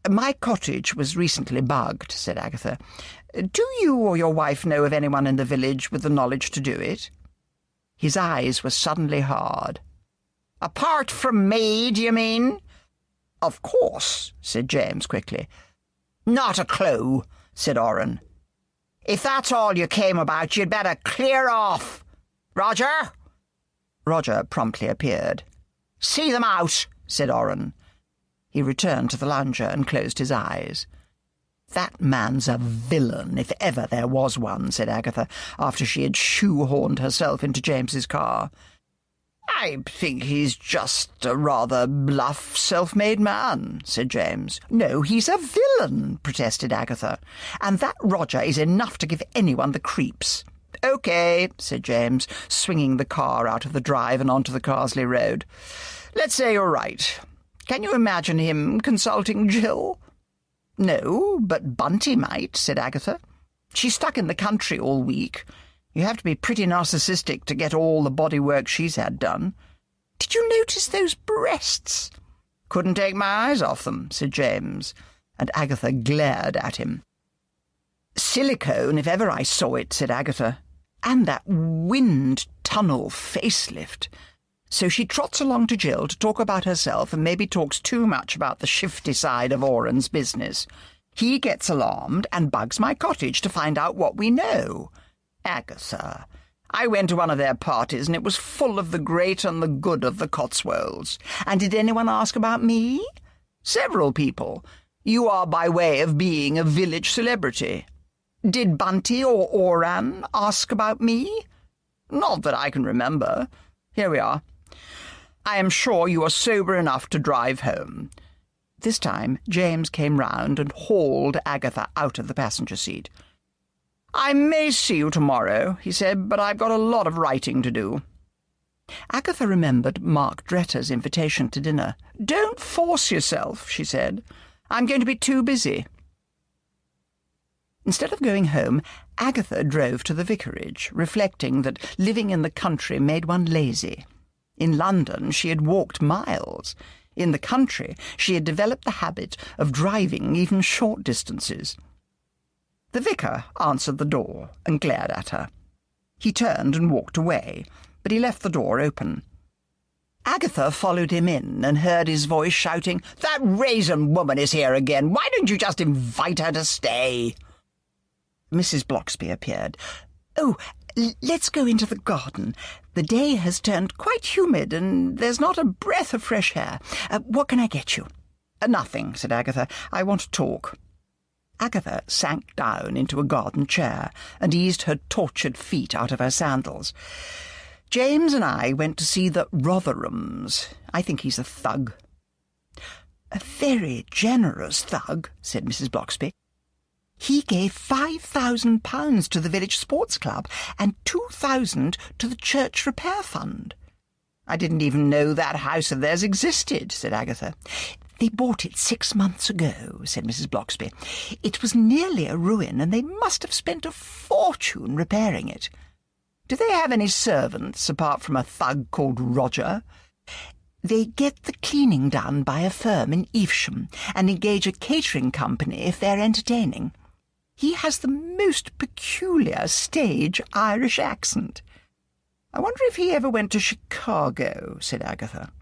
A: "My cottage was recently bugged," said Agatha. "Do you or your wife know of anyone in the village with the knowledge to do it?" His eyes were suddenly hard. "Apart from me, do you mean?" "Of course," said James quickly. "Not a clue," said Oran. "If that's all you came about, you'd better clear off. Roger?" Roger promptly appeared. "See them out," said Oran. He returned to the lounger and closed his eyes. "That man's a villain, if ever there was one," said Agatha, after she had shoehorned herself into James's car.
B: "I think he's just a rather bluff, self-made man," said James. "No, he's a villain," protested Agatha. "And that Roger is enough to give anyone the creeps." "OK," said James, swinging the car out of the drive and onto the Carsley Road. "Let's say you're right. Can you imagine him consulting Jill?" "No, but Bunty might," said Agatha. "She's stuck in the country all week. You have to be pretty narcissistic to get all the body work she's had done. Did you notice those breasts?" "Couldn't take my eyes off them," said James, and Agatha glared at him. "Silicone, if ever I saw it," said Agatha. "And that wind-tunnel facelift." So she trots along to Jill to talk about herself and maybe talks too much about the shifty side of Oren's business. He gets alarmed and bugs my cottage to find out what we know. Agatha, I went to one of their parties and it was full of the great and the good of the Cotswolds. And did anyone ask about me? Several people. You are by way of being a village celebrity. Did Bunty or Oran ask about me? Not that I can remember. Here we are. I am sure you are sober enough to drive home." This time James came round and hauled Agatha out of the passenger seat. "I may see you tomorrow," he said, "but I've got a lot of writing to do." Agatha remembered Mark Dretter's invitation to dinner. "Don't force yourself," she said. "I'm going to be too busy." Instead of going home, Agatha drove to the vicarage, reflecting that living in the country made one lazy. In London she had walked miles. In the country she had developed the habit of driving even short distances. The vicar answered the door and glared at her. He turned and walked away, but he left the door open. Agatha followed him in and heard his voice shouting, "That Raisin woman is here again! Why don't you just invite her to stay?" Mrs. Bloxby appeared. "Oh, let's go into the garden. The day has turned quite humid and there's not a breath of fresh air. What can I get you?" "Nothing," said Agatha. "I want to talk." Agatha sank down into a garden chair and eased her tortured feet out of her sandals. "James and I went to see the Rotherhams. I think he's a thug." "A very generous thug," said Mrs. Bloxby. "He gave £5,000 to the village sports club and £2,000 to the church repair fund." "I didn't even know that house of theirs existed," said Agatha. "They bought it 6 months ago," said Mrs. Bloxby. "It was nearly a ruin, and they must have spent a fortune repairing it. Do they have any servants, apart from a thug called Roger?" "They get the cleaning done by a firm in Evesham, and engage a catering company if they're entertaining. He has the most peculiar stage Irish accent." "I wonder if he ever went to Chicago," said Agatha.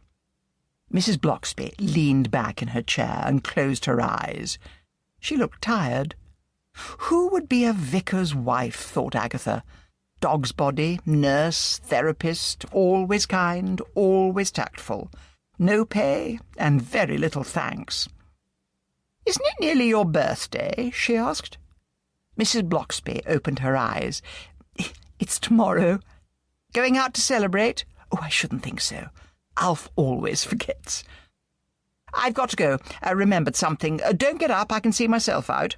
B: Mrs. Bloxby leaned back in her chair and closed her eyes. She looked tired. Who would be a vicar's wife, thought Agatha. Dog's body, nurse, therapist, always kind, always tactful. No pay and very little thanks. "Isn't it nearly your birthday?" she asked. Mrs. Bloxby opened her eyes. "It's tomorrow." "Going out to celebrate?" "Oh, I shouldn't think so. Alf always forgets." "I've got to go. I remembered something. Don't get up. I can see myself out."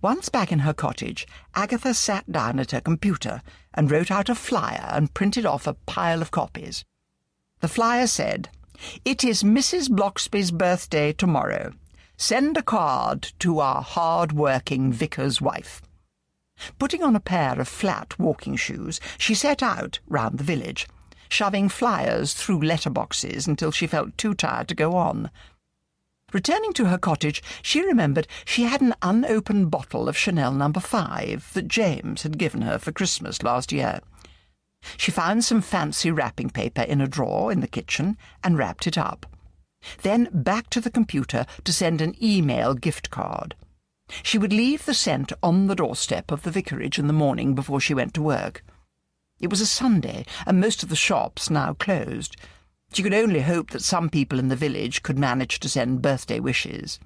B: Once back in her cottage, Agatha sat down at her computer and wrote out a flyer and printed off a pile of copies. The flyer said, "It is Mrs. Bloxby's birthday tomorrow. Send a card to our hard-working vicar's wife." Putting on a pair of flat walking shoes, she set out round the village, shoving flyers through letterboxes until she felt too tired to go on. Returning to her cottage, she remembered she had an unopened bottle of Chanel No. 5 that James had given her for Christmas last year. She found some fancy wrapping paper in a drawer in the kitchen and wrapped it up. Then back to the computer to send an email gift card. She would leave the scent on the doorstep of the vicarage in the morning before she went to work. It was a Sunday, and most of the shops now closed. She could only hope that some people in the village could manage to send birthday wishes.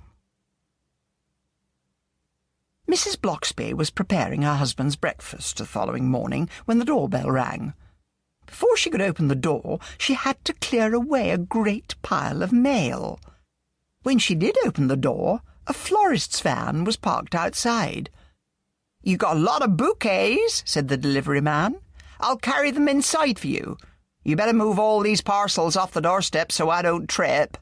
B: Mrs. Bloxby was preparing her husband's breakfast the following morning when the doorbell rang. Before she could open the door, she had to clear away a great pile of mail. When she did open the door, a florist's van was parked outside. "You got a lot of bouquets," said the delivery man. "I'll carry them inside for you. You better move all these parcels off the doorstep so I don't trip."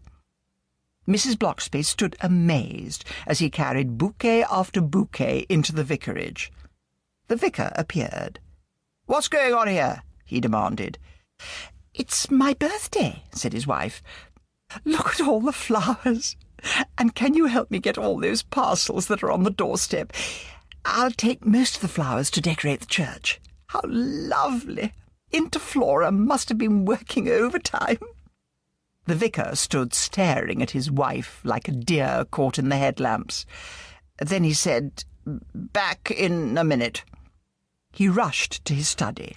B: Mrs. Blocksby stood amazed as he carried bouquet after bouquet into the vicarage. The vicar appeared. "What's going on here?" he demanded. "It's my birthday," said his wife. "Look at all the flowers. And can you help me get all those parcels that are on the doorstep? I'll take most of the flowers to decorate the church. How lovely! Interflora must have been working overtime." The vicar stood staring at his wife like a deer caught in the headlamps. Then he said, "Back in a minute." He rushed to his study.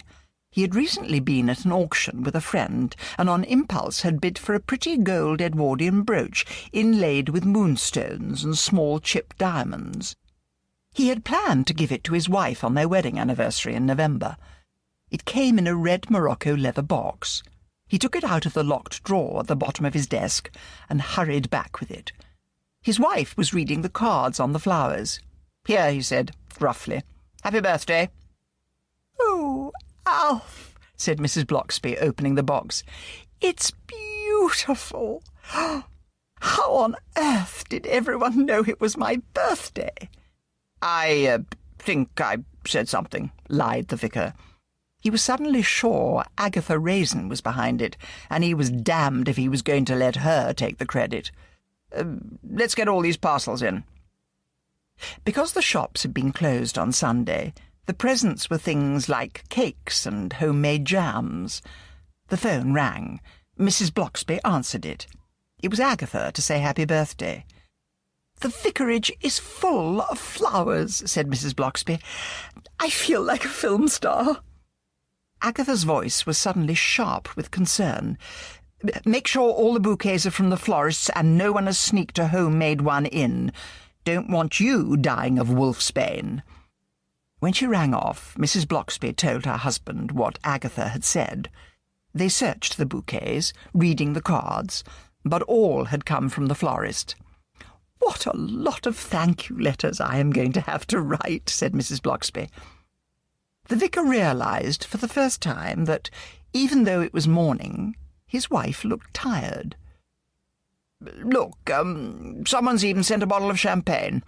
B: He had recently been at an auction with a friend, and on impulse had bid for a pretty gold Edwardian brooch inlaid with moonstones and small chipped diamonds. He had planned to give it to his wife on their wedding anniversary in November. It came in a red Morocco leather box. He took it out of the locked drawer at the bottom of his desk and hurried back with it. His wife was reading the cards on the flowers. "Here," he said, gruffly. "Happy birthday." "Oh, Alf," said Mrs. Blocksby, opening the box. "It's beautiful. How on earth did everyone know it was my birthday?" I think I said something," lied the vicar. He was suddenly sure Agatha Raisin was behind it, and he was damned if he was going to let her take the credit. Let's get all these parcels in." Because the shops had been closed on Sunday, the presents were things like cakes and homemade jams. The phone rang. Mrs. Blocksby answered it. It was Agatha to say happy birthday. "The vicarage is full of flowers," said Mrs. Blocksby. "I feel like a film star." Agatha's voice was suddenly sharp with concern. "Make sure all the bouquets are from the florists and no one has sneaked a homemade one in. Don't want you dying of wolfsbane." When she rang off, Mrs. Blocksby told her husband what Agatha had said. They searched the bouquets, reading the cards, but all had come from the florist. "What a lot of thank-you letters I am going to have to write," said Mrs. Blocksby. The vicar realised for the first time that, even though it was morning, his wife looked tired. "Look, someone's even sent a bottle of champagne.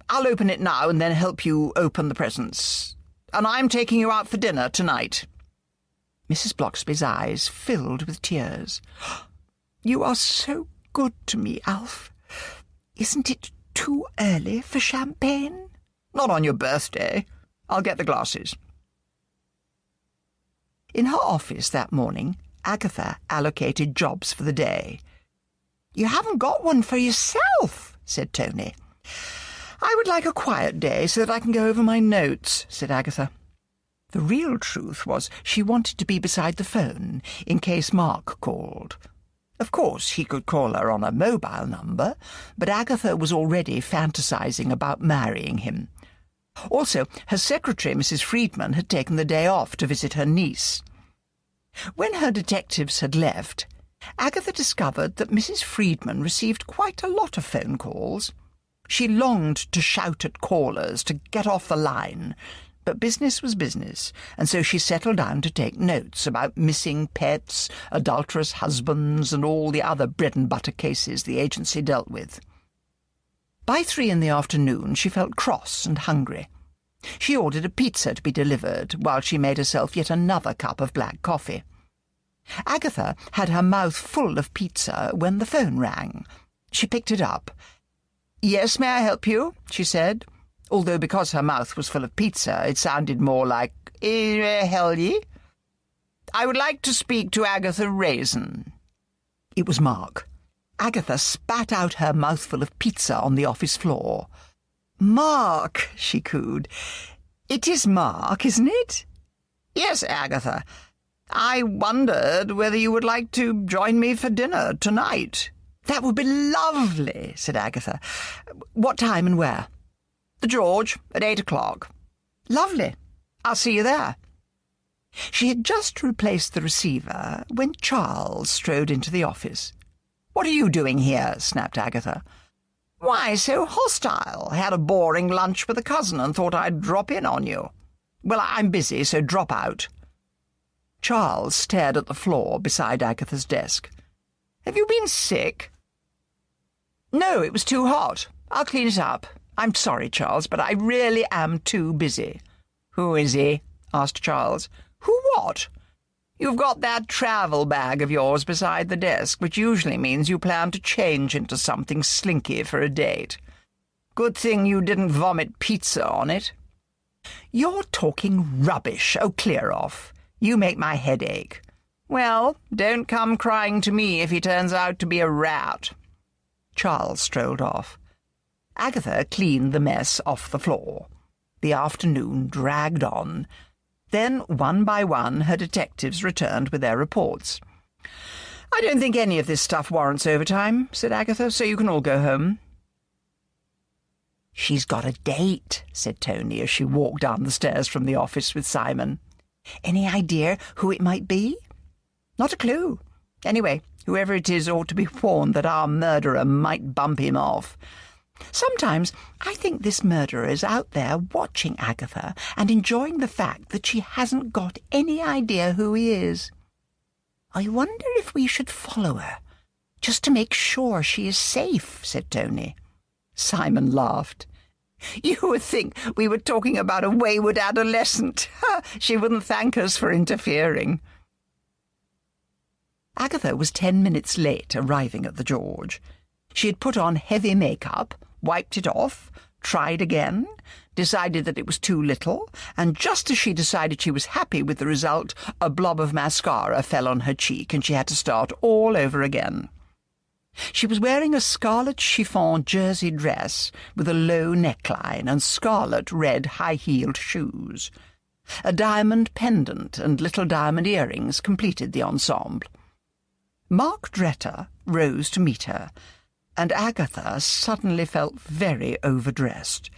B: I'll open it now and then help you open the presents. And I'm taking you out for dinner tonight." Mrs. Blocksby's eyes filled with tears. "You are so good to me, Alf. Isn't it too early for champagne?" "Not on your birthday. I'll get the glasses." In her office that morning, Agatha allocated jobs for the day. "You haven't got one for yourself," said Tony. "I would like a quiet day so that I can go over my notes," said Agatha. The real truth was she wanted to be beside the phone in case Mark called. Of course, he could call her on a mobile number, but Agatha was already fantasizing about marrying him. Also, her secretary, Mrs. Friedman, had taken the day off to visit her niece. When her detectives had left, Agatha discovered that Mrs. Friedman received quite a lot of phone calls. She longed to shout at callers to get off the line, but business was business, and so she settled down to take notes about missing pets, adulterous husbands, and all the other bread-and-butter cases the agency dealt with. By 3 in the afternoon she felt cross and hungry. She ordered a pizza to be delivered, while she made herself yet another cup of black coffee. Agatha had her mouth full of pizza when the phone rang. She picked it up. "Yes, may I help you?" she said, although because her mouth was full of pizza it sounded more like, "Hell ye?" "I would like to speak to Agatha Raisin." It was Mark. Agatha spat out her mouthful of pizza on the office floor. "Mark," she cooed. "It is Mark, isn't it?" "Yes, Agatha. I wondered whether you would like to join me for dinner tonight." "That would be lovely," said Agatha. "What time and where?" "The George, at 8 o'clock. "Lovely. I'll see you there." She had just replaced the receiver when Charles strode into the office. "What are you doing here?" snapped Agatha. "Why so hostile? Had a boring lunch with a cousin and thought I'd drop in on you. Well, I'm busy, so drop out." Charles stared at the floor beside Agatha's desk. "Have you been sick?" "No, it was too hot. I'll clean it up. I'm sorry, Charles, but I really am too busy." "Who is he?" asked Charles. "Who what? You've got that travel bag of yours beside the desk, which usually means you plan to change into something slinky for a date. Good thing you didn't vomit pizza on it." "You're talking rubbish. Oh, clear off. You make my head ache." "Well, don't come crying to me if he turns out to be a rat." Charles strolled off. Agatha cleaned the mess off the floor. The afternoon dragged on. Then, one by one, her detectives returned with their reports. "I don't think any of this stuff warrants overtime," said Agatha, "so you can all go home." "She's got a date," said Tony as she walked down the stairs from the office with Simon. "Any idea who it might be?" "Not a clue. Anyway, whoever it is ought to be warned that our murderer might bump him off. Sometimes I think this murderer is out there watching Agatha and enjoying the fact that she hasn't got any idea who he is. I wonder if we should follow her, just to make sure she is safe," said Tony. Simon laughed. "You would think we were talking about a wayward adolescent. She wouldn't thank us for interfering." Agatha was 10 minutes late arriving at the George. She had put on heavy makeup, wiped it off, tried again, decided that it was too little, and just as she decided she was happy with the result, a blob of mascara fell on her cheek and she had to start all over again. She was wearing a scarlet chiffon jersey dress with a low neckline and scarlet red high-heeled shoes. A diamond pendant and little diamond earrings completed the ensemble. Mark Dretter rose to meet her, and Agatha suddenly felt very overdressed.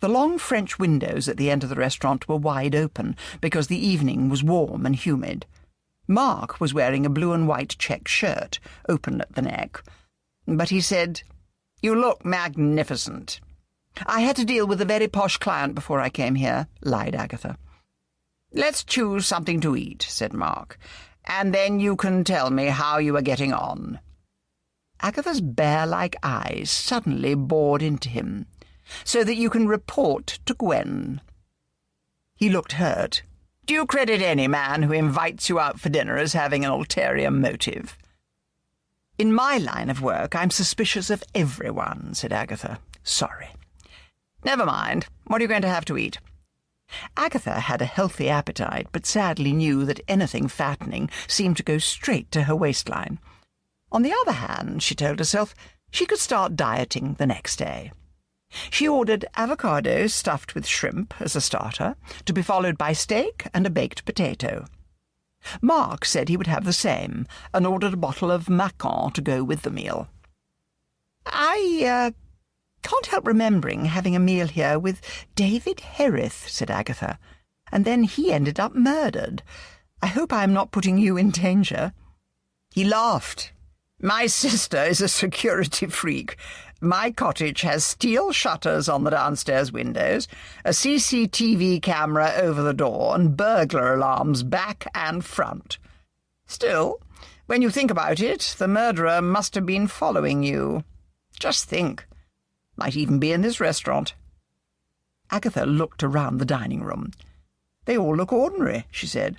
B: The long French windows at the end of the restaurant were wide open because the evening was warm and humid. Mark was wearing a blue and white check shirt, open at the neck. But he said, "You look magnificent." "I had to deal with a very posh client before I came here," lied Agatha. "Let's choose something to eat," said Mark, "and then you can tell me how you are getting on." Agatha's bear-like eyes suddenly bored into him, "So that you can report to Gwen." He looked hurt. "Do you credit any man who invites you out for dinner as having an ulterior motive?" "In my line of work, I'm suspicious of everyone," said Agatha. "Sorry." "Never mind. What are you going to have to eat?" Agatha had a healthy appetite, but sadly knew that anything fattening seemed to go straight to her waistline. On the other hand, she told herself, she could start dieting the next day. She ordered avocado stuffed with shrimp as a starter, to be followed by steak and a baked potato. Mark said he would have the same, and ordered a bottle of Macon to go with the meal. "I can't help remembering having a meal here with David Hereth," said Agatha, "and then he ended up murdered. I hope I am not putting you in danger." He laughed. "My sister is a security freak. My cottage has steel shutters on the downstairs windows, a CCTV camera over the door, and burglar alarms back and front. Still, when you think about it, the murderer must have been following you. Just think. Might even be in this restaurant." Agatha looked around the dining room. "They all look ordinary," she said.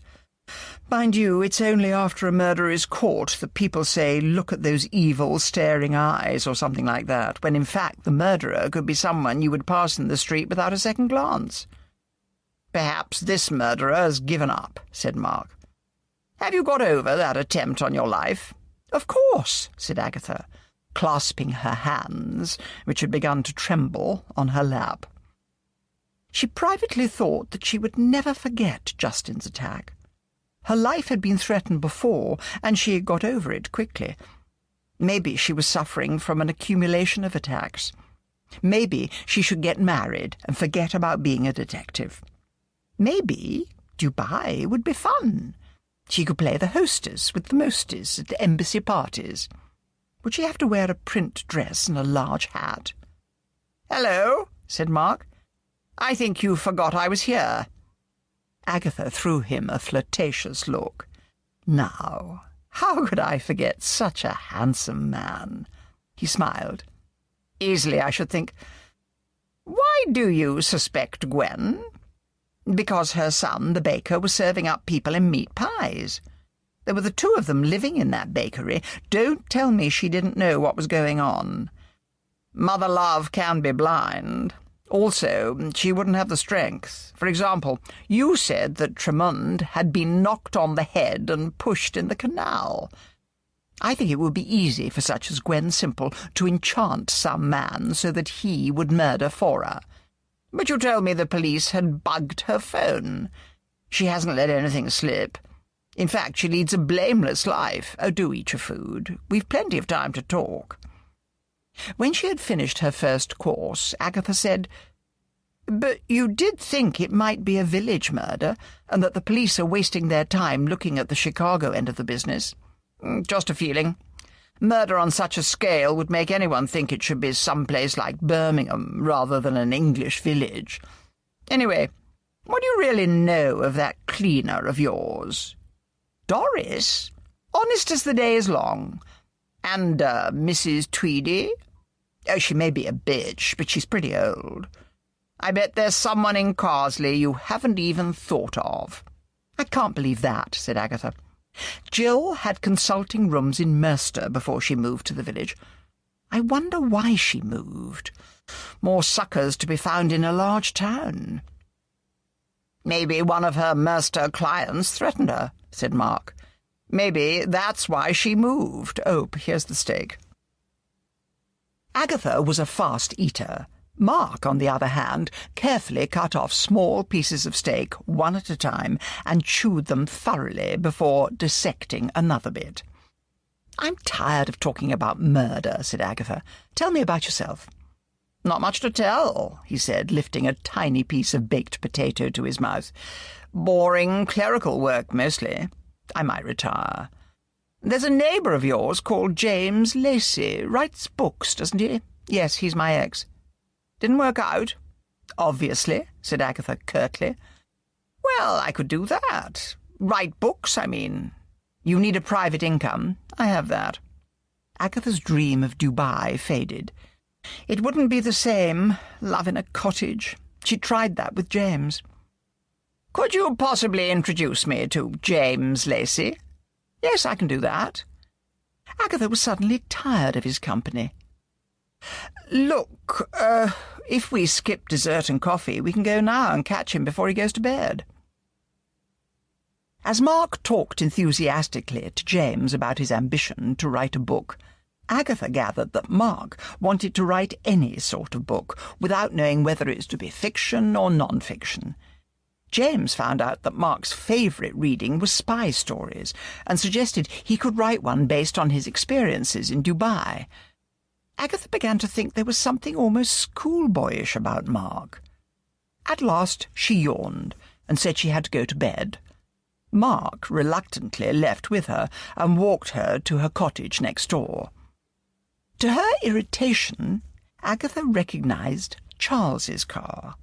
B: "Mind you, it's only after a murderer is caught that people say, 'Look at those evil, staring eyes,' or something like that, when in fact the murderer could be someone you would pass in the street without a second glance." "Perhaps this murderer has given up," said Mark. "Have you got over that attempt on your life?" "Of course," said Agatha, clasping her hands, which had begun to tremble, on her lap. She privately thought that she would never forget Justin's attack. Her life had been threatened before, and she had got over it quickly. Maybe she was suffering from an accumulation of attacks. Maybe she should get married and forget about being a detective. Maybe Dubai would be fun. She could play the hostess with the mostess at embassy parties. Would she have to wear a print dress and a large hat? "Hello," said Mark. "I think you forgot I was here." Agatha threw him a flirtatious look. Now, how could I forget such a handsome man? He smiled. "Easily, I should think. Why do you suspect Gwen?" "Because her son, the baker, was serving up people in meat pies. There were the two of them living in that bakery. Don't tell me she didn't know what was going on. Mother love can be blind. Also, she wouldn't have the strength. For example, you said that Tremond had been knocked on the head and pushed in the canal. I think it would be easy for such as Gwen Simple to enchant some man so that he would murder for her. But you told me the police had bugged her phone. She hasn't let anything slip. In fact, she leads a blameless life. Oh, do eat your food. We've plenty of time to talk." When she had finished her first course, Agatha said, "But you did think it might be a village murder, and that the police are wasting their time looking at the Chicago end of the business?" "Just a feeling. Murder on such a scale would make anyone think it should be some place like Birmingham rather than an English village. Anyway, what do you really know of that cleaner of yours?" "Doris? Honest as the day is long. And Mrs. Tweedy?" "Oh, she may be a bitch, but she's pretty old. I bet there's someone in Carsley you haven't even thought of." "I can't believe that," said Agatha. "Jill had consulting rooms in Merster before she moved to the village. I wonder why she moved. More suckers to be found in a large town." "Maybe one of her Merster clients threatened her," said Mark. "Maybe that's why she moved. Oh, here's the steak." Agatha was a fast eater. Mark, on the other hand, carefully cut off small pieces of steak one at a time and chewed them thoroughly before dissecting another bit. "I'm tired of talking about murder," said Agatha. "Tell me about yourself." "Not much to tell," he said, lifting a tiny piece of baked potato to his mouth. "Boring clerical work, mostly. I might retire. There's a neighbour of yours called James Lacey. Writes books, doesn't he?" "Yes, he's my ex." "Didn't work out?" "Obviously," said Agatha curtly. "Well, I could do that. Write books, I mean. You need a private income. I have that." Agatha's dream of Dubai faded. It wouldn't be the same, love in a cottage. She tried that with James. "Could you possibly introduce me to James Lacey?" "Yes, I can do that." Agatha was suddenly tired of his company. "Look, if we skip dessert and coffee, we can go now and catch him before he goes to bed." As Mark talked enthusiastically to James about his ambition to write a book, Agatha gathered that Mark wanted to write any sort of book, without knowing whether it was to be fiction or non-fiction. James found out that Mark's favourite reading was spy stories, and suggested he could write one based on his experiences in Dubai. Agatha began to think there was something almost schoolboyish about Mark. At last she yawned, and said she had to go to bed. Mark reluctantly left with her, and walked her to her cottage next door. To her irritation, Agatha recognised Charles's car.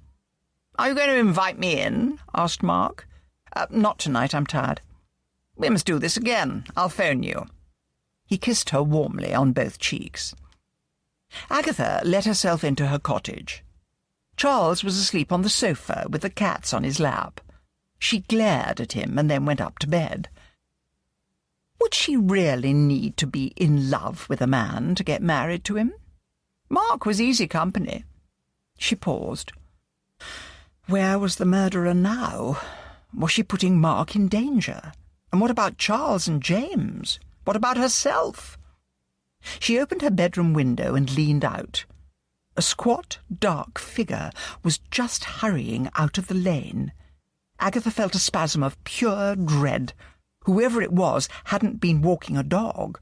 B: "Are you going to invite me in?" asked Mark. "Not tonight, I'm tired." "We must do this again. I'll phone you." He kissed her warmly on both cheeks. Agatha let herself into her cottage. Charles was asleep on the sofa with the cats on his lap. She glared at him and then went up to bed. Would she really need to be in love with a man to get married to him? Mark was easy company. She paused. Where was the murderer now? Was she putting Mark in danger? And what about Charles and James? What about herself? She opened her bedroom window and leaned out. A squat, dark figure was just hurrying out of the lane. Agatha felt a spasm of pure dread. Whoever it was hadn't been walking a dog.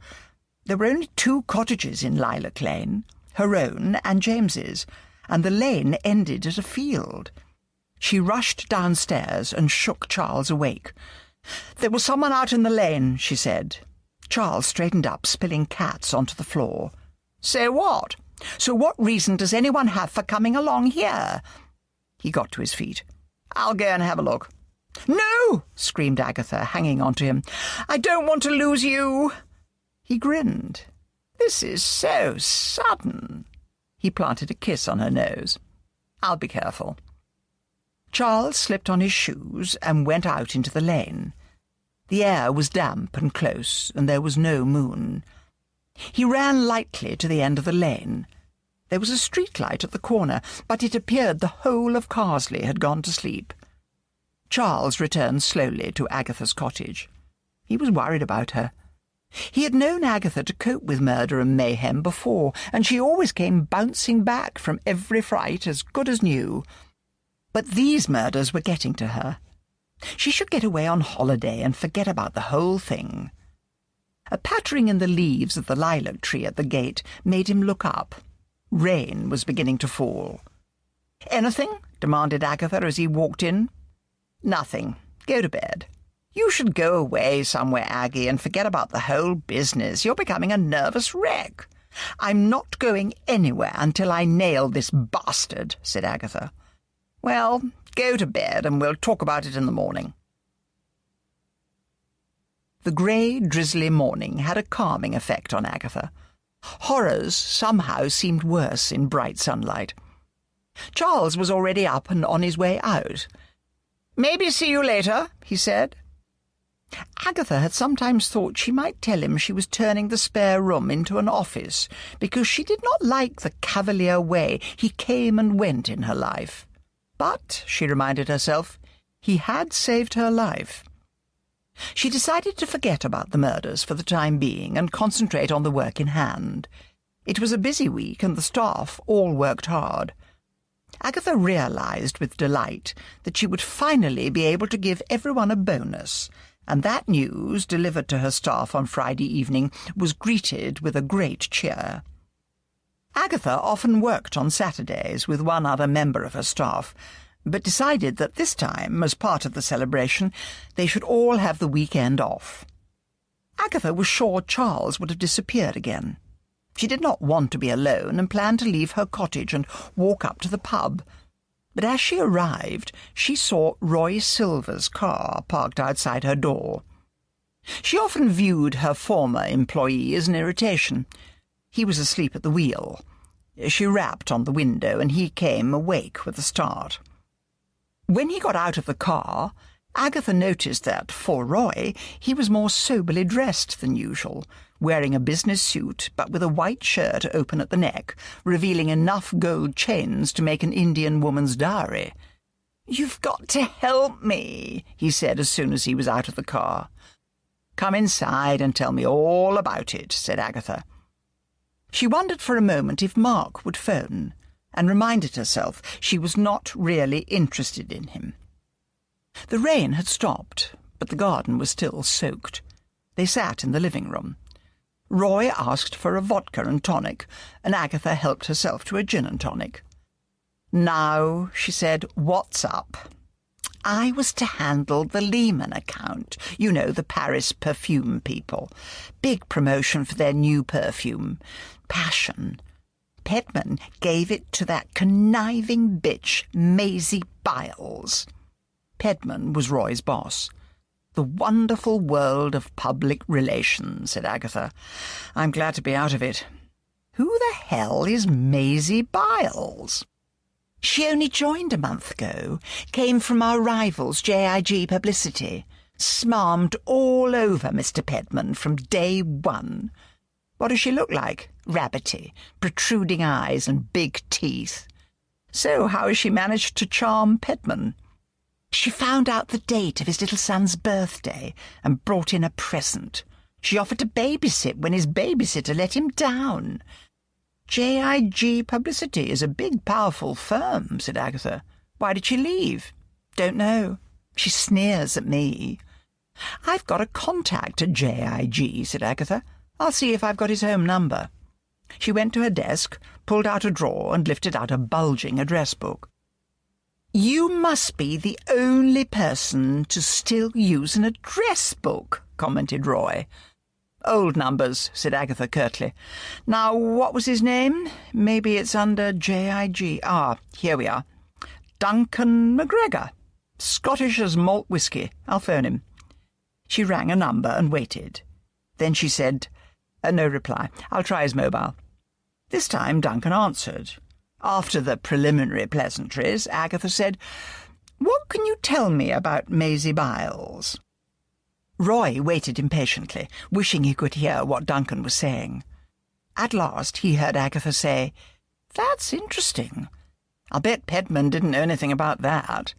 B: There were only 2 cottages in Lilac Lane, her own and James's, and the lane ended at a field. She rushed downstairs and shook Charles awake. "There was someone out in the lane," she said. Charles straightened up, spilling cats onto the floor. "So what? So what reason does anyone have for coming along here?" He got to his feet. "I'll go and have a look." "No!" screamed Agatha, hanging on to him. "I don't want to lose you." He grinned. "This is so sudden." He planted a kiss on her nose. "I'll be careful." Charles slipped on his shoes and went out into the lane. The air was damp and close, and there was no moon. He ran lightly to the end of the lane. There was a street-light at the corner, but it appeared the whole of Carsley had gone to sleep. Charles returned slowly to Agatha's cottage. He was worried about her. He had known Agatha to cope with murder and mayhem before, and she always came bouncing back from every fright as good as new. But these murders were getting to her. She should get away on holiday and forget about the whole thing. A pattering in the leaves of the lilac tree at the gate made him look up. Rain was beginning to fall. "Anything?" demanded Agatha as he walked in. "Nothing. Go to bed." "You should go away somewhere, Aggie, and forget about the whole business. You're becoming a nervous wreck." "I'm not going anywhere until I nail this bastard," said Agatha. "Well, go to bed, and we'll talk about it in the morning." The grey, drizzly morning had a calming effect on Agatha. Horrors somehow seemed worse in bright sunlight. Charles was already up and on his way out. "Maybe see you later," he said. Agatha had sometimes thought she might tell him she was turning the spare room into an office, because she did not like the cavalier way he came and went in her life. But, she reminded herself, he had saved her life. She decided to forget about the murders for the time being and concentrate on the work in hand. It was a busy week, and the staff all worked hard. Agatha realized with delight that she would finally be able to give everyone a bonus, and that news, delivered to her staff on Friday evening, was greeted with a great cheer. Agatha often worked on Saturdays with one other member of her staff, but decided that this time, as part of the celebration, they should all have the weekend off. Agatha was sure Charles would have disappeared again. She did not want to be alone and planned to leave her cottage and walk up to the pub. But as she arrived, she saw Roy Silver's car parked outside her door. She often viewed her former employee as an irritation. He was asleep at the wheel. She rapped on the window, and he came awake with a start. When he got out of the car, Agatha noticed that, for Roy, he was more soberly dressed than usual, wearing a business suit but with a white shirt open at the neck, revealing enough gold chains to make an Indian woman's dowry. "You've got to help me," he said as soon as he was out of the car. "Come inside and tell me all about it," said Agatha. She wondered for a moment if Mark would phone, and reminded herself she was not really interested in him. The rain had stopped, but the garden was still soaked. They sat in the living room. Roy asked for a vodka and tonic, and Agatha helped herself to a gin and tonic. "Now," she said, "what's up?" "I was to handle the Lehman account. You know, the Paris perfume people. Big promotion for their new perfume. Passion. Pedman gave it to that conniving bitch, Maisie Biles." Pedman was Roy's boss. "The wonderful world of public relations," said Agatha. "I'm glad to be out of it." "Who the hell is Maisie Biles?" "She only joined a month ago. Came from our rivals, JIG Publicity. Smarmed all over Mr. Pedman from day one." "What does she look like?" "Rabbity, protruding eyes and big teeth." "So how has she managed to charm Pedman?" "She found out the date of his little son's birthday and brought in a present. She offered to babysit when his babysitter let him down." "JIG Publicity is a big, powerful firm," said Agatha. "Why did she leave?" "Don't know. She sneers at me." "I've got a contact at JIG," said Agatha. "I'll see if I've got his home number." She went to her desk, pulled out a drawer, and lifted out a bulging address book.
A: "You must be the only person to still use an address book," commented Roy. "Old numbers," said Agatha curtly. "Now, what was his name? Maybe it's under J.I.G. Ah, here we are. Duncan McGregor. Scottish as malt whisky. I'll phone him." She rang a number and waited. Then she said, "No reply. I'll try his mobile." This time Duncan answered. After the preliminary pleasantries, Agatha said, "What can you tell me about Maisie Byles?" Roy waited impatiently, wishing he could hear what Duncan was saying. At last he heard Agatha say, "That's interesting. I'll bet Pedman didn't know anything about that."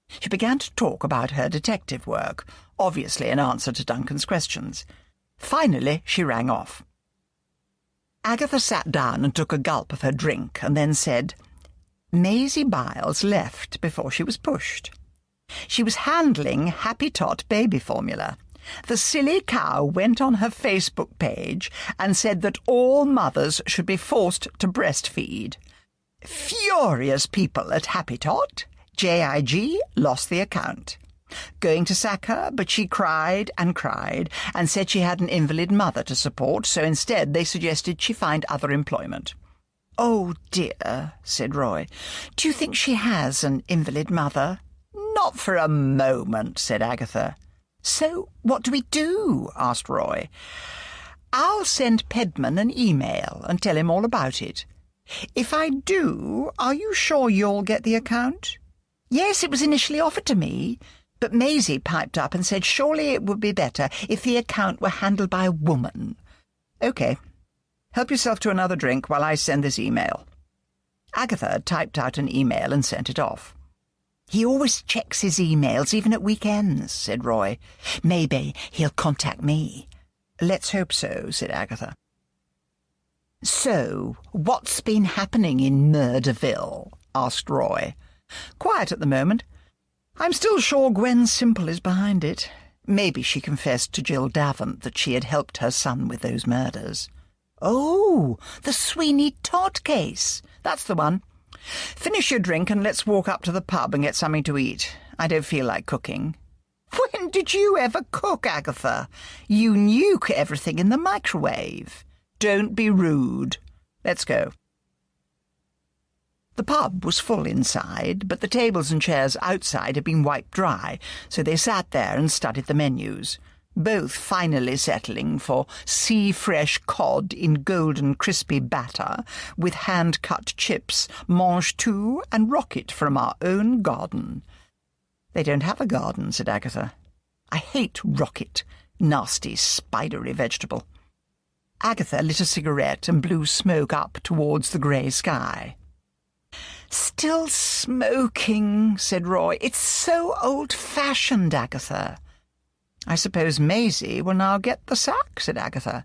A: She began to talk about her detective work, obviously in answer to Duncan's questions. Finally she rang off. Agatha sat down and took a gulp of her drink and then said, "Maisie Byles left before she was pushed. She was handling Happy Tot baby formula. The silly cow went on her Facebook page and said that all mothers should be forced to breastfeed. Furious people at Happy Tot, J.I.G. lost the account. Going to sack her, but she cried and said she had an invalid mother to support, so instead they suggested she find other employment." "Oh, dear," said Roy. "Do you think she has an invalid mother?" "Not for a moment," said Agatha. "So what do we do?" asked Roy. "I'll send Pedman an email and tell him all about it. If I do, are you sure you'll get the account?" "Yes, it was initially offered to me, but Maisie piped up and said surely it would be better if the account were handled by a woman." "OK. Help yourself to another drink while I send this email." Agatha typed out an email and sent it off. "He always checks his emails, even at weekends," said Roy. "Maybe he'll contact me." "Let's hope so," said Agatha. "So, what's been happening in Murderville?" asked Roy. "Quiet at the moment. I'm still sure Gwen Simple is behind it. Maybe she confessed to Jill Davant that she had helped her son with those murders." "Oh, the Sweeney Todd case. That's the one. Finish your drink and let's walk up to the pub and get something to eat. I don't feel like cooking." "When did you ever cook, Agatha? You nuke everything in the microwave." "Don't be rude. Let's go." The pub was full inside, but the tables and chairs outside had been wiped dry, so they sat there and studied the menus, both finally settling for sea-fresh cod in golden crispy batter with hand-cut chips, mange-tout and rocket from our own garden. "They don't have a garden," said Agatha. "I hate rocket, nasty, spidery vegetable." Agatha lit a cigarette and blew smoke up towards the grey sky. "Still smoking," said Roy. "It's so old-fashioned, Agatha." "I suppose Maisie will now get the sack," said Agatha.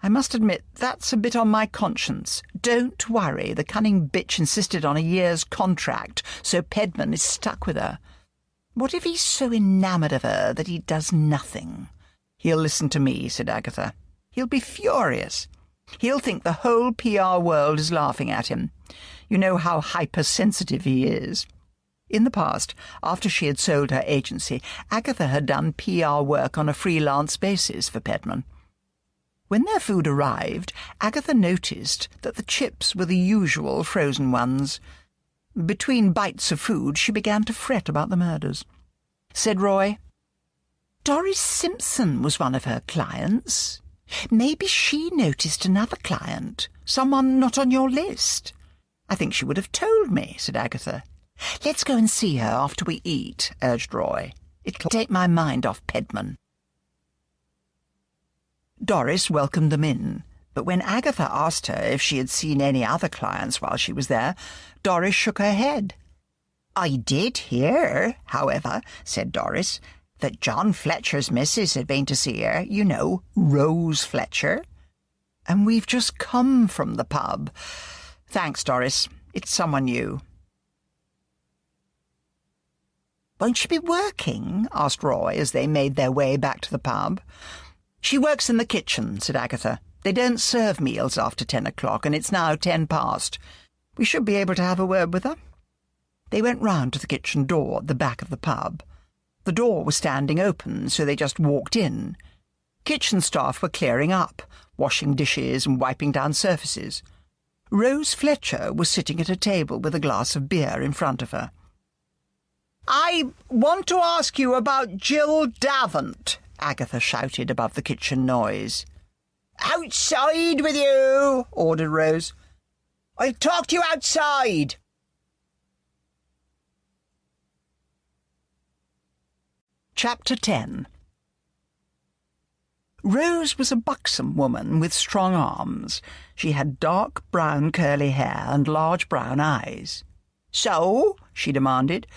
A: "I must admit that's a bit on my conscience. Don't worry, the cunning bitch insisted on a year's contract, so Pedman is stuck with her. What if he's so enamoured of her that he does nothing?" "He'll listen to me," said Agatha. "He'll be furious. He'll think the whole PR world is laughing at him. You know how hypersensitive he is." In the past, after she had sold her agency, Agatha had done PR work on a freelance basis for Pedman. When their food arrived, Agatha noticed that the chips were the usual frozen ones. Between bites of food, she began to fret about the murders. Said Roy, "Doris Simpson was one of her clients. Maybe she noticed another client, someone not on your list." "I think she would have told me," said Agatha. "Let's go and see her after we eat," urged Roy. "It'll take my mind off Pedman." Doris welcomed them in, but when Agatha asked her if she had seen any other clients while she was there, Doris shook her head. "I did hear, however," said Doris, "that John Fletcher's missus had been to see her, you know, Rose Fletcher. And we've just come from the pub. Thanks, Doris. It's someone new." "Won't she be working?" asked Roy as they made their way back to the pub. "She works in the kitchen," said Agatha. "They don't serve meals after 10 o'clock, and it's now 10 past. We should be able to have a word with her."
B: They went round to the kitchen door at the back of the pub. The door was standing open, so they just walked in. Kitchen staff were clearing up, washing dishes and wiping down surfaces. Rose Fletcher was sitting at a table with a glass of beer in front of her. "I want to ask you about Jill Davant," Agatha shouted above the kitchen noise. "Outside with you," ordered Rose. "I'll talk to you outside." Chapter 10. Rose was a buxom woman with strong arms. She had dark brown curly hair and large brown eyes. "So?" she demanded.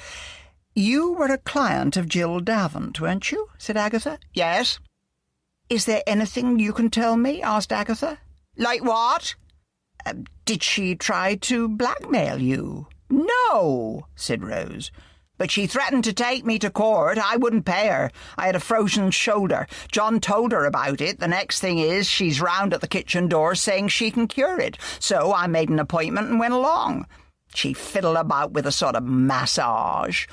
B: "You were a client of Jill Davant, weren't you?" said Agatha. "Yes." "Is there anything you can tell me?" asked Agatha. "Like what?" "Did she try to blackmail you?" "No," said Rose. "But she threatened to take me to court. I wouldn't pay her. I had a frozen shoulder. John told her about it. The next thing is she's round at the kitchen door saying she can cure it. So I made an appointment and went along. She fiddled about with a sort of massage.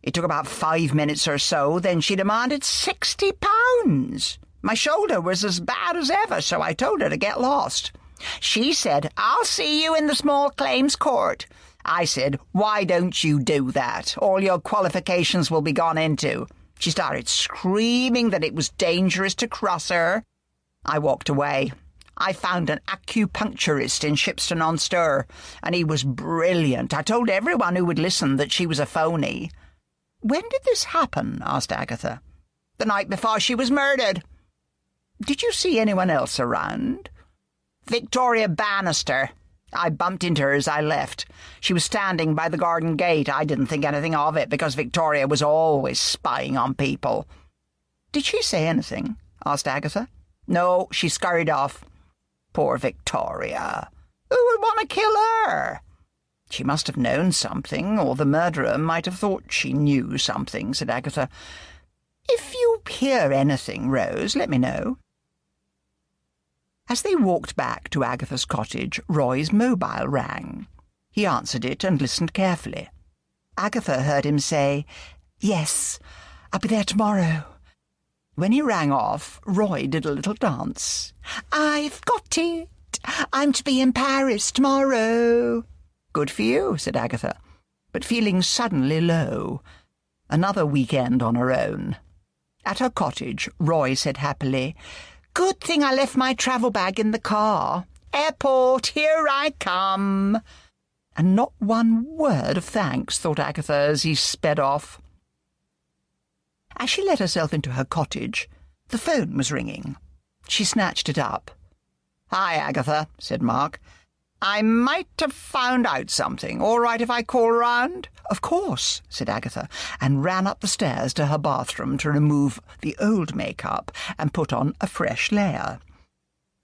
B: It took about 5 minutes or so. Then she demanded £60. My shoulder was as bad as ever, so I told her to get lost. She said, "I'll see you in the small claims court." I said, "Why don't you do that? All your qualifications will be gone into." She started screaming that it was dangerous to cross her. I walked away. I found an acupuncturist in Shipston-on-Stour, and he was brilliant. I told everyone who would listen that she was a phony. "When did this happen?" asked Agatha. "The night before she was murdered." "Did you see anyone else around?" "Victoria Bannister. I bumped into her as I left. She was standing by the garden gate. I didn't think anything of it, because Victoria was always spying on people." "Did she say anything?" asked Agatha. "No, she scurried off." "Poor Victoria. Who would want to kill her?" "She must have known something, or the murderer might have thought she knew something," said Agatha. "If you hear anything, Rose, let me know." As they walked back to Agatha's cottage, Roy's mobile rang. He answered it and listened carefully. Agatha heard him say, "Yes, I'll be there tomorrow." When he rang off, Roy did a little dance. "I've got it. I'm to be in Paris tomorrow." "Good for you," said Agatha, but feeling suddenly low. Another weekend on her own. At her cottage, Roy said happily, "Good thing I left my travel bag in the car. Airport, here I come." And not one word of thanks, thought Agatha as he sped off. As she let herself into her cottage, the phone was ringing. She snatched it up. "Hi, Agatha," said Mark. "I might have found out something. All right if I call round?" "Of course," said Agatha, and ran up the stairs to her bathroom to remove the old makeup and put on a fresh layer.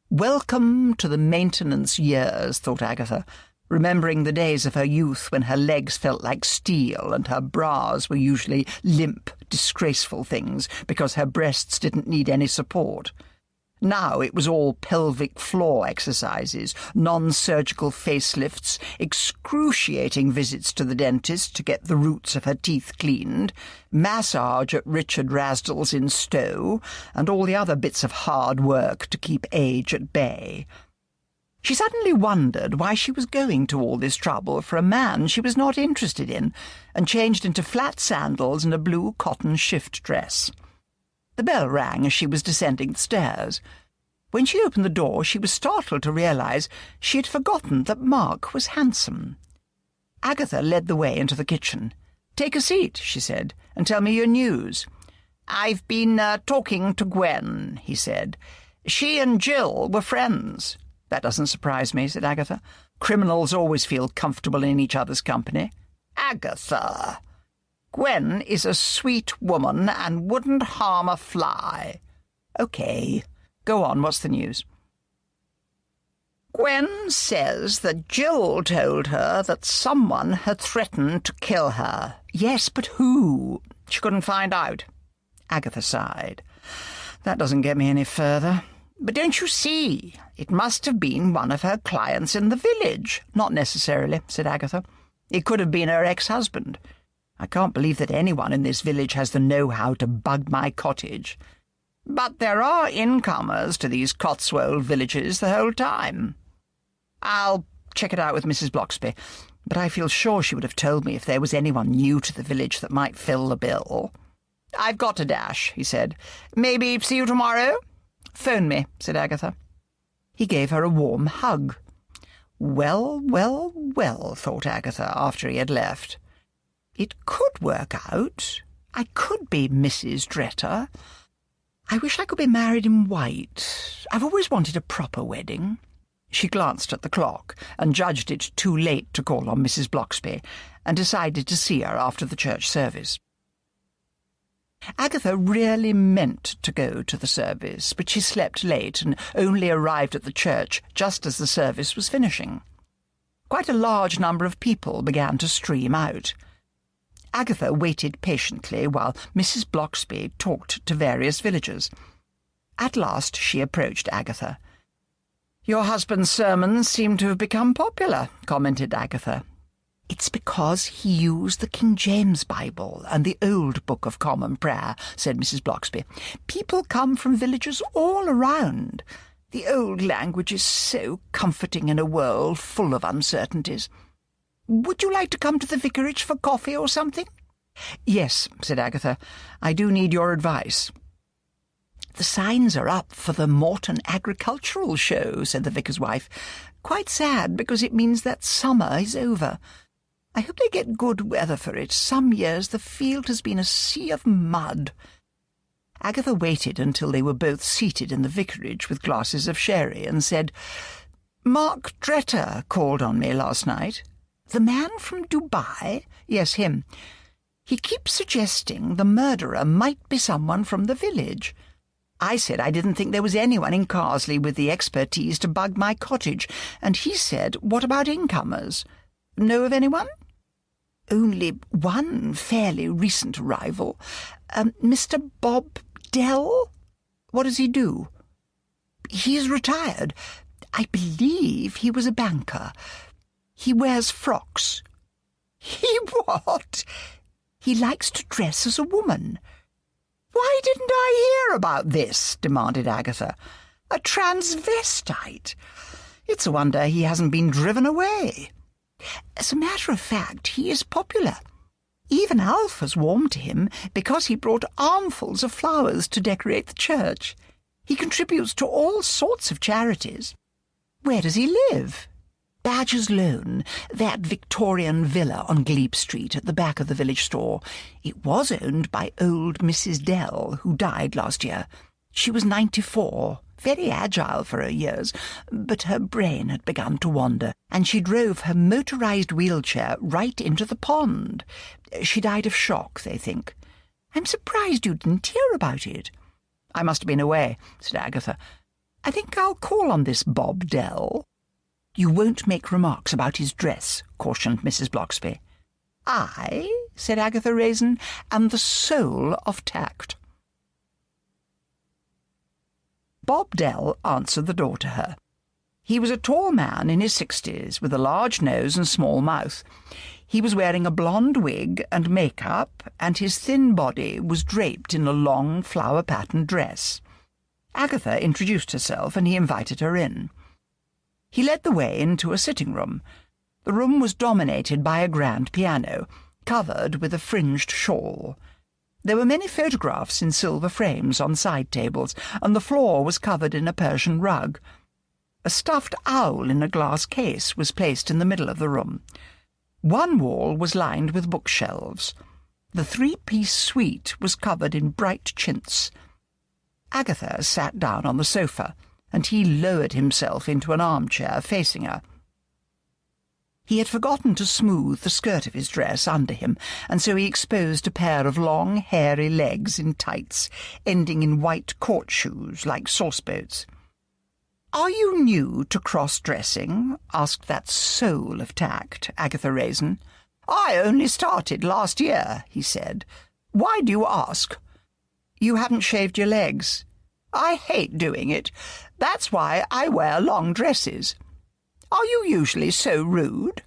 B: Welcome to the maintenance years, thought Agatha, remembering the days of her youth when her legs felt like steel and her bras were usually limp, disgraceful things because her breasts didn't need any support. Now it was all pelvic floor exercises, non-surgical facelifts, excruciating visits to the dentist to get the roots of her teeth cleaned, massage at Richard Rasdall's in Stowe, and all the other bits of hard work to keep age at bay. She suddenly wondered why she was going to all this trouble for a man she was not interested in, and changed into flat sandals and a blue cotton shift dress. The bell rang as she was descending the stairs. When she opened the door, she was startled to realise she had forgotten that Mark was handsome. Agatha led the way into the kitchen. "Take a seat," she said, "and tell me your news." "I've been talking to Gwen," he said. "She and Jill were friends." "That doesn't surprise me," said Agatha. "Criminals always feel comfortable in each other's company." "Agatha, Gwen is a sweet woman and wouldn't harm a fly." "OK. Go on, what's the news?" "Gwen says that Jill told her that someone had threatened to kill her." "Yes, but who?" "She couldn't find out." Agatha sighed. "That doesn't get me any further." "But don't you see? It must have been one of her clients in the village." "Not necessarily," said Agatha.
A: It could have been her ex-husband. I can't believe that anyone in this village has the know-how to bug my cottage. But there are incomers to these Cotswold villages the whole time. I'll check it out with Mrs. Bloxby, but I feel sure she would have told me if there was anyone new to the village that might fill the bill. I've got to dash, he said. Maybe see you tomorrow? Phone me, said Agatha. He gave her a warm hug. Well, well, well, thought Agatha after he had left. It could work out. I could be Mrs. Dretter. I wish I could be married in white. I've always wanted a proper wedding. She glanced at the clock and judged it too late to call on Mrs. Bloxby, and decided to see her after the church service. Agatha really meant to go to the service, but she slept late and only arrived at the church just as the service was finishing. Quite a large number of people began to stream out. Agatha waited patiently while Mrs. Bloxby talked to various villagers. At last she approached Agatha. "Your husband's sermons seem to have become popular," commented Agatha. "It's because he used the King James Bible and the Old Book of Common Prayer," said Mrs. Bloxby. "People come from villages all around. The old language is so comforting in a world full of uncertainties. Would you like to come to the vicarage for coffee or something?" "Yes," said Agatha. "I do need your advice." "The signs are up for the Morton Agricultural Show," said the vicar's wife. "Quite sad, because it means that summer is over. I hope they get good weather for it. Some years the field has been a sea of mud." Agatha waited until they were both seated in the vicarage with glasses of sherry and said, "Mark Dretter called on me last night." "The man from Dubai?" "Yes, him. He keeps suggesting the murderer might be someone from the village. I said I didn't think there was anyone in Carsley with the expertise to bug my cottage, and he said, 'What about incomers? Know of anyone?' Only one fairly recent arrival. Mr. Bob Dell." "What does he do?" "He's retired. I believe he was a banker. He wears frocks." "He what?" "He likes to dress as a woman." "Why didn't I hear about this?" demanded Agatha. "A transvestite. It's a wonder he hasn't been driven away. As a matter of fact, he is popular. Even Alf has warmed to him because he brought armfuls of flowers to decorate the church. He contributes to all sorts of charities." "Where does he live?" "Badger's Loan, that Victorian villa on Glebe Street at the back of the village store. It was owned by old Mrs. Dell, who died last year. She was 94, very agile for her years, but her brain had begun to wander, and she drove her motorized wheelchair right into the pond. She died of shock, they think. I'm surprised you didn't hear about it." "I must have been away," said Agatha. "I think I'll call on this Bob Dell." "You won't make remarks about his dress," cautioned Mrs. Bloxby. "I," said Agatha Raisin, "am the soul of tact." Bob Dell answered the door to her. He was a tall man in his 60s, with a large nose and small mouth. He was wearing a blonde wig and make-up, and his thin body was draped in a long flower-patterned dress. Agatha introduced herself, and he invited her in. He led the way into a sitting-room. The room was dominated by a grand piano, covered with a fringed shawl. There were many photographs in silver frames on side tables, and the floor was covered in a Persian rug. A stuffed owl in a glass case was placed in the middle of the room. One wall was lined with bookshelves. The three-piece suite was covered in bright chintz. Agatha sat down on the sofa, and he lowered himself into an armchair facing her. He had forgotten to smooth the skirt of his dress under him, and so he exposed a pair of long, hairy legs in tights, ending in white court shoes like sauce-boats. "Are you new to cross-dressing?" asked that soul of tact, Agatha Raisin. "I only started last year," he said. "Why do you ask?" "You haven't shaved your legs." "I hate doing it. That's why I wear long dresses." "Are you usually so rude?"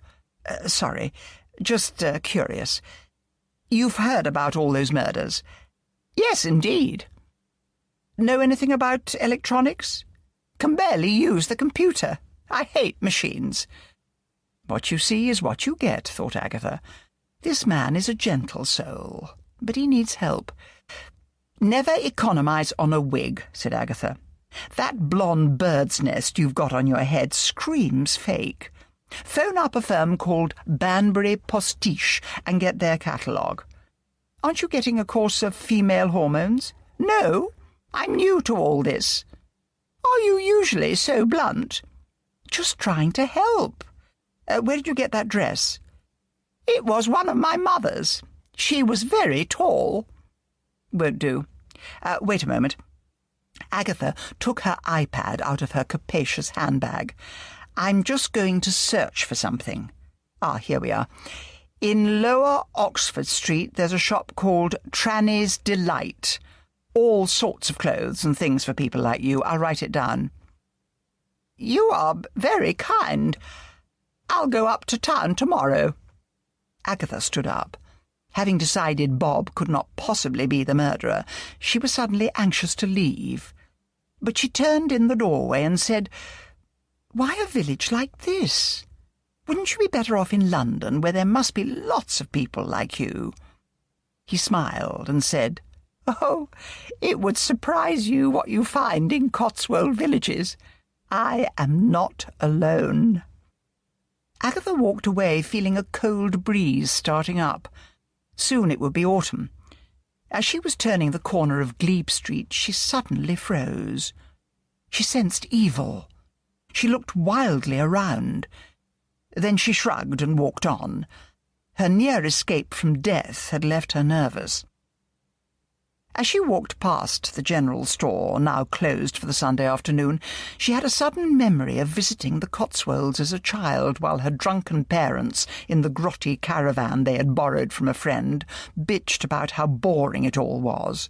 A: Sorry.
B: Just curious. You've heard about all those murders?
A: Yes, indeed.
B: Know anything about electronics?
A: Can barely use the computer. I hate machines.
B: What you see is what you get, thought Agatha. This man is a gentle soul, but he needs help.
A: Never economise on a wig, said Agatha. That blonde bird's nest you've got on your head screams fake. Phone up a firm called Banbury Postiche and get their catalogue. Aren't you getting a course of female hormones? No, I'm new to all this. Are you usually so blunt? Just trying to help. Where did you get that dress? It was one of my mother's. She was very tall. Won't do. Wait a moment. Agatha took her iPad out of her capacious handbag. I'm just going to search for something. Here we are. In Lower Oxford Street there's a shop called Tranny's Delight. All sorts of clothes and things for people like you. I'll write it down. You are very kind. I'll go up to town tomorrow. Agatha stood up. Having decided Bob could not possibly be the murderer, she was suddenly anxious to leave. But she turned in the doorway and said, "Why a village like this? Wouldn't you be better off in London, where there must be lots of people like you?" He smiled and said, "Oh, it would surprise you what you find in Cotswold villages. I am not alone." Agatha walked away, feeling a cold breeze starting up. Soon it would be autumn. As she was turning the corner of Glebe Street, she suddenly froze. She sensed evil. She looked wildly around. Then she shrugged and walked on. Her near escape from death had left her nervous. As she walked past the general store, now closed for the Sunday afternoon, she had a sudden memory of visiting the Cotswolds as a child while her drunken parents, in the grotty caravan they had borrowed from a friend, bitched about how boring it all was.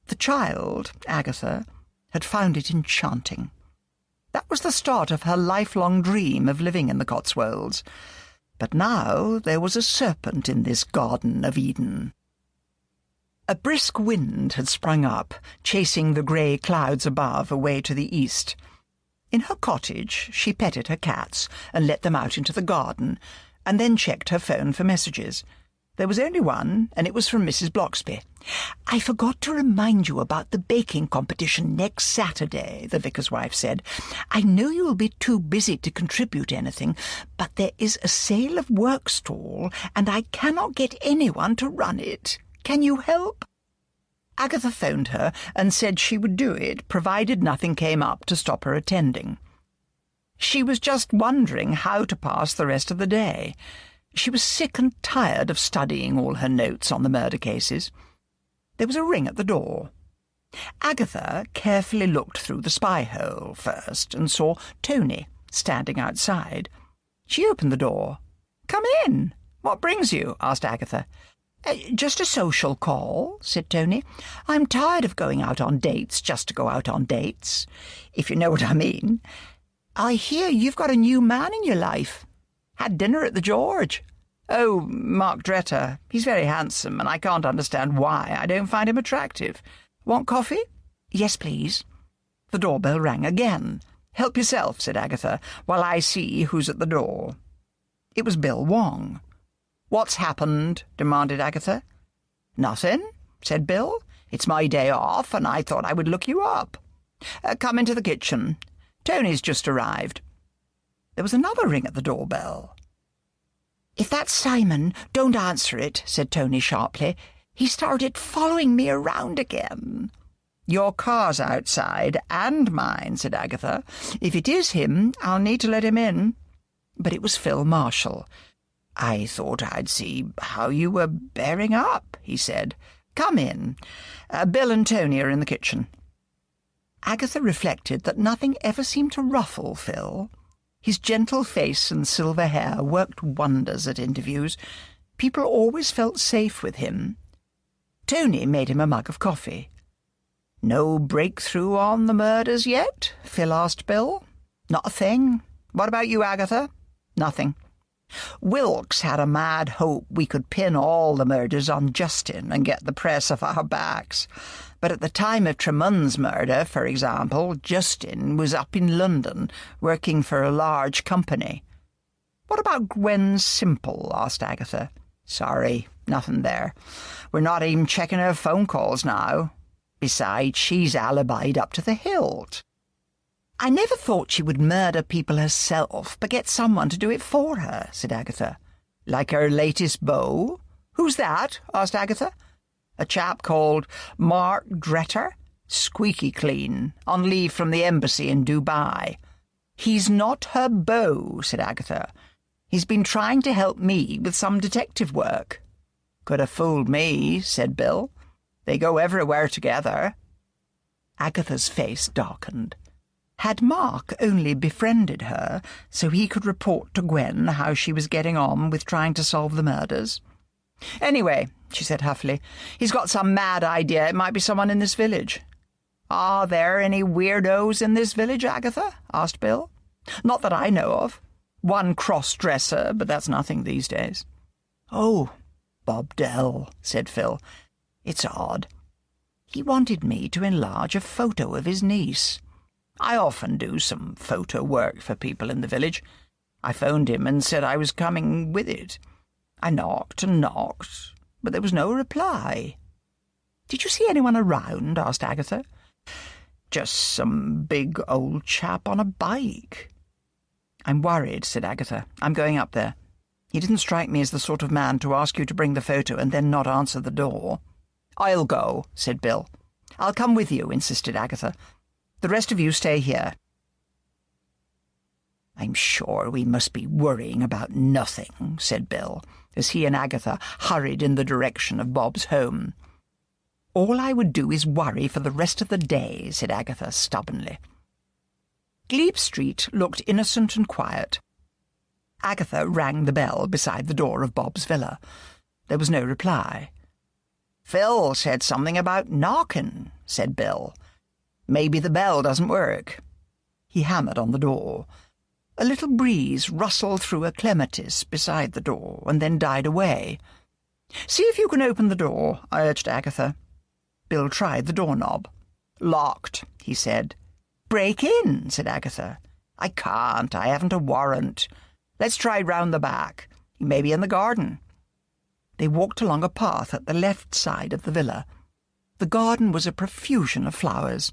A: The child, Agatha, had found it enchanting. That was the start of her lifelong dream of living in the Cotswolds. But now there was a serpent in this Garden of Eden. A brisk wind had sprung up, chasing the grey clouds above away to the east. In her cottage she petted her cats and let them out into the garden, and then checked her phone for messages. There was only one, and it was from Mrs. Bloxby. "I forgot to remind you about the baking competition next Saturday," the vicar's wife said. "I know you will be too busy to contribute anything, but there is a sale of work stall, and I cannot get anyone to run it. Can you help?" Agatha phoned her and said she would do it, provided nothing came up to stop her attending. She was just wondering how to pass the rest of the day. She was sick and tired of studying all her notes on the murder cases. There was a ring at the door. Agatha carefully looked through the spy-hole first and saw Tony standing outside. She opened the door. "Come in. What brings you?" asked Agatha. "Just a social call," said Tony. "I'm tired of going out on dates just to go out on dates, if you know what I mean. I hear you've got a new man in your life. Had dinner at the George." "Oh, Mark Dretter. He's very handsome, and I can't understand why. I don't find him attractive. Want coffee?" "Yes, please." The doorbell rang again. "Help yourself," said Agatha, "while I see who's at the door." It was Bill Wong. "What's happened?" demanded Agatha. "Nothing," said Bill. "It's my day off, and I thought I would look you up. Come into the kitchen. Tony's just arrived." There was another ring at the doorbell. "If that's Simon, don't answer it," said Tony sharply. "He started following me around again." "Your car's outside, and mine," said Agatha. "If it is him, I'll need to let him in." But it was Phil Marshall. "I thought I'd see how you were bearing up," he said. "Come in. Bill and Tony are in the kitchen." Agatha reflected that nothing ever seemed to ruffle Phil. His gentle face and silver hair worked wonders at interviews. People always felt safe with him. Tony made him a mug of coffee. "No breakthrough on the murders yet?" Phil asked Bill. "Not a thing. What about you, Agatha?" "Nothing."
B: Wilkes had a mad hope we could pin all the murders on Justin and get the press off our backs. But at the time of Tremont's murder, for example, Justin was up in London working for a large company. "What about Gwen Simple?" asked Agatha. "Sorry, nothing there. We're not even checking her phone calls now. Besides, she's alibied up to the hilt." "I never thought she would murder people herself, but get someone to do it for her," said Agatha. "Like her latest beau?" "Who's that?" asked Agatha. "A chap called Mark Dretter, squeaky clean, on leave from the embassy in Dubai." "He's not her beau," said Agatha. "He's been trying to help me with some detective work." "Could have fooled me," said Bill. "They go everywhere together." Agatha's face darkened. Had Mark only befriended her so he could report to Gwen how she was getting on with trying to solve the murders? "Anyway," she said huffily, "he's got some mad idea it might be someone in this village." "Are there any weirdos in this village, Agatha?" asked Bill. "Not that I know of. One cross-dresser, but that's nothing these days." "Oh, Bob Dell," said Phil. "It's odd. He wanted me to enlarge a photo of his niece. I often do some photo work for people in the village. I phoned him and said I was coming with it. I knocked and knocked, but there was no reply." "Did you see anyone around?" asked Agatha. "Just some big old chap on a bike." "I'm worried," said Agatha. "I'm going up there. He didn't strike me as the sort of man to ask you to bring the photo and then not answer the door." "I'll go," said Bill. "I'll come with you," insisted Agatha. "The rest of you stay here." "I'm sure we must be worrying about nothing," said Bill, as he and Agatha hurried in the direction of Bob's home. "All I would do is worry for the rest of the day," said Agatha stubbornly. Glebe Street looked innocent and quiet. Agatha rang the bell beside the door of Bob's villa. There was no reply. "Phil said something about knocking," said Bill. "Maybe the bell doesn't work." He hammered on the door. A little breeze rustled through a clematis beside the door and then died away. "See if you can open the door," I urged Agatha. Bill tried the doorknob. "Locked," he said. "Break in," said Agatha. "I can't. I haven't a warrant. Let's try round the back. He may be in the garden." They walked along a path at the left side of the villa. The garden was a profusion of flowers.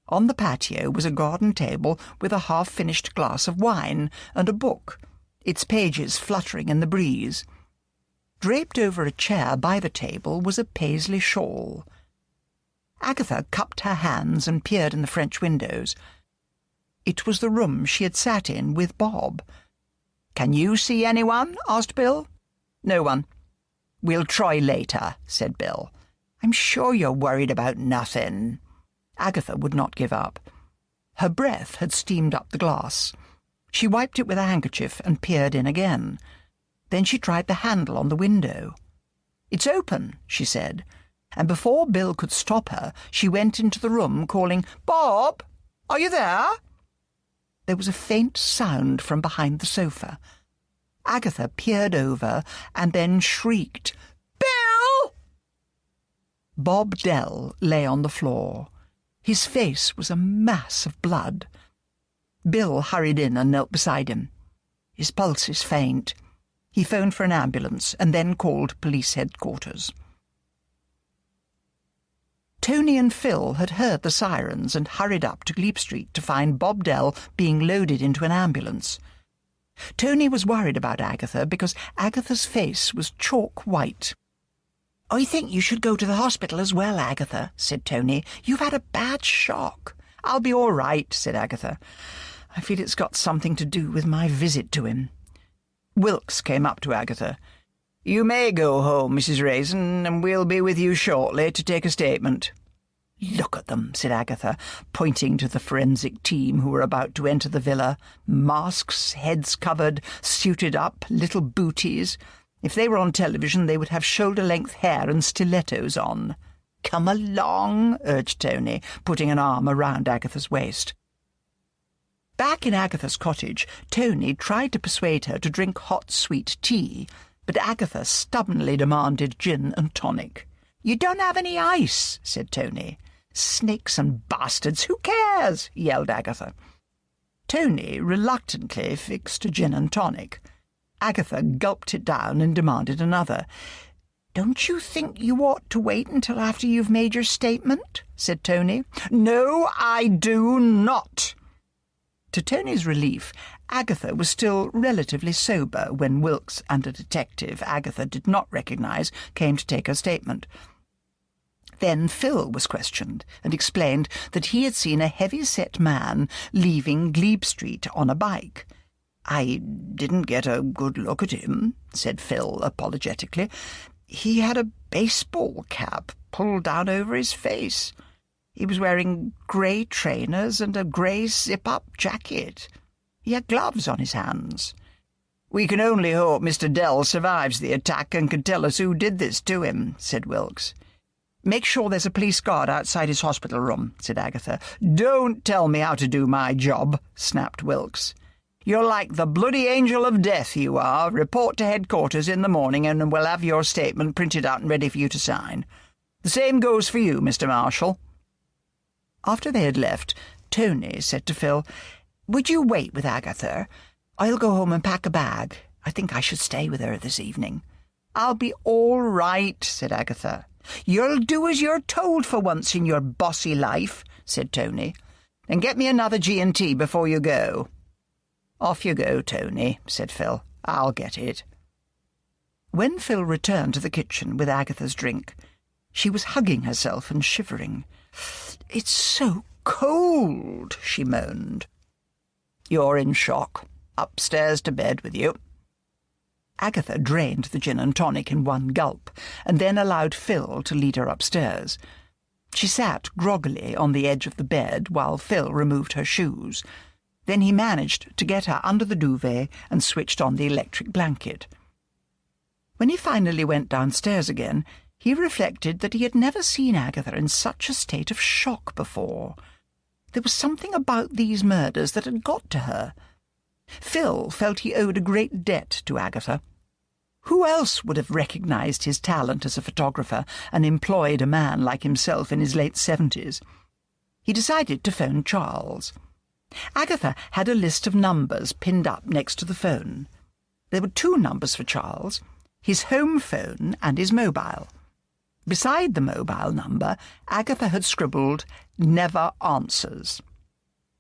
B: On the patio was a garden table with a half-finished glass of wine and a book, its pages fluttering in the breeze. Draped over a chair by the table was a Paisley shawl. Agatha cupped her hands and peered in the French windows. It was the room she had sat in with Bob. "Can you see anyone?" asked Bill. "No one." "We'll try later," said Bill. "I'm sure you're worried about nothing." Agatha would not give up. Her breath had steamed up the glass. She wiped it with a handkerchief and peered in again. Then she tried the handle on the window. "It's open," she said, and before Bill could stop her, she went into the room, calling, "Bob, are you there?" There was a faint sound from behind the sofa. Agatha peered over and then shrieked, "Bill!" Bob Dell lay on the floor. His face was a mass of blood. Bill hurried in and knelt beside him. His pulse is faint. He phoned for an ambulance and then called police headquarters. Tony and Phil had heard the sirens and hurried up to Glebe Street to find Bob Dell being loaded into an ambulance. Tony was worried about Agatha because Agatha's face was chalk white. "I think you should go to the hospital as well, Agatha," said Tony. "You've had a bad shock." "I'll be all right," said Agatha. "I feel it's got something to do with my visit to him." Wilkes came up to Agatha. "You may go home, Mrs. Raisin, and we'll be with you shortly to take a statement." "Look at them," said Agatha, pointing to the forensic team who were about to enter the villa. Masks, heads covered, suited up, little booties. If they were on television, they would have shoulder-length hair and stilettos on. "Come along," urged Tony, putting an arm around Agatha's waist. Back Back in Agatha's cottage, Tony tried to persuade her to drink hot, sweet tea, but Agatha stubbornly demanded gin and tonic. "You don't have any ice," said Tony. "Snakes and bastards, who cares?" yelled Agatha. Tony reluctantly fixed a gin and tonic. Agatha gulped it down and demanded another. "Don't you think you ought to wait until after you've made your statement?" said Tony. "No, I do not." To Tony's relief, Agatha was still relatively sober when Wilkes and a detective Agatha did not recognise came to take her statement. Then Phil was questioned and explained that he had seen a heavy-set man leaving Glebe Street on a bike. "I didn't get a good look at him," said Phil apologetically. "He had a baseball cap pulled down over his face. He was wearing grey trainers and a grey zip-up jacket. He had gloves on his hands. We can only hope Mr. Dell survives the attack and can tell us who did this to him," said Wilkes. "Make sure there's a police guard outside his hospital room," said Agatha. "Don't tell me how to do my job," snapped Wilkes. "You're like the bloody angel of death, you are. Report to headquarters in the morning and we'll have your statement printed out and ready for you to sign. The same goes for you, Mr. Marshall." After they had left, Tony said to Phil, "Would you wait with Agatha? I'll go home and pack a bag. I think I should stay with her this evening." "I'll be all right," said Agatha. "You'll do as you're told for once in your bossy life," said Tony. "Then get me another G&T before you go." "Off you go, Tony," said Phil. "I'll get it." When Phil returned to the kitchen with Agatha's drink, she was hugging herself and shivering. "It's so cold," she moaned. "You're in shock. Upstairs to bed with you." Agatha drained the gin and tonic in one gulp, and then allowed Phil to lead her upstairs. She sat groggily on the edge of the bed while Phil removed her shoes. Then he managed to get her under the duvet and switched on the electric blanket. When he finally went downstairs again, he reflected that he had never seen Agatha in such a state of shock before. There was something about these murders that had got to her. Phil felt he owed a great debt to Agatha. Who else would have recognised his talent as a photographer and employed a man like himself in his late 70s? He decided to phone Charles. Agatha had a list of numbers pinned up next to the phone. There were 2 numbers for Charles, his home phone and his mobile. Beside the mobile number, Agatha had scribbled, "Never answers."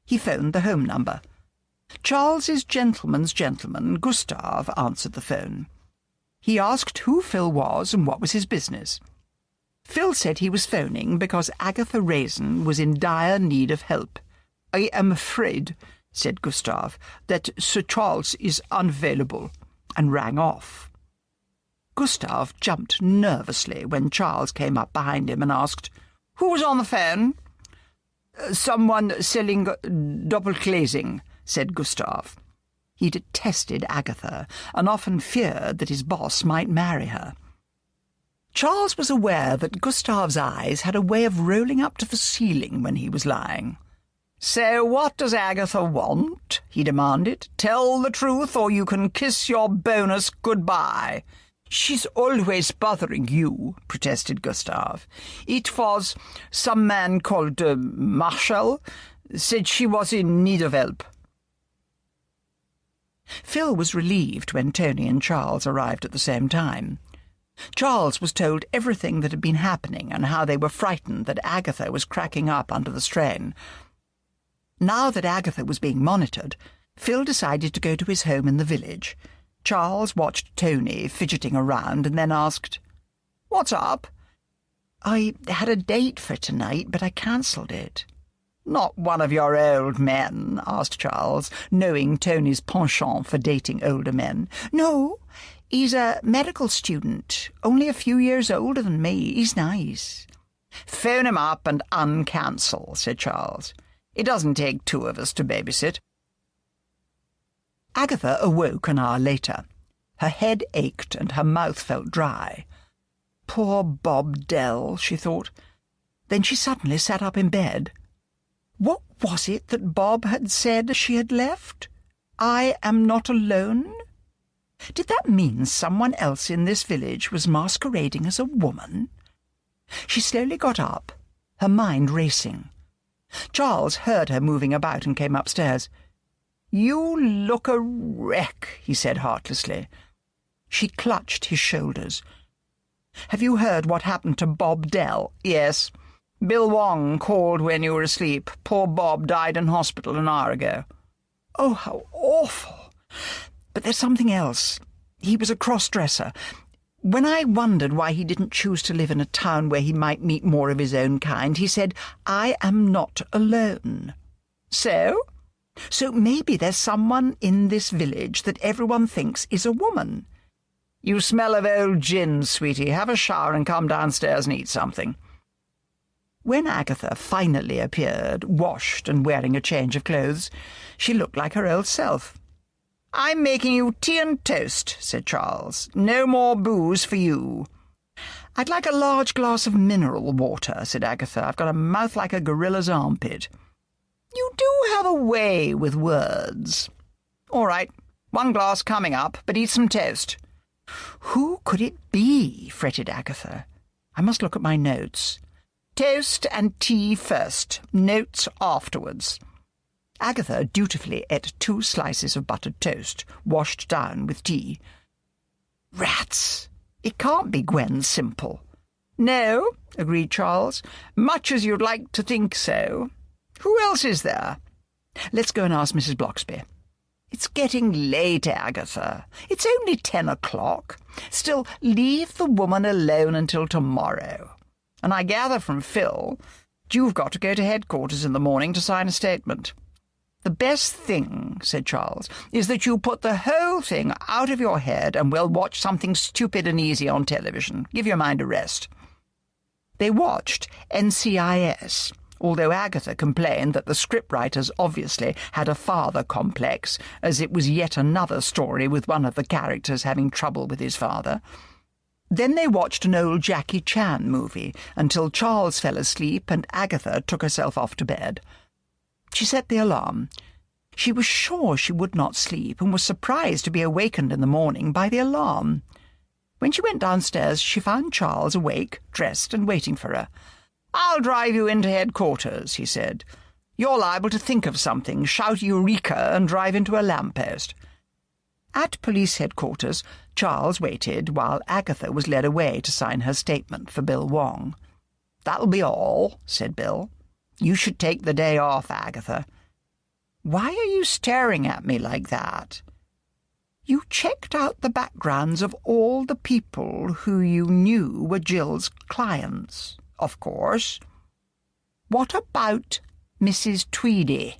B: He phoned the home number. Charles's gentleman's gentleman, Gustav, answered the phone. He asked who Phil was and what was his business. Phil said he was phoning because Agatha Raisin was in dire need of help. "I am afraid," said Gustav, "that Sir Charles is unavailable," and rang off. Gustav jumped nervously when Charles came up behind him and asked, "Who was on the phone?" "Someone selling doppelglazing," said Gustav. He detested Agatha and often feared that his boss might marry her. Charles was aware that Gustav's eyes had a way of rolling up to the ceiling when he was lying. "So what does Agatha want?" he demanded. "Tell the truth or you can kiss your bonus goodbye." "She's always bothering you," protested Gustav. "It was some man called Marshall, said she was in need of help." Phil was relieved when Tony and Charles arrived at the same time. Charles was told everything that had been happening and how they were frightened that Agatha was cracking up under the strain. Now that Agatha was being monitored, Phil decided to go to his home in the village. Charles watched Tony fidgeting around and then asked, "What's up?" "I had a date for tonight, but I cancelled it." "Not one of your old men?" asked Charles, knowing Tony's penchant for dating older men. "No, he's a medical student, only a few years older than me. He's nice." "Phone him up and uncancel," said Charles. "It doesn't take 2 of us to babysit." Agatha awoke an hour later. Her head ached and her mouth felt dry. Poor Bob Dell, she thought. Then she suddenly sat up in bed. What Was it that Bob had said she had left? I am not alone? Did that mean someone else in this village was masquerading as a woman? She slowly got up, her mind racing. Charles heard her moving about and came upstairs. "You look a wreck," he said heartlessly. She clutched his shoulders. "Have you heard what happened to Bob Dell?" "Yes. Bill Wong called when you were asleep. Poor Bob died in hospital an hour ago." "Oh, how awful! But there's something else. He was a cross-dresser. When I wondered why he didn't choose to live in a town where he might meet more of his own kind, he said, 'I am not alone.' So? So maybe there's someone in this village that everyone thinks is a woman." "You smell of old gin, sweetie. Have a shower and come downstairs and eat something." When Agatha finally appeared, washed and wearing a change of clothes, she looked like her old self. "I'm making you tea and toast," said Charles. "No more booze for you." "I'd like a large glass of mineral water," said Agatha. "I've got a mouth like a gorilla's armpit." "You do have a way with words." "All right, 1 glass coming up, but eat some toast." "Who could it be?" fretted Agatha. "I must look at my notes." "Toast and tea first, notes afterwards." Agatha dutifully ate 2 slices of buttered toast, washed down with tea. "Rats! It can't be Gwen Simple." "No," agreed Charles, "much as you'd like to think so. Who else is there?" "Let's go and ask Mrs. Bloxby." "It's getting late, Agatha. It's only 10 o'clock. Still, leave the woman alone until tomorrow. And I gather from Phil you've got to go to headquarters in the morning to sign a statement." "The best thing," said Charles, "is that you put the whole thing out of your head and we'll watch something stupid and easy on television. Give your mind a rest." They watched NCIS, although Agatha complained that the scriptwriters obviously had a father complex, as it was yet another story with one of the characters having trouble with his father. Then they watched an old Jackie Chan movie until Charles fell asleep and Agatha took herself off to bed. She set the alarm. She was sure she would not sleep and was surprised to be awakened in the morning by the alarm. When she went downstairs, she found Charles awake, dressed, and waiting for her. "I'll drive you into headquarters," he said. "You're liable to think of something, shout Eureka, and drive into a lamppost." At police headquarters, Charles waited while Agatha was led away to sign her statement for Bill Wong. "That'll be all," said Bill. "You should take the day off, Agatha." "Why are you staring at me like that?" "You checked out the backgrounds of all the people who you knew were Jill's clients." "Of course." "What about Mrs. Tweedy?"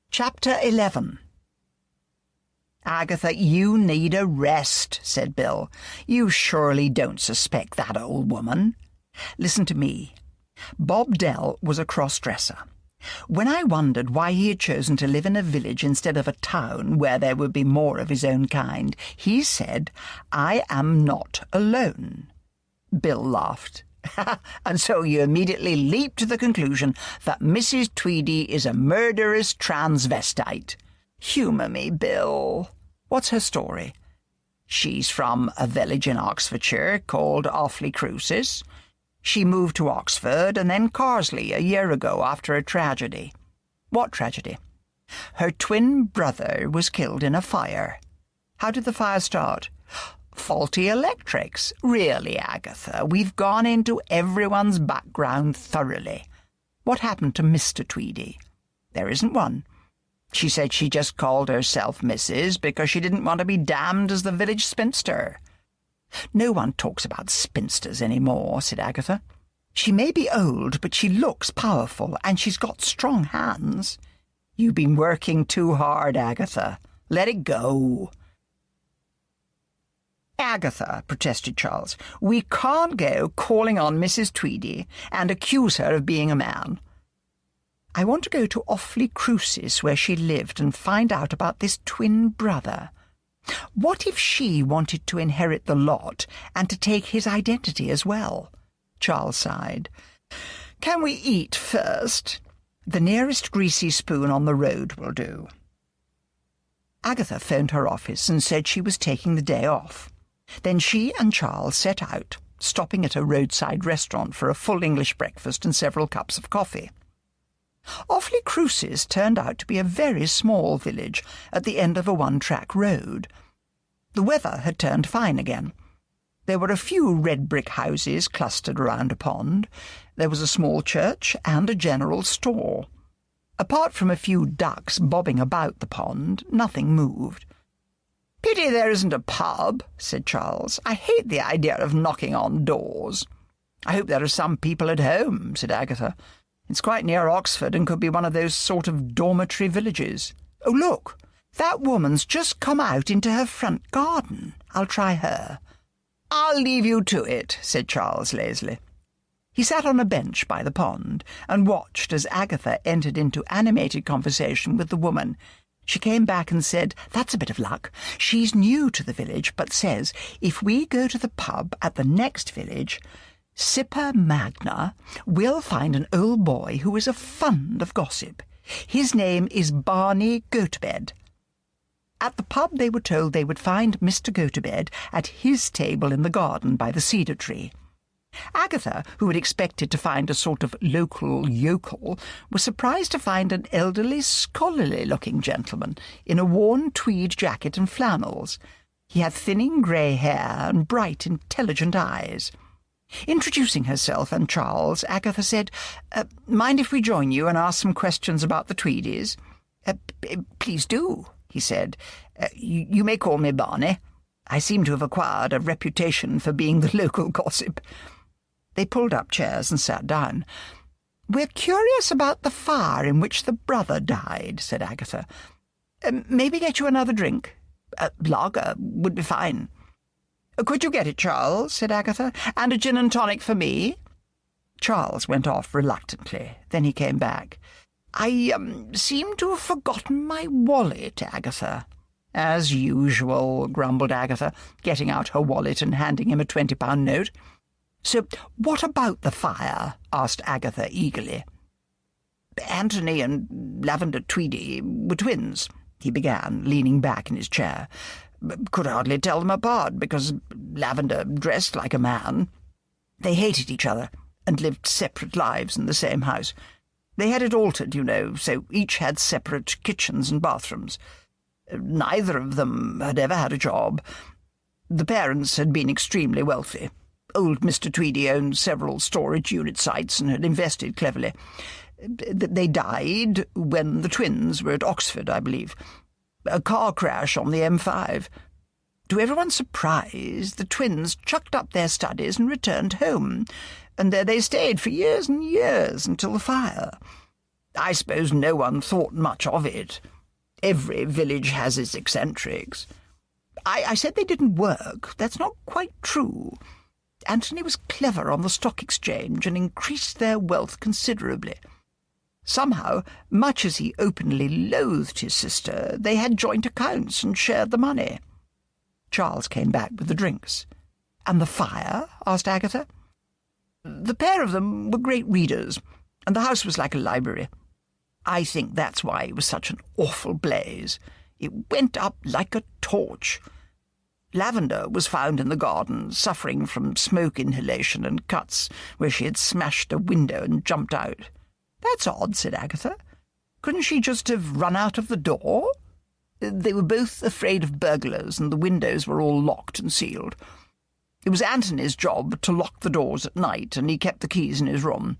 B: Chapter 11. "Agatha, you need a rest," said Bill. "You surely don't suspect that old woman. Listen to me. Bob Dell was a cross-dresser. When I wondered why he had chosen to live in a village instead of a town where there would be more of his own kind, he said, 'I am not alone.'" Bill laughed. "And so you immediately leaped to the conclusion that Mrs. Tweedy is a murderous transvestite. Humour me, Bill. What's her story?" "She's from a village in Oxfordshire called Awfully Cruces. She moved to Oxford and then Carsley a year ago after a tragedy." "What tragedy?" "Her twin brother was killed in a fire." "How did the fire start?" "Faulty electrics. Really, Agatha, we've gone into everyone's background thoroughly." "What happened to Mr. Tweedy?" "There isn't one. She said she just called herself Mrs. because she didn't want to be damned as the village spinster." "No one talks about spinsters any more," said Agatha. "She may be old, but she looks powerful, and she's got strong hands." "You've been working too hard, Agatha. Let it go." "Agatha," protested Charles, "we can't go calling on Mrs. Tweedy and accuse her of being a man." "I want to go to Awfully Cruces, where she lived, and find out about this twin brother. What if she wanted to inherit the lot and to take his identity as well?" Charles sighed.
A: Can we eat first? The nearest greasy spoon on the road will do. Agatha phoned her office and said she was taking the day off. Then she and Charles set out, stopping at a roadside restaurant for a full English breakfast and several cups of coffee. Awfully Cruces turned out to be a very small village at the end of a one-track road. The weather had turned fine again. There were a few red brick houses clustered around a pond. There was a small church and a general store. Apart from a few ducks bobbing about the pond, nothing moved. "Pity there isn't a pub," said Charles. "I hate the idea of knocking on doors." "I hope there are some people at home," said Agatha. "It's quite near Oxford and could be one of those sort of dormitory villages. Oh, look! That woman's just come out into her front garden. I'll try her." "I'll leave you to it," said Charles lazily. He sat on a bench by the pond and watched as Agatha entered into animated conversation with the woman. She came back and said, "That's a bit of luck. She's new to the village, but says if we go to the pub at the next village, Sipper Magna, we'll find an old boy who is a fund of gossip. His name is Barney Gotobed." At the pub they were told they would find Mr. Gotobed at his table in the garden by the cedar tree. Agatha, who had expected to find a sort of local yokel, was surprised to find an elderly, scholarly-looking gentleman in a worn tweed jacket and flannels. He had thinning grey hair and bright, intelligent eyes. Introducing herself and Charles, Agatha said, "Mind if we join you and ask some questions about the Tweedies?" "Please do," he said. You may call me Barney. I seem to have acquired a reputation for being the local gossip." They pulled up chairs and sat down. "We're curious about the fire in which the brother died," said Agatha. "Maybe get you another drink? Lager would be fine." "Could you get it, Charles?" said Agatha. "And a gin and tonic for me?" Charles went off reluctantly. Then he came back. "I seem to have forgotten my wallet, Agatha." "As usual," grumbled Agatha, getting out her wallet and handing him a £20 note. "So what about the fire?" asked Agatha eagerly. "Anthony and Lavender Tweedy were twins," he began, leaning back in his chair. "Could hardly tell them apart, because Lavender dressed like a man. They hated each other and lived separate lives in the same house. They had it altered, you know, so each had separate kitchens and bathrooms. Neither of them had ever had a job. The parents had been extremely wealthy. Old Mr. Tweedy owned several storage unit sites and had invested cleverly. They died when the twins were at Oxford, I believe. A car crash on the M5. To everyone's surprise, the twins chucked up their studies and returned home, and there they stayed for years and years until the fire. I suppose no one thought much of it. Every village has its eccentrics. I said they didn't work. That's not quite true. Anthony was clever on the stock exchange and increased their wealth considerably. Somehow, much as he openly loathed his sister, they had joint accounts and shared the money." Charles came back with the drinks. "And the fire?" asked Agatha. "The pair of them were great readers, and the house was like a library. I think that's why it was such an awful blaze. It went up like a torch. Lavender was found in the garden, suffering from smoke inhalation and cuts where she had smashed a window and jumped out." "That's odd," said Agatha. "Couldn't she just have run out of the door?" "They were both afraid of burglars, and the windows were all locked and sealed. It was Anthony's job to lock the doors at night, and he kept the keys in his room.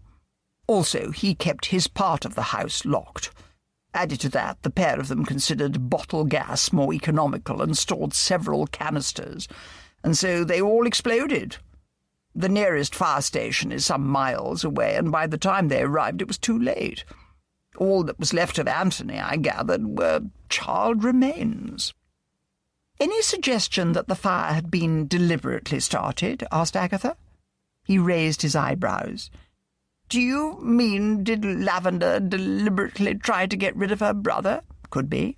A: Also, he kept his part of the house locked. Added to that, the pair of them considered bottle gas more economical and stored several canisters, and so they all exploded. The nearest fire station is some miles away, and by the time they arrived it was too late. All that was left of Anthony, I gathered, were charred remains." "Any suggestion that the fire had been deliberately started?" asked Agatha. He raised his eyebrows. "Do you mean, did Lavender deliberately try to get rid of her brother?" "Could be.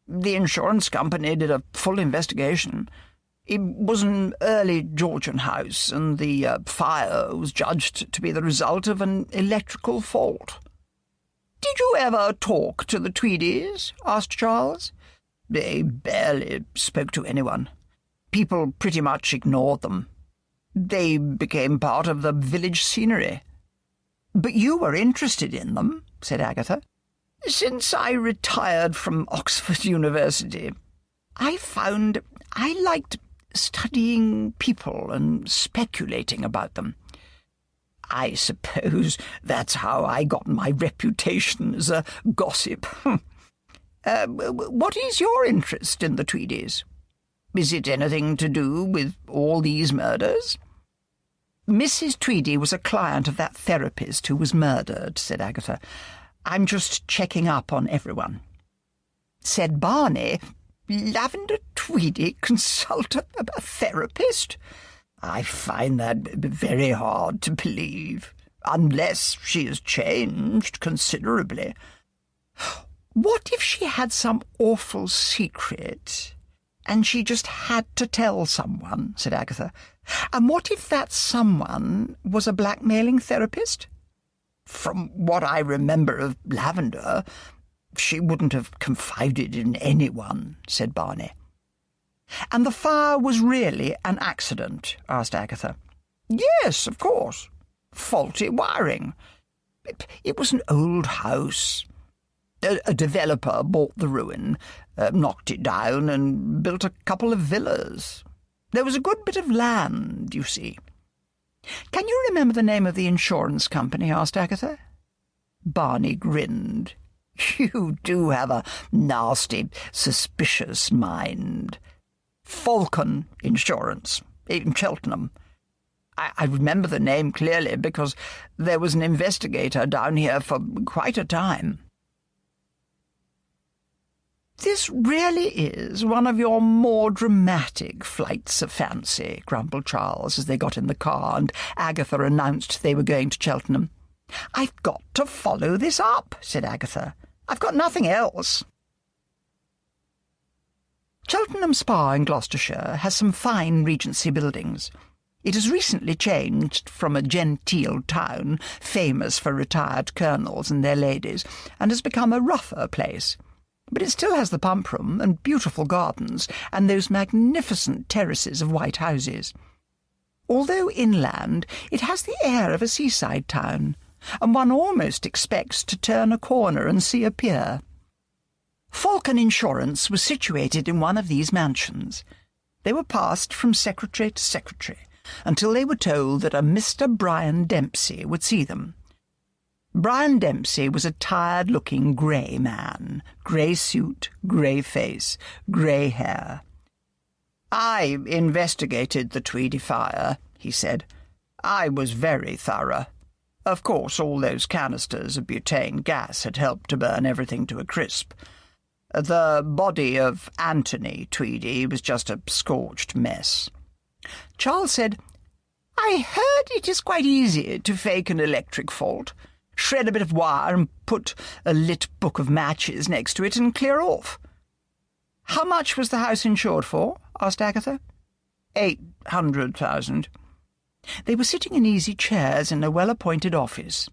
A: The insurance company did a full investigation. It was an early Georgian house, and the fire was judged to be the result of an electrical fault." "Did you ever talk to the Tweedies?" asked Charles. "They barely spoke to anyone. People pretty much ignored them. They became part of the village scenery." "But you were interested in them," said Agatha. "Since I retired from Oxford University, I found I liked studying people and speculating about them. I suppose that's how I got my reputation as a gossip. What is your interest in the Tweedies? Is it anything to do with all these murders?" "Mrs. Tweedy was a client of that therapist who was murdered," said Agatha. "I'm just checking up on everyone." Said Barney, "Lavender Tweedy consult a therapist? I find that very hard to believe, unless she has changed considerably." "What if she had some awful secret, and she just had to tell someone?" said Agatha. "And what if that someone was a blackmailing therapist?" "From what I remember of Lavender, she wouldn't have confided in anyone," said Barney. "And the fire was really an accident?" asked Agatha. "Yes, of course. Faulty wiring. It was an old house. A developer bought the ruin, knocked it down, and built a couple of villas. There was a good bit of land, you see." "Can you remember the name of the insurance company?" asked Agatha. Barney grinned. "You do have a nasty, suspicious mind. Falcon Insurance, in Cheltenham. I remember the name clearly because there was an investigator down here for quite a time." "This really is one of your more dramatic flights of fancy," grumbled Charles as they got in the car and Agatha announced they were going to Cheltenham. "I've got to follow this up," said Agatha. "I've got nothing else." Cheltenham Spa in Gloucestershire has some fine Regency buildings. It has recently changed from a genteel town famous for retired colonels and their ladies, and has become a rougher place. But it still has the pump room and beautiful gardens and those magnificent terraces of white houses. Although inland, it has the air of a seaside town, and one almost expects to turn a corner and see a pier. Falcon Insurance was situated in one of these mansions. They were passed from secretary to secretary until they were told that a Mr. Brian Dempsey would see them. Brian Dempsey was a tired-looking grey man, grey suit, grey face, grey hair. "I investigated the Tweedy fire," he said. "I was very thorough. Of course, all those canisters of butane gas had helped to burn everything to a crisp. The body of Anthony Tweedy was just a scorched mess." Charles said, "I heard it is quite easy to fake an electric fault. Shred a bit of wire and put a lit book of matches next to it and clear off." "How much was the house insured for?" asked Agatha. 800,000. They were sitting in easy chairs in a well-appointed office.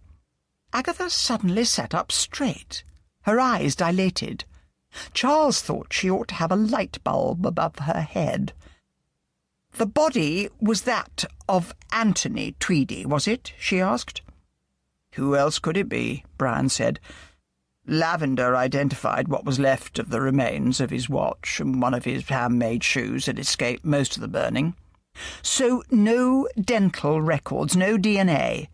A: Agatha suddenly sat up straight. Her eyes dilated. Charles thought she ought to have a light bulb above her head. "The body was that of Anthony Tweedy, was it?" she asked. "Who else could it be?" Brian said. "Lavender identified what was left of the remains of his watch, and one of his handmade shoes had escaped most of the burning. So no dental records, no DNA."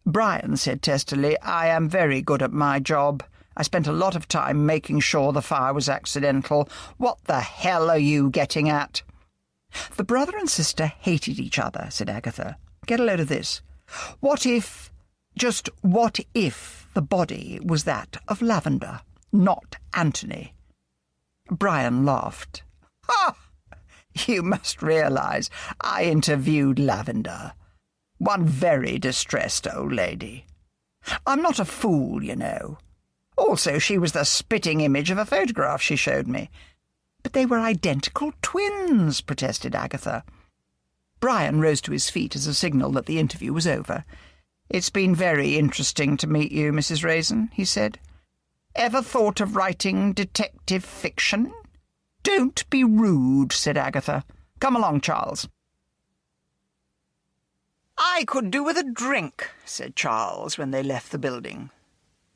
A: Brian said testily, "I am very good at my job. I spent a lot of time making sure the fire was accidental. What the hell are you getting at?" "The brother and sister hated each other," said Agatha. "Get a load of this. What if the body was that of Lavender, not Anthony?" Brian laughed. "Ha! You must realise I interviewed Lavender. One very distressed old lady. I'm not a fool, you know. Also, she was the spitting image of a photograph she showed me.
B: But they were identical twins, protested Agatha. Brian rose to his feet as a signal that the interview was over. "It's been very interesting to meet you, Mrs. Raisin," he said. "Ever thought of writing detective fiction?" "Don't be rude," said Agatha. "Come along, Charles." "I could do with a drink," said Charles when they left the building.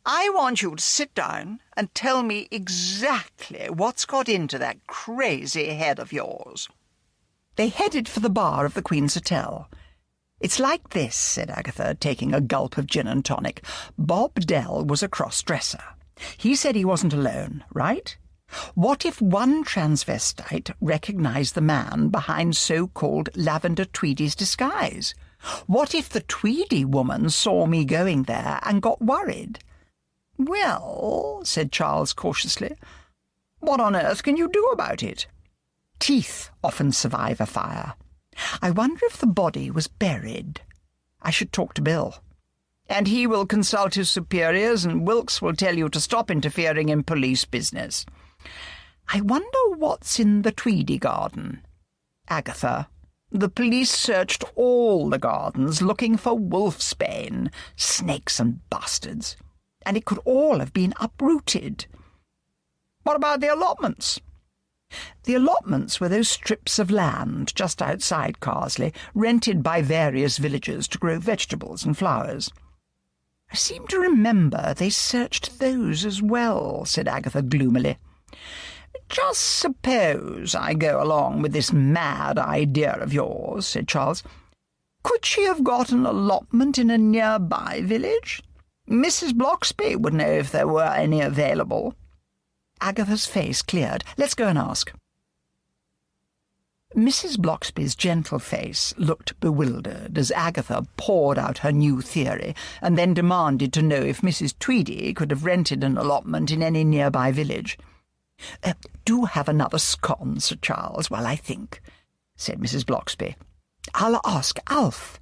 B: "I want you to sit down and tell me exactly what's got into that crazy head of yours." They headed for the bar of the Queen's Hotel. "It's like this," said Agatha, taking a gulp of gin and tonic. "Bob Dell was a cross-dresser. He said he wasn't alone, right? What if one transvestite recognised the man behind so-called Lavender Tweedy's disguise? What if the Tweedy woman saw me going there and got worried?" "Well," said Charles cautiously, "what on earth can you do about it?" "Teeth often survive a fire. I wonder if the body was buried. I should talk to Bill." "And he will consult his superiors, and Wilkes will tell you to stop interfering in police business." "I wonder what's in the Tweedy garden." "Agatha, the police searched all the gardens looking for wolfsbane, snakes and bastards, and it could all have been uprooted." "What about the allotments?" "The allotments were those strips of land just outside Carsley, rented by various villagers to grow vegetables and flowers." "I seem to remember they searched those as well," said Agatha gloomily. "Just suppose I go along with this mad idea of yours," said Charles. "Could she have got an allotment in a nearby village? Mrs. Bloxby would know if there were any available." Agatha's face cleared. "Let's go and ask." Mrs. Bloxby's gentle face looked bewildered as Agatha poured out her new theory and then demanded to know if Mrs. Tweedy could have rented an allotment in any nearby village. "Do have another scone, Sir Charles, while I think," said Mrs. Bloxby. "I'll ask Alf."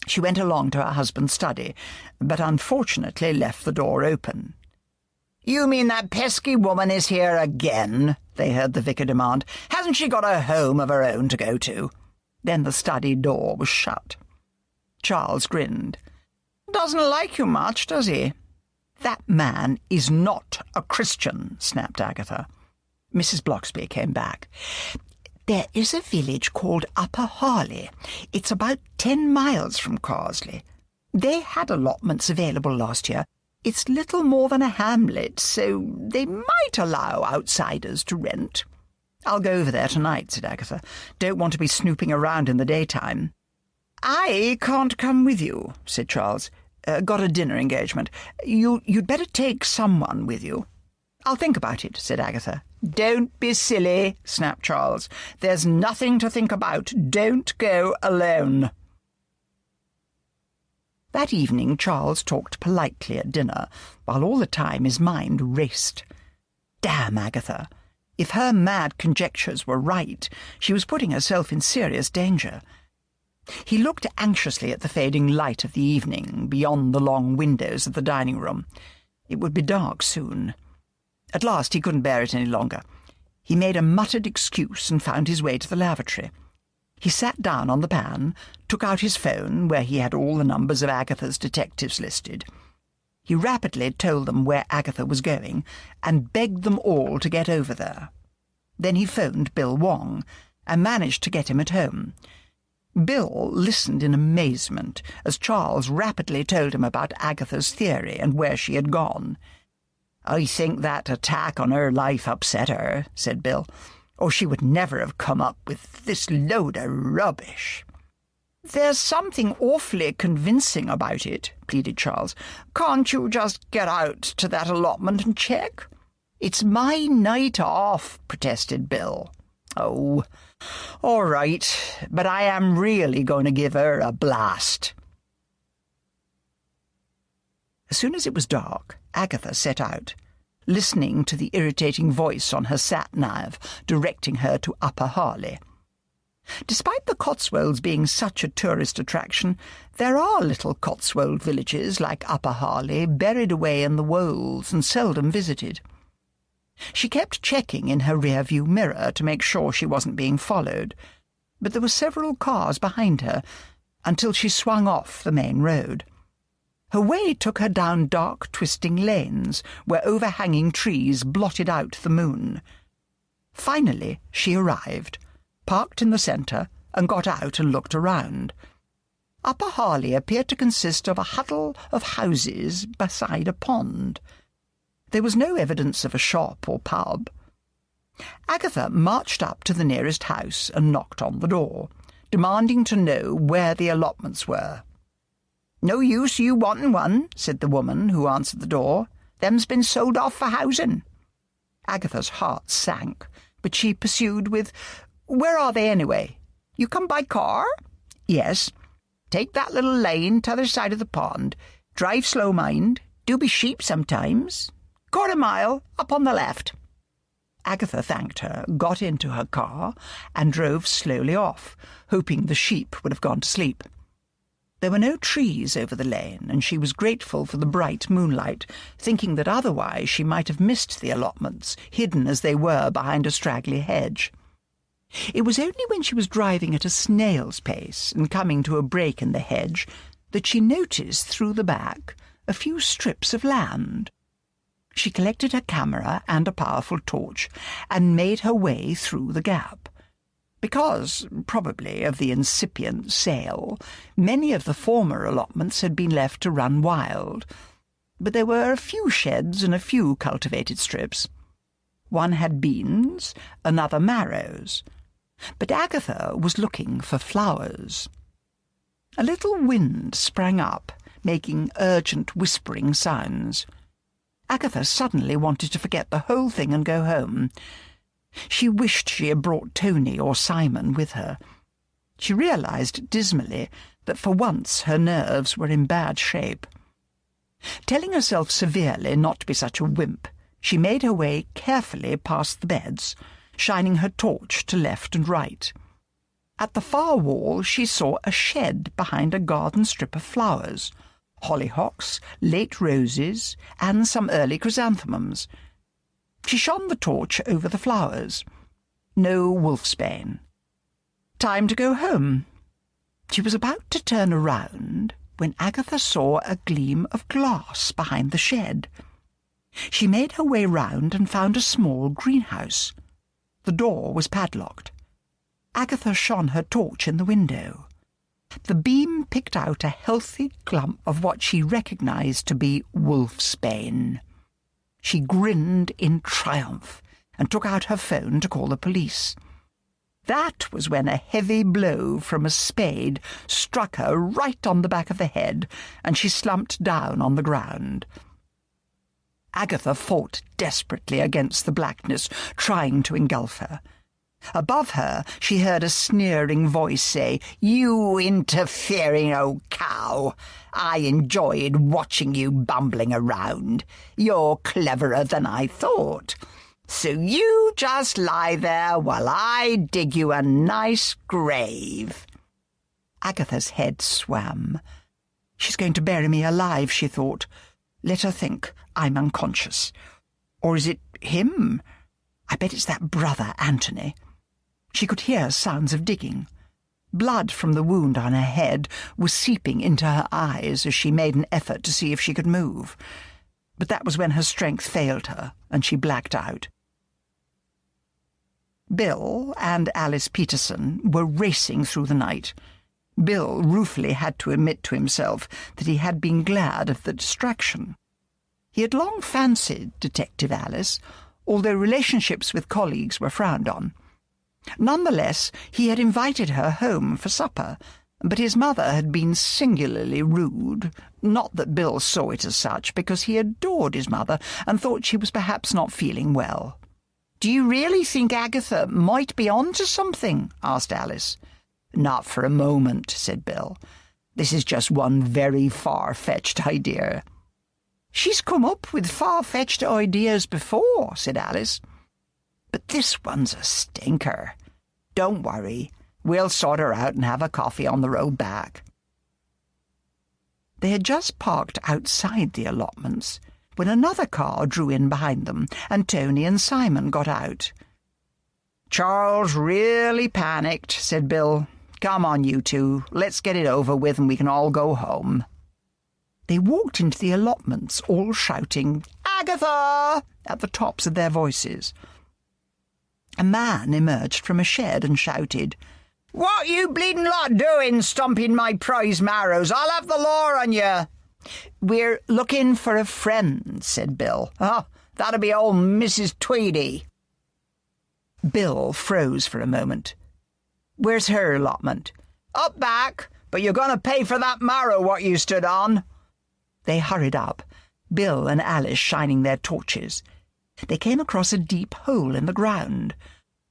B: She went along to her husband's study, but unfortunately left the door open. "You mean that pesky woman is here again?" they heard the vicar demand. "Hasn't she got a home of her own to go to?" Then the study door was shut. Charles grinned. "Doesn't like you much, does he?" "That man is not a Christian," snapped Agatha. Mrs. Bloxby came back. "There is a village called Upper Harley. It's about 10 miles from Carsley. They had allotments available last year. It's little more than a hamlet, so they might allow outsiders to rent." "I'll go over there tonight," said Agatha. "Don't want to be snooping around in the daytime." "I can't come with you," said Charles. "Got a dinner engagement. You'd better take someone with you." "I'll think about it," said Agatha. "Don't be silly," snapped Charles. "There's nothing to think about. Don't go alone." That evening Charles talked politely at dinner, while all the time his mind raced. Damn Agatha! If her mad conjectures were right, she was putting herself in serious danger. He looked anxiously at the fading light of the evening beyond the long windows of the dining-room. It would be dark soon. At last he couldn't bear it any longer. He made a muttered excuse and found his way to the lavatory. He sat down on the pan, took out his phone, where he had all the numbers of Agatha's detectives listed. He rapidly told them where Agatha was going, and begged them all to get over there. Then he phoned Bill Wong, and managed to get him at home. Bill listened in amazement as Charles rapidly told him about Agatha's theory and where she had gone. "I think that attack on her life upset her," said Bill, "or she would never have come up with this load of rubbish." "There's something awfully convincing about it," pleaded Charles. "Can't you just get out to that allotment and check?" "It's my night off," protested Bill. "Oh, all right, but I am really going to give her a blast." As soon as it was dark, Agatha set out, listening to the irritating voice on her sat-nav directing her to Upper Harley. Despite the Cotswolds being such a tourist attraction, there are little Cotswold villages like Upper Harley buried away in the wolds and seldom visited. She kept checking in her rear-view mirror to make sure she wasn't being followed, but there were several cars behind her until she swung off the main road. Her way took her down dark, twisting lanes where overhanging trees blotted out the moon. Finally, she arrived, parked in the centre, and got out and looked around. Upper Harley appeared to consist of a huddle of houses beside a pond. There was no evidence of a shop or pub. Agatha marched up to the nearest house and knocked on the door, demanding to know where the allotments were. "No use you wantin' one," said the woman who answered the door. "Them's been sold off for housing." Agatha's heart sank, but she pursued with, "Where are they anyway? You come by car?" "Yes." "Take that little lane t'other side of the pond. Drive slow, mind. Do be sheep sometimes. Quarter mile, up on the left." Agatha thanked her, got into her car, and drove slowly off, hoping the sheep would have gone to sleep. There were no trees over the lane, and she was grateful for the bright moonlight, thinking that otherwise she might have missed the allotments, hidden as they were behind a straggly hedge. It was only when she was driving at a snail's pace and coming to a break in the hedge that she noticed through the back a few strips of land. She collected her camera and a powerful torch and made her way through the gap. Because, probably, of the incipient sale, many of the former allotments had been left to run wild, but there were a few sheds and a few cultivated strips. One had beans, another marrows, but Agatha was looking for flowers. A little wind sprang up, making urgent whispering sounds. Agatha suddenly wanted to forget the whole thing and go home. She wished she had brought Tony or Simon with her. She realised dismally that for once her nerves were in bad shape. Telling herself severely not to be such a wimp, she made her way carefully past the beds, shining her torch to left and right. At the far wall she saw a shed behind a garden strip of flowers, hollyhocks, late roses, and some early chrysanthemums. She shone the torch over the flowers. No wolfsbane. Time to go home. She was about to turn around when Agatha saw a gleam of glass behind the shed. She made her way round and found a small greenhouse. The door was padlocked. Agatha shone her torch in the window. The beam picked out a healthy clump of what she recognised to be wolfsbane. She grinned in triumph and took out her phone to call the police. That was when a heavy blow from a spade struck her right on the back of the head, and she slumped down on the ground. Agatha fought desperately against the blackness, trying to engulf her. Above her she heard a sneering voice say, "You interfering old cow! I enjoyed watching you bumbling around. You're cleverer than I thought. So you just lie there while I dig you a nice grave." Agatha's head swam. "She's going to bury me alive," she thought. "Let her think I'm unconscious. Or is it him? I bet it's that brother Anthony." She could hear sounds of digging. Blood from the wound on her head was seeping into her eyes as she made an effort to see if she could move. But that was when her strength failed her, and she blacked out. Bill and Alice Peterson were racing through the night. Bill ruefully had to admit to himself that he had been glad of the distraction. He had long fancied Detective Alice, although relationships with colleagues were frowned on. Nonetheless, he had invited her home for supper, but his mother had been singularly rude. Not that Bill saw it as such, because he adored his mother and thought she was perhaps not feeling well. "Do you really think Agatha might be on to something?" asked Alice. "Not for a moment," said Bill. "This is just one very far-fetched idea." "She's come up with far-fetched ideas before," said Alice. "But this one's a stinker. Don't worry. We'll sort her out and have a coffee on the road back." They had just parked outside the allotments, when another car drew in behind them and Tony and Simon got out. "Charles really panicked," said Bill. "Come on, you two. Let's get it over with and we can all go home." They walked into the allotments, all shouting, "Agatha!" at the tops of their voices. A man emerged from a shed and shouted, "What you bleeding lot doing, stomping my prize marrows? I'll have the law on you." "We're looking for a friend," said Bill.
A: "Oh, that'll be old Mrs. Tweedy."
B: Bill froze for a moment.
A: "Where's her allotment?" "Up back, but you're going to pay for that marrow what you stood on."
B: They hurried up, Bill and Alice shining their torches. They came across a deep hole in the ground.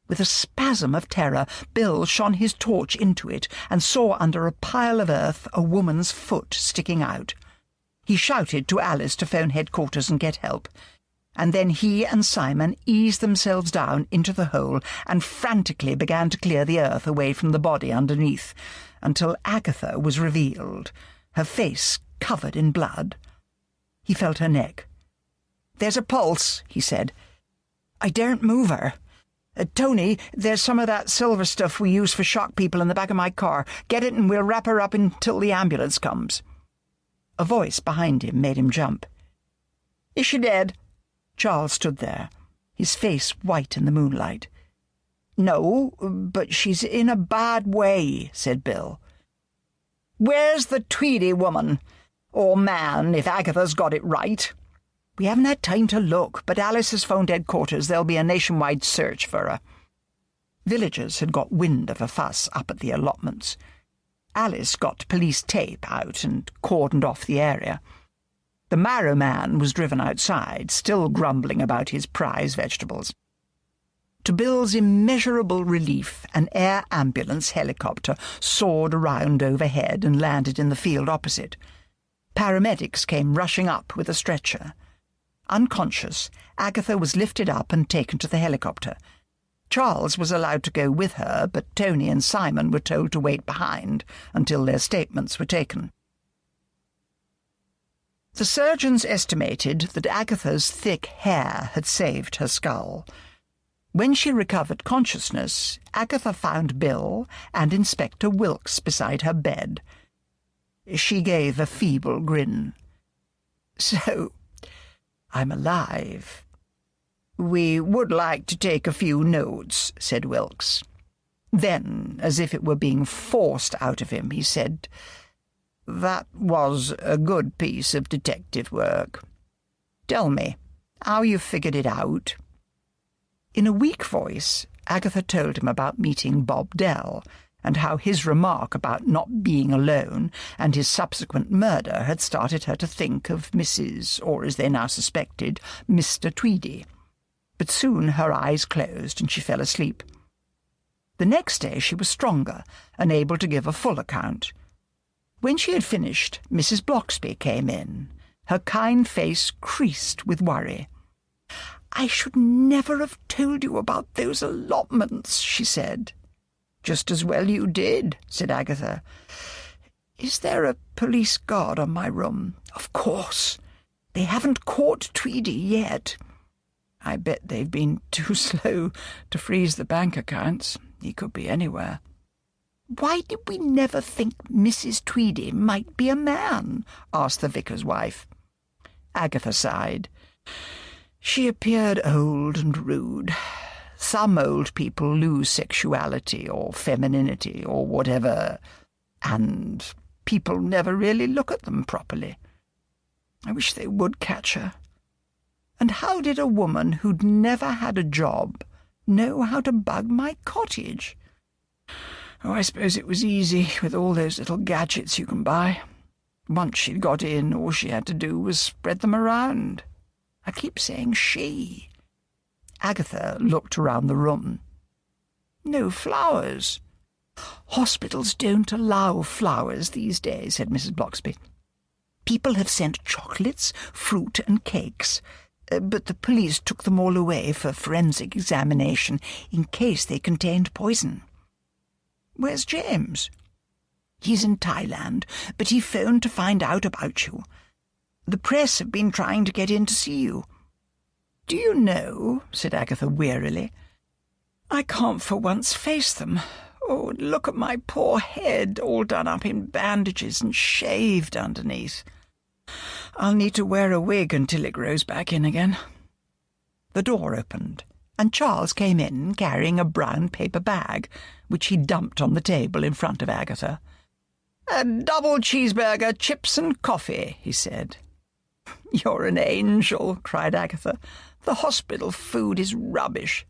B: With a spasm of terror, Bill shone his torch into it and saw under a pile of earth a woman's foot sticking out. He shouted to Alice to phone headquarters and get help, and then he and Simon eased themselves down into the hole and frantically began to clear the earth away from the body underneath, until Agatha was revealed, her face covered in blood. He felt her neck. "There's a pulse," he said. "I daren't move her. Tony, there's some of that silver stuff we use for shock people in the back of my car. Get it and we'll wrap her up until the ambulance comes." A voice behind him made him jump. "Is she dead?" Charles stood there, his face white in the moonlight. "No, but she's in a bad way," said Bill.
A: "Where's the Tweedy woman? Or man, if Agatha's got it right?"
B: "We haven't had time to look, but Alice has phoned headquarters. There'll be a nationwide search for her." Villagers had got wind of a fuss up at the allotments. Alice got police tape out and cordoned off the area. The marrow man was driven outside, still grumbling about his prize vegetables. To Bill's immeasurable relief, an air ambulance helicopter soared around overhead and landed in the field opposite. Paramedics came rushing up with a stretcher. Unconscious, Agatha was lifted up and taken to the helicopter. Charles was allowed to go with her, but Tony and Simon were told to wait behind until their statements were taken. The surgeons estimated that Agatha's thick hair had saved her skull. When she recovered consciousness, Agatha found Bill and Inspector Wilkes beside her bed. She gave a feeble grin. "So, I'm alive." "We would like to take a few notes," said Wilkes. Then, as if it were being forced out of him, he said, "That was a good piece of detective work. Tell me how you figured it out." In a weak voice, Agatha told him about meeting Bob Dell, and how his remark about not being alone and his subsequent murder had started her to think of Mrs., or as they now suspected, Mr. Tweedy. But soon her eyes closed and she fell asleep. The next day she was stronger and able to give a full account. When she had finished, Mrs. Bloxby came in, her kind face creased with worry. "I should never have told you about those allotments," she said. "Just as well you did," said Agatha. "Is there a police guard on my room?" "Of course. They haven't caught Tweedy yet." "I bet they've been too slow to freeze the bank accounts. He could be anywhere." "Why did we never think Mrs. Tweedy might be a man?" asked the vicar's wife. Agatha sighed. "She appeared old and rude. Some old people lose sexuality or femininity or whatever, and people never really look at them properly. I wish they would catch her. And how did a woman who'd never had a job know how to bug my cottage? Oh, I suppose it was easy with all those little gadgets you can buy. Once she'd got in, all she had to do was spread them around. I keep saying she." Agatha looked around the room. "No flowers." "Hospitals don't allow flowers these days," said Mrs. Bloxby. "People have sent chocolates, fruit and cakes, but the police took them all away for forensic examination in case they contained poison." "Where's James?" "He's in Thailand, but he phoned to find out about you. The press have been trying to get in to see you." "Do you know," said Agatha wearily, "I can't for once face them. Oh, look at my poor head, all done up in bandages and shaved underneath. I'll need to wear a wig until it grows back in again." The door opened, and Charles came in carrying a brown paper bag, which he dumped on the table in front of Agatha. "A double cheeseburger, chips and coffee," he said. "You're an angel," cried Agatha. "The hospital food is rubbish."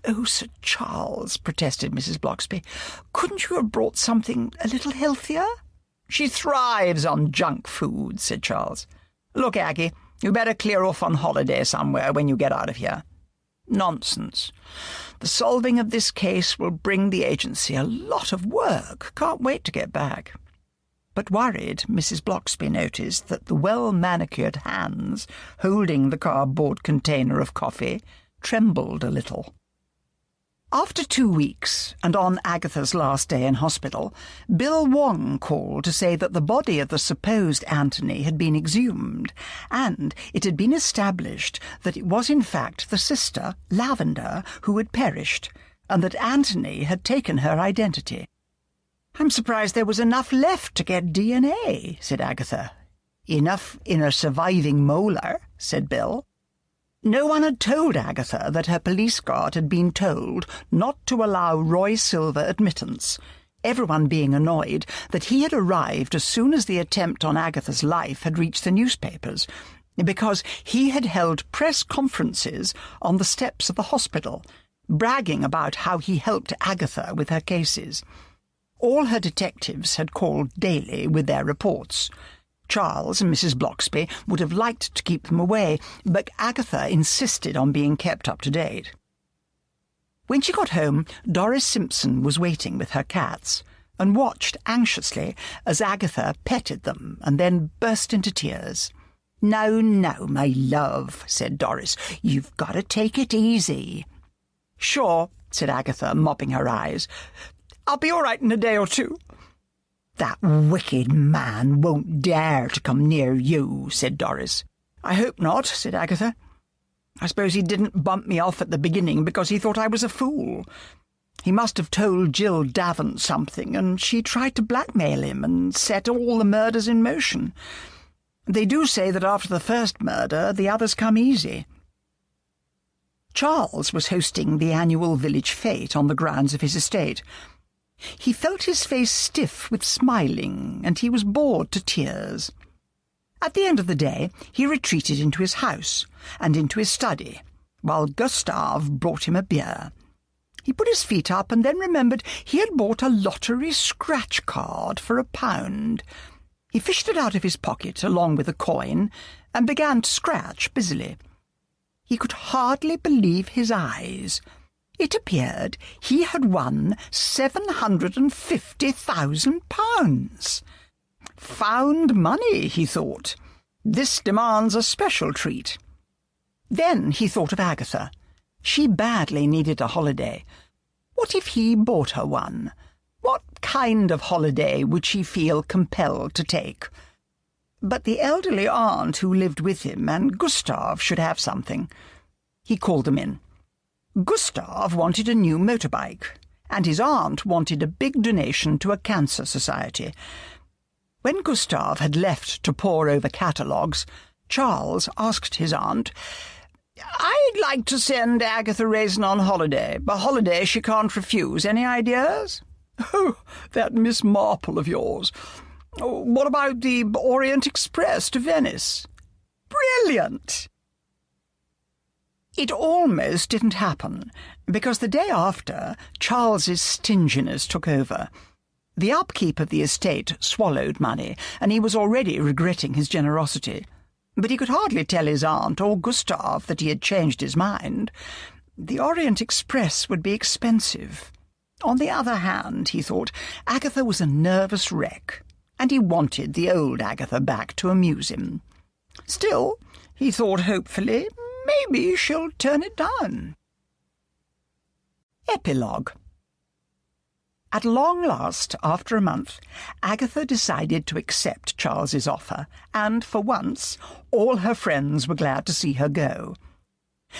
B: "Oh, Sir Charles," protested Mrs. Bloxby, "couldn't you have brought something a little healthier?" "She thrives on junk food," said Charles. "Look, Aggie, you better clear off on holiday somewhere when you get out of here." "Nonsense. The solving of this case will bring the agency a lot of work. Can't wait to get back." But worried, Mrs. Bloxby noticed that the well-manicured hands holding the cardboard container of coffee trembled a little. After 2 weeks, and on Agatha's last day in hospital, Bill Wong called to say that the body of the supposed Anthony had been exhumed, and it had been established that it was in fact the sister, Lavender, who had perished, and that Anthony had taken her identity. "I'm surprised there was enough left to get DNA," said Agatha. "Enough in a surviving molar," said Bill. No one had told Agatha that her police guard had been told not to allow Roy Silver admittance, everyone being annoyed that he had arrived as soon as the attempt on Agatha's life had reached the newspapers, because he had held press conferences on the steps of the hospital, bragging about how he helped Agatha with her cases. All her detectives had called daily with their reports. Charles and Mrs. Bloxby would have liked to keep them away, but Agatha insisted on being kept up to date. When she got home, Doris Simpson was waiting with her cats, and watched anxiously as Agatha petted them and then burst into tears. "No, no, my love," said Doris. "You've got to take it easy." "Sure," said Agatha, mopping her eyes. "I'll be all right in a day or two." "That wicked man won't dare to come near you," said Doris. "I hope not," said Agatha. "I suppose he didn't bump me off at the beginning because he thought I was a fool. He must have told Jill Davant something, and she tried to blackmail him and set all the murders in motion. They do say that after the first murder, the others come easy." Charles was hosting the annual village fete on the grounds of his estate. He felt his face stiff with smiling, and he was bored to tears. At the end of the day, he retreated into his house and into his study, while Gustave brought him a beer. He put his feet up and then remembered he had bought a lottery scratch card for £1. He fished it out of his pocket along with a coin and began to scratch busily. He could hardly believe his eyes. It appeared he had won £750,000. Found money, he thought. This demands a special treat. Then he thought of Agatha. She badly needed a holiday. What if he bought her one? What kind of holiday would she feel compelled to take? But the elderly aunt who lived with him and Gustave should have something. He called them in. Gustave wanted a new motorbike, and his aunt wanted a big donation to a cancer society. When Gustave had left to pore over catalogues, Charles asked his aunt, "I'd like to send Agatha Raisin on holiday, a holiday she can't refuse. Any ideas?" "Oh, that Miss Marple of yours. What about the Orient Express to Venice?" "Brilliant!" It almost didn't happen, because the day after, Charles's stinginess took over. The upkeep of the estate swallowed money, and he was already regretting his generosity. But he could hardly tell his aunt or Gustave that he had changed his mind. The Orient Express would be expensive. On the other hand, he thought, Agatha was a nervous wreck, and he wanted the old Agatha back to amuse him. Still, he thought hopefully, maybe she'll turn it down. Epilogue. At long last, after a month, Agatha decided to accept Charles's offer, and for once all her friends were glad to see her go.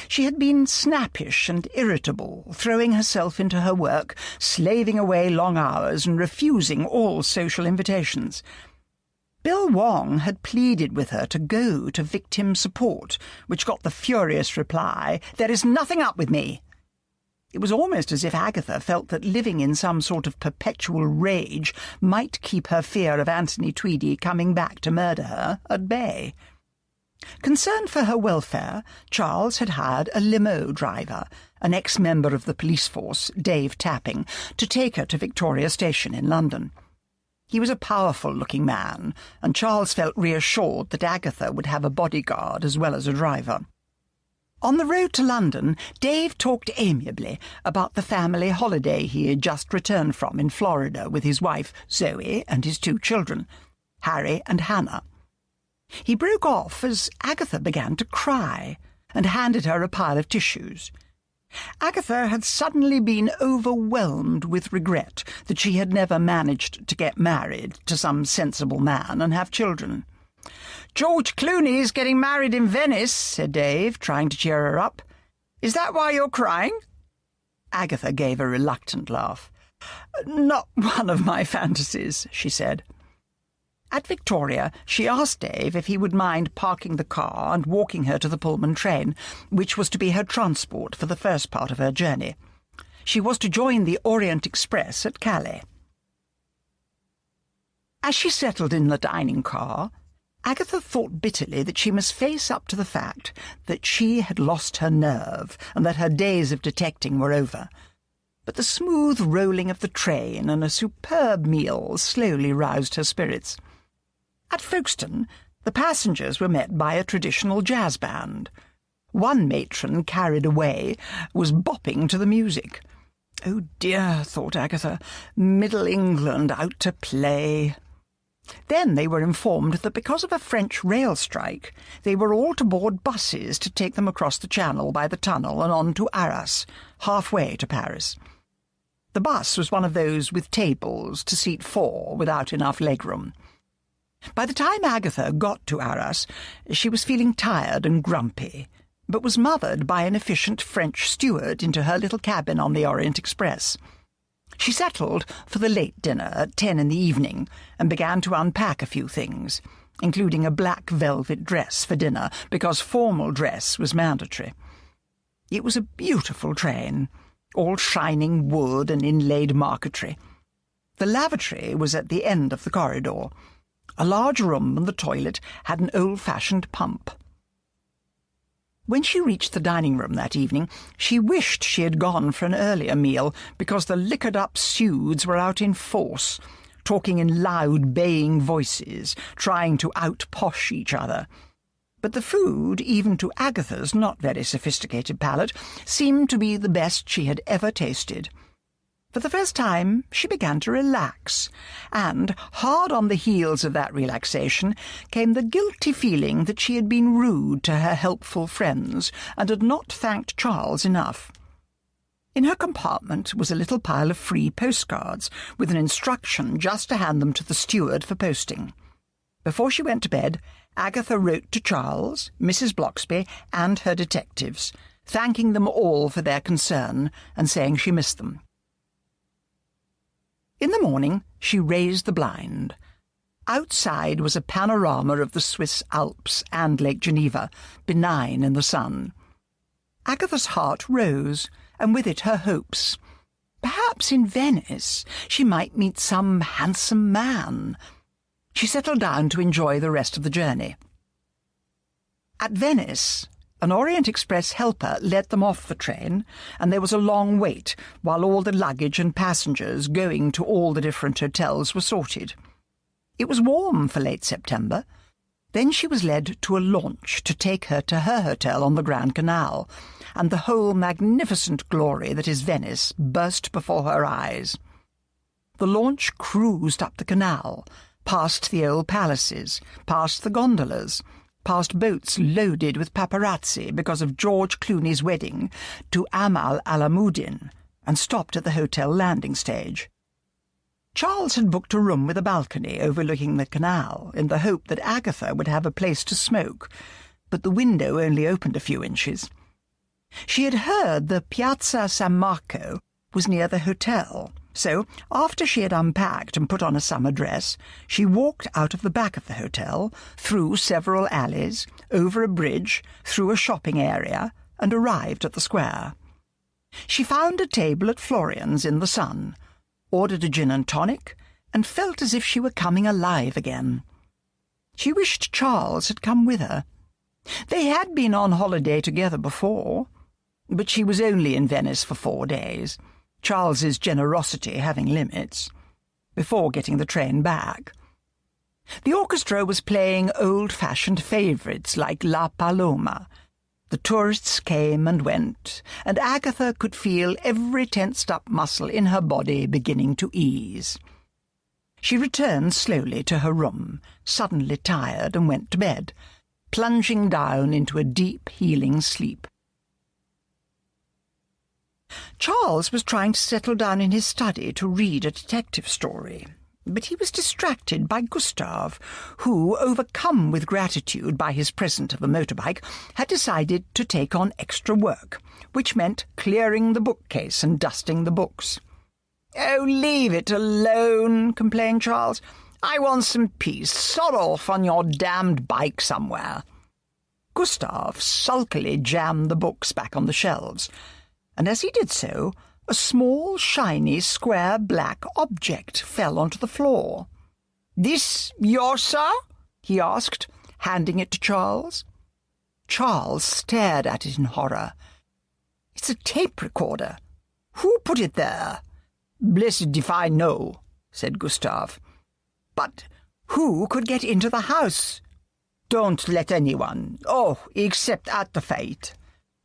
B: She had been snappish and irritable, throwing herself into her work, slaving away long hours and refusing all social invitations. Bill Wong had pleaded with her to go to victim support, which got the furious reply, "There is nothing up with me." It was almost as if Agatha felt that living in some sort of perpetual rage might keep her fear of Anthony Tweedy coming back to murder her at bay. Concerned for her welfare, Charles had hired a limo driver, an ex-member of the police force, Dave Tapping, to take her to Victoria Station in London. He was a powerful-looking man, and Charles felt reassured that Agatha would have a bodyguard as well as a driver. On the road to London, Dave talked amiably about the family holiday he had just returned from in Florida with his wife, Zoe, and his 2 children, Harry and Hannah. He broke off as Agatha began to cry and handed her a pile of tissues. Agatha had suddenly been overwhelmed with regret that she had never managed to get married to some sensible man and have children. "George Clooney's getting married in Venice," said Dave, trying to cheer her up. "Is that why you're crying?" Agatha gave a reluctant laugh. "Not one of my fantasies," she said. At Victoria, she asked Dave if he would mind parking the car and walking her to the Pullman train, which was to be her transport for the first part of her journey. She was to join the Orient Express at Calais. As she settled in the dining car, Agatha thought bitterly that she must face up to the fact that she had lost her nerve and that her days of detecting were over. But the smooth rolling of the train and a superb meal slowly roused her spirits. At Folkestone, the passengers were met by a traditional jazz band. One matron, carried away, was bopping to the music. "Oh dear," thought Agatha, "Middle England out to play." Then they were informed that because of a French rail strike, they were all to board buses to take them across the Channel by the tunnel and on to Arras, halfway to Paris. The bus was one of those with tables to seat 4 without enough legroom. By the time Agatha got to Arras, she was feeling tired and grumpy, but was mothered by an efficient French steward into her little cabin on the Orient Express. She settled for the late dinner at 10 in the evening and began to unpack a few things, including a black velvet dress for dinner, because formal dress was mandatory. It was a beautiful train, all shining wood and inlaid marquetry. The lavatory was at the end of the corridor. A large room and the toilet had an old-fashioned pump. When she reached the dining room that evening, she wished she had gone for an earlier meal, because the liquored-up stewards were out in force, talking in loud, baying voices, trying to out-posh each other. But the food, even to Agatha's not very sophisticated palate, seemed to be the best she had ever tasted. For the first time, she began to relax, and, hard on the heels of that relaxation, came the guilty feeling that she had been rude to her helpful friends and had not thanked Charles enough. In her compartment was a little pile of free postcards, with an instruction just to hand them to the steward for posting. Before she went to bed, Agatha wrote to Charles, Mrs. Bloxby, and her detectives, thanking them all for their concern and saying she missed them. In the morning, she raised the blind. Outside was a panorama of the Swiss Alps and Lake Geneva, benign in the sun. Agatha's heart rose, and with it her hopes. Perhaps in Venice she might meet some handsome man. She settled down to enjoy the rest of the journey. At Venice, an Orient Express helper led them off the train, and there was a long wait while all the luggage and passengers going to all the different hotels were sorted. It was warm for late September. Then she was led to a launch to take her to her hotel on the Grand Canal, and the whole magnificent glory that is Venice burst before her eyes. The launch cruised up the canal, past the old palaces, past the gondolas, past boats loaded with paparazzi because of George Clooney's wedding, to Amal Alamuddin, and stopped at the hotel landing stage. Charles had booked a room with a balcony overlooking the canal in the hope that Agatha would have a place to smoke, but the window only opened a few inches. She had heard the Piazza San Marco was near the hotel, so after she had unpacked and put on a summer dress, she walked out of the back of the hotel, through several alleys, over a bridge, through a shopping area, and arrived at the square. She found a table at Florian's in the sun, ordered a gin and tonic, and felt as if she were coming alive again. She wished Charles had come with her. They had been on holiday together before, but she was only in Venice for 4 days, Charles's generosity having limits, before getting the train back. The orchestra was playing old-fashioned favourites like La Paloma. The tourists came and went, and Agatha could feel every tensed-up muscle in her body beginning to ease. She returned slowly to her room, suddenly tired, and went to bed, plunging down into a deep, healing sleep. Charles was trying to settle down in his study to read a detective story, but he was distracted by Gustav, who, overcome with gratitude by his present of a motorbike, had decided to take on extra work, which meant clearing the bookcase and dusting the books. "Oh, leave it alone," complained Charles. "I want some peace. Sod off on your damned bike somewhere." Gustav sulkily jammed the books back on the shelves, and as he did so, a small, shiny, square black object fell onto the floor. "This yours, sir?" he asked, handing it to Charles. Charles stared at it in horror. "It's a tape recorder. Who put it there?" "Blessed if I know," said Gustav. "But who could get into the house?" "Don't let anyone. Oh, except at the fete.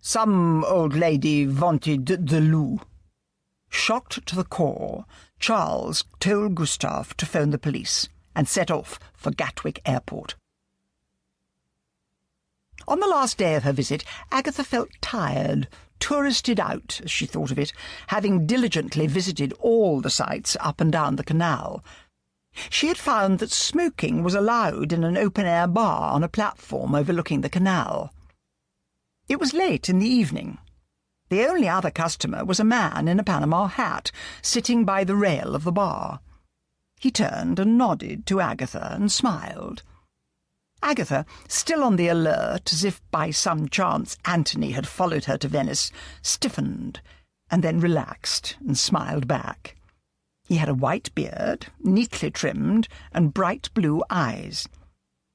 B: Some old lady wanted the loo." Shocked to the core, Charles told Gustav to phone the police and set off for Gatwick Airport. On the last day of her visit, Agatha felt tired, touristed out, as she thought of it, having diligently visited all the sights up and down the canal. She had found that smoking was allowed in an open-air bar on a platform overlooking the canal. It was late in the evening. The only other customer was a man in a Panama hat, sitting by the rail of the bar. He turned and nodded to Agatha and smiled. Agatha, still on the alert, as if by some chance Antony had followed her to Venice, stiffened, and then relaxed and smiled back. He had a white beard, neatly trimmed, and bright blue eyes.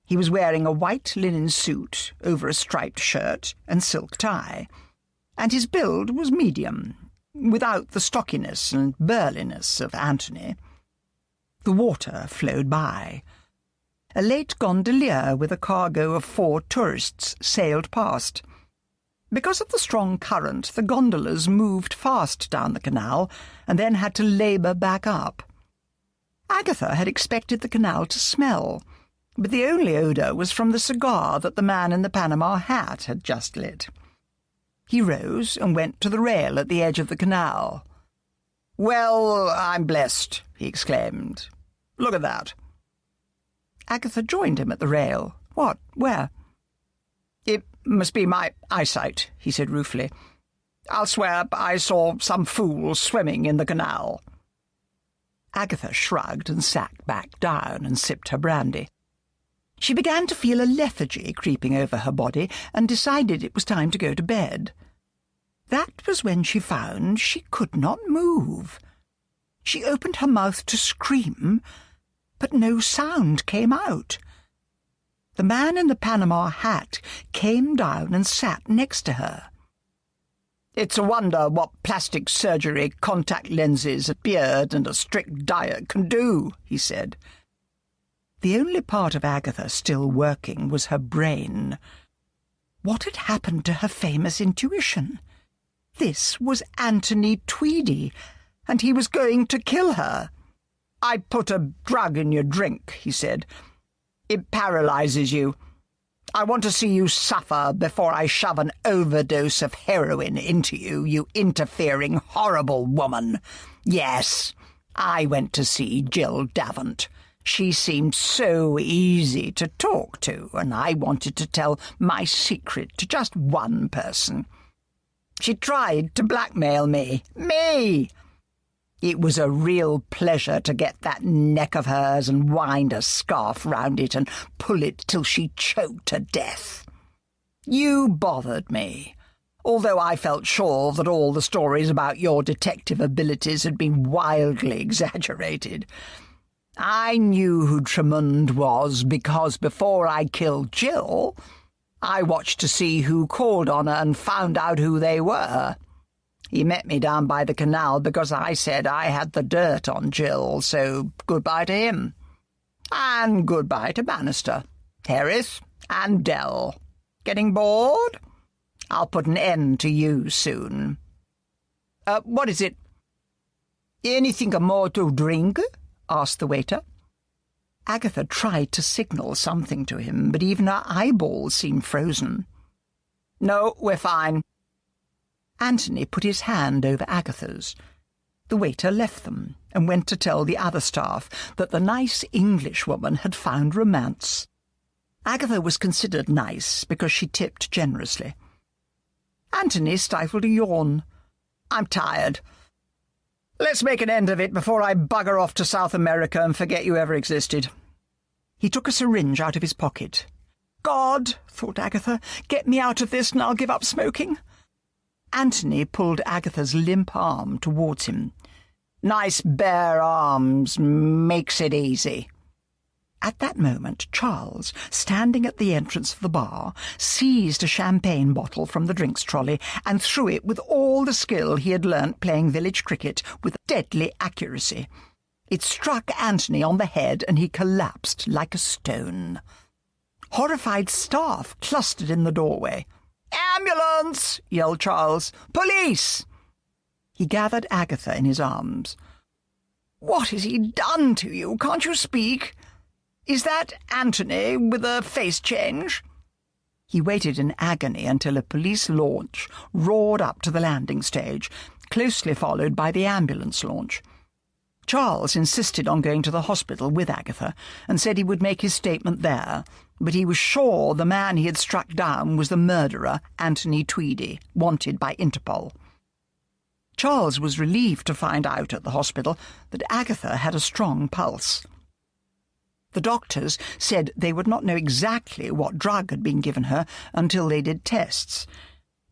B: He was wearing a white linen suit over a striped shirt and silk tie, and his build was medium, without the stockiness and burliness of Antony. The water flowed by. A late gondolier with a cargo of 4 tourists sailed past. Because of the strong current, the gondolas moved fast down the canal and then had to labour back up. Agatha had expected the canal to smell, but the only odour was from the cigar that the man in the Panama hat had just lit. He rose and went to the rail at the edge of the canal. "Well, I'm blessed," he exclaimed. "Look at that." Agatha joined him at the rail. "What? Where?" "It must be my eyesight," he said ruefully. "I'll swear I saw some fool swimming in the canal." Agatha shrugged and sat back down and sipped her brandy. She began to feel a lethargy creeping over her body and decided it was time to go to bed. That was when she found she could not move. She opened her mouth to scream, but no sound came out. The man in the Panama hat came down and sat next to her. "It's a wonder what plastic surgery, contact lenses, a beard, and a strict diet can do," he said. The only part of Agatha still working was her brain. What had happened to her famous intuition? This was Antony Tweedy, and he was going to kill her. "I put a drug in your drink," he said. "It paralyzes you. I want to see you suffer before I shove an overdose of heroin into you, you interfering, horrible woman. Yes,
A: I went to see Jill Davant. She seemed so easy to talk to, and I wanted to tell my secret to just one person. She tried to blackmail me. Me! It was a real pleasure to get that neck of hers and wind a scarf round it and pull it till she choked to death. You bothered me, although I felt sure that all the stories about your detective abilities had been wildly exaggerated. I knew who Tremond was because before I killed Jill, I watched to see who called on her and found out who they were. He met me down by the canal because I said I had the dirt on Jill, so goodbye to him. And goodbye to Bannister, Harris, and Dell. Getting bored? I'll put an end to you soon. What is it? Anything more to drink? Asked the waiter. Agatha tried to signal something to him, but even her eyeballs seemed frozen. No, we're fine. Anthony put his hand over Agatha's. The waiter left them and went to tell the other staff that the nice Englishwoman had found romance. Agatha was considered nice because she tipped generously. Anthony stifled a yawn. I'm tired. Let's make an end of it before I bugger off to South America and forget you ever existed. He took a syringe out of his pocket. God, thought Agatha, get me out of this and I'll give up smoking. Anthony pulled Agatha's limp arm towards him. Nice bare arms, makes it easy. At that moment, Charles, standing at the entrance of the bar, seized a champagne bottle from the drinks trolley and threw it with all the skill he had learnt playing village cricket with deadly accuracy. It struck Anthony on the head and he collapsed like a stone. Horrified staff clustered in the doorway. "Ambulance!" yelled Charles. "Police!" He gathered Agatha in his arms. "What has he done to you? Can't you speak? Is that Anthony with a face change?" He waited in agony until a police launch roared up to the landing stage, closely followed by the ambulance launch. Charles insisted on going to the hospital with Agatha and said he would make his statement there, but he was sure the man he had struck down was the murderer, Anthony Tweedy, wanted by Interpol. Charles was relieved to find out at the hospital that Agatha had a strong pulse. The doctors said they would not know exactly what drug had been given her until they did tests,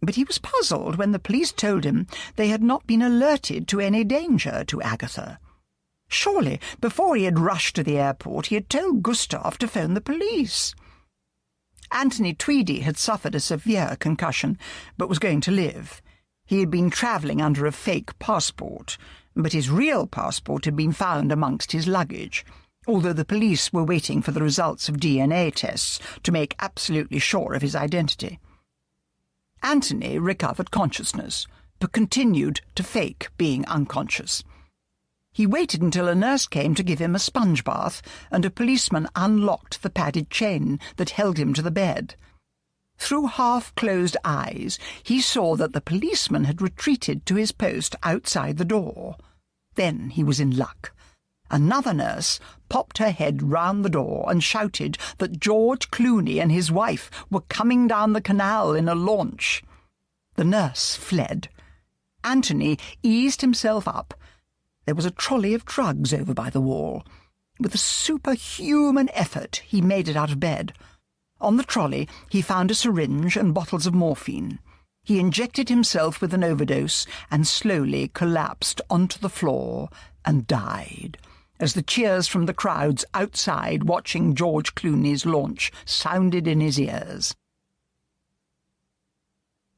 A: but he was puzzled when the police told him they had not been alerted to any danger to Agatha. Surely, before he had rushed to the airport, he had told Gustav to phone the police. Anthony Tweedy had suffered a severe concussion, but was going to live. He had been travelling under a fake passport, but his real passport had been found amongst his luggage, although the police were waiting for the results of DNA tests to make absolutely sure of his identity. Anthony recovered consciousness, but continued to fake being unconscious. He waited until a nurse came to give him a sponge bath, and a policeman unlocked the padded chain that held him to the bed. Through half-closed eyes, he saw that the policeman had retreated to his post outside the door. Then he was in luck. Another nurse popped her head round the door and shouted that George Clooney and his wife were coming down the canal in a launch. The nurse fled. Anthony eased himself up. There was a trolley of drugs over by the wall. With a superhuman effort, he made it out of bed. On the trolley, he found a syringe and bottles of morphine. He injected himself with an overdose and slowly collapsed onto the floor and died, as the cheers from the crowds outside watching George Clooney's launch sounded in his ears.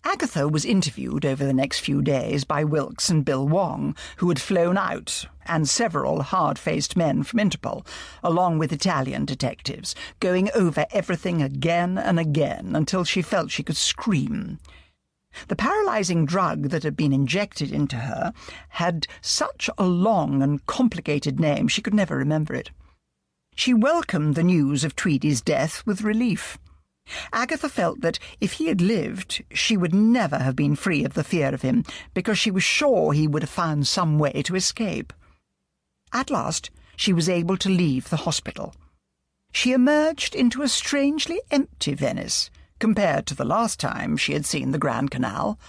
A: Agatha was interviewed over the next few days by Wilkes and Bill Wong, who had flown out, and several hard-faced men from Interpol, along with Italian detectives, going over everything again and again until she felt she could scream. The paralysing drug that had been injected into her had such a long and complicated name she could never remember it. She welcomed the news of Tweedy's death with relief. Agatha felt that if he had lived, she would never have been free of the fear of him, because she was sure he would have found some way to escape.
B: At last, she was able to leave the hospital. She emerged into a strangely empty Venice, compared to the last time she had seen the Grand Canal.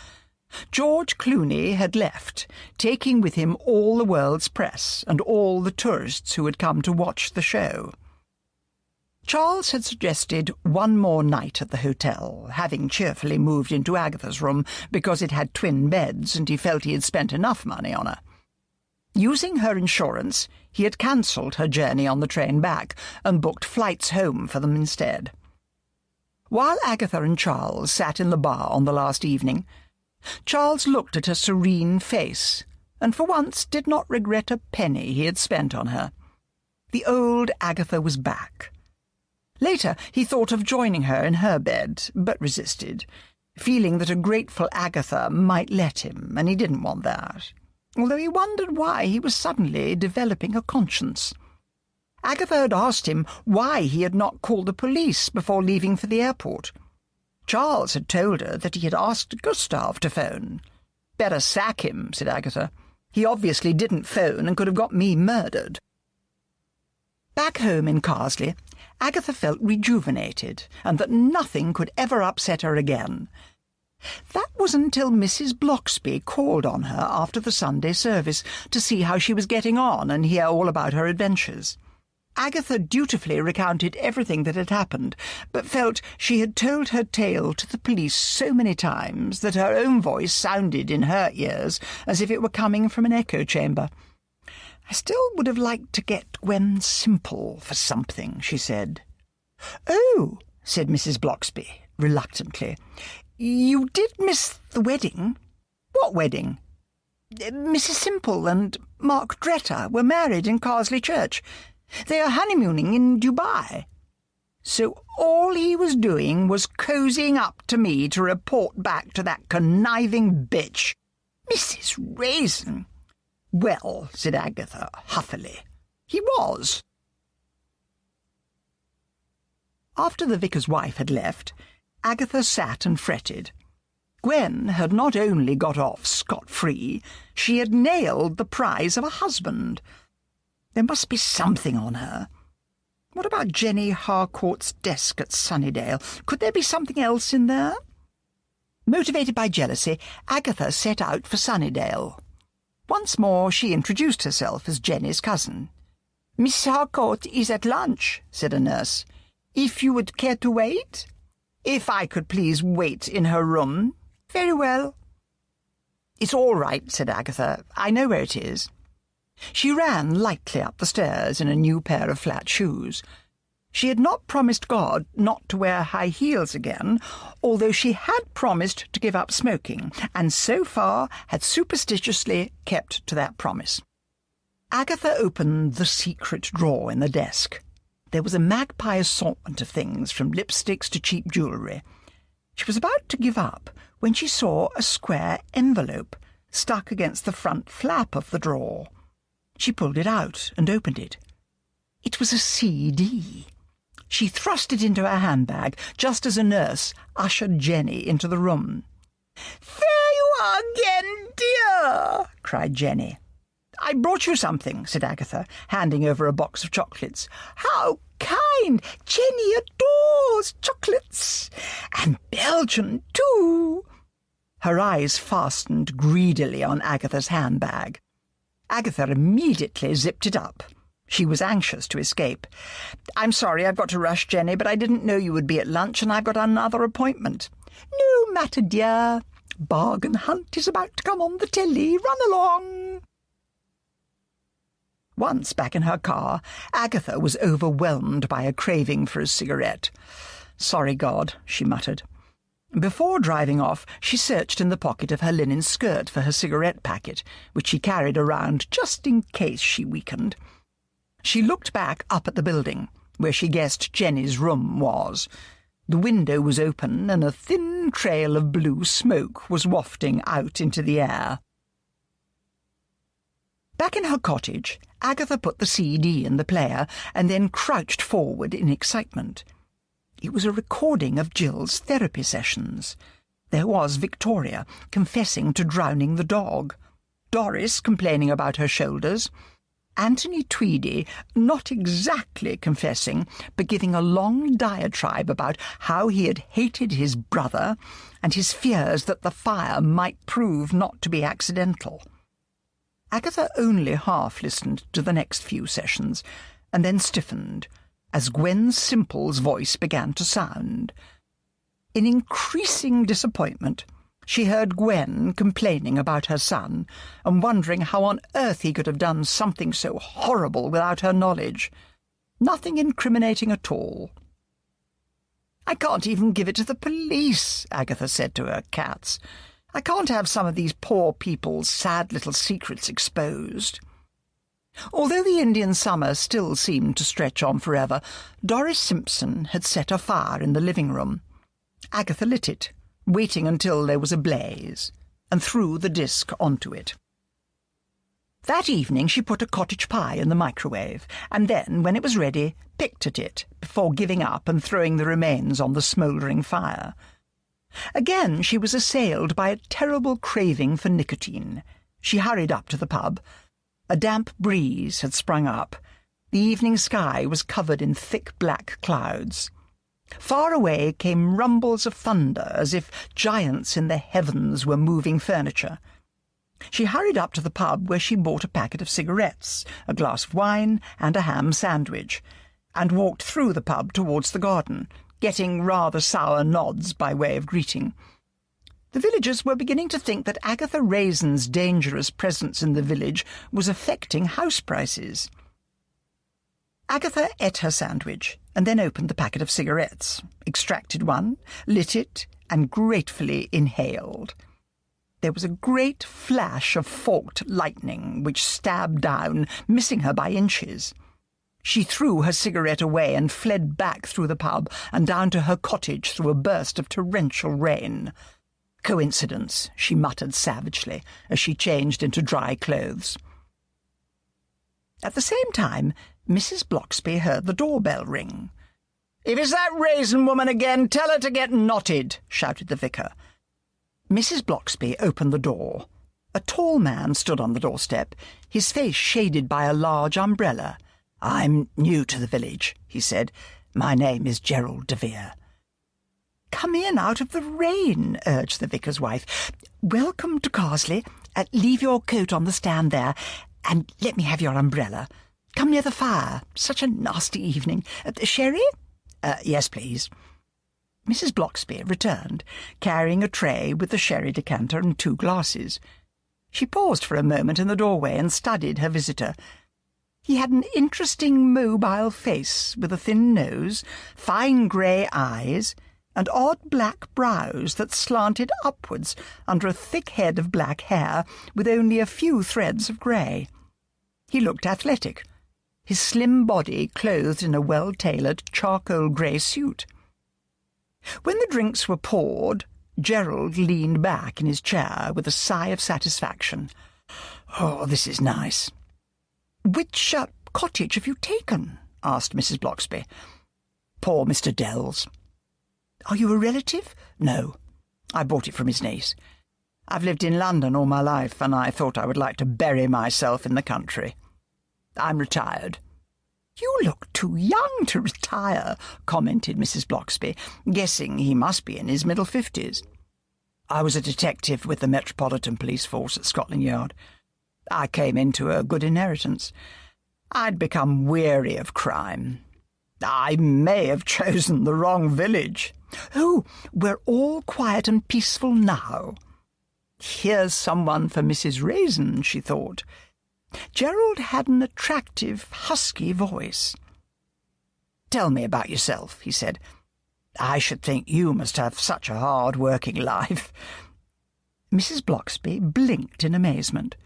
B: George Clooney had left, taking with him all the world's press and all the tourists who had come to watch the show. Charles had suggested one more night at the hotel, having cheerfully moved into Agatha's room because it had twin beds and he felt he had spent enough money on her. Using her insurance, he had cancelled her journey on the train back and booked flights home for them instead. While Agatha and Charles sat in the bar on the last evening, Charles looked at her serene face and for once did not regret a penny he had spent on her. The old Agatha was back. Later he thought of joining her in her bed, but resisted, feeling that a grateful Agatha might let him, and he didn't want that, although he wondered why he was suddenly developing a conscience. Agatha had asked him why he had not called the police before leaving for the airport. Charles had told her that he had asked Gustav to phone. "Better sack him," said Agatha. "He obviously didn't phone and could have got me murdered." Back home in Carsley, Agatha felt rejuvenated and that nothing could ever upset her again. That was until Mrs. Bloxby called on her after the Sunday service to see how she was getting on and hear all about her adventures. Agatha dutifully recounted everything that had happened, but felt she had told her tale to the police so many times that her own voice sounded in her ears as if it were coming from an echo chamber. "I still would have liked to get Gwen Simple for something," she said. "Oh," said Mrs. Bloxby, reluctantly. "You did miss the wedding?" "What wedding?" "Mrs. Simple and Mark Dretta were married in Carsley Church. They are honeymooning in Dubai." So all he was doing was cozying up to me to report back to that conniving bitch. Mrs. Raisin. "Well," said Agatha huffily, "he was." After the vicar's wife had left, Agatha sat and fretted. Gwen had not only got off scot-free, she had nailed the prize of a husband. There must be something on her. What about Jenny Harcourt's desk at Sunnydale? Could there be something else in there? Motivated by jealousy, Agatha set out for Sunnydale. Once more she introduced herself as Jenny's cousin. "Miss Harcourt is at lunch," said a nurse. "If you would care to wait?" "If I could please wait in her room." "Very well." "It's all right," said Agatha. "I know where it is." She ran lightly up the stairs in a new pair of flat shoes. She had not promised God not to wear high heels again, although she had promised to give up smoking, and so far had superstitiously kept to that promise. Agatha opened the secret drawer in the desk. There was a magpie assortment of things, from lipsticks to cheap jewellery. She was about to give up when she saw a square envelope stuck against the front flap of the drawer. She pulled it out and opened it. It was a CD. She thrust it into her handbag just as a nurse ushered Jenny into the room. "There you are again, dear!" cried Jenny. "I brought you something," said Agatha, handing over a box of chocolates. "How kind! Jenny adores chocolates. And Belgian, too." Her eyes fastened greedily on Agatha's handbag. Agatha immediately zipped it up. She was anxious to escape. "I'm sorry, I've got to rush, Jenny, but I didn't know you would be at lunch, and I've got another appointment." "No matter, dear. Bargain Hunt is about to come on the telly. Run along." Once back in her car, Agatha was overwhelmed by a craving for a cigarette. "Sorry, God," she muttered. Before driving off, she searched in the pocket of her linen skirt for her cigarette packet, which she carried around just in case she weakened. She looked back up at the building, where she guessed Jenny's room was. The window was open, and a thin trail of blue smoke was wafting out into the air. Back in her cottage, Agatha put the CD in the player and then crouched forward in excitement. It was a recording of Jill's therapy sessions. There was Victoria confessing to drowning the dog, Doris complaining about her shoulders, Anthony Tweedy, not exactly confessing, but giving a long diatribe about how he had hated his brother and his fears that the fire might prove not to be accidental. Agatha only half listened to the next few sessions, and then stiffened as Gwen Simple's voice began to sound. In increasing disappointment, she heard Gwen complaining about her son and wondering how on earth he could have done something so horrible without her knowledge. Nothing incriminating at all. "I can't even give it to the police," Agatha said to her cats. "I can't have some of these poor people's sad little secrets exposed." Although the Indian summer still seemed to stretch on forever, Doris Simpson had set a fire in the living room. Agatha lit it, waiting until there was a blaze, and threw the disk onto it. That evening she put a cottage pie in the microwave, and then, when it was ready, picked at it, before giving up and throwing the remains on the smouldering fire. Again she was assailed by a terrible craving for nicotine. She hurried up to the pub. A damp breeze had sprung up. The evening sky was covered in thick black clouds. Far away came rumbles of thunder, as if giants in the heavens were moving furniture. She hurried up to the pub, where she bought a packet of cigarettes, a glass of wine, and a ham sandwich, and walked through the pub towards the garden, getting rather sour nods by way of greeting. The villagers were beginning to think that Agatha Raisin's dangerous presence in the village was affecting house prices. Agatha ate her sandwich, and then opened the packet of cigarettes, extracted one, lit it, and gratefully inhaled. There was a great flash of forked lightning which stabbed down, missing her by inches. She threw her cigarette away and fled back through the pub and down to her cottage through a burst of torrential rain. "Coincidence," she muttered savagely as she changed into dry clothes. At the same time, Mrs. Bloxby heard the doorbell ring. "If it's that Raisin woman again, tell her to get knotted," shouted the vicar. Mrs. Bloxby opened the door. A tall man stood on the doorstep, his face shaded by a large umbrella. "I'm new to the village," he said. "My name is Gerald de Vere." "Come in out of the rain," urged the vicar's wife. "Welcome to Carsley. Leave your coat on the stand there, and let me have your umbrella. Come near the fire. Such a nasty evening. Sherry?" "Yes, please." Mrs. Bloxby returned, carrying a tray with the sherry decanter and 2 glasses. She paused for a moment in the doorway and studied her visitor. He had an interesting mobile face with a thin nose, fine grey eyes, and odd black brows that slanted upwards under a thick head of black hair with only a few threads of grey. He looked athletic, his slim body clothed in a well-tailored charcoal grey suit. When the drinks were poured, Gerald leaned back in his chair with a sigh of satisfaction. "Oh, this is nice." "Which cottage have you taken?" asked Mrs. Bloxby. "Poor Mr. Dell's." "Are you a relative?" "No. I bought it from his niece. I've lived in London all my life, and I thought I would like to bury myself in the country. I'm retired." "You look too young to retire," commented Mrs. Bloxby, guessing he must be in his middle 50s. "I was a detective with the Metropolitan Police Force at Scotland Yard. I came into a good inheritance. I'd become weary of crime. I may have chosen the wrong village." "Oh, we're all quiet and peaceful now." "Here's someone for Mrs. Raisin," she thought. Gerald had an attractive, husky voice. "Tell me about yourself," he said. "I should think you must have such a hard-working life." Mrs. Bloxby blinked in amazement.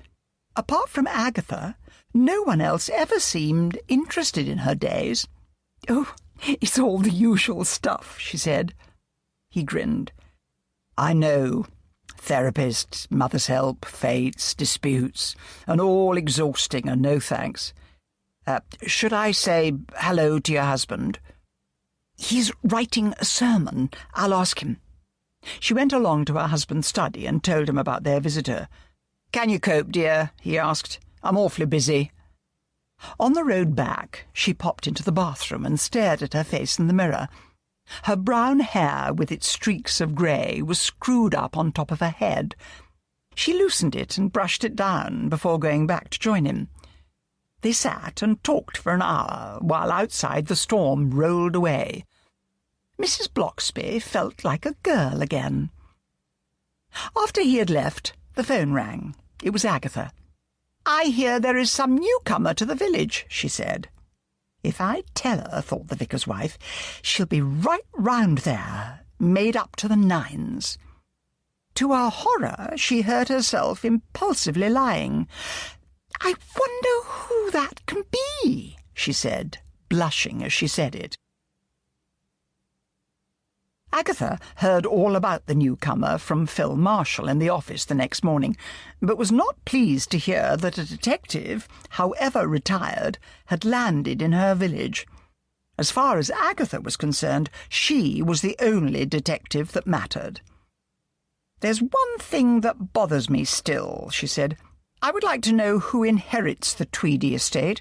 B: Apart from Agatha, no one else ever seemed interested in her days. "Oh, it's all the usual stuff," she said. He grinned. "I know. Therapists, mother's help, fates, disputes, and all exhausting and no thanks. Should I say hello to your husband?" "He's writing a sermon. I'll ask him." She went along to her husband's study and told him about their visitor. "Can you cope, dear?" he asked. "I'm awfully busy." On the road back, she popped into the bathroom and stared at her face in the mirror. Her brown hair, with its streaks of grey, was screwed up on top of her head. She loosened it and brushed it down before going back to join him. They sat and talked for an hour, while outside the storm rolled away. Mrs. Blocksby felt like a girl again. After he had left, the phone rang. It was Agatha. "I hear there is some newcomer to the village," she said. "If I tell her," thought the vicar's wife, "she'll be right round there, made up to the nines." To her horror, she heard herself impulsively lying. "I wonder who that can be," she said, blushing as she said it. Agatha heard all about the newcomer from Phil Marshall in the office the next morning, but was not pleased to hear that a detective, however retired, had landed in her village. As far as Agatha was concerned, she was the only detective that mattered. "There's one thing that bothers me still," she said. "I would like to know who inherits the Tweedy estate.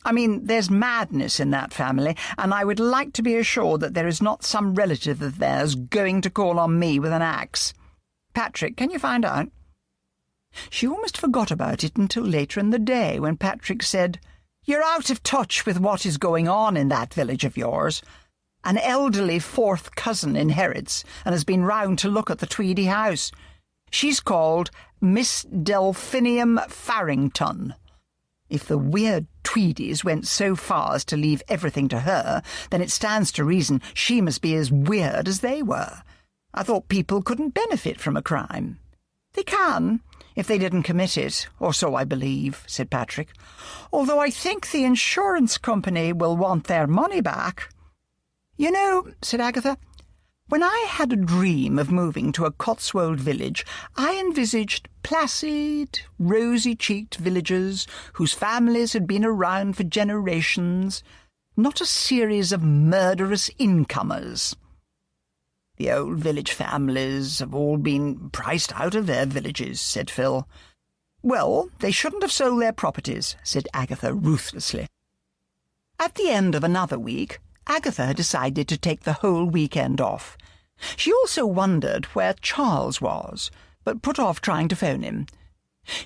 B: I mean, there's madness in that family, and I would like to be assured that there is not some relative of theirs going to call on me with an axe. Patrick, can you find out?" She almost forgot about it until later in the day, when Patrick said, "You're out of touch with what is going on in that village of yours. An elderly fourth cousin inherits and has been round to look at the Tweedy house. She's called Miss Delphinium Farrington. If the weird Tweedies went so far as to leave everything to her, then it stands to reason she must be as weird as they were. I thought people couldn't benefit from a crime." "They can, if they didn't commit it, or so I believe," said Patrick. "Although I think the insurance company will want their money back." "You know," said Agatha, "when I had a dream of moving to a Cotswold village, I envisaged placid, rosy-cheeked villagers whose families had been around for generations, not a series of murderous incomers." "The old village families have all been priced out of their villages," said Phil. "Well, they shouldn't have sold their properties," said Agatha ruthlessly. At the end of another week, Agatha decided to take the whole weekend off. She also wondered where Charles was, but put off trying to phone him.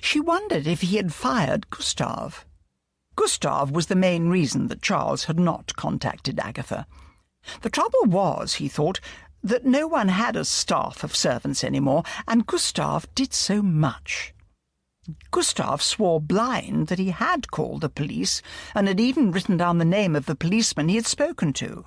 B: She wondered if he had fired Gustav. Gustav was the main reason that Charles had not contacted Agatha. The trouble was, he thought, that no one had a staff of servants anymore, and Gustav did so much. Gustav swore blind that he had called the police, and had even written down the name of the policeman he had spoken to.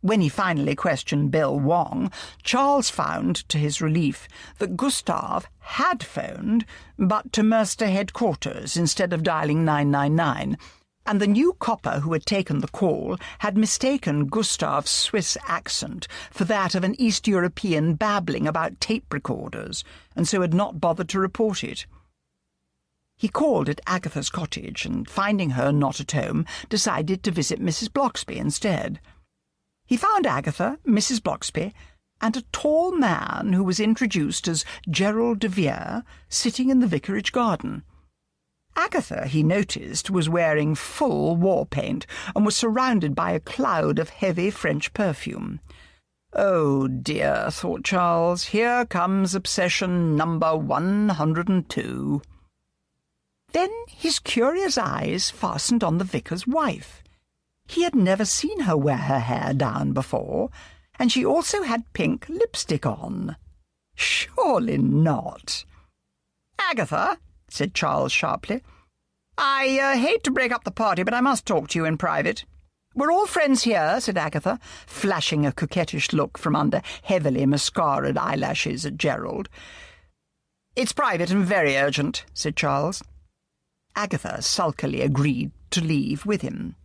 B: When he finally questioned Bill Wong, Charles found, to his relief, that Gustav had phoned, but to Mercer headquarters instead of dialing 999, and the new copper who had taken the call had mistaken Gustav's Swiss accent for that of an East European babbling about tape recorders, and so had not bothered to report it. He called at Agatha's cottage, and finding her not at home, decided to visit Mrs. Blocksby instead. He found Agatha, Mrs. Blocksby, and a tall man who was introduced as Gerald de Vere sitting in the vicarage garden. Agatha, he noticed, was wearing full war paint and was surrounded by a cloud of heavy French perfume. "Oh dear," thought Charles, "here comes obsession number 102. Then his curious eyes fastened on the vicar's wife. He had never seen her wear her hair down before, and she also had pink lipstick on. Surely not. "Agatha," said Charles sharply, "I hate to break up the party, but I must talk to you in private." "We're all friends here," said Agatha, flashing a coquettish look from under heavily mascaraed eyelashes at Gerald. "It's private and very urgent," said Charles. Agatha sulkily agreed to leave with him.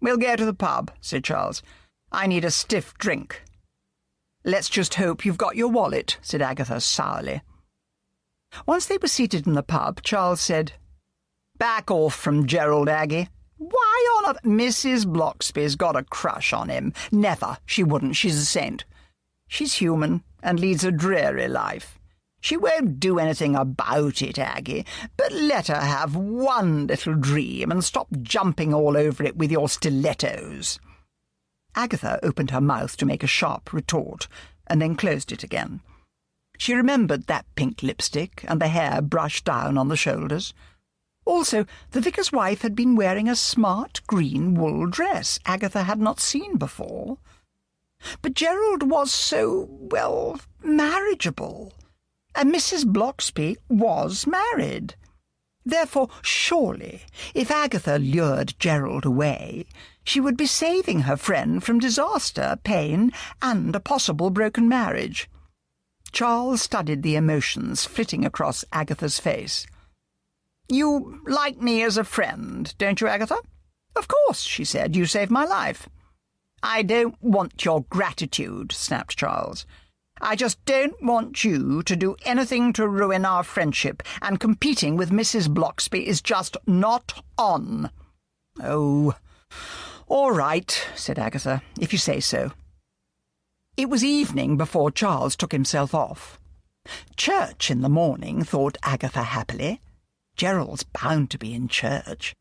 B: "We'll go to the pub," said Charles. "I need a stiff drink." "Let's just hope you've got your wallet," said Agatha sourly. Once they were seated in the pub, Charles said, "Back off from Gerald, Aggie. Why on earth? Mrs. Blocksby's got a crush on him. Never. She wouldn't. She's a saint. She's human and leads a dreary life. She won't do anything about it, Aggie, but let her have one little dream and stop jumping all over it with your stilettos."
A: Agatha opened her mouth to make a sharp retort, and then closed it again. She remembered that pink lipstick and the hair brushed down on the shoulders. Also, the vicar's wife had been wearing a smart green wool dress Agatha had not seen before. But Gerald was so, well, marriageable, and Mrs. Blocksby was married. Therefore, surely, if Agatha lured Gerald away, she would be saving her friend from disaster, pain, and a possible broken marriage. Charles studied the emotions flitting across Agatha's face. "You like me as a friend, don't you, Agatha?" "Of course," she said. "You saved my life." "I don't want your gratitude," snapped Charles. "I just don't want you to do anything to ruin our friendship, and competing with Mrs. Blocksby is just not on." "Oh, all right," said Agatha, "if you say so." It was evening before Charles took himself off. Church in the morning, thought Agatha happily. Gerald's bound to be in church.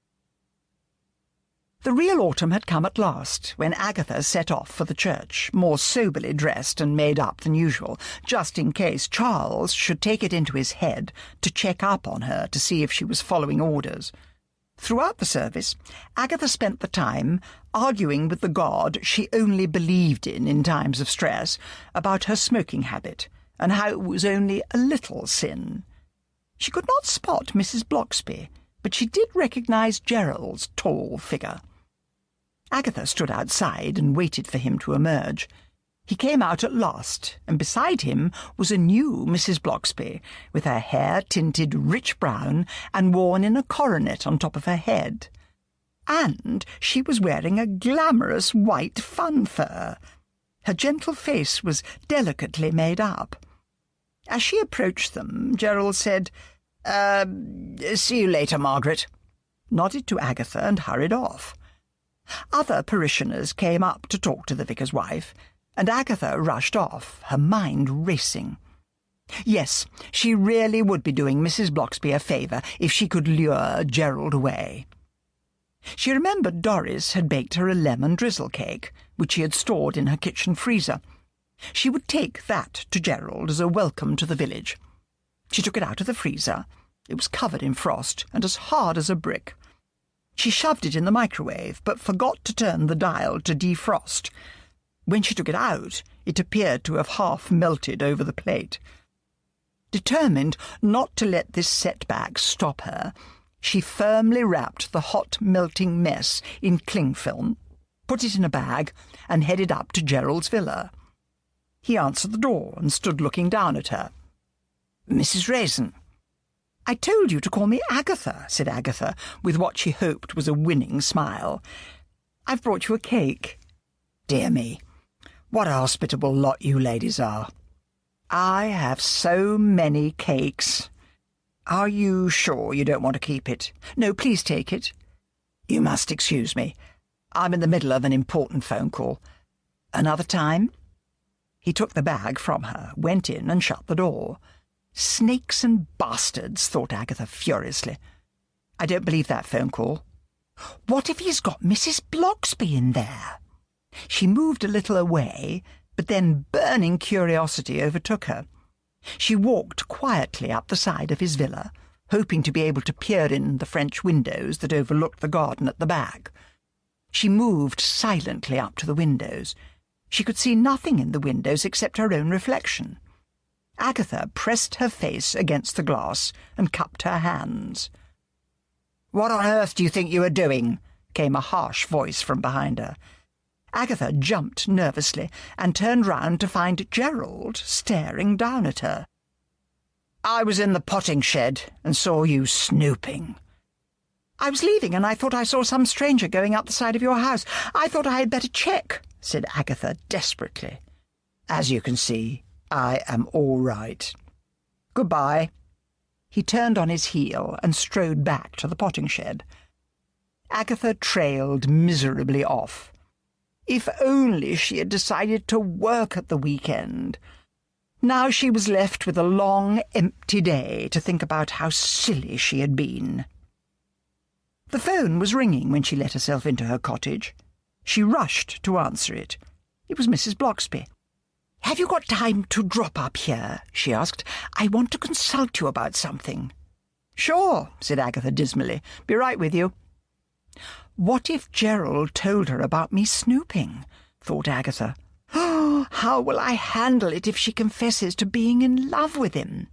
A: The real autumn had come at last, when Agatha set off for the church, more soberly dressed and made up than usual, just in case Charles should take it into his head to check up on her to see if she was following orders. Throughout the service, Agatha spent the time arguing with the God she only believed in times of stress about her smoking habit, and how it was only a little sin. She could not spot Mrs. Blocksby, but she did recognise Gerald's tall figure. Agatha stood outside and waited for him to emerge. He came out at last, and beside him was a new Mrs. Blocksby, with her hair tinted rich brown and worn in a coronet on top of her head. And she was wearing a glamorous white fun fur. Her gentle face was delicately made up. As she approached them, Gerald said, "See you later, Margaret," nodded to Agatha and hurried off. Other parishioners came up to talk to the vicar's wife, and Agatha rushed off, her mind racing. Yes, she really would be doing Mrs. Blocksby a favour if she could lure Gerald away. She remembered Doris had baked her a lemon drizzle cake, which she had stored in her kitchen freezer. She would take that to Gerald as a welcome to the village. She took it out of the freezer. It was covered in frost and as hard as a brick. She shoved it in the microwave, but forgot to turn the dial to defrost. When she took it out, it appeared to have half melted over the plate. Determined not to let this setback stop her, she firmly wrapped the hot, melting mess in cling film, put it in a bag, and headed up to Gerald's villa. He answered the door and stood looking down at her. "Mrs. Raisin." "I told you to call me Agatha," said Agatha, with what she hoped was a winning smile. "I've brought you a cake." "Dear me, what a hospitable lot you ladies are. I have so many cakes. Are you sure you don't want to keep it?" "No, please take it." "You must excuse me. I'm in the middle of an important phone call. Another time?" He took the bag from her, went in and shut the door. Snakes and bastards, thought Agatha furiously. "I don't believe that phone call. What if he's got Mrs. Blocksby in there?" She moved a little away, but then burning curiosity overtook her. She walked quietly up the side of his villa, hoping to be able to peer in the French windows that overlooked the garden at the back. She moved silently up to the windows. She could see nothing in the windows except her own reflection. Agatha pressed her face against the glass and cupped her hands. "What on earth do you think you are doing?" came a harsh voice from behind her. Agatha jumped nervously and turned round to find Gerald staring down at her. "I was in the potting shed and saw you snooping." "I was leaving and I thought I saw some stranger going up the side of your house. I thought I had better check," said Agatha desperately. "As you can see, I am all right. Goodbye." He turned on his heel and strode back to the potting shed. Agatha trailed miserably off. If only she had decided to work at the weekend.
B: Now she was left with a long, empty day to think about how silly she had been. The phone was ringing when she let herself into her cottage. She rushed to answer it. It was Mrs. Bloxby. "Have you got time to drop up here?" she asked. "I want to consult you about something." "Sure," said Agatha dismally. "Be right with you." What if Gerald told her about me snooping? Thought Agatha. Oh, how will I handle it if she confesses to being in love with him?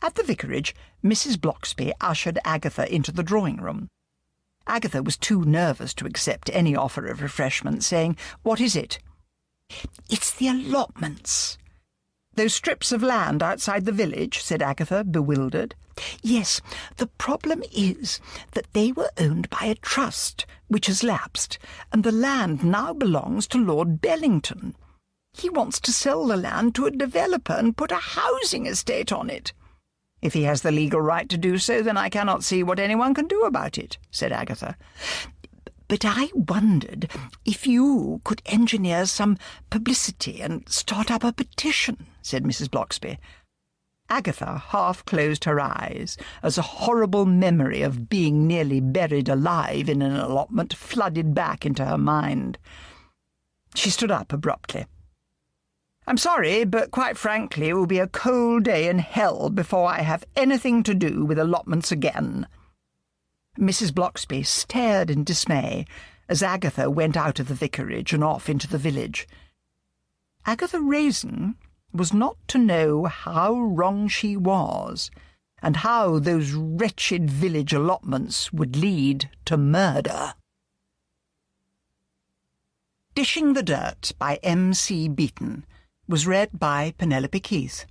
B: At the vicarage, Mrs. Bloxby ushered Agatha into the drawing-room. Agatha was too nervous to accept any offer of refreshment, saying, "What is it?" "It's the allotments." "Those strips of land outside the village," said Agatha, bewildered. "Yes, the problem is that they were owned by a trust, which has lapsed, and the land now belongs to Lord Bellington. He wants to sell the land to a developer and put a housing estate on it." "If he has the legal right to do so, then I cannot see what anyone can do about it," said Agatha. "But I wondered if you could engineer some publicity and start up a petition," said Mrs. Bloxby. Agatha half-closed her eyes as a horrible memory of being nearly buried alive in an allotment flooded back into her mind. She stood up abruptly. "I'm sorry, but quite frankly it will be a cold day in hell before I have anything to do with allotments again." Mrs. Bloxby stared in dismay as Agatha went out of the vicarage and off into the village. Agatha Raisin was not to know how wrong she was, and how those wretched village allotments would lead to murder. Dishing the Dirt by M.C. Beaton was read by Penelope Keith.